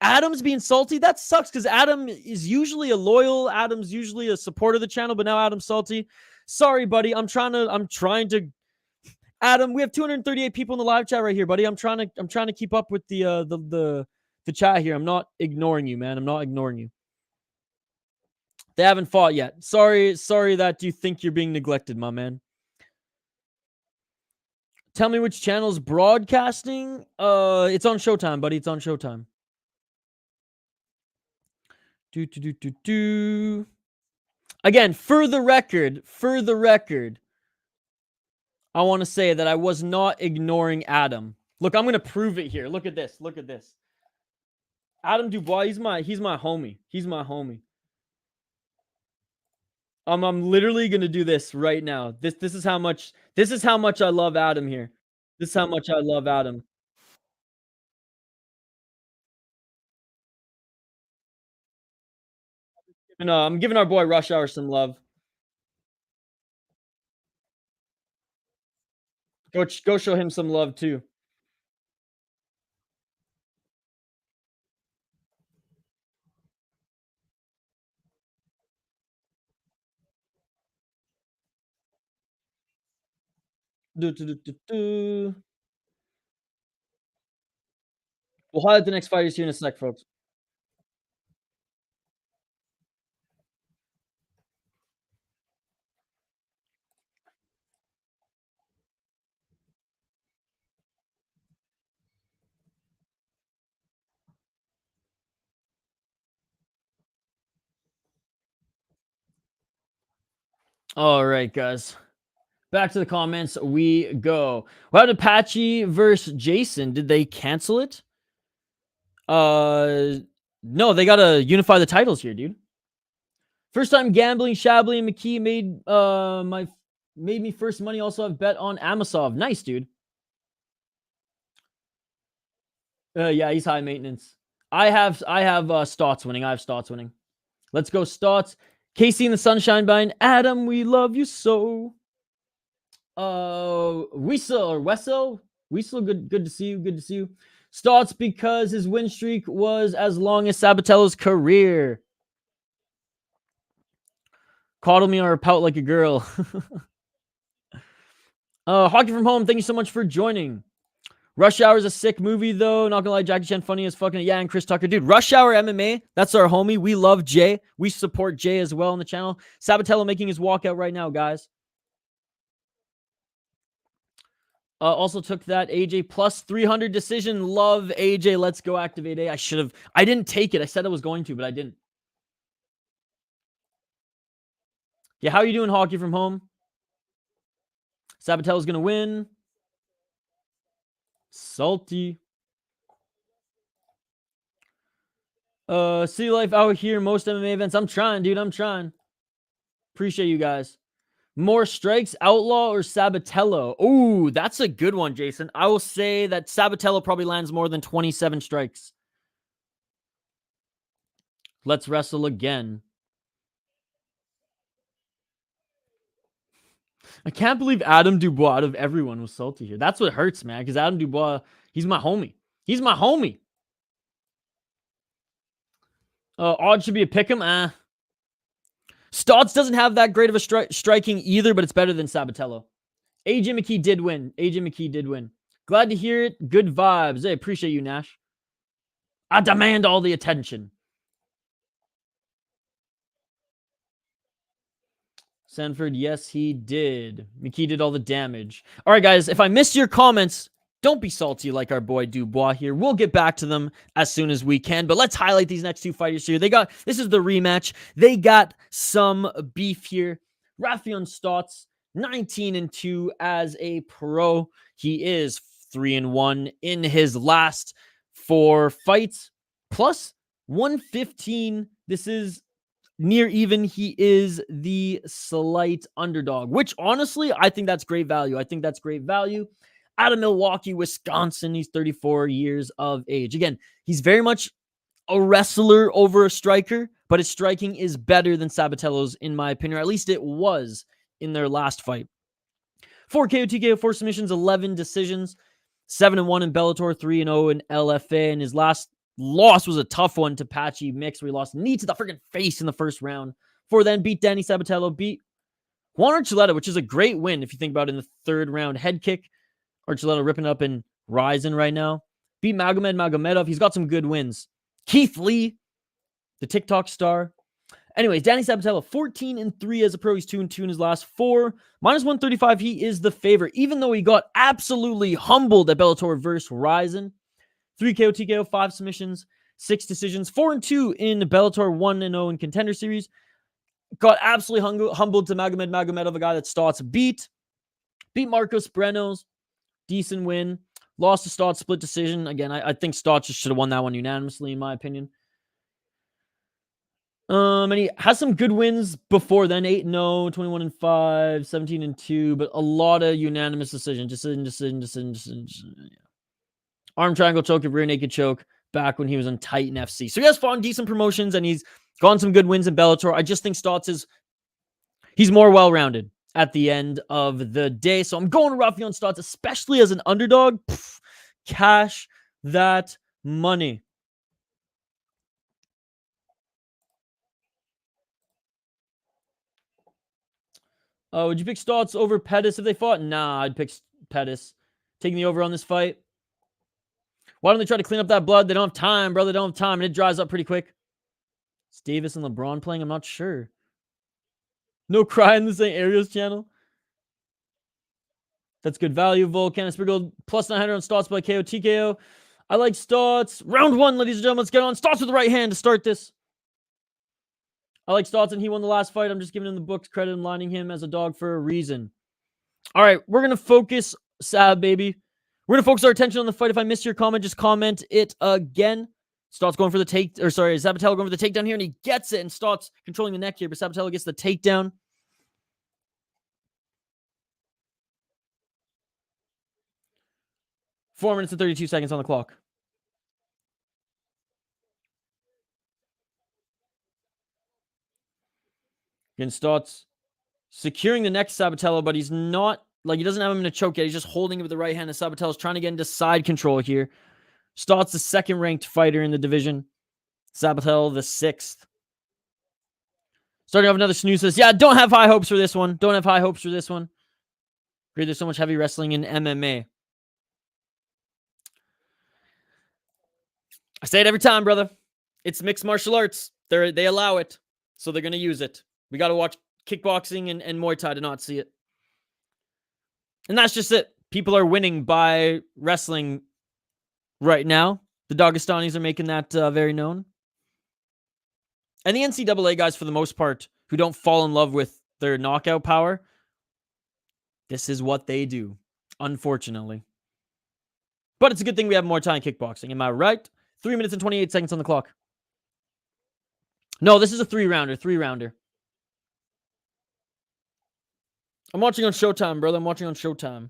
Adam's being salty. That sucks because Adam is usually a loyal. Adam's usually a supporter of the channel, but now Adam's salty. Sorry, buddy. I'm trying to. Adam, we have 238 people in the live chat right here, buddy. I'm trying to keep up with the chat here. I'm not ignoring you, man. I'm not ignoring you. They haven't fought yet. Sorry that you think you're being neglected, my man. Tell me which channel's broadcasting. It's on Showtime, buddy. It's on Showtime. Again, for the record, I want to say that I was not ignoring Adam. Look, I'm gonna prove it here. Look at this. Look at this. Adam Dubois, he's my homie. He's my homie. I'm literally gonna do this right now. This is how much I love Adam here. This is how much I love Adam. And I'm giving our boy Rush Hour some love. Go show him some love too. We'll highlight the next fighters here in a sec, folks. All right, guys. Back to the comments we go. What happened to Patchy versus Jason? Did they cancel it? No, they gotta unify the titles here, dude. First time gambling. Shabliy and McKee made me first money. Also have bet on Amosov. Nice, dude. Yeah, he's high maintenance. I have Stots winning. I have Stots winning. Let's go, Stots. Casey and the Sunshine Bind. Adam, we love you so. Wessel, good to see you. Good to see you. Stots because his win streak was as long as Sabatello's career. Coddle me or pout like a girl. Hockey from Home, thank you so much for joining. Rush Hour is a sick movie, though. Not gonna lie, Jackie Chan funny as fucking. Yeah, and Chris Tucker. Dude, Rush Hour MMA, that's our homie. We love Jay. We support Jay as well on the channel. Sabatello making his walkout right now, guys. Also took that AJ plus 300 decision. Love AJ. Let's go activate A. I didn't take it. I said I was going to, but I didn't. Yeah, how are you doing, Hockey from Home? Sabatello's gonna win. Salty. City Life out here, most MMA events. I'm trying, dude. I'm trying. Appreciate you guys. More strikes, Outlaw or Sabatello? Ooh, that's a good one, Jason. I will say that Sabatello probably lands more than 27 strikes. Let's wrestle again. I can't believe Adam Dubois out of everyone was salty here. That's what hurts, man, because Adam Dubois, he's my homie. He's my homie. Odd should be a pick'em. Stots doesn't have that great of a striking either, but it's better than Sabatello. AJ McKee did win. AJ McKee did win. Glad to hear it. Good vibes. I appreciate you, Nash. I demand all the attention. Sanford, yes, he did. McKee did all the damage. All right, guys, if I missed your comments, don't be salty like our boy Dubois here. We'll get back to them as soon as we can, but let's highlight these next two fighters here. This is the rematch. They got some beef here. Raufeon Stots, 19-2 as a pro. He is 3-1 in his last 4 fights, plus 115. This is near even. He is the slight underdog, which honestly, I think that's great value. Out of Milwaukee, Wisconsin. He's 34 years of age. Again, he's very much a wrestler over a striker, but his striking is better than Sabatello's, in my opinion, or at least it was in their last fight. 4 KO, TKO, 4 submissions, 11 decisions, 7-1 in Bellator, 3-0 in LFA, and his last loss was a tough one to Patchy Mix, where he lost knee to the freaking face in the first round. For then beat Danny Sabatello, beat Juan Archuleta, which is a great win if you think about it, in the 3rd round head kick. Archuleta ripping up and rising right now. Beat Magomed Magomedov. He's got some good wins. Keith Lee, the TikTok star. Anyways, Danny Sabatello, 14-3 as a pro. He's 2-2 in his last 4. Minus 135, he is the favorite, even though he got absolutely humbled at Bellator versus Ryzen. 3 KO, TKO, 5 submissions, 6 decisions, 4-2 in Bellator, 1-0 in Contender Series. Got absolutely humbled to Magomed Magomedov, a guy that Stots beat. Beat Marcos Brenos. Decent win. Lost to Stots, split decision. Again, I think Stots just should have won that one unanimously, in my opinion. And he has some good wins before then. 8-0, 21-5, 17-2, but a lot of unanimous decision. Yeah. Arm triangle choke, rear naked choke back when he was on Titan FC. So he has fought in decent promotions and he's gotten some good wins in Bellator. I just think Stots he's more well-rounded at the end of the day. So I'm going to Raufeon Stots, especially as an underdog. Cash that money. Would you pick Stots over Pettis if they fought? Nah, I'd pick Pettis. Taking the over on this fight. Why don't they try to clean up that blood? They don't have time, bro. They don't have time, and it dries up pretty quick. Is Davis and LeBron playing? I'm not sure. No cry in the St. Ariel's channel. That's good value. Volcan sprinkled plus 900 on Stots by KO TKO. I like Stots. Round 1, ladies and gentlemen. Let's get on. Stots with the right hand to start this. I like Stots, and he won the last fight. I'm just giving him the book's credit and lining him as a dog for a reason. All right, we're going to focus, Sab, baby. We're going to focus our attention on the fight. If I missed your comment, just comment it again. Stots going for the Sabatello going for the takedown here, and he gets it, and Stots controlling the neck here, but Sabatello gets the takedown. Four minutes and 32 seconds on the clock. Again, Stots securing the neck to Sabatello, but he's not, he doesn't have him in a choke yet. He's just holding it with the right hand, and Sabatello's trying to get into side control here. Stots, the 2nd-ranked fighter in the division. Sabatello, the 6th. Starting off another snooze says, yeah, don't have high hopes for this one. Great, there's so much heavy wrestling in MMA. I say it every time, brother. It's mixed martial arts. They allow it, so they're going to use it. We got to watch kickboxing and Muay Thai to not see it. And that's just it. People are winning by wrestling right now. The Dagestanis are making that very known. And the NCAA guys, for the most part, who don't fall in love with their knockout power, this is what they do, unfortunately. But it's a good thing we have more time in kickboxing. Am I right? 3 minutes and 28 seconds on the clock. No, this is a 3-rounder. I'm watching on Showtime, brother. I'm watching on Showtime.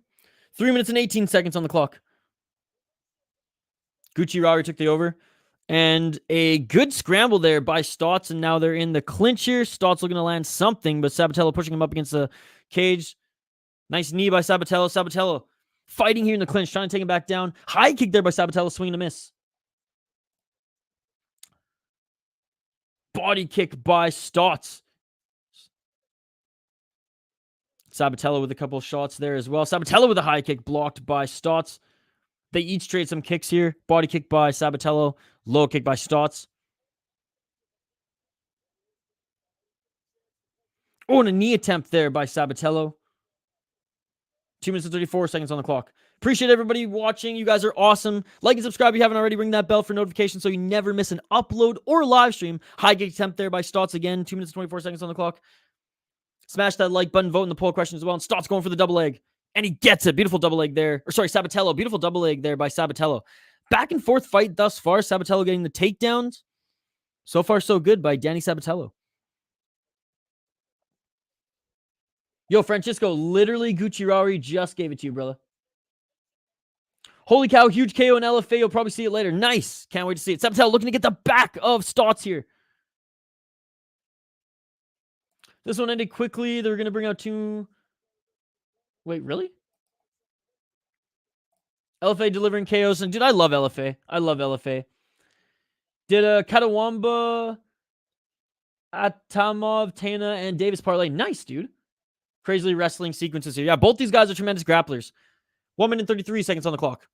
3 minutes and 18 seconds on the clock. Gucci Rari took the over. And a good scramble there by Stots, and now they're in the clinch here. Stots looking to land something, but Sabatello pushing him up against the cage. Nice knee by Sabatello. Sabatello fighting here in the clinch, trying to take him back down. High kick there by Sabatello, swing and a miss. Body kick by Stots. Sabatello with a couple shots there as well. Sabatello with a high kick blocked by Stots. They each trade some kicks here. Body kick by Sabatello. Low kick by Stots. Oh, and a knee attempt there by Sabatello. 2 minutes and 34 seconds on the clock. Appreciate everybody watching. You guys are awesome. Like and subscribe if you haven't already. Ring that bell for notifications so you never miss an upload or live stream. High kick attempt there by Stots again. 2 minutes and 24 seconds on the clock. Smash that like button. Vote in the poll question as well. And Stots going for the double leg. And he gets it. Beautiful double leg there. Or sorry, Sabatello. Beautiful double leg there by Sabatello. Back and forth fight thus far. Sabatello getting the takedowns. So far, so good by Danny Sabatello. Yo, Francisco, literally Gucci Rari just gave it to you, brother. Holy cow, huge KO and LFA. You'll probably see it later. Nice. Can't wait to see it. Sabatello looking to get the back of Stots here. This one ended quickly. They're going to bring out two... Wait, really? LFA delivering KOs. And dude, I love LFA. I love LFA. Did Katawamba, Atamov, Tana, and Davis parlay. Nice, dude. Crazily wrestling sequences here. Yeah, both these guys are tremendous grapplers. 1 minute and 33 seconds on the clock.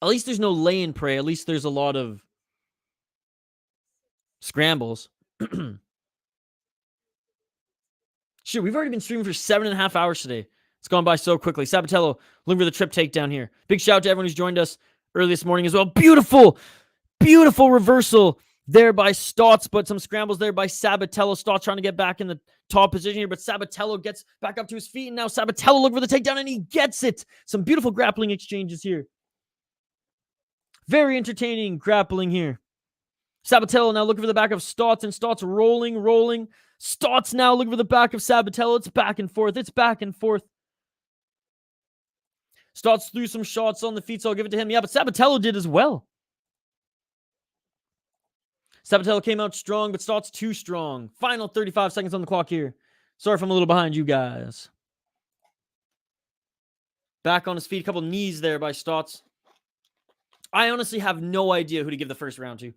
At least there's no lay and pray. At least there's a lot of scrambles. Shoot, we've already been streaming for 7.5 hours today. It's gone by so quickly. Sabatello looking for the trip takedown here. Big shout out to everyone who's joined us early this morning as well. Beautiful, beautiful reversal there by Stots, but some scrambles there by Sabatello. Stots trying to get back in the top position here, but Sabatello gets back up to his feet, and now Sabatello looking for the takedown, and he gets it. Some beautiful grappling exchanges here. Very entertaining grappling here. Sabatello now looking for the back of Stots, and Stots rolling. Stots now looking for the back of Sabatello. It's back and forth. Stots threw some shots on the feet, so I'll give it to him. Yeah, but Sabatello did as well. Sabatello came out strong, but Stots too strong. Final 35 seconds on the clock here. Sorry if I'm a little behind you guys. Back on his feet. A couple knees there by Stots. I honestly have no idea who to give the first round to.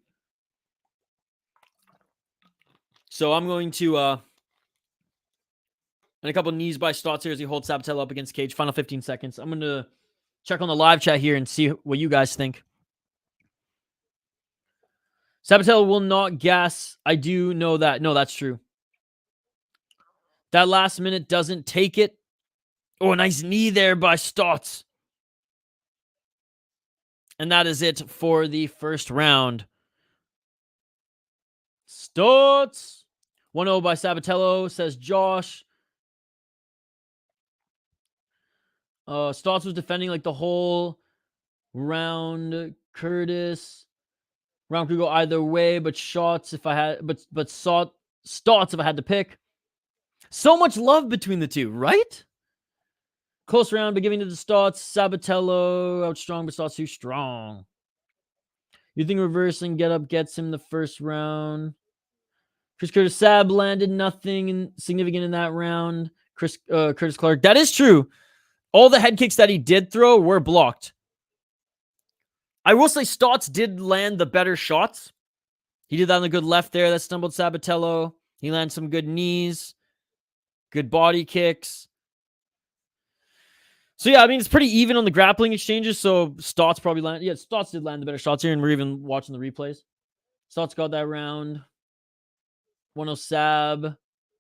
So I'm going to... and a couple knees by Stots here as he holds Sabatello up against cage. Final 15 seconds. I'm going to check on the live chat here and see what you guys think. Sabatello will not gas. I do know that. No, that's true. That last minute doesn't take it. Oh, a nice knee there by Stots. And that is it for the first round. Stots. 1-0 by Sabatello, says Josh. Stots was defending like the whole round. Curtis. Round could go either way, but shots if I had, but Stots if I had to pick. So much love between the two, right? Close round, but giving to the Stots. Sabatello out strong, but Stots too strong. You think reversing get up gets him the first round? Chris Curtis Sab landed nothing significant in that round. Curtis Clark. That is true. All the head kicks that he did throw were blocked. I will say Stots did land the better shots. He did that on the good left there. That stumbled Sabatello. He landed some good knees. Good body kicks. So yeah, I mean, it's pretty even on the grappling exchanges. So Stots probably landed. Yeah, Stots did land the better shots here, and we're even watching the replays. Stots got that round. 1-0 Sab.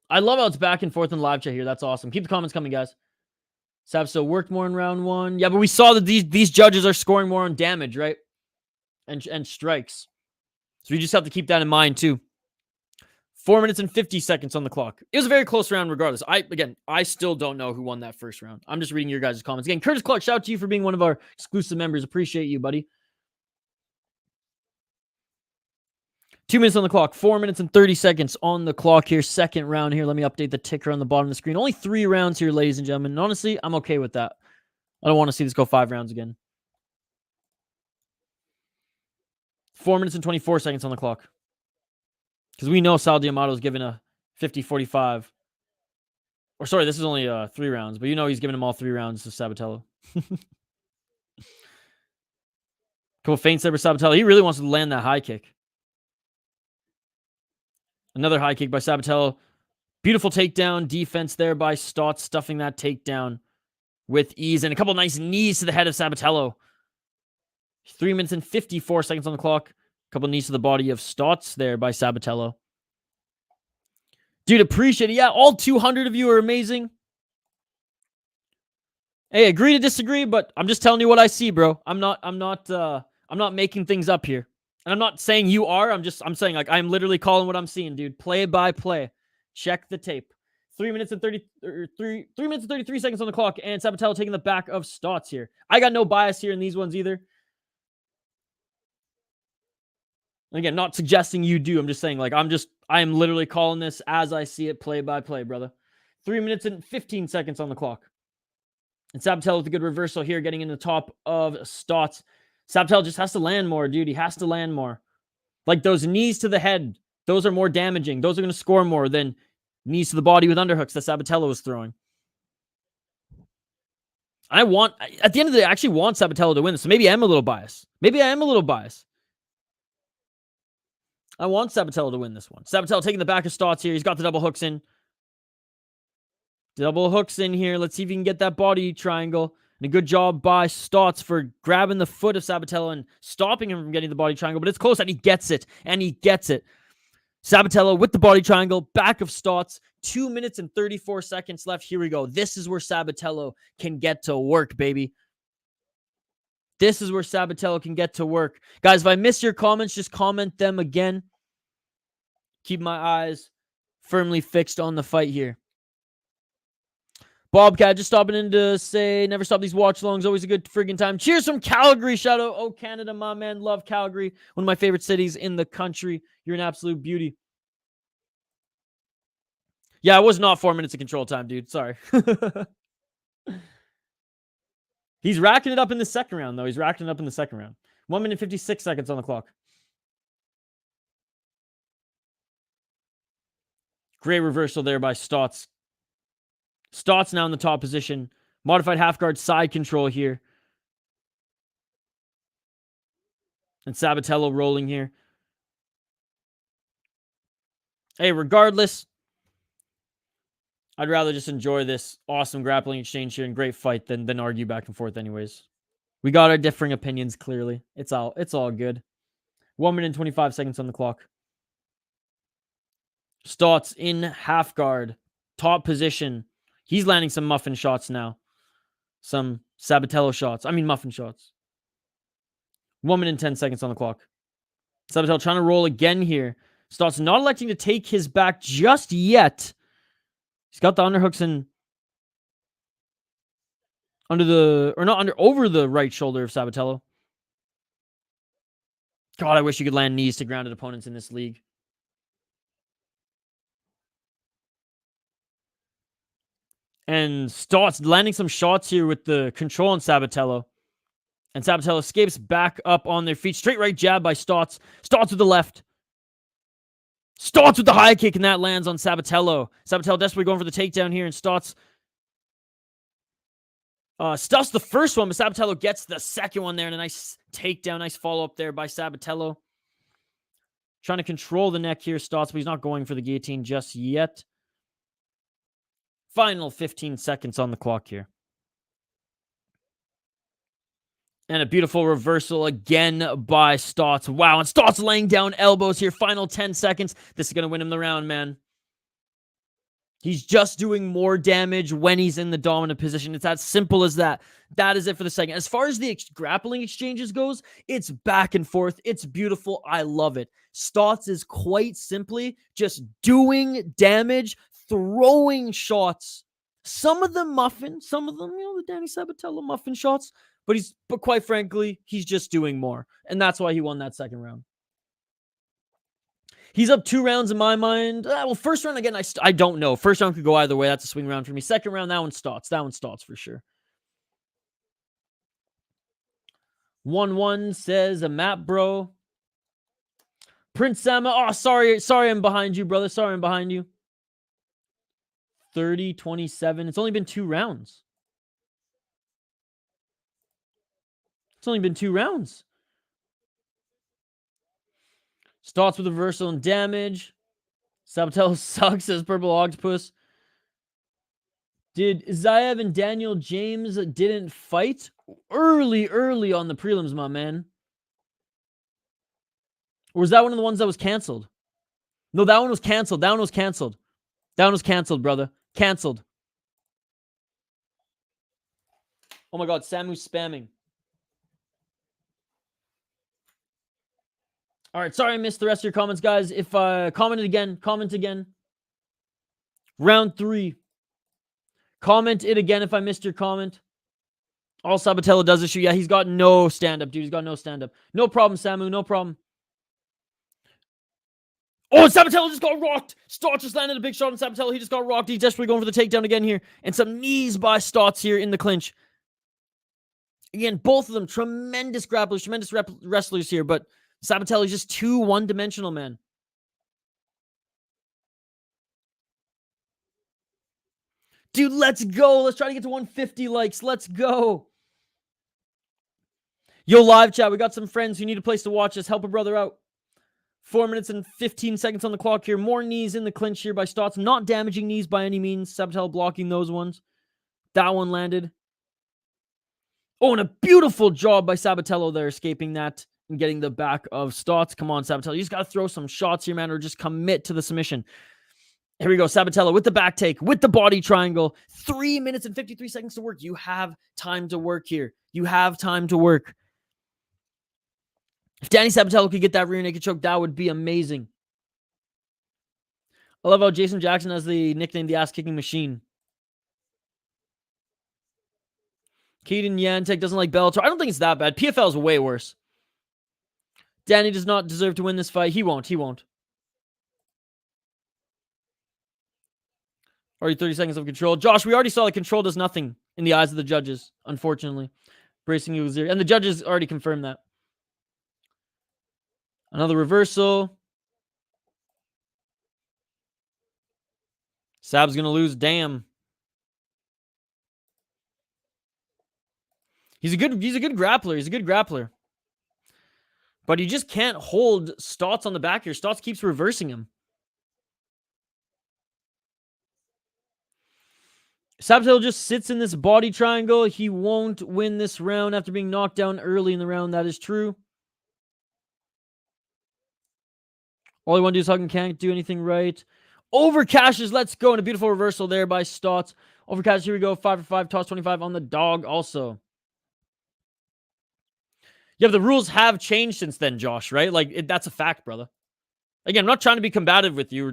I love how it's back and forth in live chat here. That's awesome. Keep the comments coming, guys. Sab still worked more in round one. Yeah, but we saw that these judges are scoring more on damage, right? And strikes. So we just have to keep that in mind, too. 4 minutes and 50 seconds on the clock. It was a very close round regardless. I still don't know who won that first round. I'm just reading your guys' comments. Again, Curtis Clark, shout out to you for being one of our exclusive members. Appreciate you, buddy. 2 minutes on the clock. 4 minutes and 30 seconds on the clock here. Second round here. Let me update the ticker on the bottom of the screen. Only 3 rounds here, ladies and gentlemen. And honestly, I'm okay with that. I don't want to see this go 5 rounds again. 4 minutes and 24 seconds on the clock. Because we know Sal D'Amato's given a 50-45. Or sorry, this is only 3 rounds. But you know he's giving them all 3 rounds to Sabatello. Couple feints there for Sabatello. He really wants to land that high kick. Another high kick by Sabatello. Beautiful takedown defense there by Stots, stuffing that takedown with ease. And a couple nice knees to the head of Sabatello. 3 minutes and 54 seconds on the clock. A couple knees to the body of Stots there by Sabatello. Dude, appreciate it. Yeah, all 200 of you are amazing. Hey, agree to disagree, but I'm just telling you what I see, bro. I'm not making things up here. And I'm not saying you are. I'm saying, like, I'm literally calling what I'm seeing, dude. Play by play. Check the tape. 3 minutes and 33 seconds on the clock, and Sabatello taking the back of Stots here. I got no bias here in these ones either. And again, not suggesting you do. I'm just saying, like, I am literally calling this as I see it, play by play, brother. 3 minutes and 15 seconds on the clock. And Sabatello with a good reversal here, getting in the top of Stots. Sabatello just has to land more, dude. He has to land more. Like, those knees to the head, those are more damaging. Those are going to score more than knees to the body with underhooks that Sabatello is throwing. At the end of the day, I actually want Sabatello to win this. So maybe I am a little biased. I want Sabatello to win this one. Sabatello taking the back of Stots here. He's got the double hooks in. Double hooks in here. Let's see if he can get that body triangle. And a good job by Stots for grabbing the foot of Sabatello and stopping him from getting the body triangle. But it's close, and he gets it. Sabatello with the body triangle, back of Stots. 2 minutes and 34 seconds left. Here we go. This is where Sabatello can get to work, baby. This is where Sabatello can get to work. Guys, if I miss your comments, just comment them again. Keep my eyes firmly fixed on the fight here. Bobcat just stopping in to say, never stop these watch-alongs. Always a good friggin' time. Cheers from Calgary. Shout out, oh, Canada, my man. Love Calgary. One of my favorite cities in the country. You're an absolute beauty. Yeah, it was not 4 minutes of control time, dude. Sorry. He's racking it up in the second round, though. 1 minute 56 seconds on the clock. Great reversal there by Stots. Stots now in the top position. Modified half guard side control here. And Sabatello rolling here. Hey, regardless, I'd rather just enjoy this awesome grappling exchange here and great fight than argue back and forth anyways. We got our differing opinions, clearly. It's all good. 1 minute and 25 seconds on the clock. Stots in half guard. Top position. He's landing some muffin shots now. Some Sabatello shots. I mean muffin shots. 1 minute and 10 seconds on the clock. Sabatello trying to roll again here. Stots not electing to take his back just yet. He's got the underhooks in over the right shoulder of Sabatello. God, I wish you could land knees to grounded opponents in this league. And Stots landing some shots here with the control on Sabatello. And Sabatello escapes back up on their feet. Straight right jab by Stots. Stots with the left. Stots with the high kick, and that lands on Sabatello. Sabatello desperately going for the takedown here, and Stots stuffs the first one, but Sabatello gets the second one there, and a nice takedown, nice follow-up there by Sabatello. Trying to control the neck here, Stots, but he's not going for the guillotine just yet. Final 15 seconds on the clock here. And a beautiful reversal again by Stots. Wow, and Stots laying down elbows here. Final 10 seconds. This is going to win him the round, man. He's just doing more damage when he's in the dominant position. It's as simple as that. That is it for the second. As far as the grappling exchanges goes, it's back and forth. It's beautiful. I love it. Stots is quite simply just doing damage, throwing shots. Some of them muffin, some of them, the Danny Sabatello muffin shots. But quite frankly, he's just doing more. And that's why he won that second round. He's up 2 rounds in my mind. Well, first round, again, I don't know. First round could go either way. That's a swing round for me. Second round, that one's Stots. That one's Stots for sure. 1-1 says a map, bro. Prince Sama. Oh, sorry I'm behind you, brother. Sorry I'm behind you. 30-27. It's only been 2 rounds. It's only been 2 rounds. Stots with reversal and damage. Sabatello sucks, says Purple Octopus. Did Zayev and Daniel James didn't fight? Early on the prelims, my man. Or was that one of the ones that was canceled? No, that one was canceled. That one was canceled. That one was canceled, brother. Canceled. Oh my god, Samu's spamming. All right, sorry I missed the rest of your comments, guys. If comment again. Round 3. Comment it again if I missed your comment. All Sabatello does is shoot. Yeah, he's got no stand-up, dude. He's got no stand-up. No problem, Samu. No problem. Oh, Sabatello just got rocked. Stots just landed a big shot on Sabatello. He just got rocked. He's desperately going for the takedown again here. And some knees by Stots here in the clinch. Again, both of them tremendous grapplers, tremendous wrestlers here. But Sabatello's just too one-dimensional, man. Dude, let's go. Let's try to get to 150 likes. Let's go. Yo, live chat. We got some friends who need a place to watch us. Help a brother out. 4 minutes and 15 seconds on the clock here. More knees in the clinch here by Stots. Not damaging knees by any means. Sabatello blocking those ones. That one landed. Oh, and a beautiful job by Sabatello there, escaping that and getting the back of Stots. Come on, Sabatello. You just got to throw some shots here, man, or just commit to the submission. Here we go. Sabatello with the back take, with the body triangle. 3 minutes and 53 seconds to work. You have time to work here. You have time to work. If Danny Sabatello could get that rear naked choke, that would be amazing. I love how Jason Jackson has the nickname the ass-kicking machine. Keaton Yantek doesn't like Bellator. I don't think it's that bad. PFL is way worse. Danny does not deserve to win this fight. He won't. He won't. Already 30 seconds of control. Josh, we already saw that control does nothing in the eyes of the judges, unfortunately. Bracing you zero. And the judges already confirmed that. Another reversal. Sab's going to lose. Damn. He's a good grappler. He's a good grappler. But he just can't hold Stots on the back here. Stots keeps reversing him. Sabatello just sits in this body triangle. He won't win this round after being knocked down early in the round. That is true. All he want to do is hug and can't do anything right. Overcashes. Let's go. And a beautiful reversal there by Stots. Overcash. Here we go. 5 for 5. Toss 25 on the dog also. Yeah, the rules have changed since then, Josh, right? Like, that's a fact, brother. Again, I'm not trying to be combative with you.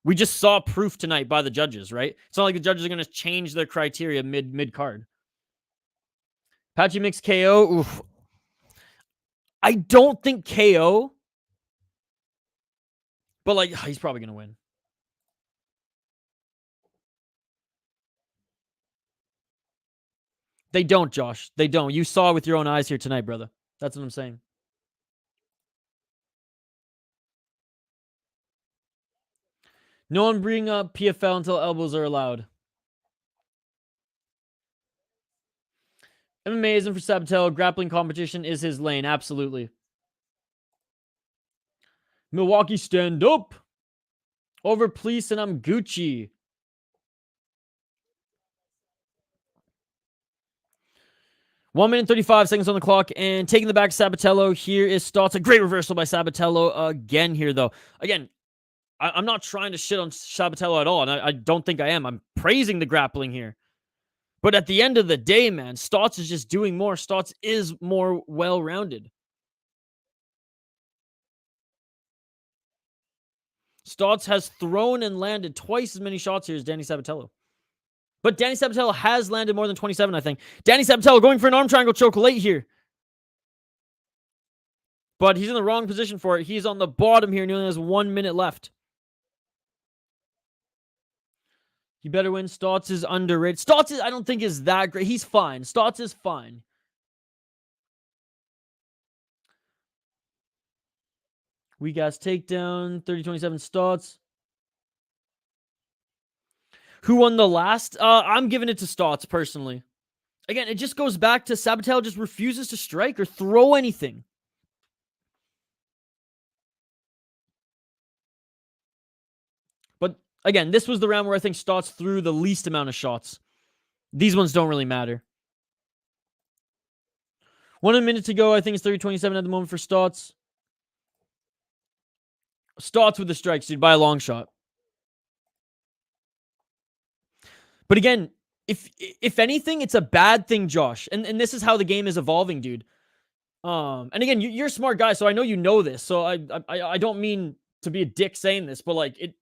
We just saw proof tonight by the judges, right? It's not like the judges are going to change their criteria mid-card. Patchy mix KO. Oof. I don't think KO. But, like, he's probably going to win. They don't, Josh. They don't. You saw it with your own eyes here tonight, brother. That's what I'm saying. No one bring up PFL until elbows are allowed. MMA isn't for Sabatello. Grappling competition is his lane. Absolutely. Milwaukee, stand up. Over, please, and I'm Gucci. One minute 35 seconds on the clock, and taking the back to Sabatello. Here is Stots. A great reversal by Sabatello again here, though. Again, I'm not trying to shit on Sabatello at all, and I don't think I am. I'm praising the grappling here. But at the end of the day, man, Stots is just doing more. Stots is more well-rounded. Stots has thrown and landed twice as many shots here as Danny Sabatello. But Danny Sabatello has landed more than 27, I think. Danny Sabatello going for an arm triangle choke late here. But he's in the wrong position for it. He's on the bottom here and he only has 1 minute left. You better win. Stots is underrated. Stots is, I don't think is that great. He's fine. Stots is fine. Weak ass takedown. 30-27 Stots. Who won the last? I'm giving it to Stots personally. Again, it just goes back to Sabatello just refuses to strike or throw anything. But again, this was the round where I think Stots threw the least amount of shots. These ones don't really matter. 1 minute to go. I think it's 30-27 at the moment for Stots. Stots with the strikes, dude, by a long shot. But again, if anything, it's a bad thing, Josh. And this is how the game is evolving, dude. And again, you're a smart guy, so I know you know this. So I don't mean to be a dick saying this, but like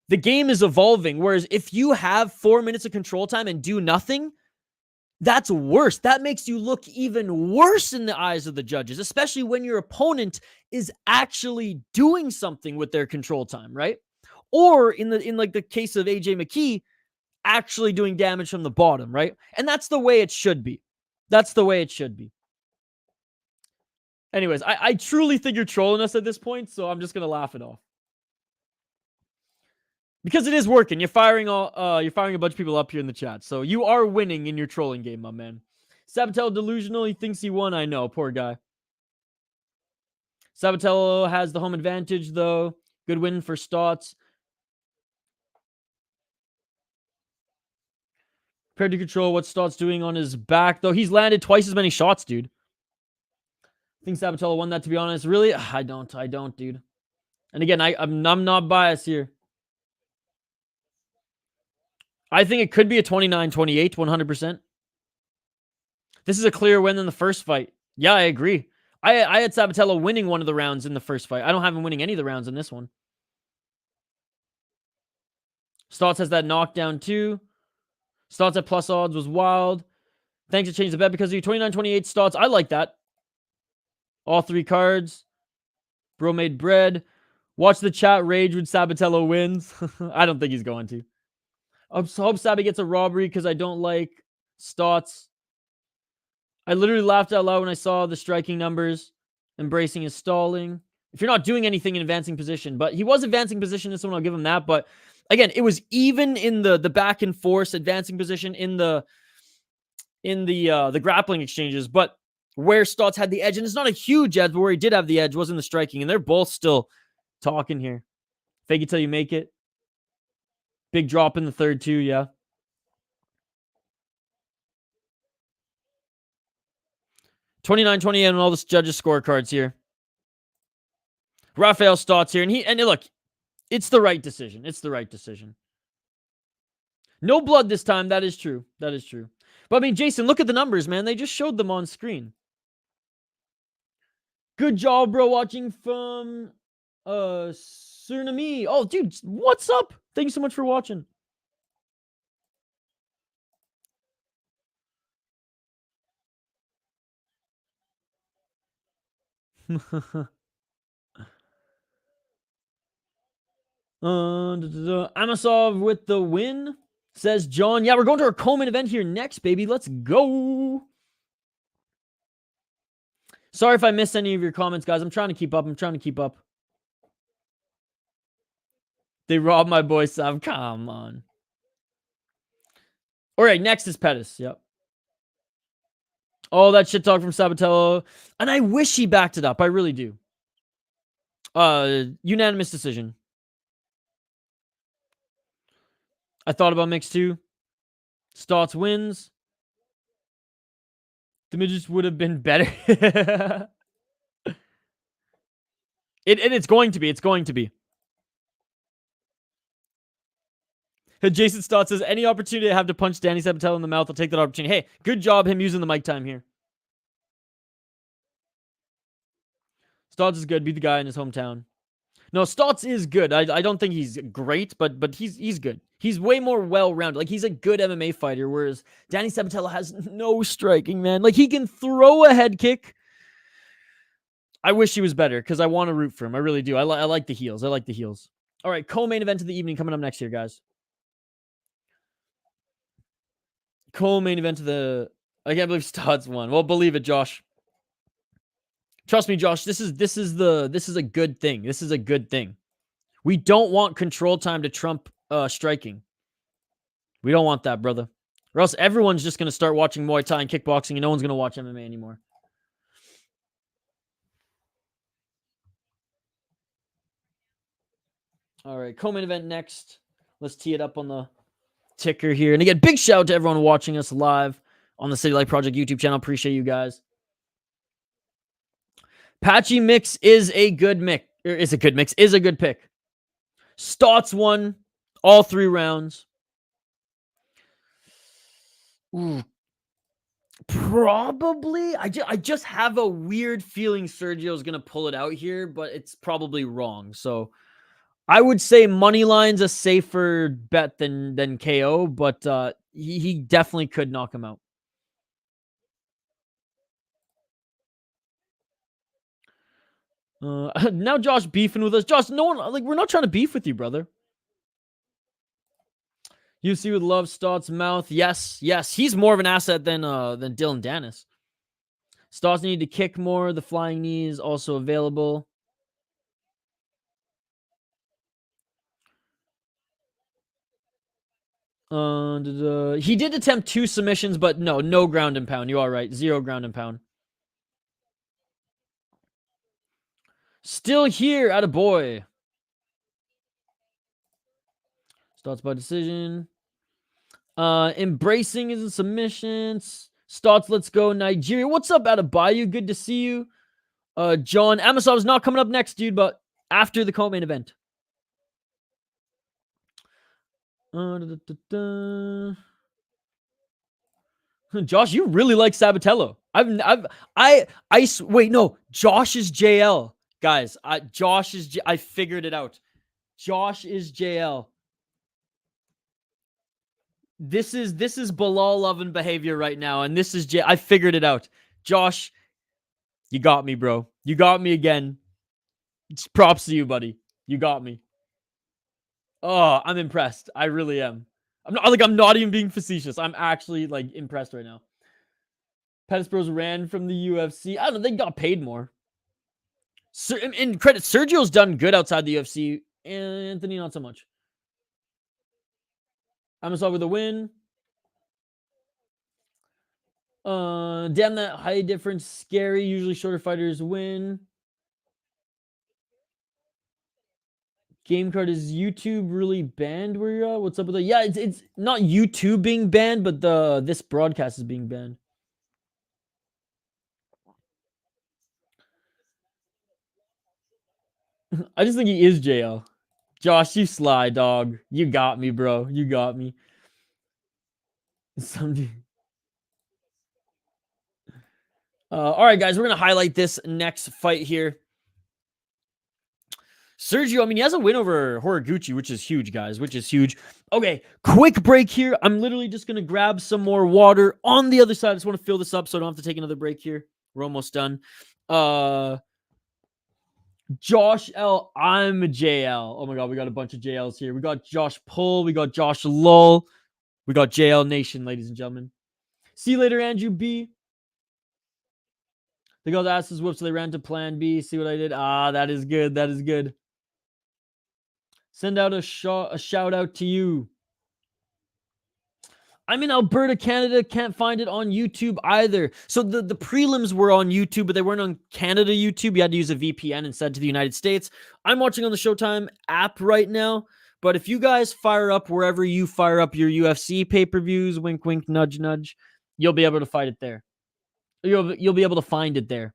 the game is evolving. Whereas if you have 4 minutes of control time and do nothing, that's worse. That makes you look even worse in the eyes of the judges, especially when your opponent is actually doing something with their control time, right? Or in like the case of AJ McKee, actually doing damage from the bottom, right? And that's the way it should be. That's the way it should be. Anyways, I truly think you're trolling us at this point, so I'm just gonna laugh it off. Because it is working. You're firing a bunch of people up here in the chat. So you are winning in your trolling game, my man. Sabatello delusional. He thinks he won. I know. Poor guy. Sabatello has the home advantage, though. Good win for Stots. Prepared to control what Stots doing on his back, though. He's landed twice as many shots, dude. I think Sabatello won that, to be honest. Really? I don't, dude. And again, I'm not biased here. I think it could be a 29-28, 100%. This is a clearer win than the first fight. Yeah, I agree. I had Sabatello winning one of the rounds in the first fight. I don't have him winning any of the rounds in this one. Stots has that knockdown too. Stots at plus odds was wild. Thanks to change the bet because of you. 29-28 Stots. I like that. All three cards. Bro made bread. Watch the chat rage when Sabatello wins. I don't think he's going to. I hope Sabby gets a robbery because I don't like Stots. I literally laughed out loud when I saw the striking numbers. Embracing his stalling. If you're not doing anything in advancing position. But he was advancing position this one. I'll give him that. But again, it was even in the back and forth advancing position in the grappling exchanges. But where Stots had the edge, and it's not a huge edge, but where he did have the edge was in the striking. And they're both still talking here. Fake it till you make it. Big drop in the third, too, yeah. $29-28 on all the judges' scorecards here. Raufeon Stots here. And look, it's the right decision. It's the right decision. No blood this time. That is true. That is true. But, I mean, Jason, look at the numbers, man. They just showed them on screen. Good job, bro, watching from Suriname. Oh, dude, what's up? Thank you so much for watching. Amosov with the win, says John. Yeah, we're going to our Coleman event here next, baby. Let's go. Sorry if I missed any of your comments, guys. I'm trying to keep up. They robbed my boy Sav. Come on. All right, next is Pettis. Yep. Oh, that shit talk from Sabatello. And I wish he backed it up. I really do. Unanimous decision. I thought about mix too. Stots wins. The midgets would have been better. It's going to be. It's going to be. Jason Stots says, any opportunity I have to punch Danny Sabatello in the mouth, I'll take that opportunity. Hey, good job him using the mic time here. Stots is good. Be the guy in his hometown. No, Stots is good. I don't think he's great, but he's good. He's way more well-rounded. Like, he's a good MMA fighter, whereas Danny Sabatello has no striking, man. Like, he can throw a head kick. I wish he was better because I want to root for him. I really do. I like the heels. I like the heels. All right, co-main event of the evening coming up next here, guys. Co-main event of the... I can't believe Stots won. Well, believe it, Josh. Trust me, Josh. This is a good thing. This is a good thing. We don't want control time to trump striking. We don't want that, brother. Or else everyone's just going to start watching Muay Thai and kickboxing and no one's going to watch MMA anymore. All right, co-main event next. Let's tee it up on the ticker here. And again, big shout out to everyone watching us live on the City Life Project YouTube channel. Appreciate you guys. Patchy mix is a good mix. Is a good pick. Stots won all 3 rounds. Ooh. Probably. I just have a weird feeling Sergio's going to pull it out here, but it's probably wrong. So I would say Moneyline's a safer bet than KO, but he definitely could knock him out. Now Josh beefing with us. Josh, no one, like, we're not trying to beef with you, brother. UFC would love Stots' mouth. Yes. He's more of an asset than Dylan Dennis. Stots need to kick more. The flying knee is also available. He did attempt 2 submissions, but no ground and pound. You are right. 0 ground and pound. Still here, attaboy. Stots by decision. Embracing is in submissions. Stots, let's go. Nigeria. What's up, Adebayo? Good to see you. John Amosov is not coming up next, dude, but after the co-main event. Josh, you really like Sabatello. Wait, no. Josh is JL. Guys, I figured it out. Josh is JL. This is Bilal loving behavior right now, and this is I figured it out. Josh, you got me, bro. You got me again. It's props to you, buddy. You got me. Oh, I'm impressed. I really am. I'm not even being facetious. I'm actually like impressed right now. Pettis Bros ran from the UFC. I don't know. They got paid more. In credit, Sergio's done good outside the UFC. Anthony, not so much. Amosov with a win. Damn, that height difference scary. Usually shorter fighters win. Game card, is YouTube really banned where you're at? What's up with that? Yeah, it's not YouTube being banned, but this broadcast is being banned. I just think he is JL. Josh, you sly dog. You got me, bro. You got me. All right, guys, we're gonna highlight this next fight here. Sergio, I mean, he has a win over Horiguchi, which is huge, guys, which is huge. Okay, quick break here. I'm literally just going to grab some more water on the other side. I just want to fill this up so I don't have to take another break here. We're almost done. Josh L. I'm a JL. Oh, my God, we got a bunch of JLs here. We got Josh Pull. We got Josh Lull. We got JL Nation, ladies and gentlemen. See you later, Andrew B. They got asses whooped, so they ran to plan B. See what I did? Ah, that is good. That is good. Send out a shout out to you. I'm in Alberta, Canada. Can't find it on YouTube either. So the prelims were on YouTube, but they weren't on Canada YouTube. You had to use a VPN instead to the United States. I'm watching on the Showtime app right now. But if you guys fire up wherever you fire up your UFC pay-per-views, wink, wink, nudge, nudge, you'll be able to fight it there. You'll be able to find it there.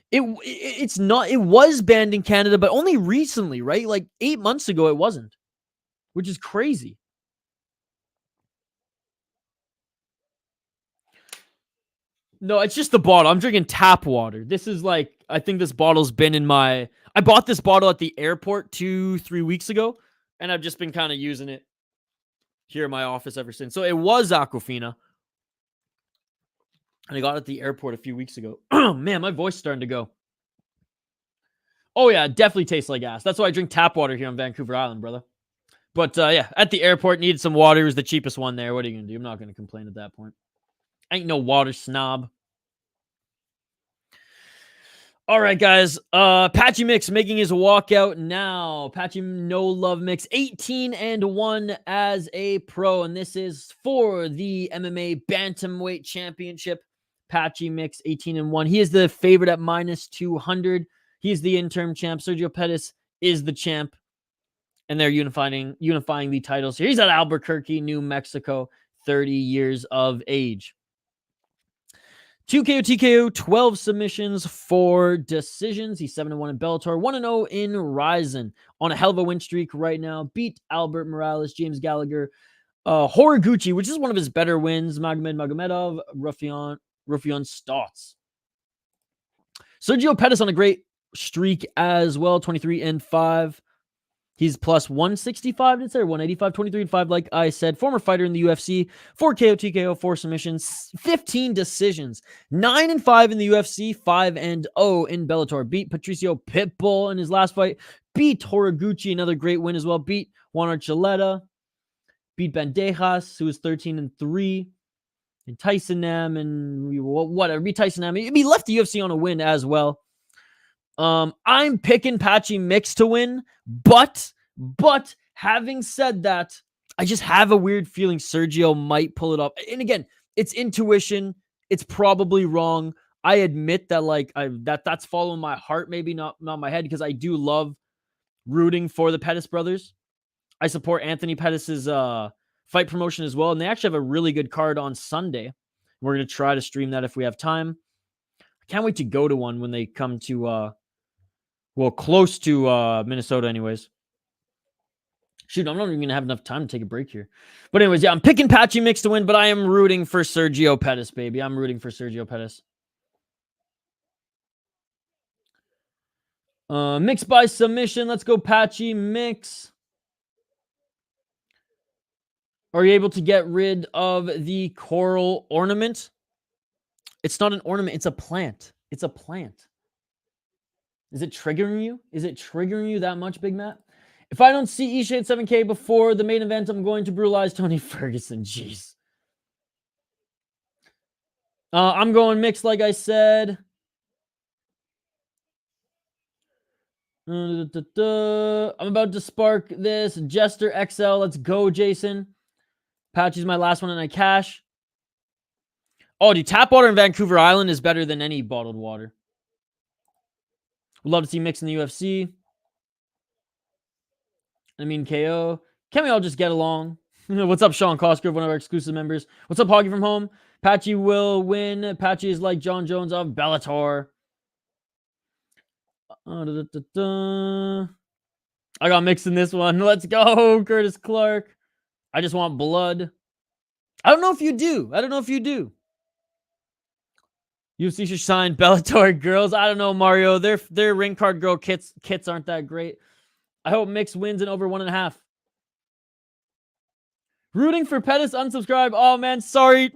It was banned in Canada, but only recently, right? Like 8 months ago, it wasn't, which is crazy. No, it's just the bottle. I'm drinking tap water. This is like, I think this bottle's been in I bought this bottle at the airport 2-3 weeks ago, and I've just been kind of using it here in my office ever since. So it was Aquafina, and I got it at the airport a few weeks ago. Oh, man, my voice is starting to go. Oh, yeah, definitely tastes like ass. That's why I drink tap water here on Vancouver Island, brother. But, yeah, at the airport, needed some water. It was the cheapest one there. What are you going to do? I'm not going to complain at that point. I ain't no water snob. All right, guys. Patchy Mix making his walkout now. Patchy No Love Mix, 18-1 as a pro. And this is for the MMA Bantamweight Championship. Patchy Mix, 18-1. He is the favorite at -200. He is the interim champ. Sergio Pettis is the champ. And they're unifying the titles here. He's at Albuquerque, New Mexico, 30 years of age. 2 KO, TKO, 12 submissions, 4 decisions. He's 7-1 in Bellator, 1-0 in Ryzen. On a hell of a win streak right now. Beat Albert Morales, James Gallagher, Horiguchi, which is one of his better wins. Magomedov, Raufeon Stots. Sergio Pettis on a great streak as well, 23-5. He's plus 165, did say, or 185, 23-5, like I said. Former fighter in the UFC, 4 KO, TKO, 4 submissions, 15 decisions, 9-5 in the UFC, 5-0 in Bellator. Beat Patricio Pitbull in his last fight. Beat Horiguchi, another great win as well. Beat Juan Archuleta. Beat Bandejas, who was 13-3. And Tyson Nam and whatever. Beat Tyson Nam. He left the UFC on a win as well. I'm picking Patchy Mix to win, but having said that, I just have a weird feeling Sergio might pull it up. And again, it's intuition. It's probably wrong. I admit that that's following my heart, maybe not my head, because I do love rooting for the Pettis brothers. I support Anthony Pettis's fight promotion as well, and they actually have a really good card on Sunday. We're going to try to stream that if we have time. I can't wait to go to one when they come to close to Minnesota anyways. Shoot, I'm not even going to have enough time to take a break here. But anyways, yeah, I'm picking Patchy Mix to win, but I am rooting for Sergio Pettis, baby. I'm rooting for Sergio Pettis. Mix by submission. Let's go Patchy Mix. Are you able to get rid of the coral ornament? It's not an ornament. It's a plant. It's a plant. Is it triggering you? Is it triggering you that much, Big Matt? If I don't see Isha at 7K before the main event, I'm going to brutalize Tony Ferguson. Jeez. I'm going mixed, like I said. I'm about to spark this. Jester XL. Let's go, Jason. Patchy's my last one, and I cash. Oh, dude, tap water in Vancouver Island is better than any bottled water. Would love to see Mix in the UFC. I mean, KO. Can we all just get along? What's up, Sean Cosgrove, one of our exclusive members? What's up, Hoggy from home? Patchy will win. Patchy is like John Jones of Bellator. I got Mix in this one. Let's go, Curtis Clark. I just want blood. I don't know if you do. UFC should sign Bellator girls. I don't know, Mario. Their ring card girl kits aren't that great. I hope Mix wins in over 1.5. Rooting for Pettis, unsubscribe. Oh, man, sorry.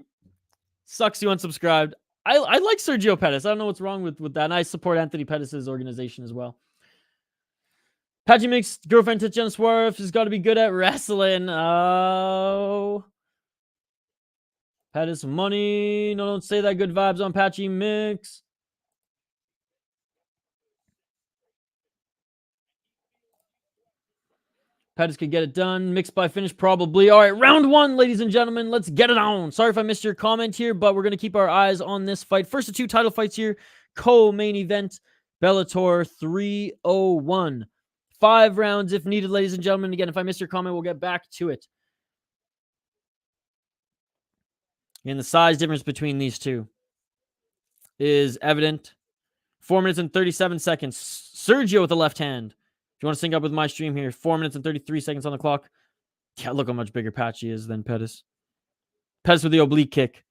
Sucks you unsubscribed. I like Sergio Pettis. I don't know what's wrong with that. And I support Anthony Pettis' organization as well. Patchy Mix girlfriend Tatiana Suarez has got to be good at wrestling. Oh. Pettis money. No, don't say that. Good vibes on Patchy Mix. Pettis could get it done. Mixed by finish, probably. All right, round 1, ladies and gentlemen. Let's get it on. Sorry if I missed your comment here, but we're going to keep our eyes on this fight. First of 2 title fights here. Co-main event. Bellator 301. 5 rounds if needed, ladies and gentlemen. Again, if I missed your comment, we'll get back to it. And the size difference between these two is evident. 4 minutes and 37 seconds. Sergio with the left hand. If you want to sync up with my stream here, 4 minutes and 33 seconds on the clock. Yeah, look how much bigger Patchy is than Pettis. Pettis with the oblique kick.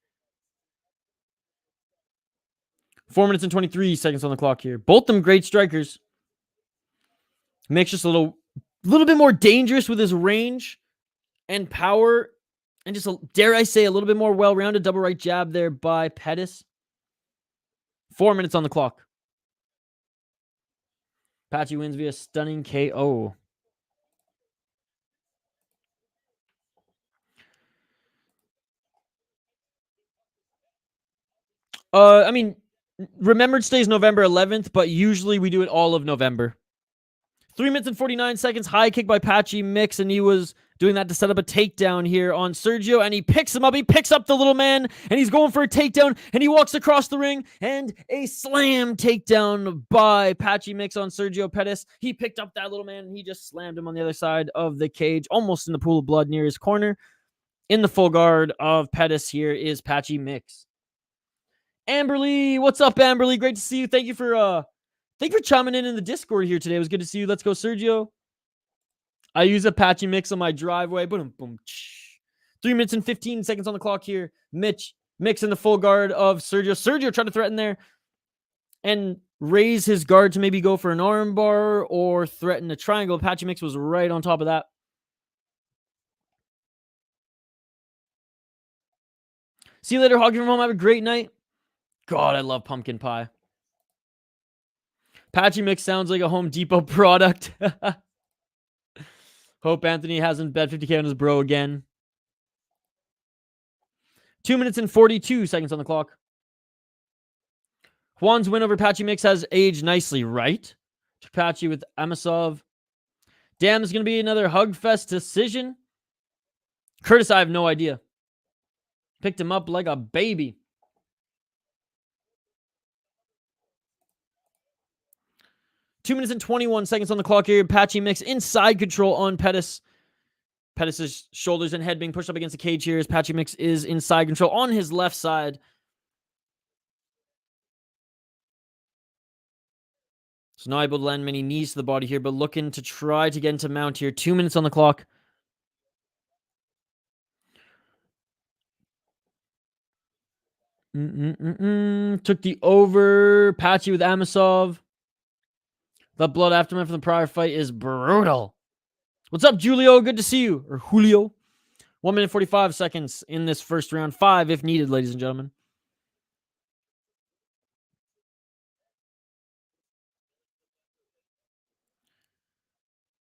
4 minutes and 23 seconds on the clock here. Both them great strikers. Makes just a little bit more dangerous with his range and power. And just, dare I say, a little bit more well-rounded double right jab there by Pettis. 4 minutes on the clock. Patchy wins via stunning KO. I mean, Remembrance Day is November 11th, but usually we do it all of November. 3 minutes and 49 seconds. High kick by Patchy Mix, and he was doing that to set up a takedown here on Sergio, and he picks him up. He picks up the little man, and he's going for a takedown, and he walks across the ring, and a slam takedown by Patchy Mix on Sergio Pettis. He picked up that little man, and he just slammed him on the other side of the cage, almost in the pool of blood near his corner. In the full guard of Pettis here is Patchy Mix. Amberly, what's up, Amberly? Great to see you. Thank you for chiming in the Discord here today. It was good to see you. Let's go, Sergio. I use a Patchy Mix on my driveway. Boom, boom. 3 minutes and 15 seconds on the clock here. Mix in the full guard of Sergio. Sergio tried to threaten there and raise his guard to maybe go for an arm bar or threaten a triangle. Patchy Mix was right on top of that. See you later, Hoggy from home. Have a great night. God, I love pumpkin pie. Patchy Mix sounds like a Home Depot product. Hope Anthony hasn't bet 50K on his bro again. 2 minutes and 42 seconds on the clock. Juan's win over Patchy Mix has aged nicely, right? Patchy with Amosov. Damn, it's going to be another Hugfest decision. Curtis, I have no idea. Picked him up like a baby. Two minutes and 21 seconds on the clock here. Patchy Mix inside control on Pettis. Pettis' shoulders and head being pushed up against the cage here as Patchy Mix is inside control on his left side. So not able to land many knees to the body here, but looking to try to get into mount here. 2 minutes on the clock. Took the over. Patchy with Amosov. The blood aftermath from the prior fight is brutal. What's up, Julio? Good to see you. Or Julio. 1 minute 45 seconds in this first round. 5 if needed, ladies and gentlemen.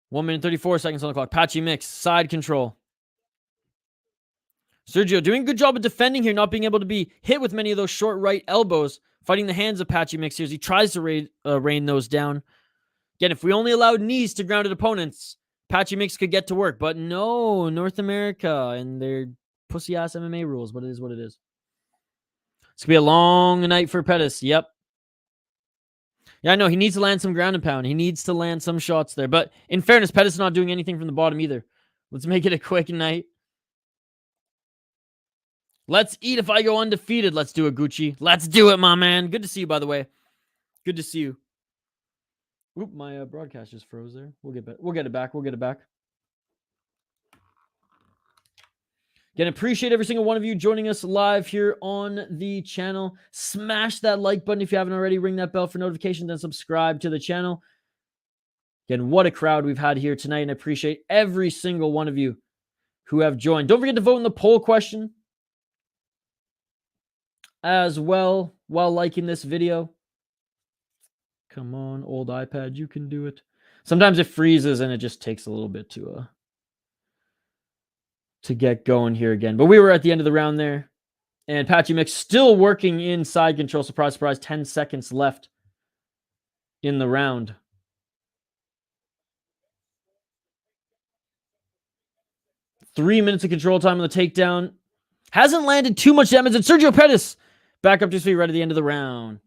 One minute 34 seconds on the clock. Patchy Mix. Side control. Sergio doing a good job of defending here, not being able to be hit with many of those short right elbows. Fighting the hands of Patchy Mix here as he tries to rain those down. Again, if we only allowed knees to grounded opponents, Patchy Mix could get to work. But no, North America and their pussy-ass MMA rules. But it is what it is. It's going to be a long night for Pettis. Yep. Yeah, I know. He needs to land some ground and pound. He needs to land some shots there. But in fairness, Pettis is not doing anything from the bottom either. Let's make it a quick night. Let's eat if I go undefeated. Let's do it, Gucci. Let's do it, my man. Good to see you, by the way. Good to see you. Oop, my broadcast just froze there. We'll get it back. Again, appreciate every single one of you joining us live here on the channel. Smash that like button if you haven't already. Ring that bell for notifications and subscribe to the channel. Again, what a crowd we've had here tonight, and I appreciate every single one of you who have joined. Don't forget to vote in the poll question as well while liking this video. Come on, old iPad, you can do it. Sometimes it freezes and it just takes a little bit to get going here again. But we were at the end of the round there. And Patchy Mix still working inside control. Surprise, surprise. 10 seconds left in the round. Three minutes of control time on the takedown. Hasn't landed too much damage. And Sergio Pettis back up to his feet right at the end of the round.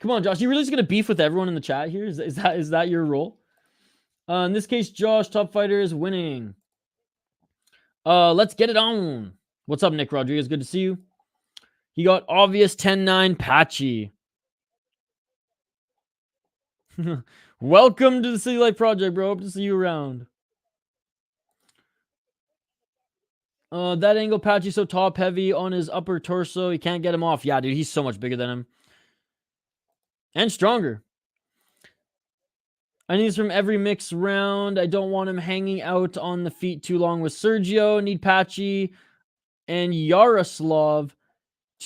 Come on, Josh. You really just going to beef with everyone in the chat here? Is that your role? In this case, Josh, top fighter, is winning. Let's get it on. What's up, Nick Rodriguez? Good to see you. He got obvious 10-9 Patchy. Welcome to the City Life Project, bro. Hope to see you around. That angle, Patchy so top heavy on his upper torso. He can't get him off. Yeah, dude, he's so much bigger than him. And stronger. I need this from every mix round. I don't want him hanging out on the feet too long with Sergio. Need Patchy and Yaroslav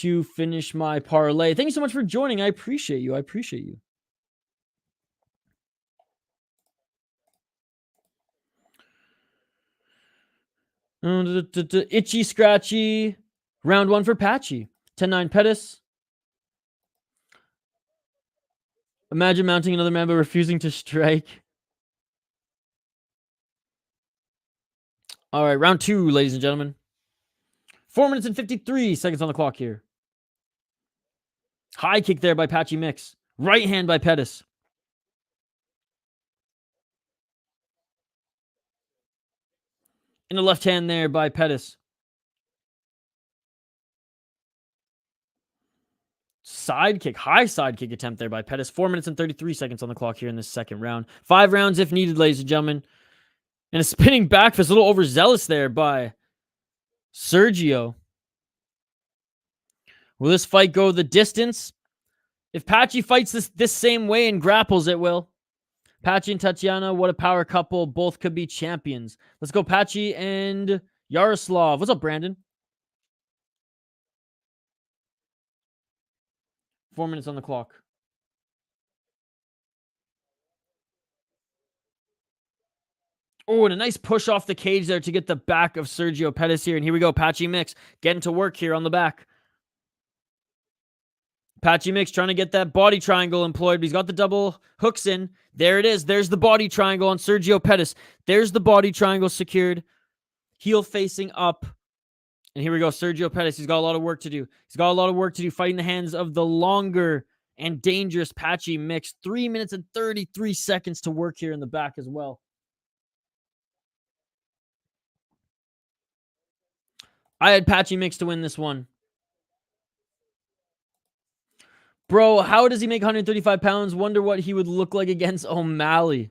to finish my parlay. Thank you so much for joining. I appreciate you. I appreciate you. Itchy Scratchy. Round 1 for Patchy. 10-9 Pettis. Imagine mounting another man but refusing to strike. All right, round 2, ladies and gentlemen. 4 minutes and 53 seconds on the clock here. High kick there by Patchy Mix. Right hand by Pettis. And the left hand there by Pettis. Side kick, high side kick attempt there by Pettis. 4 minutes and 33 seconds on the clock here in this second round. 5 rounds if needed, ladies and gentlemen. And a spinning back fist, a little overzealous there by Sergio. Will this fight go the distance? If Patchy fights this same way and grapples, it will. Patchy and Tatiana, what a power couple. Both could be champions. Let's go Patchy and Yaroslav. What's up, Brandon? 4 minutes on the clock. Oh, and a nice push off the cage there to get the back of Sergio Pettis here. And here we go, Patchy Mix getting to work here on the back. Patchy Mix trying to get that body triangle employed, but he's got the double hooks in. There it is. There's the body triangle on Sergio Pettis. There's the body triangle secured. Heel facing up. And here we go, Sergio Pettis. He's got a lot of work to do. He's got a lot of work to do fighting the hands of the longer and dangerous Patchy Mix. 3 minutes and 33 seconds to work here in the back as well. I had Patchy Mix to win this one. Bro, how does he make 135 pounds? Wonder what he would look like against O'Malley.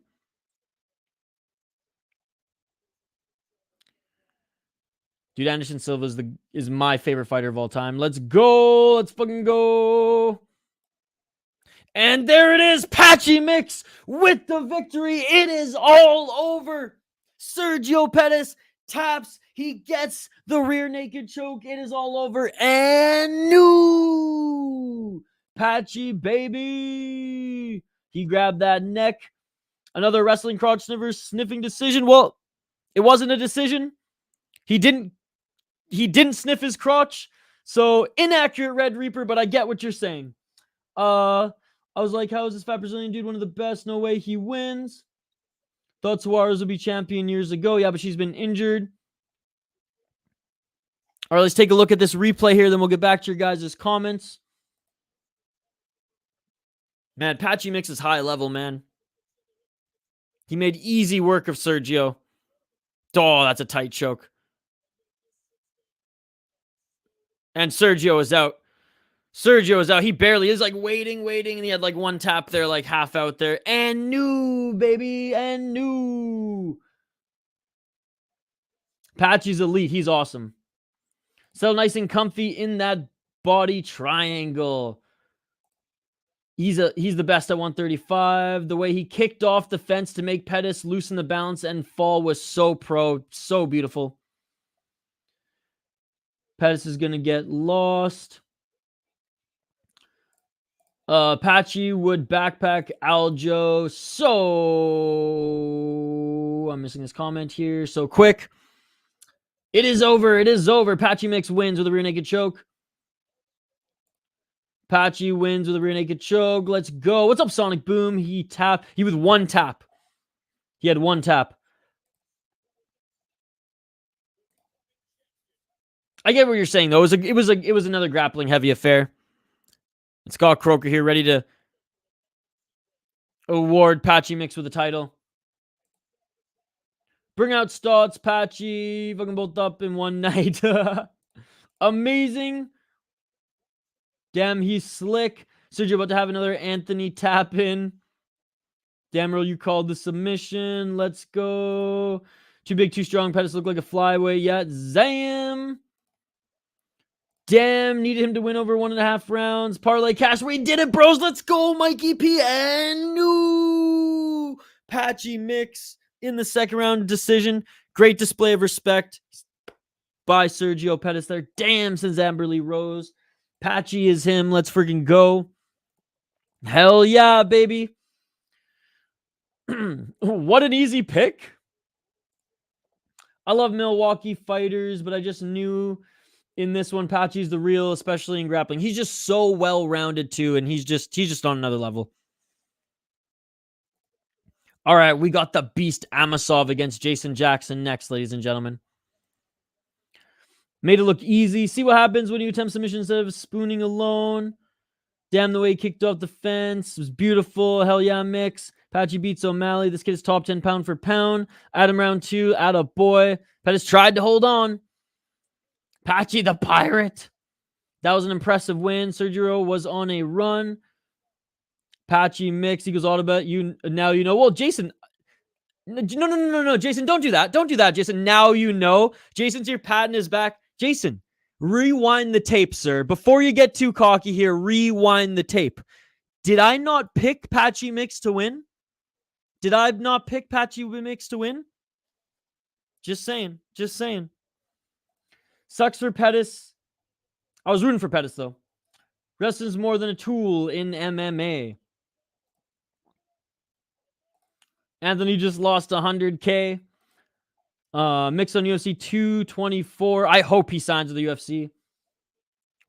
Dude, Anderson Silva is my favorite fighter of all time. Let's go. Let's fucking go. And there it is. Patchy Mix with the victory. It is all over. Sergio Pettis taps. He gets the rear naked choke. It is all over. And new Patchy, baby. He grabbed that neck. Another wrestling crotch sniffing decision. Well, it wasn't a decision. He didn't sniff his crotch. So inaccurate, Red Reaper, but I get what you're saying. I was like, how is this fat Brazilian dude one of the best? No way he wins. Thought Suarez would be champion years ago. Yeah, but she's been injured. All right, let's take a look at this replay here. Then we'll get back to your guys' comments. Man, Patchy Mix is high level, man. He made easy work of Sergio. Oh, that's a tight choke. And Sergio is out. Sergio is out. He barely is like waiting. And he had like one tap there, like half out there. And new, baby. And new. Patchy's elite. He's awesome. So nice and comfy in that body triangle. He's the best at 135. The way he kicked off the fence to make Pettis loosen the balance and fall was so pro. So beautiful. Pettis is going to get lost. Patchy would backpack Aljo. So I'm missing this comment here. So quick. It is over. It is over. Patchy Mix wins with a rear naked choke. Patchy wins with a rear naked choke. Let's go. What's up, Sonic Boom? He tapped. He with one tap. He had one tap. I get what you're saying though. It was another grappling heavy affair. And Scott Croker here ready to award Patchy Mix with the title. Bring out Stots, Patchy, fucking both up in one night. Amazing. Damn, he's slick. Sergio about to have another Anthony tap in. Damn, Earl, you called the submission. Let's go. Too big, too strong. Pettis look like a flyweight yet. Zam. Damn, needed him to win over 1.5 rounds. Parlay cash. We did it, bros. Let's go, Mikey P. And new Patchy Mix in the second round decision. Great display of respect by Sergio Pettis there. Damn, since Amberly Rose. Patchy is him. Let's freaking go. Hell yeah, baby. What an easy pick. I love Milwaukee fighters, but I just knew in this one, Patchy's the real, especially in grappling. He's just so well-rounded too, and he's just on another level. All right, we got the beast Amosov against Jason Jackson next, ladies and gentlemen. Made it look easy. See what happens when you attempt submission instead of spooning alone. Damn the way he kicked off the fence. It was beautiful. Hell yeah, mix. Patchy beats O'Malley. This kid is top 10 pound for pound. Adam round 2. Atta boy. Pettis tried to hold on. Patchy the pirate. That was an impressive win. Sergio was on a run. Patchy mix. He goes all about you. Now you know. Well, Jason. No. Jason, don't do that. Don't do that, Jason. Now you know. Jason's here patting his back. Jason, rewind the tape, sir. Before you get too cocky here, rewind the tape. Did I not pick Patchy Mix to win? Did I not pick Patchy Mix to win? Just saying. Just saying. Sucks for Pettis. I was rooting for Pettis, though. Wrestling's more than a tool in MMA. Anthony just lost 100K. Mix on UFC 224. I hope he signs with the UFC.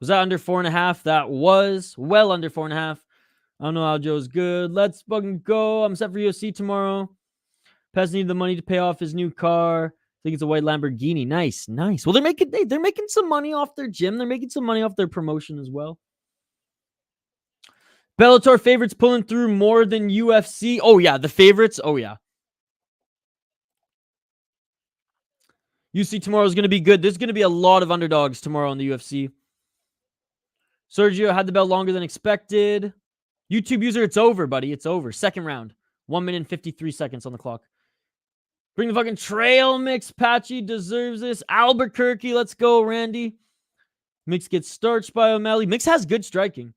Was that under 4.5? That was well under 4.5. I don't know how Joe's good. Let's fucking go. I'm set for UFC tomorrow. Pez needed the money to pay off his new car. I think it's a white Lamborghini. Nice, nice. Well, they're making some money off their gym. They're making some money off their promotion as well. Bellator favorites pulling through more than UFC. Oh yeah, the favorites. Oh yeah. UFC tomorrow is going to be good. There's going to be a lot of underdogs tomorrow in the UFC. Sergio had the belt longer than expected. YouTube user, it's over, buddy. It's over. Second round. 1 minute and 53 seconds on the clock. Bring the fucking trail mix. Patchy deserves this. Albuquerque, let's go, Randy. Mix gets starched by O'Malley. Mix has good striking.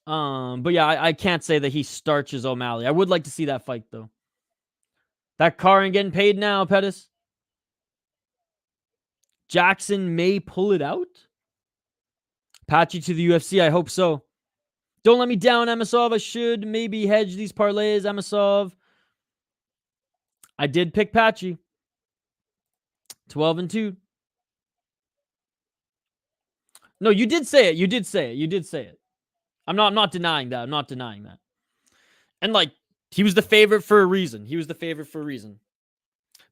But yeah, I can't say that he starches O'Malley. I would like to see that fight, though. That car ain't getting paid now, Pettis. Jackson may pull it out. Patchy to the UFC. I hope so. Don't let me down, Amosov. I should maybe hedge these parlays, Amosov. I did pick Patchy. 12-2. No, you did say it. You did say it. You did say it. I'm not denying that. I'm not denying that. And like, he was the favorite for a reason. He was the favorite for a reason.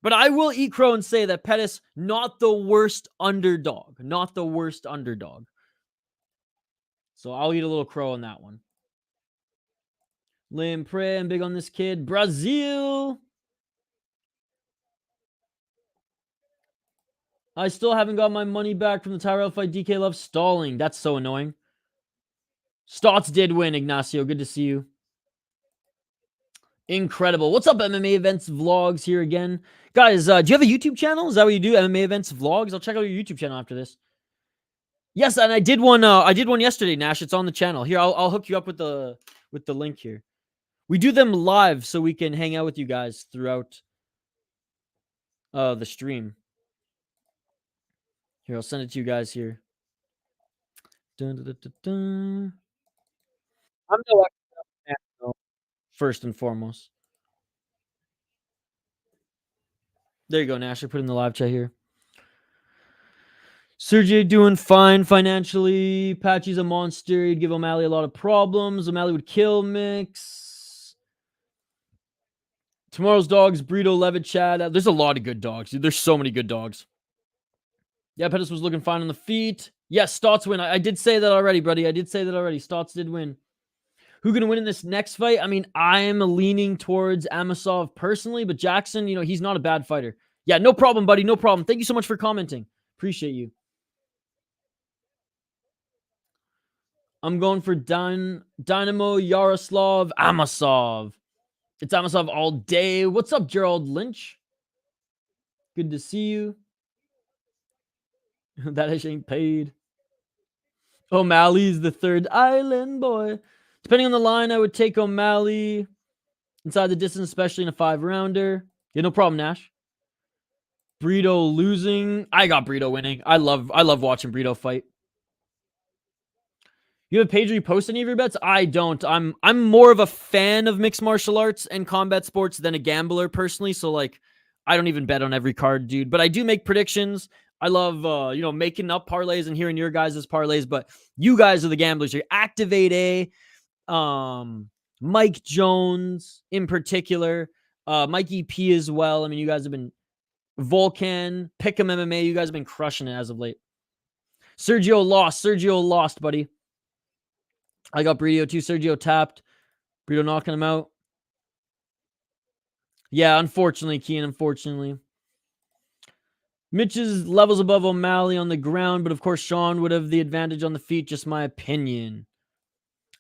But I will eat crow and say that Pettis, not the worst underdog. Not the worst underdog. So I'll eat a little crow on that one. Limpre, I'm big on this kid. Brazil. I still haven't got my money back from the Tyrell fight. DK loves stalling. That's so annoying. Stots did win, Ignacio. Good to see you. Incredible. What's up, MMA events vlogs here again? Guys, do you have a YouTube channel? Is that what you do? MMA events vlogs? I'll check out your YouTube channel after this. Yes, and I did one yesterday, Nash. It's on the channel. Here, I'll hook you up with the link here. We do them live so we can hang out with you guys throughout the stream. Here, I'll send it to you guys here. Dun, dun, dun, dun, dun. I'm no first and foremost. There you go, Nash. I put in the live chat here. Sergio doing fine financially. Patchy's a monster. He'd give O'Malley a lot of problems. O'Malley would kill Mix. Tomorrow's dogs, Burrito, Levitt, Chad. There's a lot of good dogs, dude. There's so many good dogs. Yeah, Pettis was looking fine on the feet. Yes, Stots win. I did say that already, buddy. I did say that already. Stots did win. Who going to win in this next fight? I mean, I'm leaning towards Amosov personally, but Jackson, you know, he's not a bad fighter. Yeah, no problem, buddy. No problem. Thank you so much for commenting. Appreciate you. I'm going for Dynamo, Yaroslav, Amosov. It's Amosov all day. What's up, Gerald Lynch? Good to see you. That ish ain't paid. O'Malley's the third island boy. Depending on the line, I would take O'Malley inside the distance, especially in a 5-rounder. Yeah, no problem, Nash. Brito losing. I got Brito winning. I love watching Brito fight. You have a page where you post any of your bets? I don't. I'm more of a fan of mixed martial arts and combat sports than a gambler personally. So like, I don't even bet on every card, dude. But I do make predictions. I love making up parlays and hearing your guys' parlays. But you guys are the gamblers. You Activate Mike Jones in particular, Mike EP as well. I mean, you guys have been Volcan, Pick'em MMA. You guys have been crushing it as of late. Sergio lost, buddy. I got Breedo too. Sergio tapped. Breedo knocking him out. Yeah, unfortunately, Keen, unfortunately. Mitch is levels above O'Malley on the ground, but of course, Sean would have the advantage on the feet. Just my opinion.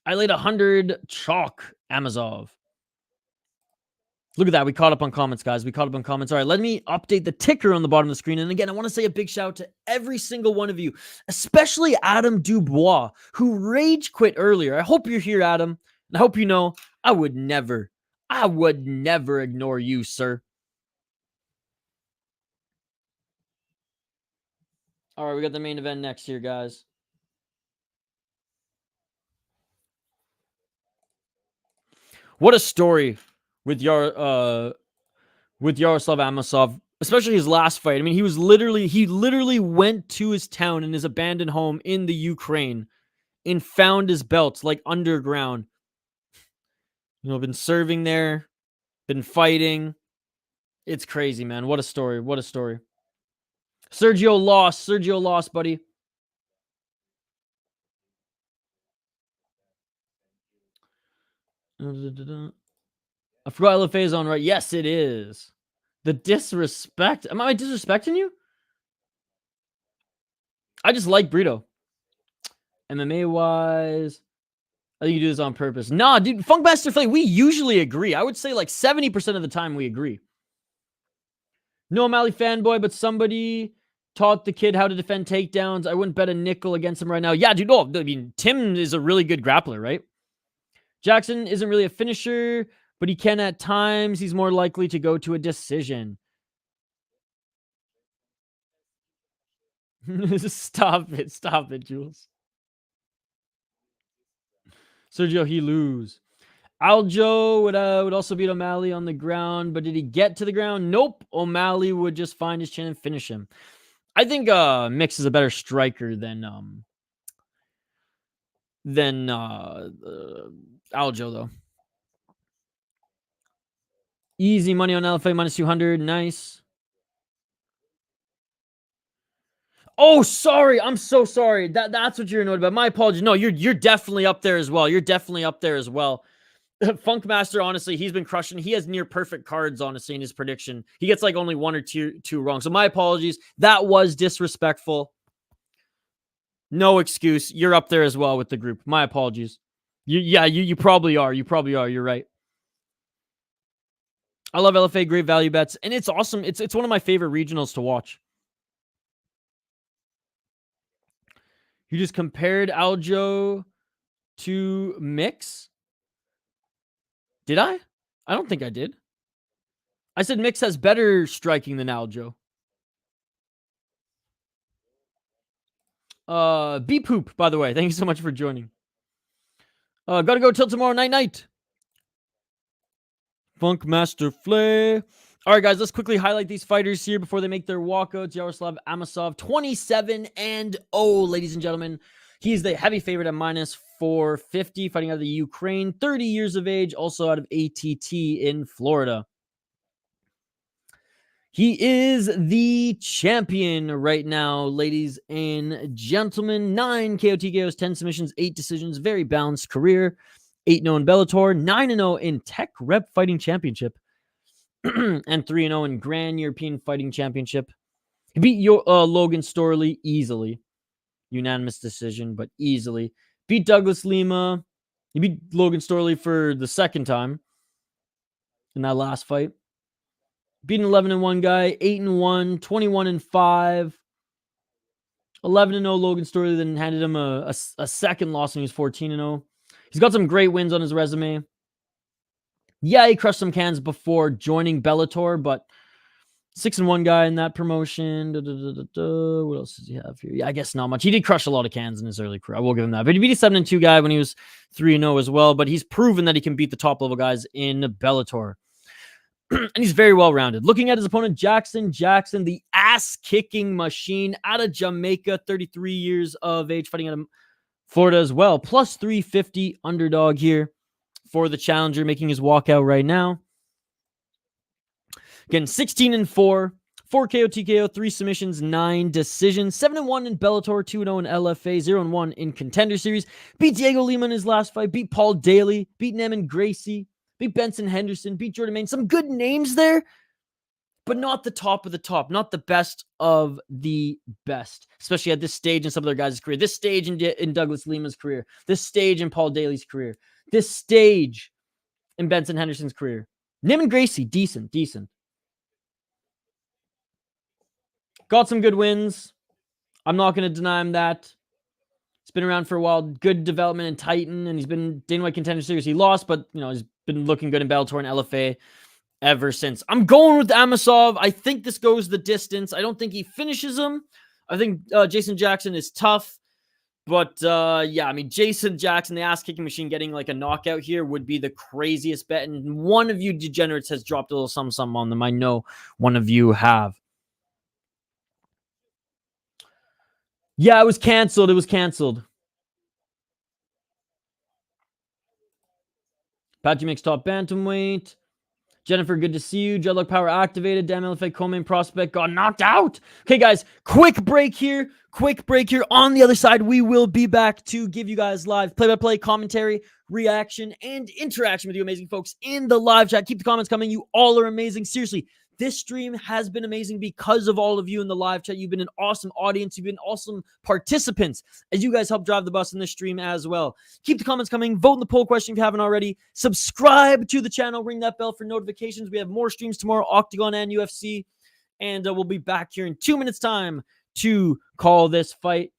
I laid 100 chalk, Amosov. Look at that. We caught up on comments, guys. We caught up on comments. All right, let me update the ticker on the bottom of the screen. And again, I want to say a big shout out to every single one of you, especially Adam Dubois, who rage quit earlier. I hope you're here, Adam. And I hope you know I would never ignore you, sir. All right, we got the main event next here, guys. What a story with Yaroslav Amosov, especially his last fight. I mean, he literally went to his town in his abandoned home in the Ukraine and found his belts like underground. Been serving there, been fighting. It's crazy, man. What a story. What a story. Sergio lost, buddy. I forgot LFA is on, right? Yes, it is. The disrespect. Am I disrespecting you? I just like Brito. MMA-wise, I think you do this on purpose. Nah, dude, Funkmaster Flay, we usually agree. I would say like 70% of the time we agree. No O'Malley fanboy, but somebody taught the kid how to defend takedowns. I wouldn't bet a nickel against him right now. Yeah, dude, no, I mean, Tim is a really good grappler, right? Jackson isn't really a finisher, but he can at times. He's more likely to go to a decision. Stop it, Jules. Sergio, he lose. Aljo would also beat O'Malley on the ground, but did he get to the ground? Nope. O'Malley would just find his chin and finish him. I think Mix is a better striker than Aljo, though. Easy money on LFA minus 200. Nice. Oh, sorry. I'm so sorry. That's what you're annoyed about. My apologies. No, you're definitely up there as well. You're definitely up there as well. Funkmaster, honestly, he's been crushing. He has near perfect cards, honestly, in his prediction. He gets like only one or two wrong. So my apologies. That was disrespectful. No excuse. You're up there as well with the group. My apologies. You probably are. You probably are. You're right. I love LFA, great value bets, and it's awesome. It's one of my favorite regionals to watch. You just compared Aljo to Mix? Did I? I don't think I did. I said Mix has better striking than Aljo. B Poop, by the way. Thank you so much for joining. Gotta go till tomorrow night. Funkmaster Flay. All right, guys, let's quickly highlight these fighters here before they make their walkouts. Yaroslav Amosov, 27-0, ladies and gentlemen. He's the heavy favorite at minus 450, fighting out of the Ukraine, 30 years of age, also out of ATT in Florida. He is the champion right now, ladies and gentlemen. 9 KO TKOs, 10 submissions, 8 decisions, very balanced career. 8-0 in Bellator, 9-0 in Tech Rep Fighting Championship, and 3-0 in Grand European Fighting Championship. He beat Logan Storley easily. Unanimous decision, but easily. Beat Douglas Lima. He beat Logan Storley for the second time in that last fight. Beat an 11-1 guy, 8-1, 21-5. 11-0 Logan Storley, then handed him a second loss when he was 14-0. He's got some great wins on his resume. Yeah, he crushed some cans before joining Bellator, but 6-1 guy in that promotion. What else does he have here? Yeah, I guess not much. He did crush a lot of cans in his early career. I will give him that. But he beat a 7-2 guy when he was 3-0 as well. But he's proven that he can beat the top level guys in Bellator. And he's very well rounded. Looking at his opponent, Jackson, the ass-kicking machine out of Jamaica, 33 years of age, fighting out of Florida as well. Plus 350 underdog here for the challenger, making his walkout right now. Again, 16-4, 4 KO, TKO, 3 submissions, 9 decisions, 7-1 in Bellator, 2-0 in LFA, 0-1 in Contender Series. Beat Diego Lima in his last fight, beat Paul Daly, beat Neman Gracie, beat Benson Henderson, beat Jordan Main. Some good names there, but not the top of the top, not the best of the best, especially at this stage in some of their guys' career, this stage in Douglas Lima's career, this stage in Paul Daly's career, this stage in Benson Henderson's career. Neman Gracie, decent. Got some good wins. I'm not going to deny him that. He's been around for a while. Good development in Titan, and he's been Dana White Contender Series. He lost, but he's been looking good in Bellator and LFA ever since. I'm going with Amosov. I think this goes the distance. I don't think he finishes him. I think Jason Jackson is tough. But, Jason Jackson, the ass-kicking machine, getting like a knockout here would be the craziest bet. And one of you degenerates has dropped a little something on them. I know one of you have. Yeah, it was canceled. Patchy makes top bantamweight. Jennifer, good to see you. Dreadlock power activated. Damn LFA co-main prospect got knocked out. Okay, guys, quick break here. On the other side, we will be back to give you guys live play-by-play commentary, reaction, and interaction with you amazing folks in the live chat. Keep the comments coming. You all are amazing. Seriously, this stream has been amazing because of all of you in the live chat. You've been an awesome audience. You've been awesome participants as you guys help drive the bus in this stream as well. Keep the comments coming. Vote in the poll question if you haven't already. Subscribe to the channel. Ring that bell for notifications. We have more streams tomorrow, Octagon and UFC. And we'll be back here in 2 minutes' time to call this fight.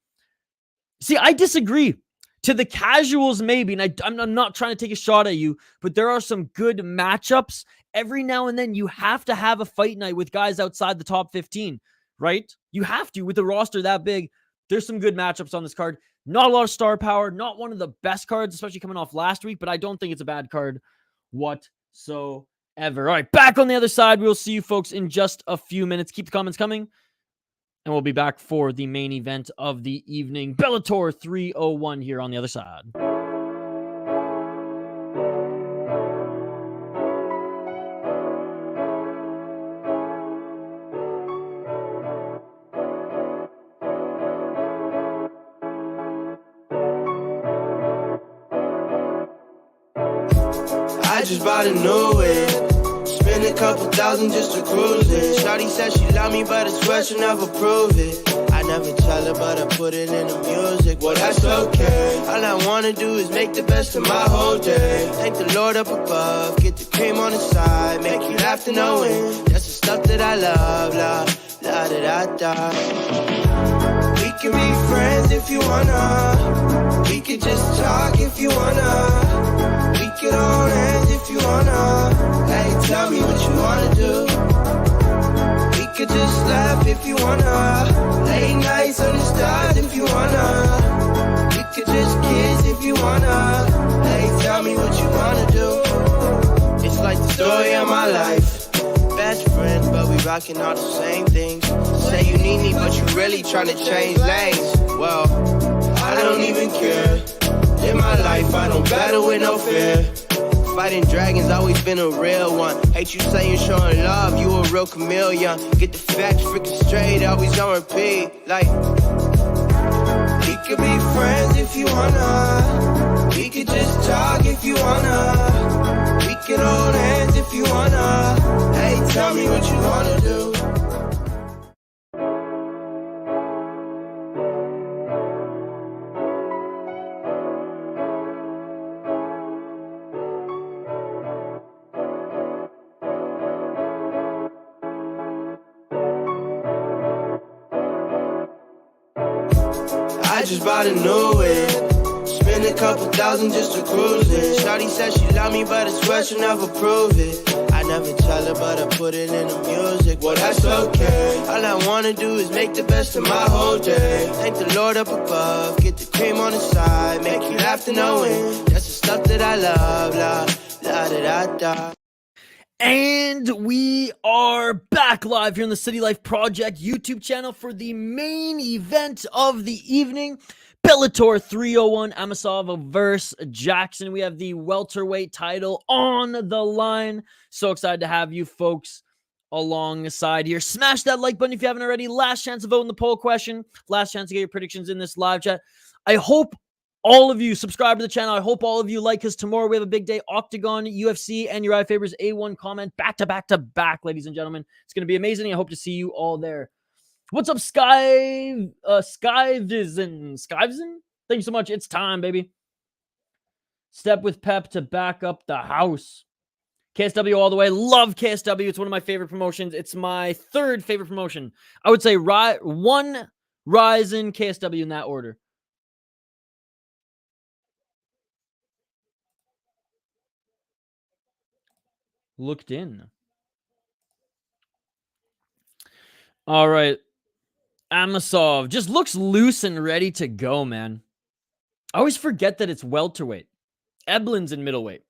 See, I disagree. To the casuals, maybe, and I'm not trying to take a shot at you, but there are some good matchups. Every now and then, you have to have a fight night with guys outside the top 15, right? You have to with a roster that big. There's some good matchups on this card. Not a lot of star power. Not one of the best cards, especially coming off last week, but I don't think it's a bad card whatsoever. All right, back on the other side. We'll see you folks in just a few minutes. Keep the comments coming. And we'll be back for the main event of the evening. Bellator 301 here on the other side. I just bought a new whip. Spend a couple thousand just to cruise it. Shawty said she love me, but I swear she'll never prove it. I never tell her, but I put it in the music. Well, that's okay. All I wanna do is make the best of my whole day. Thank the Lord up above, get the cream on the side, make you laugh to no end. That's the stuff that I love, la da da da. We can be friends if you wanna. We can just talk if you wanna. We can hold hands if you wanna. Hey, tell me what you wanna do. We could just laugh if you wanna. Late nights on the stars if you wanna. We could just kiss if you wanna. Hey, tell me what you wanna do. It's like the story of my life. Best friends, but we rocking all the same things. Say you need me, but you really tryna change lanes. Well, I don't even care. In my life, I don't battle with no fear. Fighting dragons, always been a real one. Hate you saying showing love, you a real chameleon. Get the facts freaking straight, always on repeat. Like, we could be friends if you wanna. We could just talk if you wanna. We could hold hands if you wanna. Hey, tell me what you wanna do. I just bought a new whip. Spend a couple thousand just to cruise it. Shawty said she love me, but I swear she'll never prove it. I I never tell her, but I put it in the music. Well, that's okay. All I wanna do is make the best of my whole day. Thank the Lord up above, get the cream on the side, make you laugh to know it. That's the stuff that I love, la da da da. And we are back live here on the City Life Project YouTube channel for the main event of the evening. Bellator 301, Amosov versus Jackson. We have the welterweight title on the line. So excited to have you folks alongside here. Smash that like button if you haven't already. Last chance to vote in the poll question. Last chance to get your predictions in this live chat. I hope all of you subscribe to the channel. I hope all of you like, because tomorrow we have a big day. Octagon, UFC, and Uriah Faber's A1 comment back to back to back, ladies and gentlemen. It's going to be amazing. I hope to see you all there. What's up, Skyvisen? Thank you so much. It's time, baby. Step with Pep to back up the house. KSW all the way. Love KSW. It's one of my favorite promotions. It's my third favorite promotion. I would say one Ryzen, KSW in that order. Looked in. All right. Amosov just looks loose and ready to go, man. I always forget that it's welterweight. Eblin's in middleweight.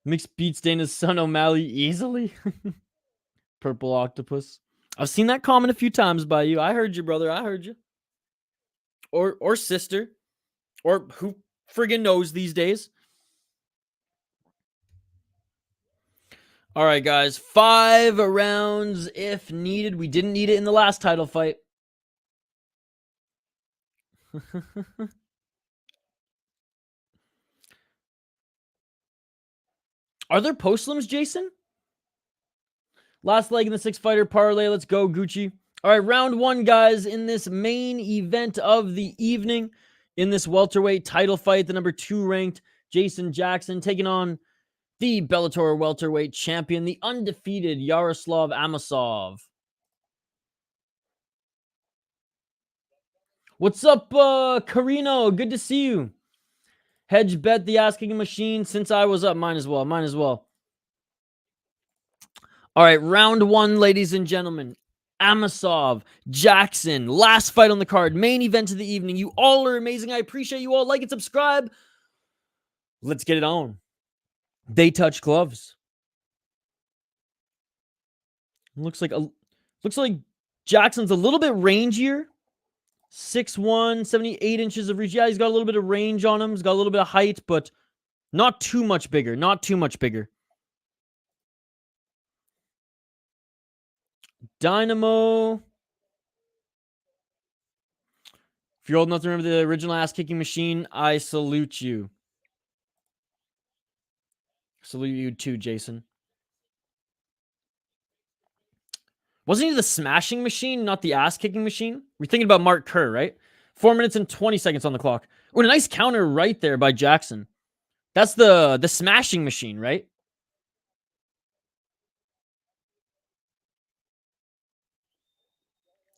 Mixed beats Dana's son O'Malley easily. Purple octopus. I've seen that comment a few times by you. I heard you, brother. I heard you. Or sister. Or who friggin' knows these days. All right, guys. 5 rounds if needed. We didn't need it in the last title fight. Are there postlims, Jason? Last leg in the 6-fighter parlay. Let's go, Gucci. All right, round 1, guys, in this main event of the evening. In this welterweight title fight, the number 2 ranked Jason Jackson taking on the Bellator welterweight champion, the undefeated Yaroslav Amosov. What's up, Carino? Good to see you. Hedge bet the ass-kicking machine since I was up. Mine as well. Mine as well. All right, round 1, ladies and gentlemen. Amosov, Jackson, last fight on the card, main event of the evening. You all are amazing. I appreciate you all. Like and subscribe. Let's get it on. They touch gloves. Looks like Jackson's a little bit rangier. 6'1", 78 inches of reach. Yeah, he's got a little bit of range on him. He's got a little bit of height, but not too much bigger. Not too much bigger. Dynamo. If you're old enough to remember the original ass-kicking machine, I salute you. Salute you too, Jason. Wasn't he the smashing machine, not the ass-kicking machine? We're thinking about Mark Kerr, right? 4 minutes and 20 seconds on the clock. Oh, a nice counter right there by Jackson. That's the smashing machine, right?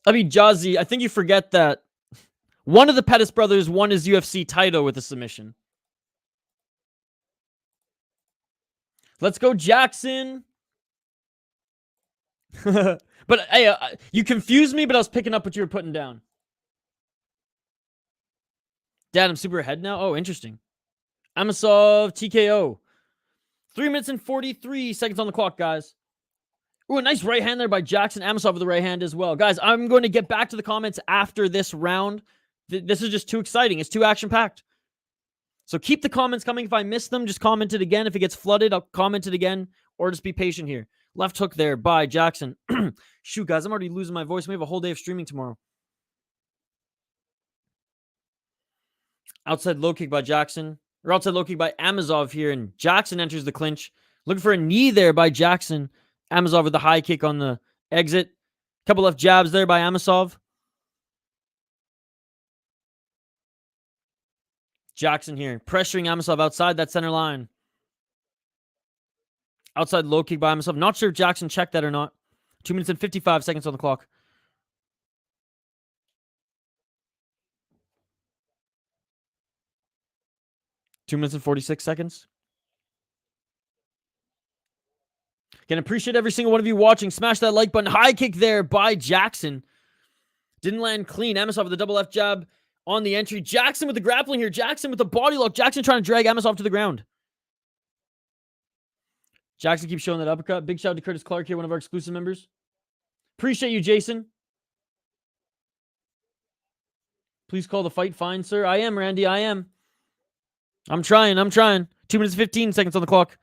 I mean, Jazzy, I think you forget that one of the Pettis brothers won his UFC title with a submission. Let's go, Jackson. But hey, you confused me, but I was picking up what you were putting down. Dad, I'm super ahead now. Oh, interesting. Amosov TKO. 3 minutes and 43 seconds on the clock, guys. Ooh, a nice right hand there by Jackson. Amosov with the right hand as well. Guys, I'm going to get back to the comments after this round. This is just too exciting. It's too action-packed. So keep the comments coming. If I miss them, just comment it again. If it gets flooded, I'll comment it again. Or just be patient here. Left hook there by Jackson. Shoot, guys, I'm already losing my voice. We have a whole day of streaming tomorrow. Outside low kick by Jackson. Or outside low kick by Amosov here. And Jackson enters the clinch. Looking for a knee there by Jackson. Amosov with the high kick on the exit. Couple left jabs there by Amosov. Jackson here. Pressuring Amosov outside that center line. Outside low kick by Amosov. Not sure if Jackson checked that or not. 2 minutes and 55 seconds on the clock. Two minutes and 46 seconds. Can appreciate every single one of you watching. Smash that like button. High kick there by Jackson. Didn't land clean. Amosov with the double left jab on the entry. Jackson with the grappling here. Jackson with the body lock. Jackson trying to drag Amosov to the ground. Jackson keeps showing that uppercut. Big shout out to Curtis Clark here, one of our exclusive members. Appreciate you, Jason. Please call the fight. Fine, sir. I am, Randy. I am. I'm trying. 2 minutes, 15 seconds on the clock.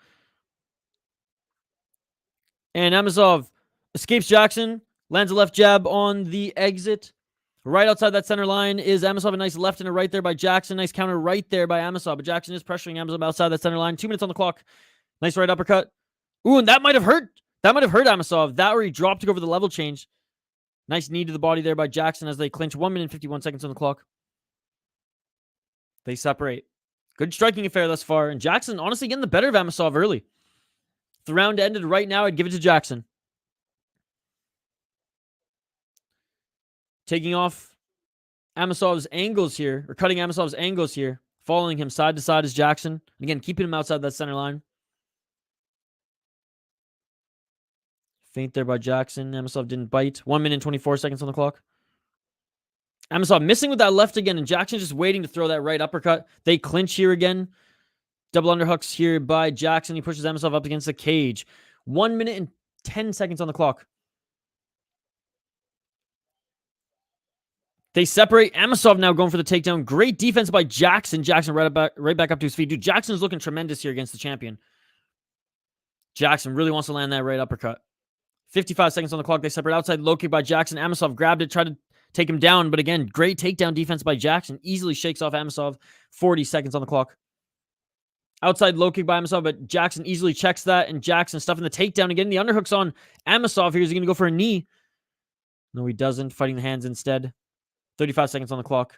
And Amosov escapes Jackson. Lands a left jab on the exit. Right outside that center line is Amosov. A nice left and a right there by Jackson. Nice counter right there by Amosov. But Jackson is pressuring Amosov outside that center line. 2 minutes on the clock. Nice right uppercut. Ooh, and that might have hurt. That might have hurt Amosov. That where he dropped to go for the level change. Nice knee to the body there by Jackson as they clinch. 1 minute, 51 seconds on the clock. They separate. Good striking affair thus far. And Jackson honestly getting the better of Amosov early. If the round ended right now, I'd give it to Jackson. Taking off Amosov's angles here, or cutting Amosov's angles here. Following him side to side is Jackson. And again, keeping him outside that center line. Feint there by Jackson. Amosov didn't bite. 1 minute, 24 seconds on the clock. Amosov missing with that left again, and Jackson just waiting to throw that right uppercut. They clinch here again. Double underhooks here by Jackson. He pushes Amosov up against the cage. 1 minute and 10 seconds on the clock. They separate. Amosov now going for the takedown. Great defense by Jackson. Jackson right back up to his feet. Dude, Jackson is looking tremendous here against the champion. Jackson really wants to land that right uppercut. 55 seconds on the clock. They separate outside low kick by Jackson. Amosov grabbed it, tried to take him down, but again, great takedown defense by Jackson. Easily shakes off Amosov. 40 seconds on the clock. Outside low kick by Amosov, but Jackson easily checks that, and Jackson stuffing the takedown again. The underhooks on Amosov here. Is he going to go for a knee? No, he doesn't. Fighting the hands instead. 35 seconds on the clock.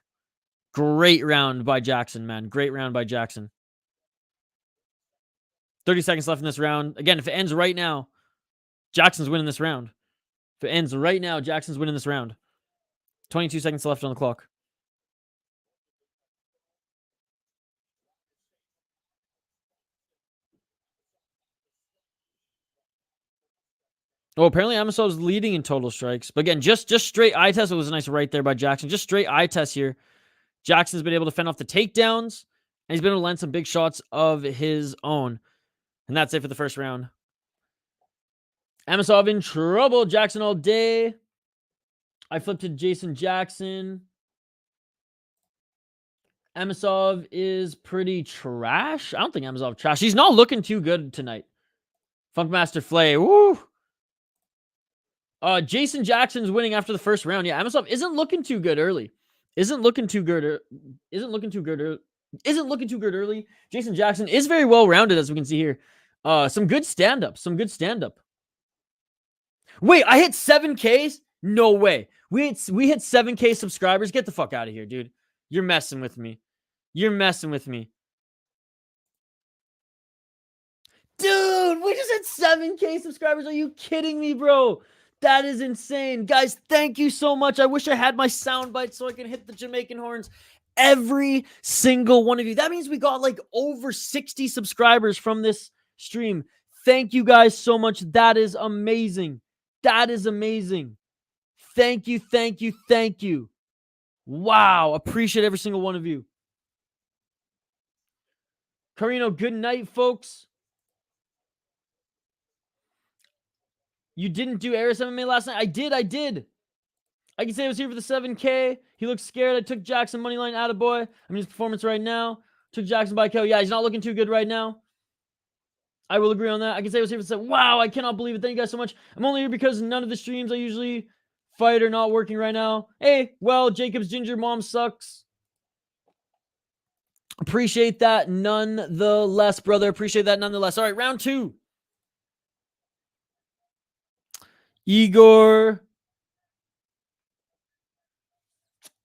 Great round by Jackson, man. Great round by Jackson. 30 seconds left in this round. Again, if it ends right now, Jackson's winning this round. If it ends right now, Jackson's winning this round. 22 seconds left on the clock. Oh, apparently Amosov's leading in total strikes. But again, just straight eye test. It was a nice right there by Jackson. Just straight eye test here. Jackson's been able to fend off the takedowns. And he's been able to land some big shots of his own. And that's it for the first round. Amosov in trouble. Jackson all day. I flipped to Jason Jackson. Amosov is pretty trash. I don't think Amosov trash. He's not looking too good tonight. Funkmaster Flay. Woo! Jason Jackson's winning after the first round. Yeah, Amosov isn't looking too good early. Isn't looking too good early. Jason Jackson is very well rounded, as we can see here. Some good stand-up. Wait, I hit 7Ks? No way. We hit 7K subscribers. Get the fuck out of here, dude. You're messing with me. Dude, we just hit 7K subscribers. Are you kidding me, bro? That is insane. Guys, thank you so much. I wish I had my sound bite so I can hit the Jamaican horns. Every single one of you. That means we got like over 60 subscribers from this stream. Thank you guys so much. That is amazing. Thank you. Wow. Appreciate every single one of you. Carino, good night, folks. You didn't do Aris MMA last night? I did. I can say I was here for the 7K. He looks scared. I took Jackson moneyline out of boy. I'm in his performance right now. Took Jackson by KO. Yeah, he's not looking too good right now. I will agree on that. I can say I was here for the 7. Wow, I cannot believe it. Thank you guys so much. I'm only here because none of the streams I usually fight are not working right now. Hey, well, Jacob's Ginger Mom sucks. Appreciate that nonetheless, brother. Appreciate that nonetheless. All right, round 2. Igor.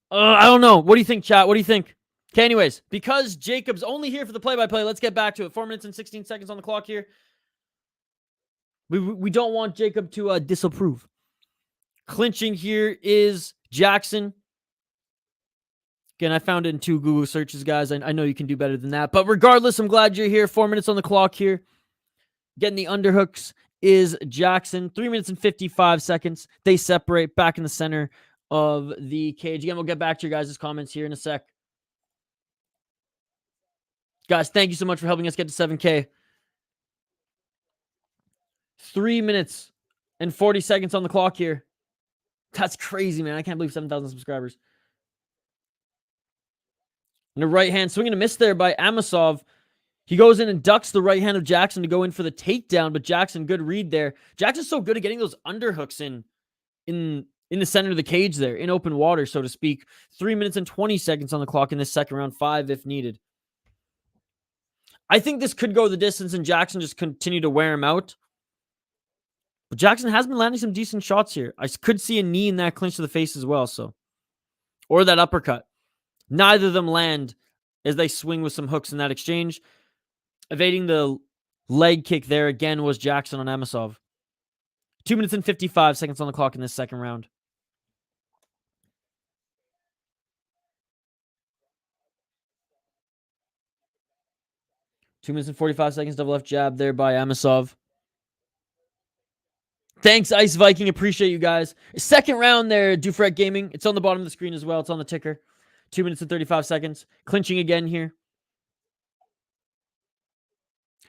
I don't know. What do you think, chat? What do you think? Okay, anyways, because Jacob's only here for the play-by-play, let's get back to it. 4 minutes and 16 seconds on the clock here. We don't want Jacob to disapprove. Clinching here is Jackson. Again, I found it in 2 Google searches, guys. I know you can do better than that. But regardless, I'm glad you're here. 4 minutes on the clock here. Getting the underhooks is Jackson. 3 minutes and 55 seconds. They separate back in the center of the cage. Again, we'll get back to your guys' comments here in a sec. Guys, thank you so much for helping us get to 7K. 3 minutes and 40 seconds on the clock here. That's crazy, man. I can't believe 7,000 subscribers. And a right hand swing and a miss there by Amosov. He goes in and ducks the right hand of Jackson to go in for the takedown, but Jackson, good read there. Jackson's so good at getting those underhooks in the center of the cage there, in open water, so to speak. 3 minutes and 20 seconds on the clock in this second round, 5 if needed. I think this could go the distance and Jackson just continue to wear him out. But Jackson has been landing some decent shots here. I could see a knee in that clinch to the face as well, so. Or that uppercut. Neither of them land as they swing with some hooks in that exchange. Evading the leg kick there again was Jackson on Amosov. 2 minutes and 55 seconds on the clock in this second round. Two minutes and 45 seconds, double left jab there by Amosov. Thanks, Ice Viking. Appreciate you guys. Second round there, Dufret Gaming. It's on the bottom of the screen as well. It's on the ticker. 2 minutes and 35 seconds. Clinching again here.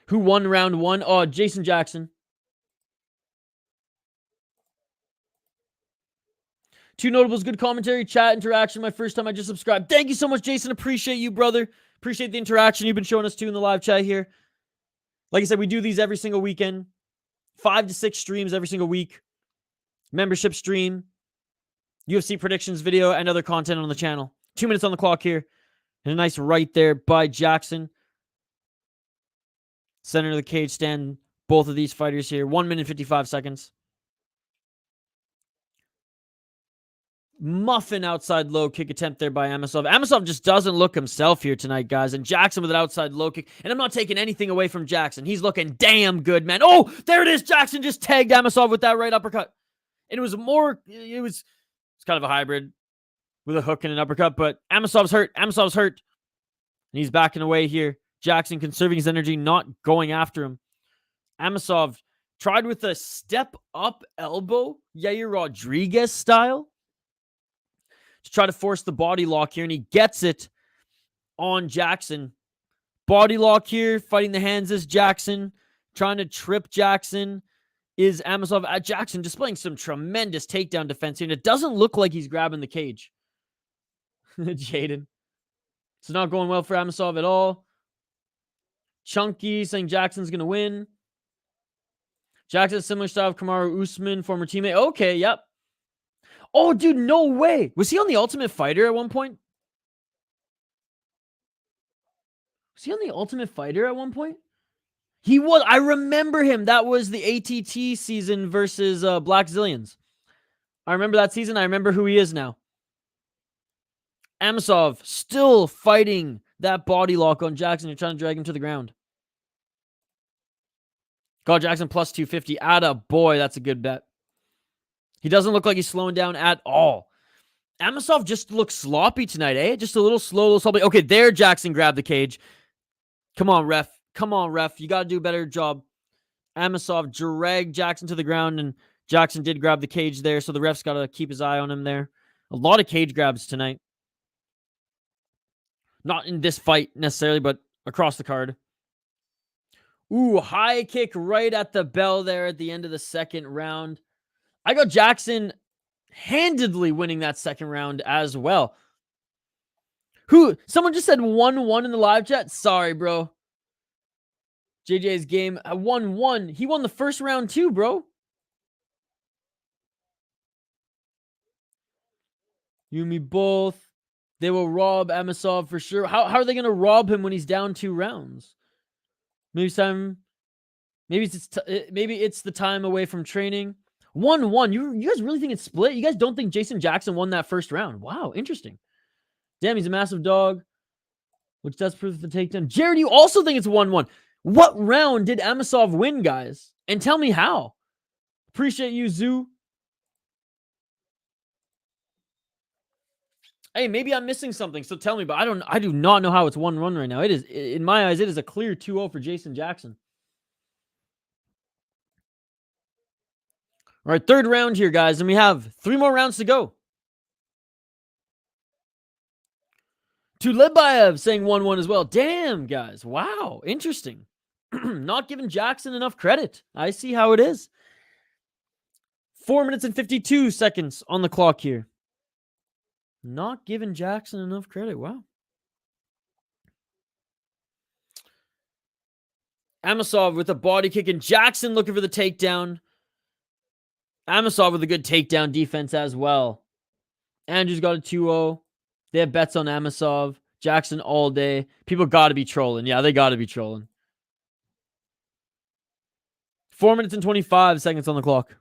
Who won round one? Oh, Jason Jackson. Two notables, good commentary, chat, interaction. My first time I just subscribed. Thank you so much, Jason. Appreciate you, brother. Appreciate the interaction you've been showing us too in the live chat here. Like I said, we do these every single weekend. 5 to 6 streams every single week. Membership stream. UFC predictions video and other content on the channel. 2 minutes on the clock here. And a nice right there by Jackson. Center of the cage stand. Both of these fighters here. 1 minute 55 seconds. Muffin outside low kick attempt there by Amosov. Amosov just doesn't look himself here tonight, guys. And Jackson with an outside low kick. And I'm not taking anything away from Jackson. He's looking damn good, man. Oh, there it is. Jackson just tagged Amosov with that right uppercut. And it's kind of a hybrid with a hook and an uppercut. But Amosov's hurt. Amosov's hurt. And he's backing away here. Jackson conserving his energy, not going after him. Amosov tried with a step up elbow, Yair Rodriguez style, to try to force the body lock here, and he gets it on Jackson. Body lock here, fighting the hands is Jackson. Trying to trip Jackson is Amosov. At Jackson displaying some tremendous takedown defense here, and it doesn't look like he's grabbing the cage. Jaden. It's not going well for Amosov at all. Chunky saying Jackson's going to win. Jackson, similar style of Kamaru Usman, former teammate. Okay, yep. Oh, dude, no way. Was he on the Ultimate Fighter at one point? Was he on the Ultimate Fighter at one point? He was. I remember him. That was the ATT season versus Black Zillions. I remember that season. I remember who he is now. Amosov still fighting that body lock on Jackson. You're trying to drag him to the ground. God, Jackson plus 250. Atta boy, that's a good bet. He doesn't look like he's slowing down at all. Amosov just looks sloppy tonight, eh? Just a little slow, a little sloppy. Okay, there Jackson grabbed the cage. Come on, ref. Come on, ref. You got to do a better job. Amosov dragged Jackson to the ground, and Jackson did grab the cage there, so the ref's got to keep his eye on him there. A lot of cage grabs tonight. Not in this fight necessarily, but across the card. Ooh, high kick right at the bell there at the end of the second round. I got Jackson handedly winning that second round as well. Someone just said 1-1 in the live chat. Sorry, bro. JJ's game 1-1. He won the first round too, bro. You and me both. They will rob Amosov for sure. How are they going to rob him when he's down 2 rounds? Maybe it's the time away from training. 1-1. You guys really think it's split? You guys don't think Jason Jackson won that first round? Wow, interesting. Damn, he's a massive dog, which does prove the takedown. Jared, you also think it's 1-1. What round did Amosov win, guys? And tell me how. Appreciate you, Zoo. Hey, maybe I'm missing something, so tell me. But I do not know how it's 1-1 right now. It is, in my eyes, it is a clear 2-0 for Jason Jackson. All right, third round here, guys, and we have 3 more rounds to go. Tulebayev saying 1-1 as well. Damn, guys. Wow, interesting. Not giving Jackson enough credit. I see how it is. 4 minutes and 52 seconds on the clock here. Not giving Jackson enough credit. Wow. Amosov with a body kick, and Jackson looking for the takedown. Amosov with a good takedown defense as well. Andrew's got a 2-0. They have bets on Amosov. Jackson all day. People got to be trolling. Yeah, they got to be trolling. 4 minutes and 25 seconds on the clock.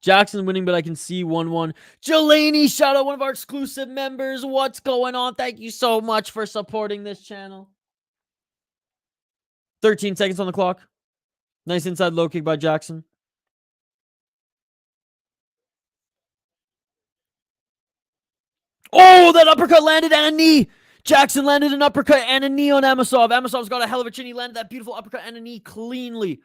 Jackson winning, but I can see 1-1. Jelani, shout out one of our exclusive members. What's going on? Thank you so much for supporting this channel. 13 seconds on the clock. Nice inside low kick by Jackson. Oh, that uppercut landed and a knee. Jackson landed an uppercut and a knee on Amosov. Amosov's got a hell of a chin. He landed that beautiful uppercut and a knee cleanly.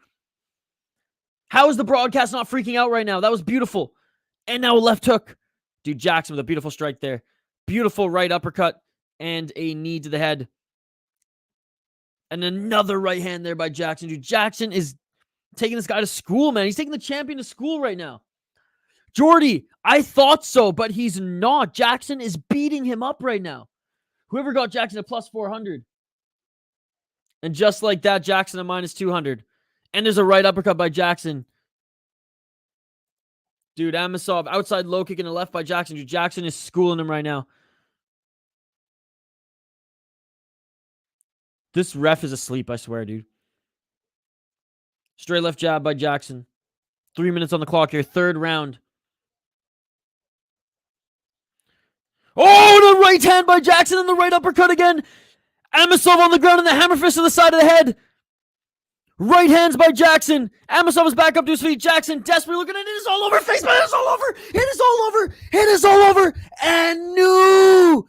How is the broadcast not freaking out right now? That was beautiful. And now a left hook. Dude, Jackson with a beautiful strike there. Beautiful right uppercut and a knee to the head. And another right hand there by Jackson. Dude, Jackson is taking this guy to school, man. He's taking the champion to school right now. Jordy, I thought so, but he's not. Jackson is beating him up right now. Whoever got Jackson a plus 400. And just like that, Jackson a minus 200. And there's a right uppercut by Jackson. Dude, Amosov, outside low kick and a left by Jackson. Dude, Jackson is schooling him right now. This ref is asleep, I swear, dude. Straight left jab by Jackson. 3 minutes on the clock here. Third round. Oh, the right hand by Jackson and the right uppercut again. Amosov on the ground and the hammer fist to the side of the head. Right hands by Jackson. Amosov is back up to his feet. Jackson desperately looking at it. It is all over. Face man, it is all over. It is all over. It is all over. And new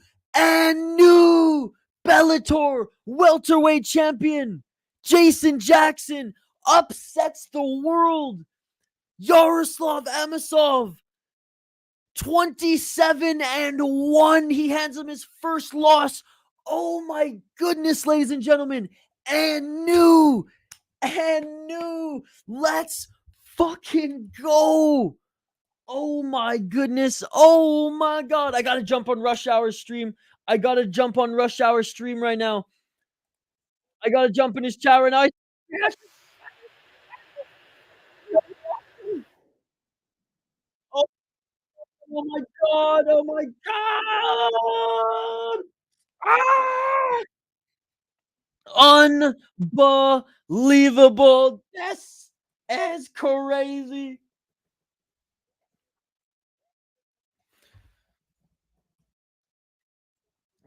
Bellator welterweight champion Jason Jackson upsets the world. Yaroslav Amosov, 27-1. He hands him his first loss. Oh my goodness, ladies and gentlemen. And new. Let's fucking go. Oh my goodness. Oh my God. I got to jump on Rush Hour stream. right now. I got to jump in his chat right now. Oh my God. Oh my God. Unbelievable. This is crazy.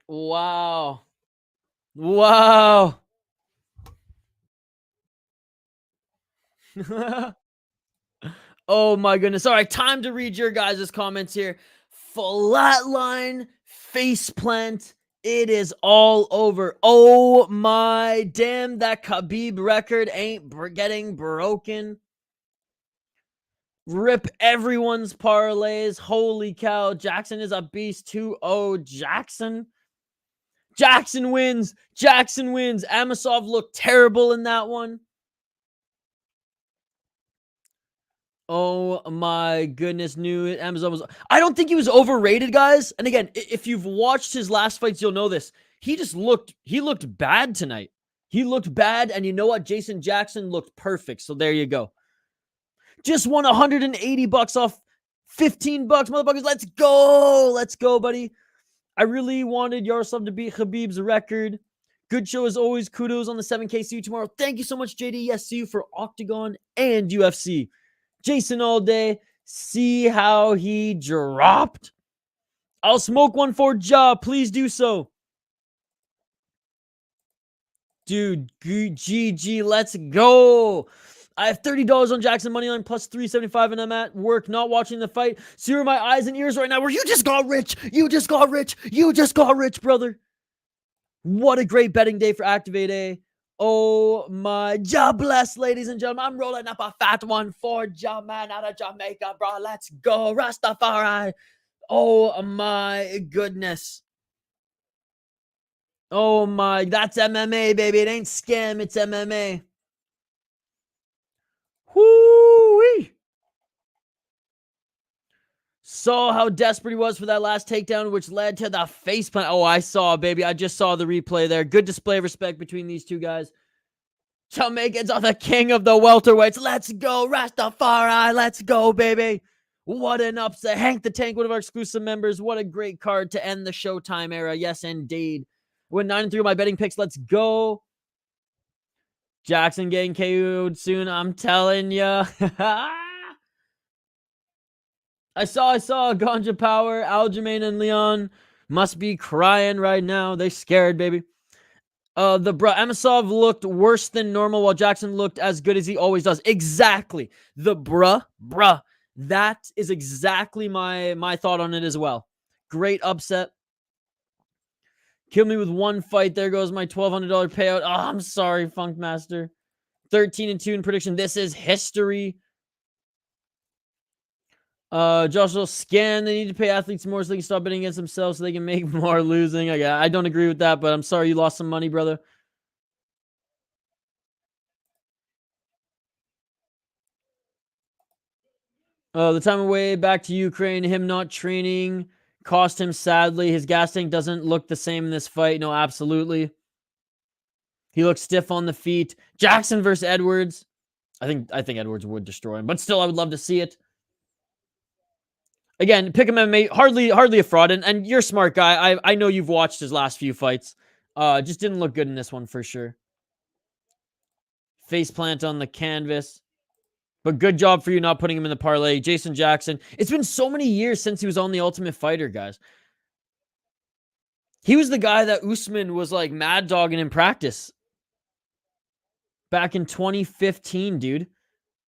Wow. Oh my goodness. All right, time to read your guys' comments here. Flatline, faceplant. It is all over. Oh my damn, that Khabib record ain't getting broken. Rip everyone's parlays. Holy cow. Jackson is a beast. 2-0. Jackson wins. Amosov looked terrible in that one. Oh my goodness, new Amazon was. I don't think he was overrated, guys. And again, if you've watched his last fights, you'll know this. He looked bad tonight. He looked bad, and you know what? Jason Jackson looked perfect. So there you go. Just won $180 off $15, motherfuckers. Let's go, buddy. I really wanted Yaroslav to beat Khabib's record. Good show as always. Kudos on the 7K. See you tomorrow. Thank you so much, JD. Yes, see you for Octagon and UFC. Jason all day. See how he dropped. I'll smoke one for Ja. Please do so. Dude, GG. Let's go. I have $30 on Jackson Moneyline plus $375, and I'm at work not watching the fight. See where my eyes and ears right now where you just got rich. You just got rich, brother. What a great betting day for Activate A. Oh my, job bless, ladies and gentlemen. I'm rolling up a fat one for man out of Jamaica, bro. Let's go, Rastafari. Oh my goodness. Oh my, that's MMA, baby. It ain't scam, it's MMA. Whoo-wee. Saw how desperate he was for that last takedown, which led to the face plant. Oh, I saw, baby. I just saw the replay there. Good display of respect between these two guys. Jamaicans are the king of the welterweights. Let's go, Rastafari. Let's go, baby. What an upset. Hank the Tank, one of our exclusive members. What a great card to end the Showtime era. Yes, indeed. Went 9-3 with my betting picks. Let's go. Jackson getting KO'd soon. I'm telling ya. I saw Ganja Power, Aljamain, and Leon must be crying right now. They scared, baby. Amosov looked worse than normal while Jackson looked as good as he always does. Exactly. The bruh. That is exactly my thought on it as well. Great upset. Kill me with one fight. There goes my $1,200 payout. Oh, I'm sorry, Funkmaster. 13-2 in prediction. This is history. Joshua scan. They need to pay athletes more so they can stop betting against themselves so they can make more losing. I don't agree with that, but I'm sorry you lost some money, brother. The time away back to Ukraine, him not training cost him sadly. His gas tank doesn't look the same in this fight. No, absolutely. He looks stiff on the feet. Jackson versus Edwards. I think Edwards would destroy him, but still, I would love to see it. Again, pick him MMA, hardly a fraud, and you're a smart guy. I know you've watched his last few fights. Just didn't look good in this one for sure. Face plant on the canvas. But good job for you not putting him in the parlay. Jason Jackson. It's been so many years since he was on The Ultimate Fighter, guys. He was the guy that Usman was like mad dogging in practice. Back in 2015, dude.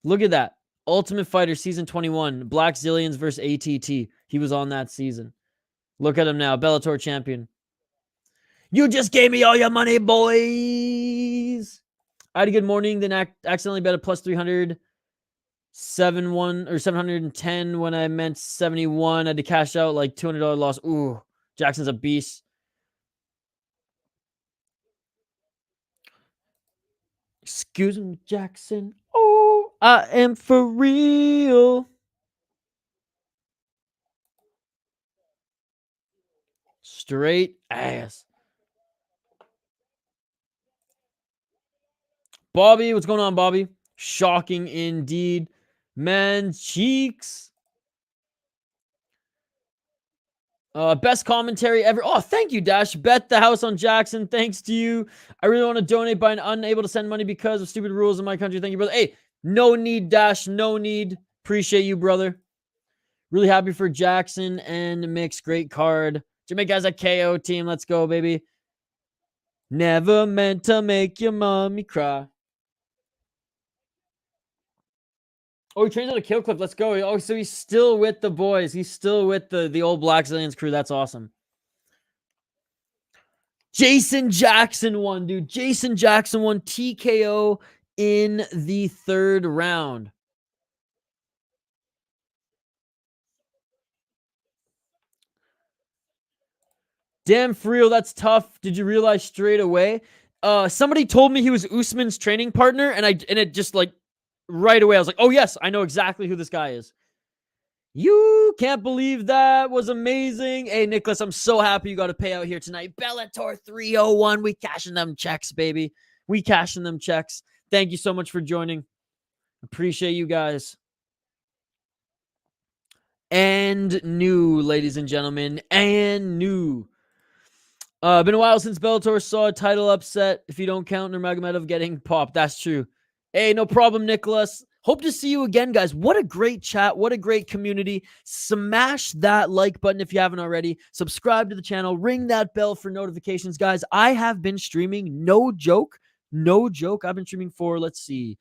Look at that. Ultimate Fighter Season 21. Black Zillions versus ATT. He was on that season. Look at him now. Bellator champion. You just gave me all your money, boys. I had a good morning, then accidentally bet a plus 300. 710 when I meant 71. I had to cash out like $200 loss. Ooh, Jackson's a beast. Excuse me, Jackson. Oh, I am for real. Straight ass. Bobby, what's going on, Bobby? Shocking indeed. Man's cheeks. Best commentary ever. Oh, thank you, Dash. Bet the house on Jackson. Thanks to you. I really want to donate, but I'm unable to send money because of stupid rules in my country. Thank you, brother. Hey, no need, Dash. No need. Appreciate you, brother. Really happy for Jackson and Mix. Great card. Jamaica's a KO team. Let's go, baby. Never meant to make your mommy cry. Oh, he trains out of Kielholtz. Let's go. Oh, so he's still with the boys. He's still with the old Black Zillions crew. That's awesome. Jason Jackson won, dude. Jason Jackson won TKO in the 3rd round. Damn, for real, that's tough. Did you realize straight away? Somebody told me he was Usman's training partner, and it just like right away, I was like, oh yes, I know exactly who this guy is. You can't believe that was amazing. Hey, Nicholas, I'm so happy you got a payout here tonight. Bellator 301. We cashing them checks, baby. We cashing them checks. Thank you so much for joining. Appreciate you guys. And new, ladies and gentlemen. And new. Been a while since Bellator saw a title upset. If you don't count Nurmagomedov getting popped. That's true. Hey, no problem, Nicholas. Hope to see you again, guys. What a great chat. What a great community. Smash that like button if you haven't already. Subscribe to the channel. Ring that bell for notifications, guys. I have been streaming. No joke. No joke. I've been streaming for, let's see,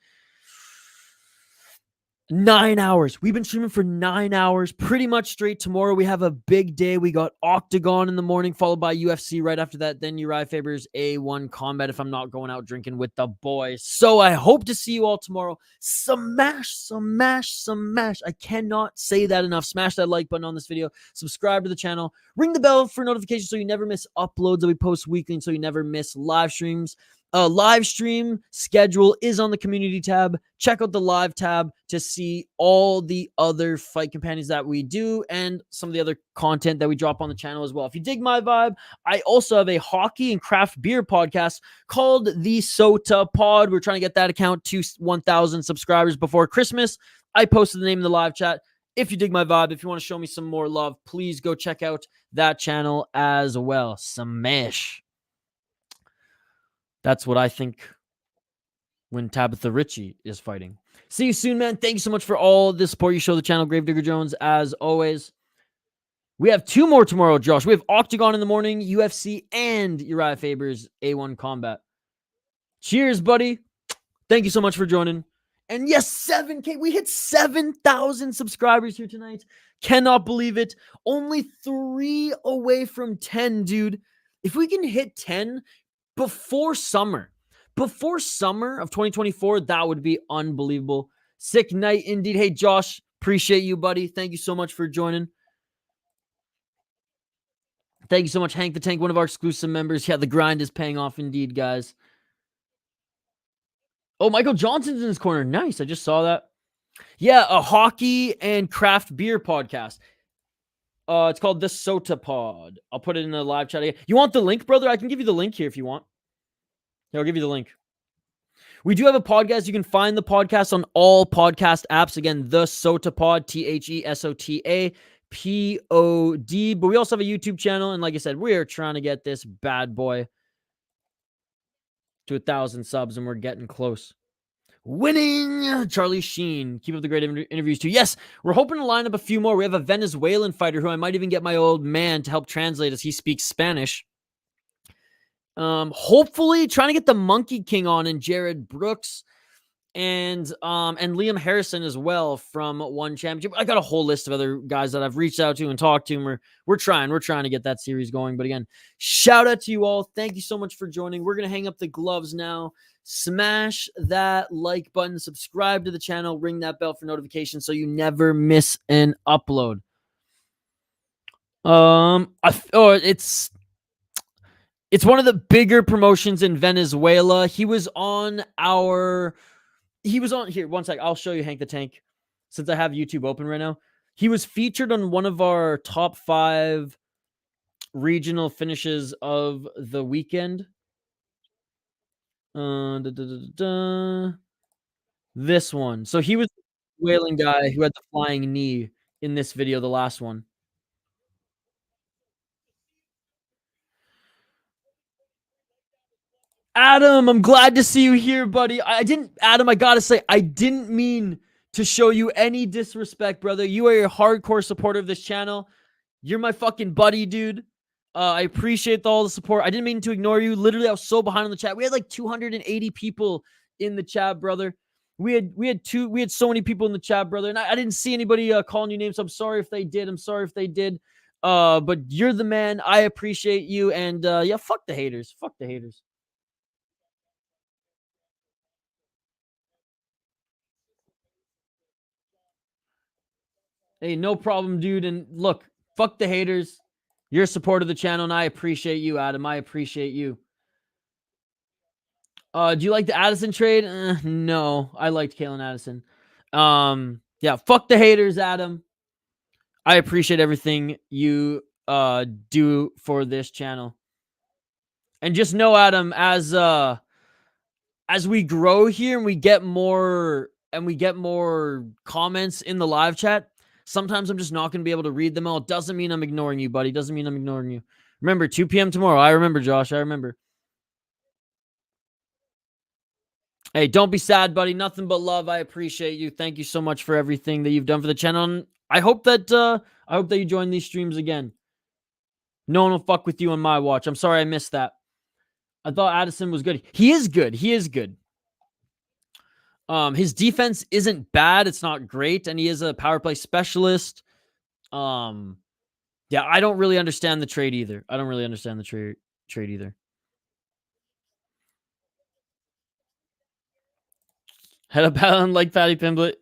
9 hours. We've been streaming for 9 hours, pretty much straight. Tomorrow we have a big day. We got Octagon in the morning, followed by UFC right after that. Then Uriah Faber's A1 Combat if I'm not going out drinking with the boys. So I hope to see you all tomorrow. Smash, smash, smash. I cannot say that enough. Smash that like button on this video. Subscribe to the channel. Ring the bell for notifications so you never miss uploads that we post weekly and so you never miss live streams. Live stream schedule is on the community tab. Check out the live tab to see all the other fight companions that we do and some of the other content that we drop on the channel as well. If you dig my vibe, I also have a hockey and craft beer podcast called the Sota Pod. We're trying to get that account to 1,000 subscribers before Christmas. I posted the name in the live chat. If you dig my vibe, if you want to show me some more love, please go check out that channel as well. Smash. That's what I think when Tabitha Ritchie is fighting. See you soon, man. Thank you so much for all the support you show the channel, Gravedigger Jones, as always. We have 2 more tomorrow, Josh. We have Octagon in the morning, UFC, and Uriah Faber's A1 Combat. Cheers, buddy. Thank you so much for joining. And yes, 7K. We hit 7,000 subscribers here tonight. Cannot believe it. Only 3 away from 10, dude. If we can hit 10... Before summer of 2024, that would be unbelievable. Sick night indeed. Hey, Josh, appreciate you, buddy. Thank you so much for joining. Thank you so much, Hank the Tank, one of our exclusive members. Yeah, the grind is paying off indeed, guys. Oh, Michael Johnson's in his corner. Nice. I just saw that. Yeah, a hockey and craft beer podcast. It's called the Sota Pod. I'll put it in the live chat again. You want the link, brother? I can give you the link here if you want. Here, I'll give you the link. We do have a podcast. You can find the podcast on all podcast apps. Again, the Sota Pod, TheSotapod. But we also have a YouTube channel. And like I said, we are trying to get this bad boy to 1,000 subs, and we're getting close. Winning! Charlie Sheen. Keep up the great interviews too. Yes, we're hoping to line up a few more. We have a Venezuelan fighter who I might even get my old man to help translate as he speaks Spanish. Hopefully trying to get the Monkey King on and Jared Brooks and Liam Harrison as well from One Championship. I got a whole list of other guys that I've reached out to and talked to, and we're trying to get that series going. But again, shout out to you all. Thank you so much for joining. We're going to hang up the gloves now. Smash that like button, subscribe to the channel, ring that bell for notifications so you never miss an upload. It's one of the bigger promotions in Venezuela. He was on here. One sec. I'll show you Hank the Tank since I have YouTube open right now. He was featured on one of our top 5 regional finishes of the weekend. This one. So he was the whaling guy who had the flying knee in this video, the last one. Adam, I'm glad to see you here, buddy. Adam, I gotta say, I didn't mean to show you any disrespect, brother. You are a hardcore supporter of this channel. You're my fucking buddy, dude. I appreciate all the support. I didn't mean to ignore you. Literally, I was so behind on the chat. We had like 280 people in the chat, brother. We had so many people in the chat, brother, and I didn't see anybody calling you names. So I'm sorry if they did. But you're the man. I appreciate you, and yeah, fuck the haters. Fuck the haters. Hey, no problem, dude. And look, fuck the haters. You're a support of the channel, and I appreciate you, Adam. I appreciate you. Do you like the Addison trade? No, I liked Kalen Addison. Yeah, fuck the haters, Adam. I appreciate everything you do for this channel. And just know, Adam, as we grow here and we get more comments in the live chat, sometimes I'm just not going to be able to read them all. Doesn't mean I'm ignoring you, buddy. Doesn't mean I'm ignoring you. Remember, 2 p.m. tomorrow. I remember, Josh. I remember. Hey, don't be sad, buddy. Nothing but love. I appreciate you. Thank you so much for everything that you've done for the channel. And I hope that you join these streams again. No one will fuck with you on my watch. I'm sorry I missed that. I thought Addison was good. He is good. His defense isn't bad. It's not great. And he is a power play specialist. Yeah, I don't really understand the trade either. Trade either. Head up Allen like Patty Pimblett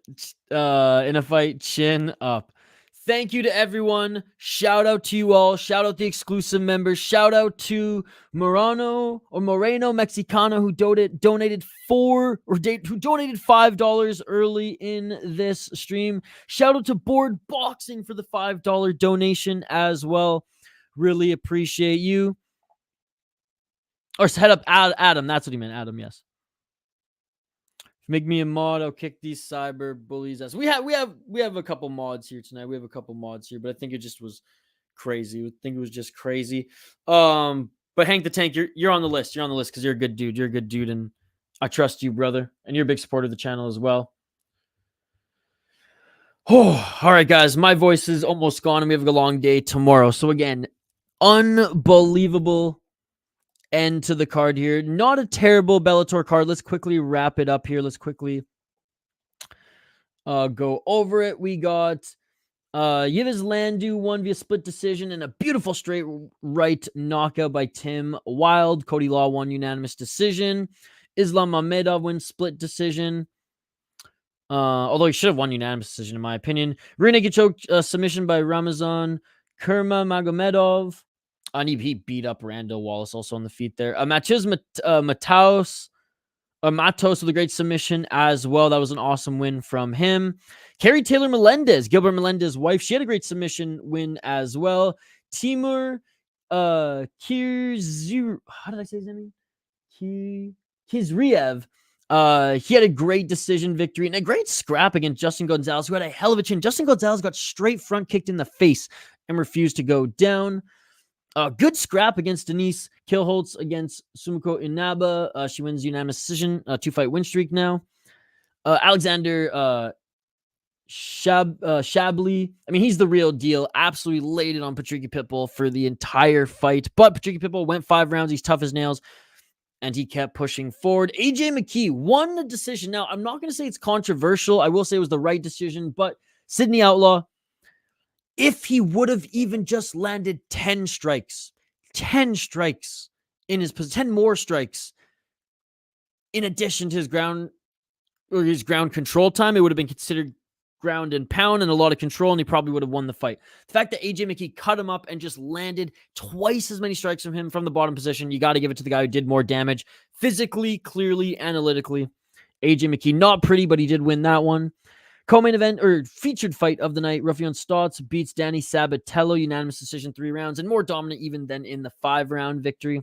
in a fight, chin up. Thank you to everyone. Shout out to you all. Shout out the exclusive members. Shout out to Moreno Mexicano who donated $5 early in this stream. Shout out to Board Boxing for the $5 donation as well. Really appreciate you. Or head up Adam. That's what he meant. Adam, yes. Make me a mod. I'll kick these cyber bullies ass. We have a couple mods here tonight. We have a couple mods here, but I think it just was crazy. I think it was just crazy. But Hank the Tank, you're on the list. You're on the list because you're a good dude. You're a good dude, and I trust you, brother. And you're a big supporter of the channel as well. Oh, all right, guys. My voice is almost gone, and we have a long day tomorrow. So again, unbelievable end to the card here. Not a terrible Bellator card. Let's quickly wrap it up here. Let's quickly go over it. We got Yves Landu won via split decision and a beautiful straight right knockout by Tim Wild. Cody Law won unanimous decision. Islam Mamedov wins split decision. Although he should have won unanimous decision in my opinion. Rear naked choke submission by Ramazan Kurma Magomedov. And he beat up Randall Wallace also on the feet there. Matos with a great submission as well. That was an awesome win from him. Carrie Taylor-Melendez, Gilbert Melendez's wife, she had a great submission win as well. Timur Kirzir, how did I say his name? Kizriev. He had a great decision victory and a great scrap against Justin Gonzalez, who had a hell of a chin. Justin Gonzalez got straight front kicked in the face and refused to go down. Good scrap against Denise. Kielholtz against Sumiko Inaba. She wins unanimous decision. 2-fight win streak now. Alexander Shabliy. I mean, he's the real deal. Absolutely laid it on Patricky Pitbull for the entire fight. But Patricky Pitbull went 5 rounds. He's tough as nails. And he kept pushing forward. AJ McKee won the decision. Now, I'm not going to say it's controversial. I will say it was the right decision. But Sidney Outlaw, if he would have even just landed 10 strikes in his 10 more strikes in addition to his ground control time, it would have been considered ground and pound and a lot of control, and he probably would have won the fight. The fact that AJ McKee cut him up and just landed twice as many strikes from him from the bottom position, you got to give it to the guy who did more damage physically, clearly, analytically. AJ McKee, not pretty, but he did win that one. Co-main event or featured fight of the night, Raufeon Stots beats Danny Sabatello, unanimous decision 3 rounds, and more dominant even than in the 5-round victory.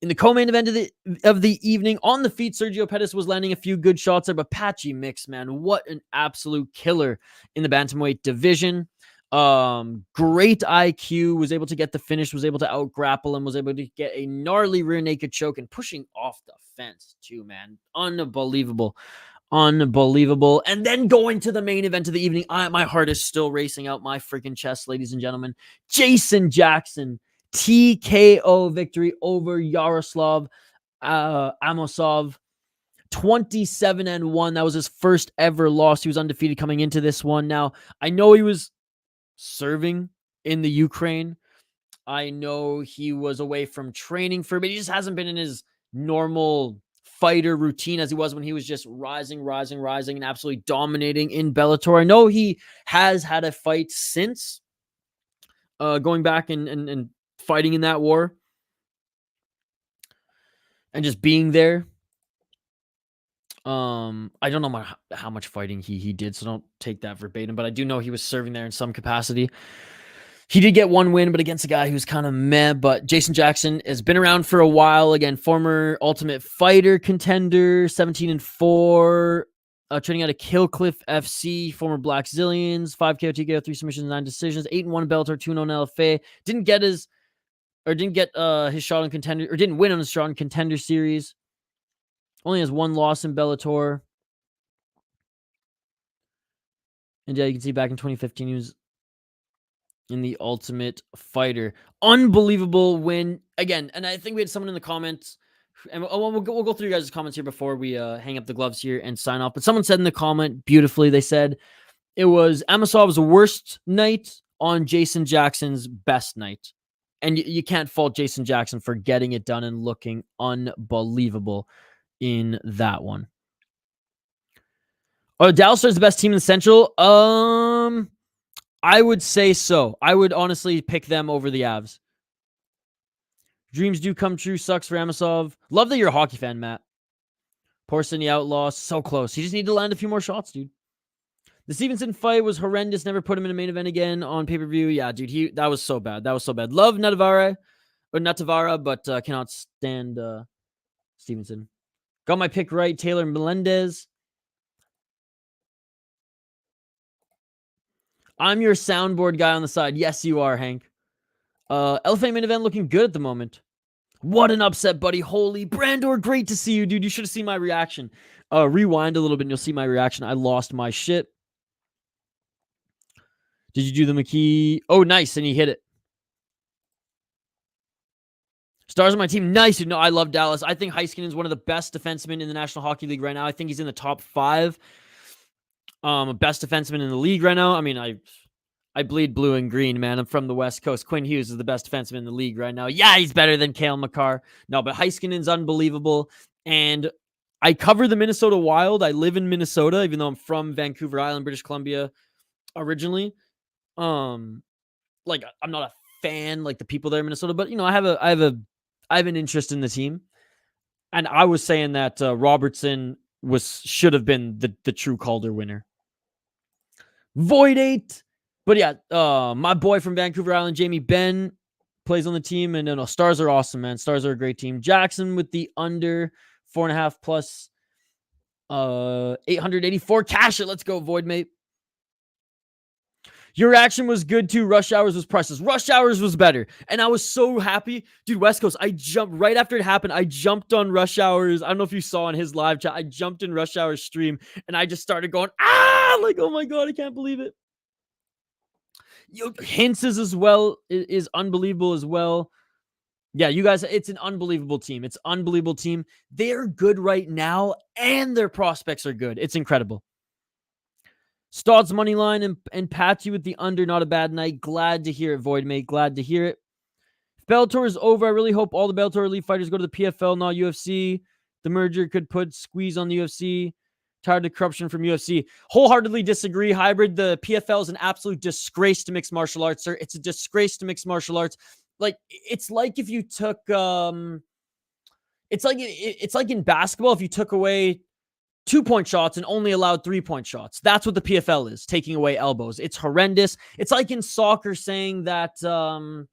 In the co-main event of the evening, on the feet, Sergio Pettis was landing a few good shots there, but Patchy mix, man, what an absolute killer in the Bantamweight division. Great IQ, was able to get the finish, was able to out-grapple him, was able to get a gnarly rear naked choke and pushing off the fence too, man. Unbelievable. And then going to the main event of the evening, my heart is still racing out my freaking chest, ladies and gentlemen. Jason Jackson, TKO victory over Yaroslav Amosov, 27-1. That was his first ever loss. He was undefeated coming into this one. Now, I know he was serving in the Ukraine. I know he was away from training for a bit. He just hasn't been in his normal fighter routine as he was when he was just rising and absolutely dominating in Bellator. I know he has had a fight since going back and fighting in that war and just being there. I don't know how much fighting he did, so don't take that verbatim, but I do know he was serving there in some capacity. He did get one win, but against a guy who's kind of meh. But Jason Jackson has been around for a while. Again, former Ultimate Fighter contender, 17-4, training out of Killcliff FC, former Black Zillions, 5 KO, TKO, 3 submissions, 9 decisions, 8-1 Bellator, 2-0 LFA. Didn't get his shot on contender, or didn't win on his shot on contender series. Only has 1 loss in Bellator. And yeah, you can see back in 2015, he was in the Ultimate Fighter. Unbelievable win. Again, and I think we had someone in the comments And we'll go through you guys' comments here before we hang up the gloves here and sign off. But someone said in the comment beautifully, they said it was Amosov's worst night on Jason Jackson's best night. And you can't fault Jason Jackson for getting it done and looking unbelievable in that one. Oh, Dallas is the best team in the Central? I would say so. I would honestly pick them over the Avs. Dreams do come true. Sucks for Amosov. Love that you're a hockey fan, Matt. Poor Sidney Outlaw. So close. He just needed to land a few more shots, dude. The Stevenson fight was horrendous. Never put him in a main event again on pay-per-view. Yeah, dude. That was so bad. Love Natavara, but cannot stand Stevenson. Got my pick right. Taylor-Melendez. I'm your soundboard guy on the side. Yes, you are, Hank. Elephant main event looking good at the moment. What an upset, buddy. Holy Brandor, great to see you, dude. You should have seen my reaction. Rewind a little bit and you'll see my reaction. I lost my shit. Did you do the McKee? Oh, nice. And he hit it. Stars on my team. Nice, dude. No, I love Dallas. I think Heiskanen is one of the best defensemen in the National Hockey League right now. I think he's in the top 5. Best defenseman in the league right now. I mean, I bleed blue and green, man. I'm from the West Coast. Quinn Hughes is the best defenseman in the league right now. Yeah, he's better than Cale Makar. No, but Heiskanen's unbelievable. And I cover the Minnesota Wild. I live in Minnesota, even though I'm from Vancouver Island, British Columbia originally. Like I'm not a fan like the people there in Minnesota, but I have an interest in the team. And I was saying that Robertson should have been the true Calder winner. Void 8. But yeah, my boy from Vancouver Island, Jamie Benn, plays on the team. And no, Stars are awesome, man. Stars are a great team. Jackson with the under 4.5 plus 884. Cash it. Let's go, Void, mate. Your reaction was good too. Rush Hours was priceless. Rush Hours was better. And I was so happy. Dude, West Coast, I jumped right after it happened. I jumped on Rush Hours. I don't know if you saw in his live chat. I jumped in Rush Hours stream and I just started going, like, oh my God, I can't believe it. Hints as well is unbelievable as well. Yeah, you guys, it's an unbelievable team. It's an unbelievable team. They're good right now and their prospects are good. It's incredible. Stots money line and Patchy with the under. Not a bad night. Glad to hear it, Void mate. Glad to hear it. If Bellator is over, I really hope all the Bellator elite fighters go to the PFL, not UFC. The merger could put squeeze on the UFC. Tired of corruption from UFC. Wholeheartedly disagree. Hybrid, the PFL is an absolute disgrace to mixed martial arts, sir. It's a disgrace to mixed martial arts. Like, it's like if you took it's like in basketball if you took away 2-point shots and only allowed 3-point shots. That's what the PFL is, taking away elbows. It's horrendous. It's like in soccer saying that that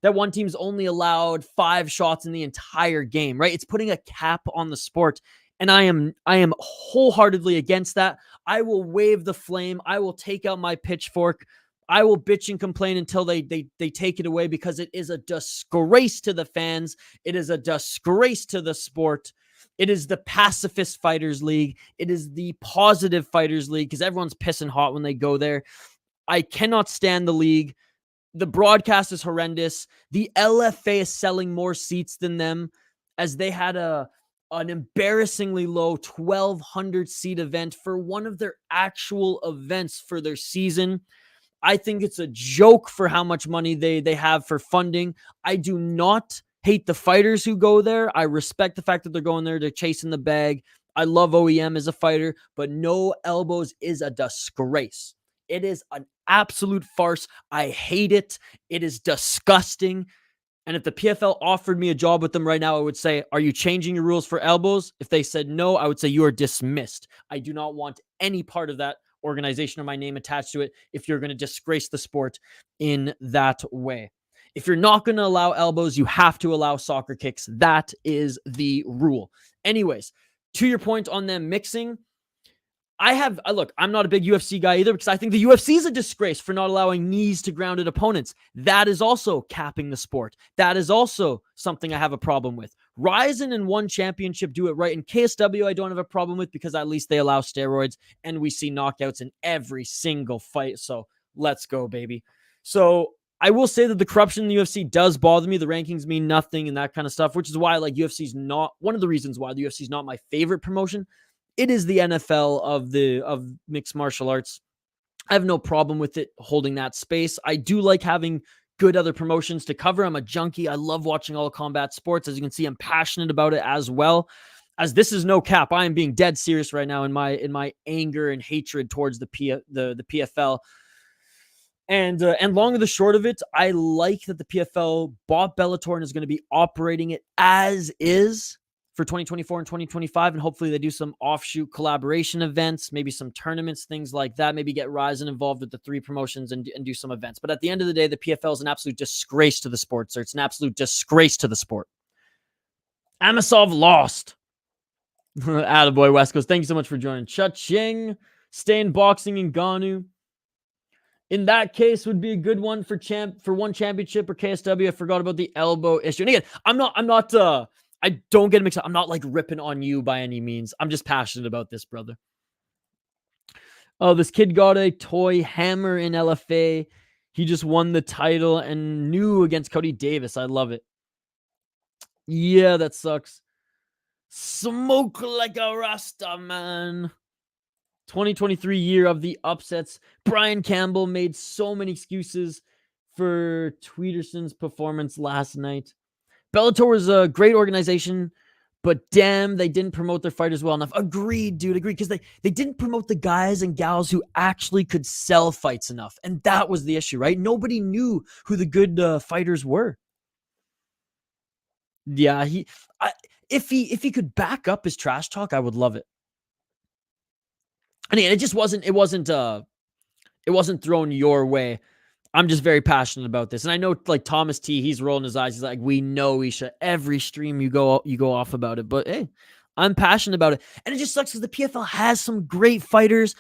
one team's only allowed 5 shots in the entire game, right? It's putting a cap on the sport. And I am wholeheartedly against that. I will wave the flame. I will take out my pitchfork. I will bitch and complain until they take it away because it is a disgrace to the fans. It is a disgrace to the sport. It is the pacifist fighters league. It is the positive fighters league because everyone's pissing hot when they go there. I cannot stand the league. The broadcast is horrendous. The LFA is selling more seats than them as they had an embarrassingly low 1,200 seat event for one of their actual events for their season. I think it's a joke for how much money they have for funding. I do not hate the fighters who go there. I respect the fact that they're going there. They're chasing the bag. I love OEM as a fighter, but no elbows is a disgrace. It is an absolute farce. I hate it. It is disgusting. And if the PFL offered me a job with them right now, I would say, are you changing your rules for elbows? If they said no, I would say you are dismissed. I do not want any part of that organization or my name attached to it if you're going to disgrace the sport in that way. If you're not going to allow elbows, you have to allow soccer kicks. That is the rule. Anyways, to your point on them mixing, look, I'm not a big UFC guy either because I think the UFC is a disgrace for not allowing knees to grounded opponents. That is also capping the sport. That is also something I have a problem with. Ryzen and One Championship do it right. And KSW, I don't have a problem with because at least they allow steroids and we see knockouts in every single fight. So let's go, baby. So I will say that the corruption in the UFC does bother me. The rankings mean nothing and that kind of stuff, which is why like UFC's not one of the reasons why the UFC is not my favorite promotion. It is the NFL of mixed martial arts. I have no problem with it holding that space. I do like having good other promotions to cover. I'm a junkie. I love watching all combat sports. As you can see, I'm passionate about it as well. As this is no cap, I am being dead serious right now in my anger and hatred towards the PFL. And long of the short of it, I like that the PFL bought Bellator and is going to be operating it as is for 2024 and 2025. And hopefully they do some offshoot collaboration events, maybe some tournaments, things like that. Maybe get Ryzen involved with the three promotions and do some events. But at the end of the day, the PFL is an absolute disgrace to the sport, sir. It's an absolute disgrace to the sport. Amosov lost. Attaboy, West Coast. Thank you so much for joining. Cha-ching. Stay in boxing in Ganu. In that case, would be a good one for one championship or KSW. I forgot about the elbow issue. And again, I don't get mixed up. I'm not like ripping on you by any means. I'm just passionate about this, brother. Oh, this kid got a toy hammer in LFA. He just won the title and knew against Cody Davis. I love it. Yeah, that sucks. Smoke like a Rasta, man. 2023 year of the upsets. Brian Campbell made so many excuses for Tweederson's performance last night. Bellator was a great organization, but damn, they didn't promote their fighters well enough. Agreed, dude, agreed. Because they didn't promote the guys and gals who actually could sell fights enough. And that was the issue, right? Nobody knew who the good fighters were. Yeah, if he could back up his trash talk, I would love it. And again, it wasn't thrown your way. I'm just very passionate about this. And I know like Thomas T, he's rolling his eyes. He's like, we know Isha, every stream you go off about it. But hey, I'm passionate about it. And it just sucks because the PFL has some great fighters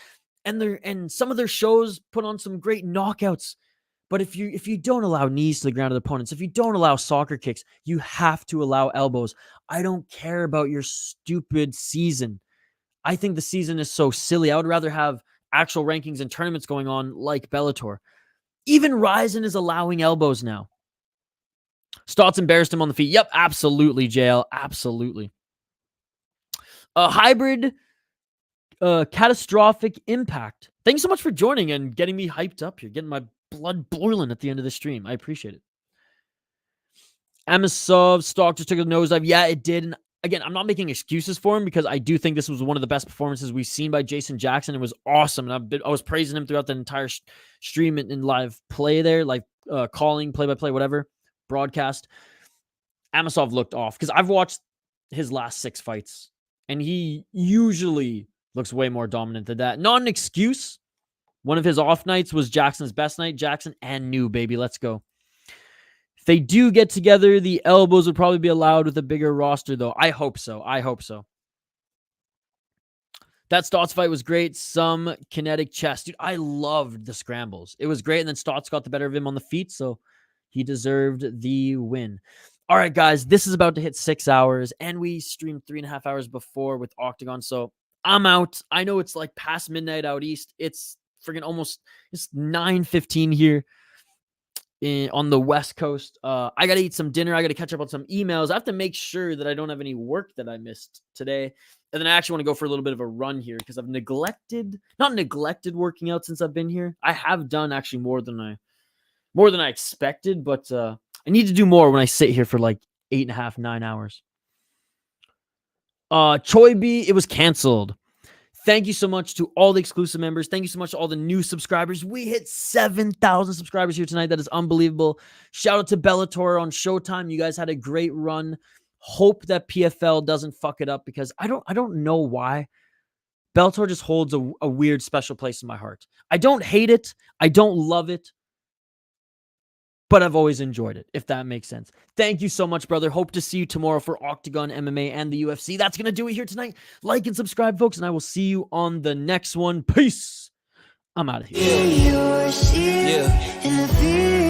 and some of their shows put on some great knockouts. But if you don't allow knees to the ground of the opponents, if you don't allow soccer kicks, you have to allow elbows. I don't care about your stupid season. I think the season is so silly. I would rather have actual rankings and tournaments going on like Bellator. Even Ryzen is allowing elbows now. Stots embarrassed him on the feet. Yep, absolutely, JL. Absolutely. Hybrid catastrophic impact. Thanks so much for joining and getting me hyped up here, getting my blood boiling at the end of the stream. I appreciate it. Amosov stock just took a nosedive. Yeah, it did. And again, I'm not making excuses for him because I do think this was one of the best performances we've seen by Jason Jackson. It was awesome. And I was praising him throughout the entire stream in live play there, like calling, play-by-play, whatever, broadcast. Amosov looked off because I've watched his last 6 fights and he usually looks way more dominant than that. Not an excuse. One of his off nights was Jackson's best night. Jackson and New, baby. Let's go. If they do get together, the elbows would probably be allowed with a bigger roster, though. I hope so. I hope so. That Stots fight was great. Some kinetic chest. Dude, I loved the scrambles. It was great, and then Stots got the better of him on the feet, so he deserved the win. All right, guys, this is about to hit 6 hours, and we streamed 3.5 hours before with Octagon, so I'm out. I know it's like past midnight out east. It's freaking almost, it's 9:15 here on the West Coast. I got to eat some dinner. I got to catch up on some emails. I have to make sure that I don't have any work that I missed today. And then I actually want to go for a little bit of a run here because I've not neglected working out since I've been here. I have done actually more than I expected, but I need to do more when I sit here for like 8.5, 9 hours. Choi B, it was canceled. Thank you so much to all the exclusive members. Thank you so much to all the new subscribers. We hit 7,000 subscribers here tonight. That is unbelievable. Shout out to Bellator on Showtime. You guys had a great run. Hope that PFL doesn't fuck it up because I don't know why. Bellator just holds a weird special place in my heart. I don't hate it. I don't love it. But I've always enjoyed it, if that makes sense. Thank you so much, brother. Hope to see you tomorrow for Octagon MMA and the UFC. That's going to do it here tonight. Like and subscribe, folks, and I will see you on the next one. Peace. I'm out of here. Yeah.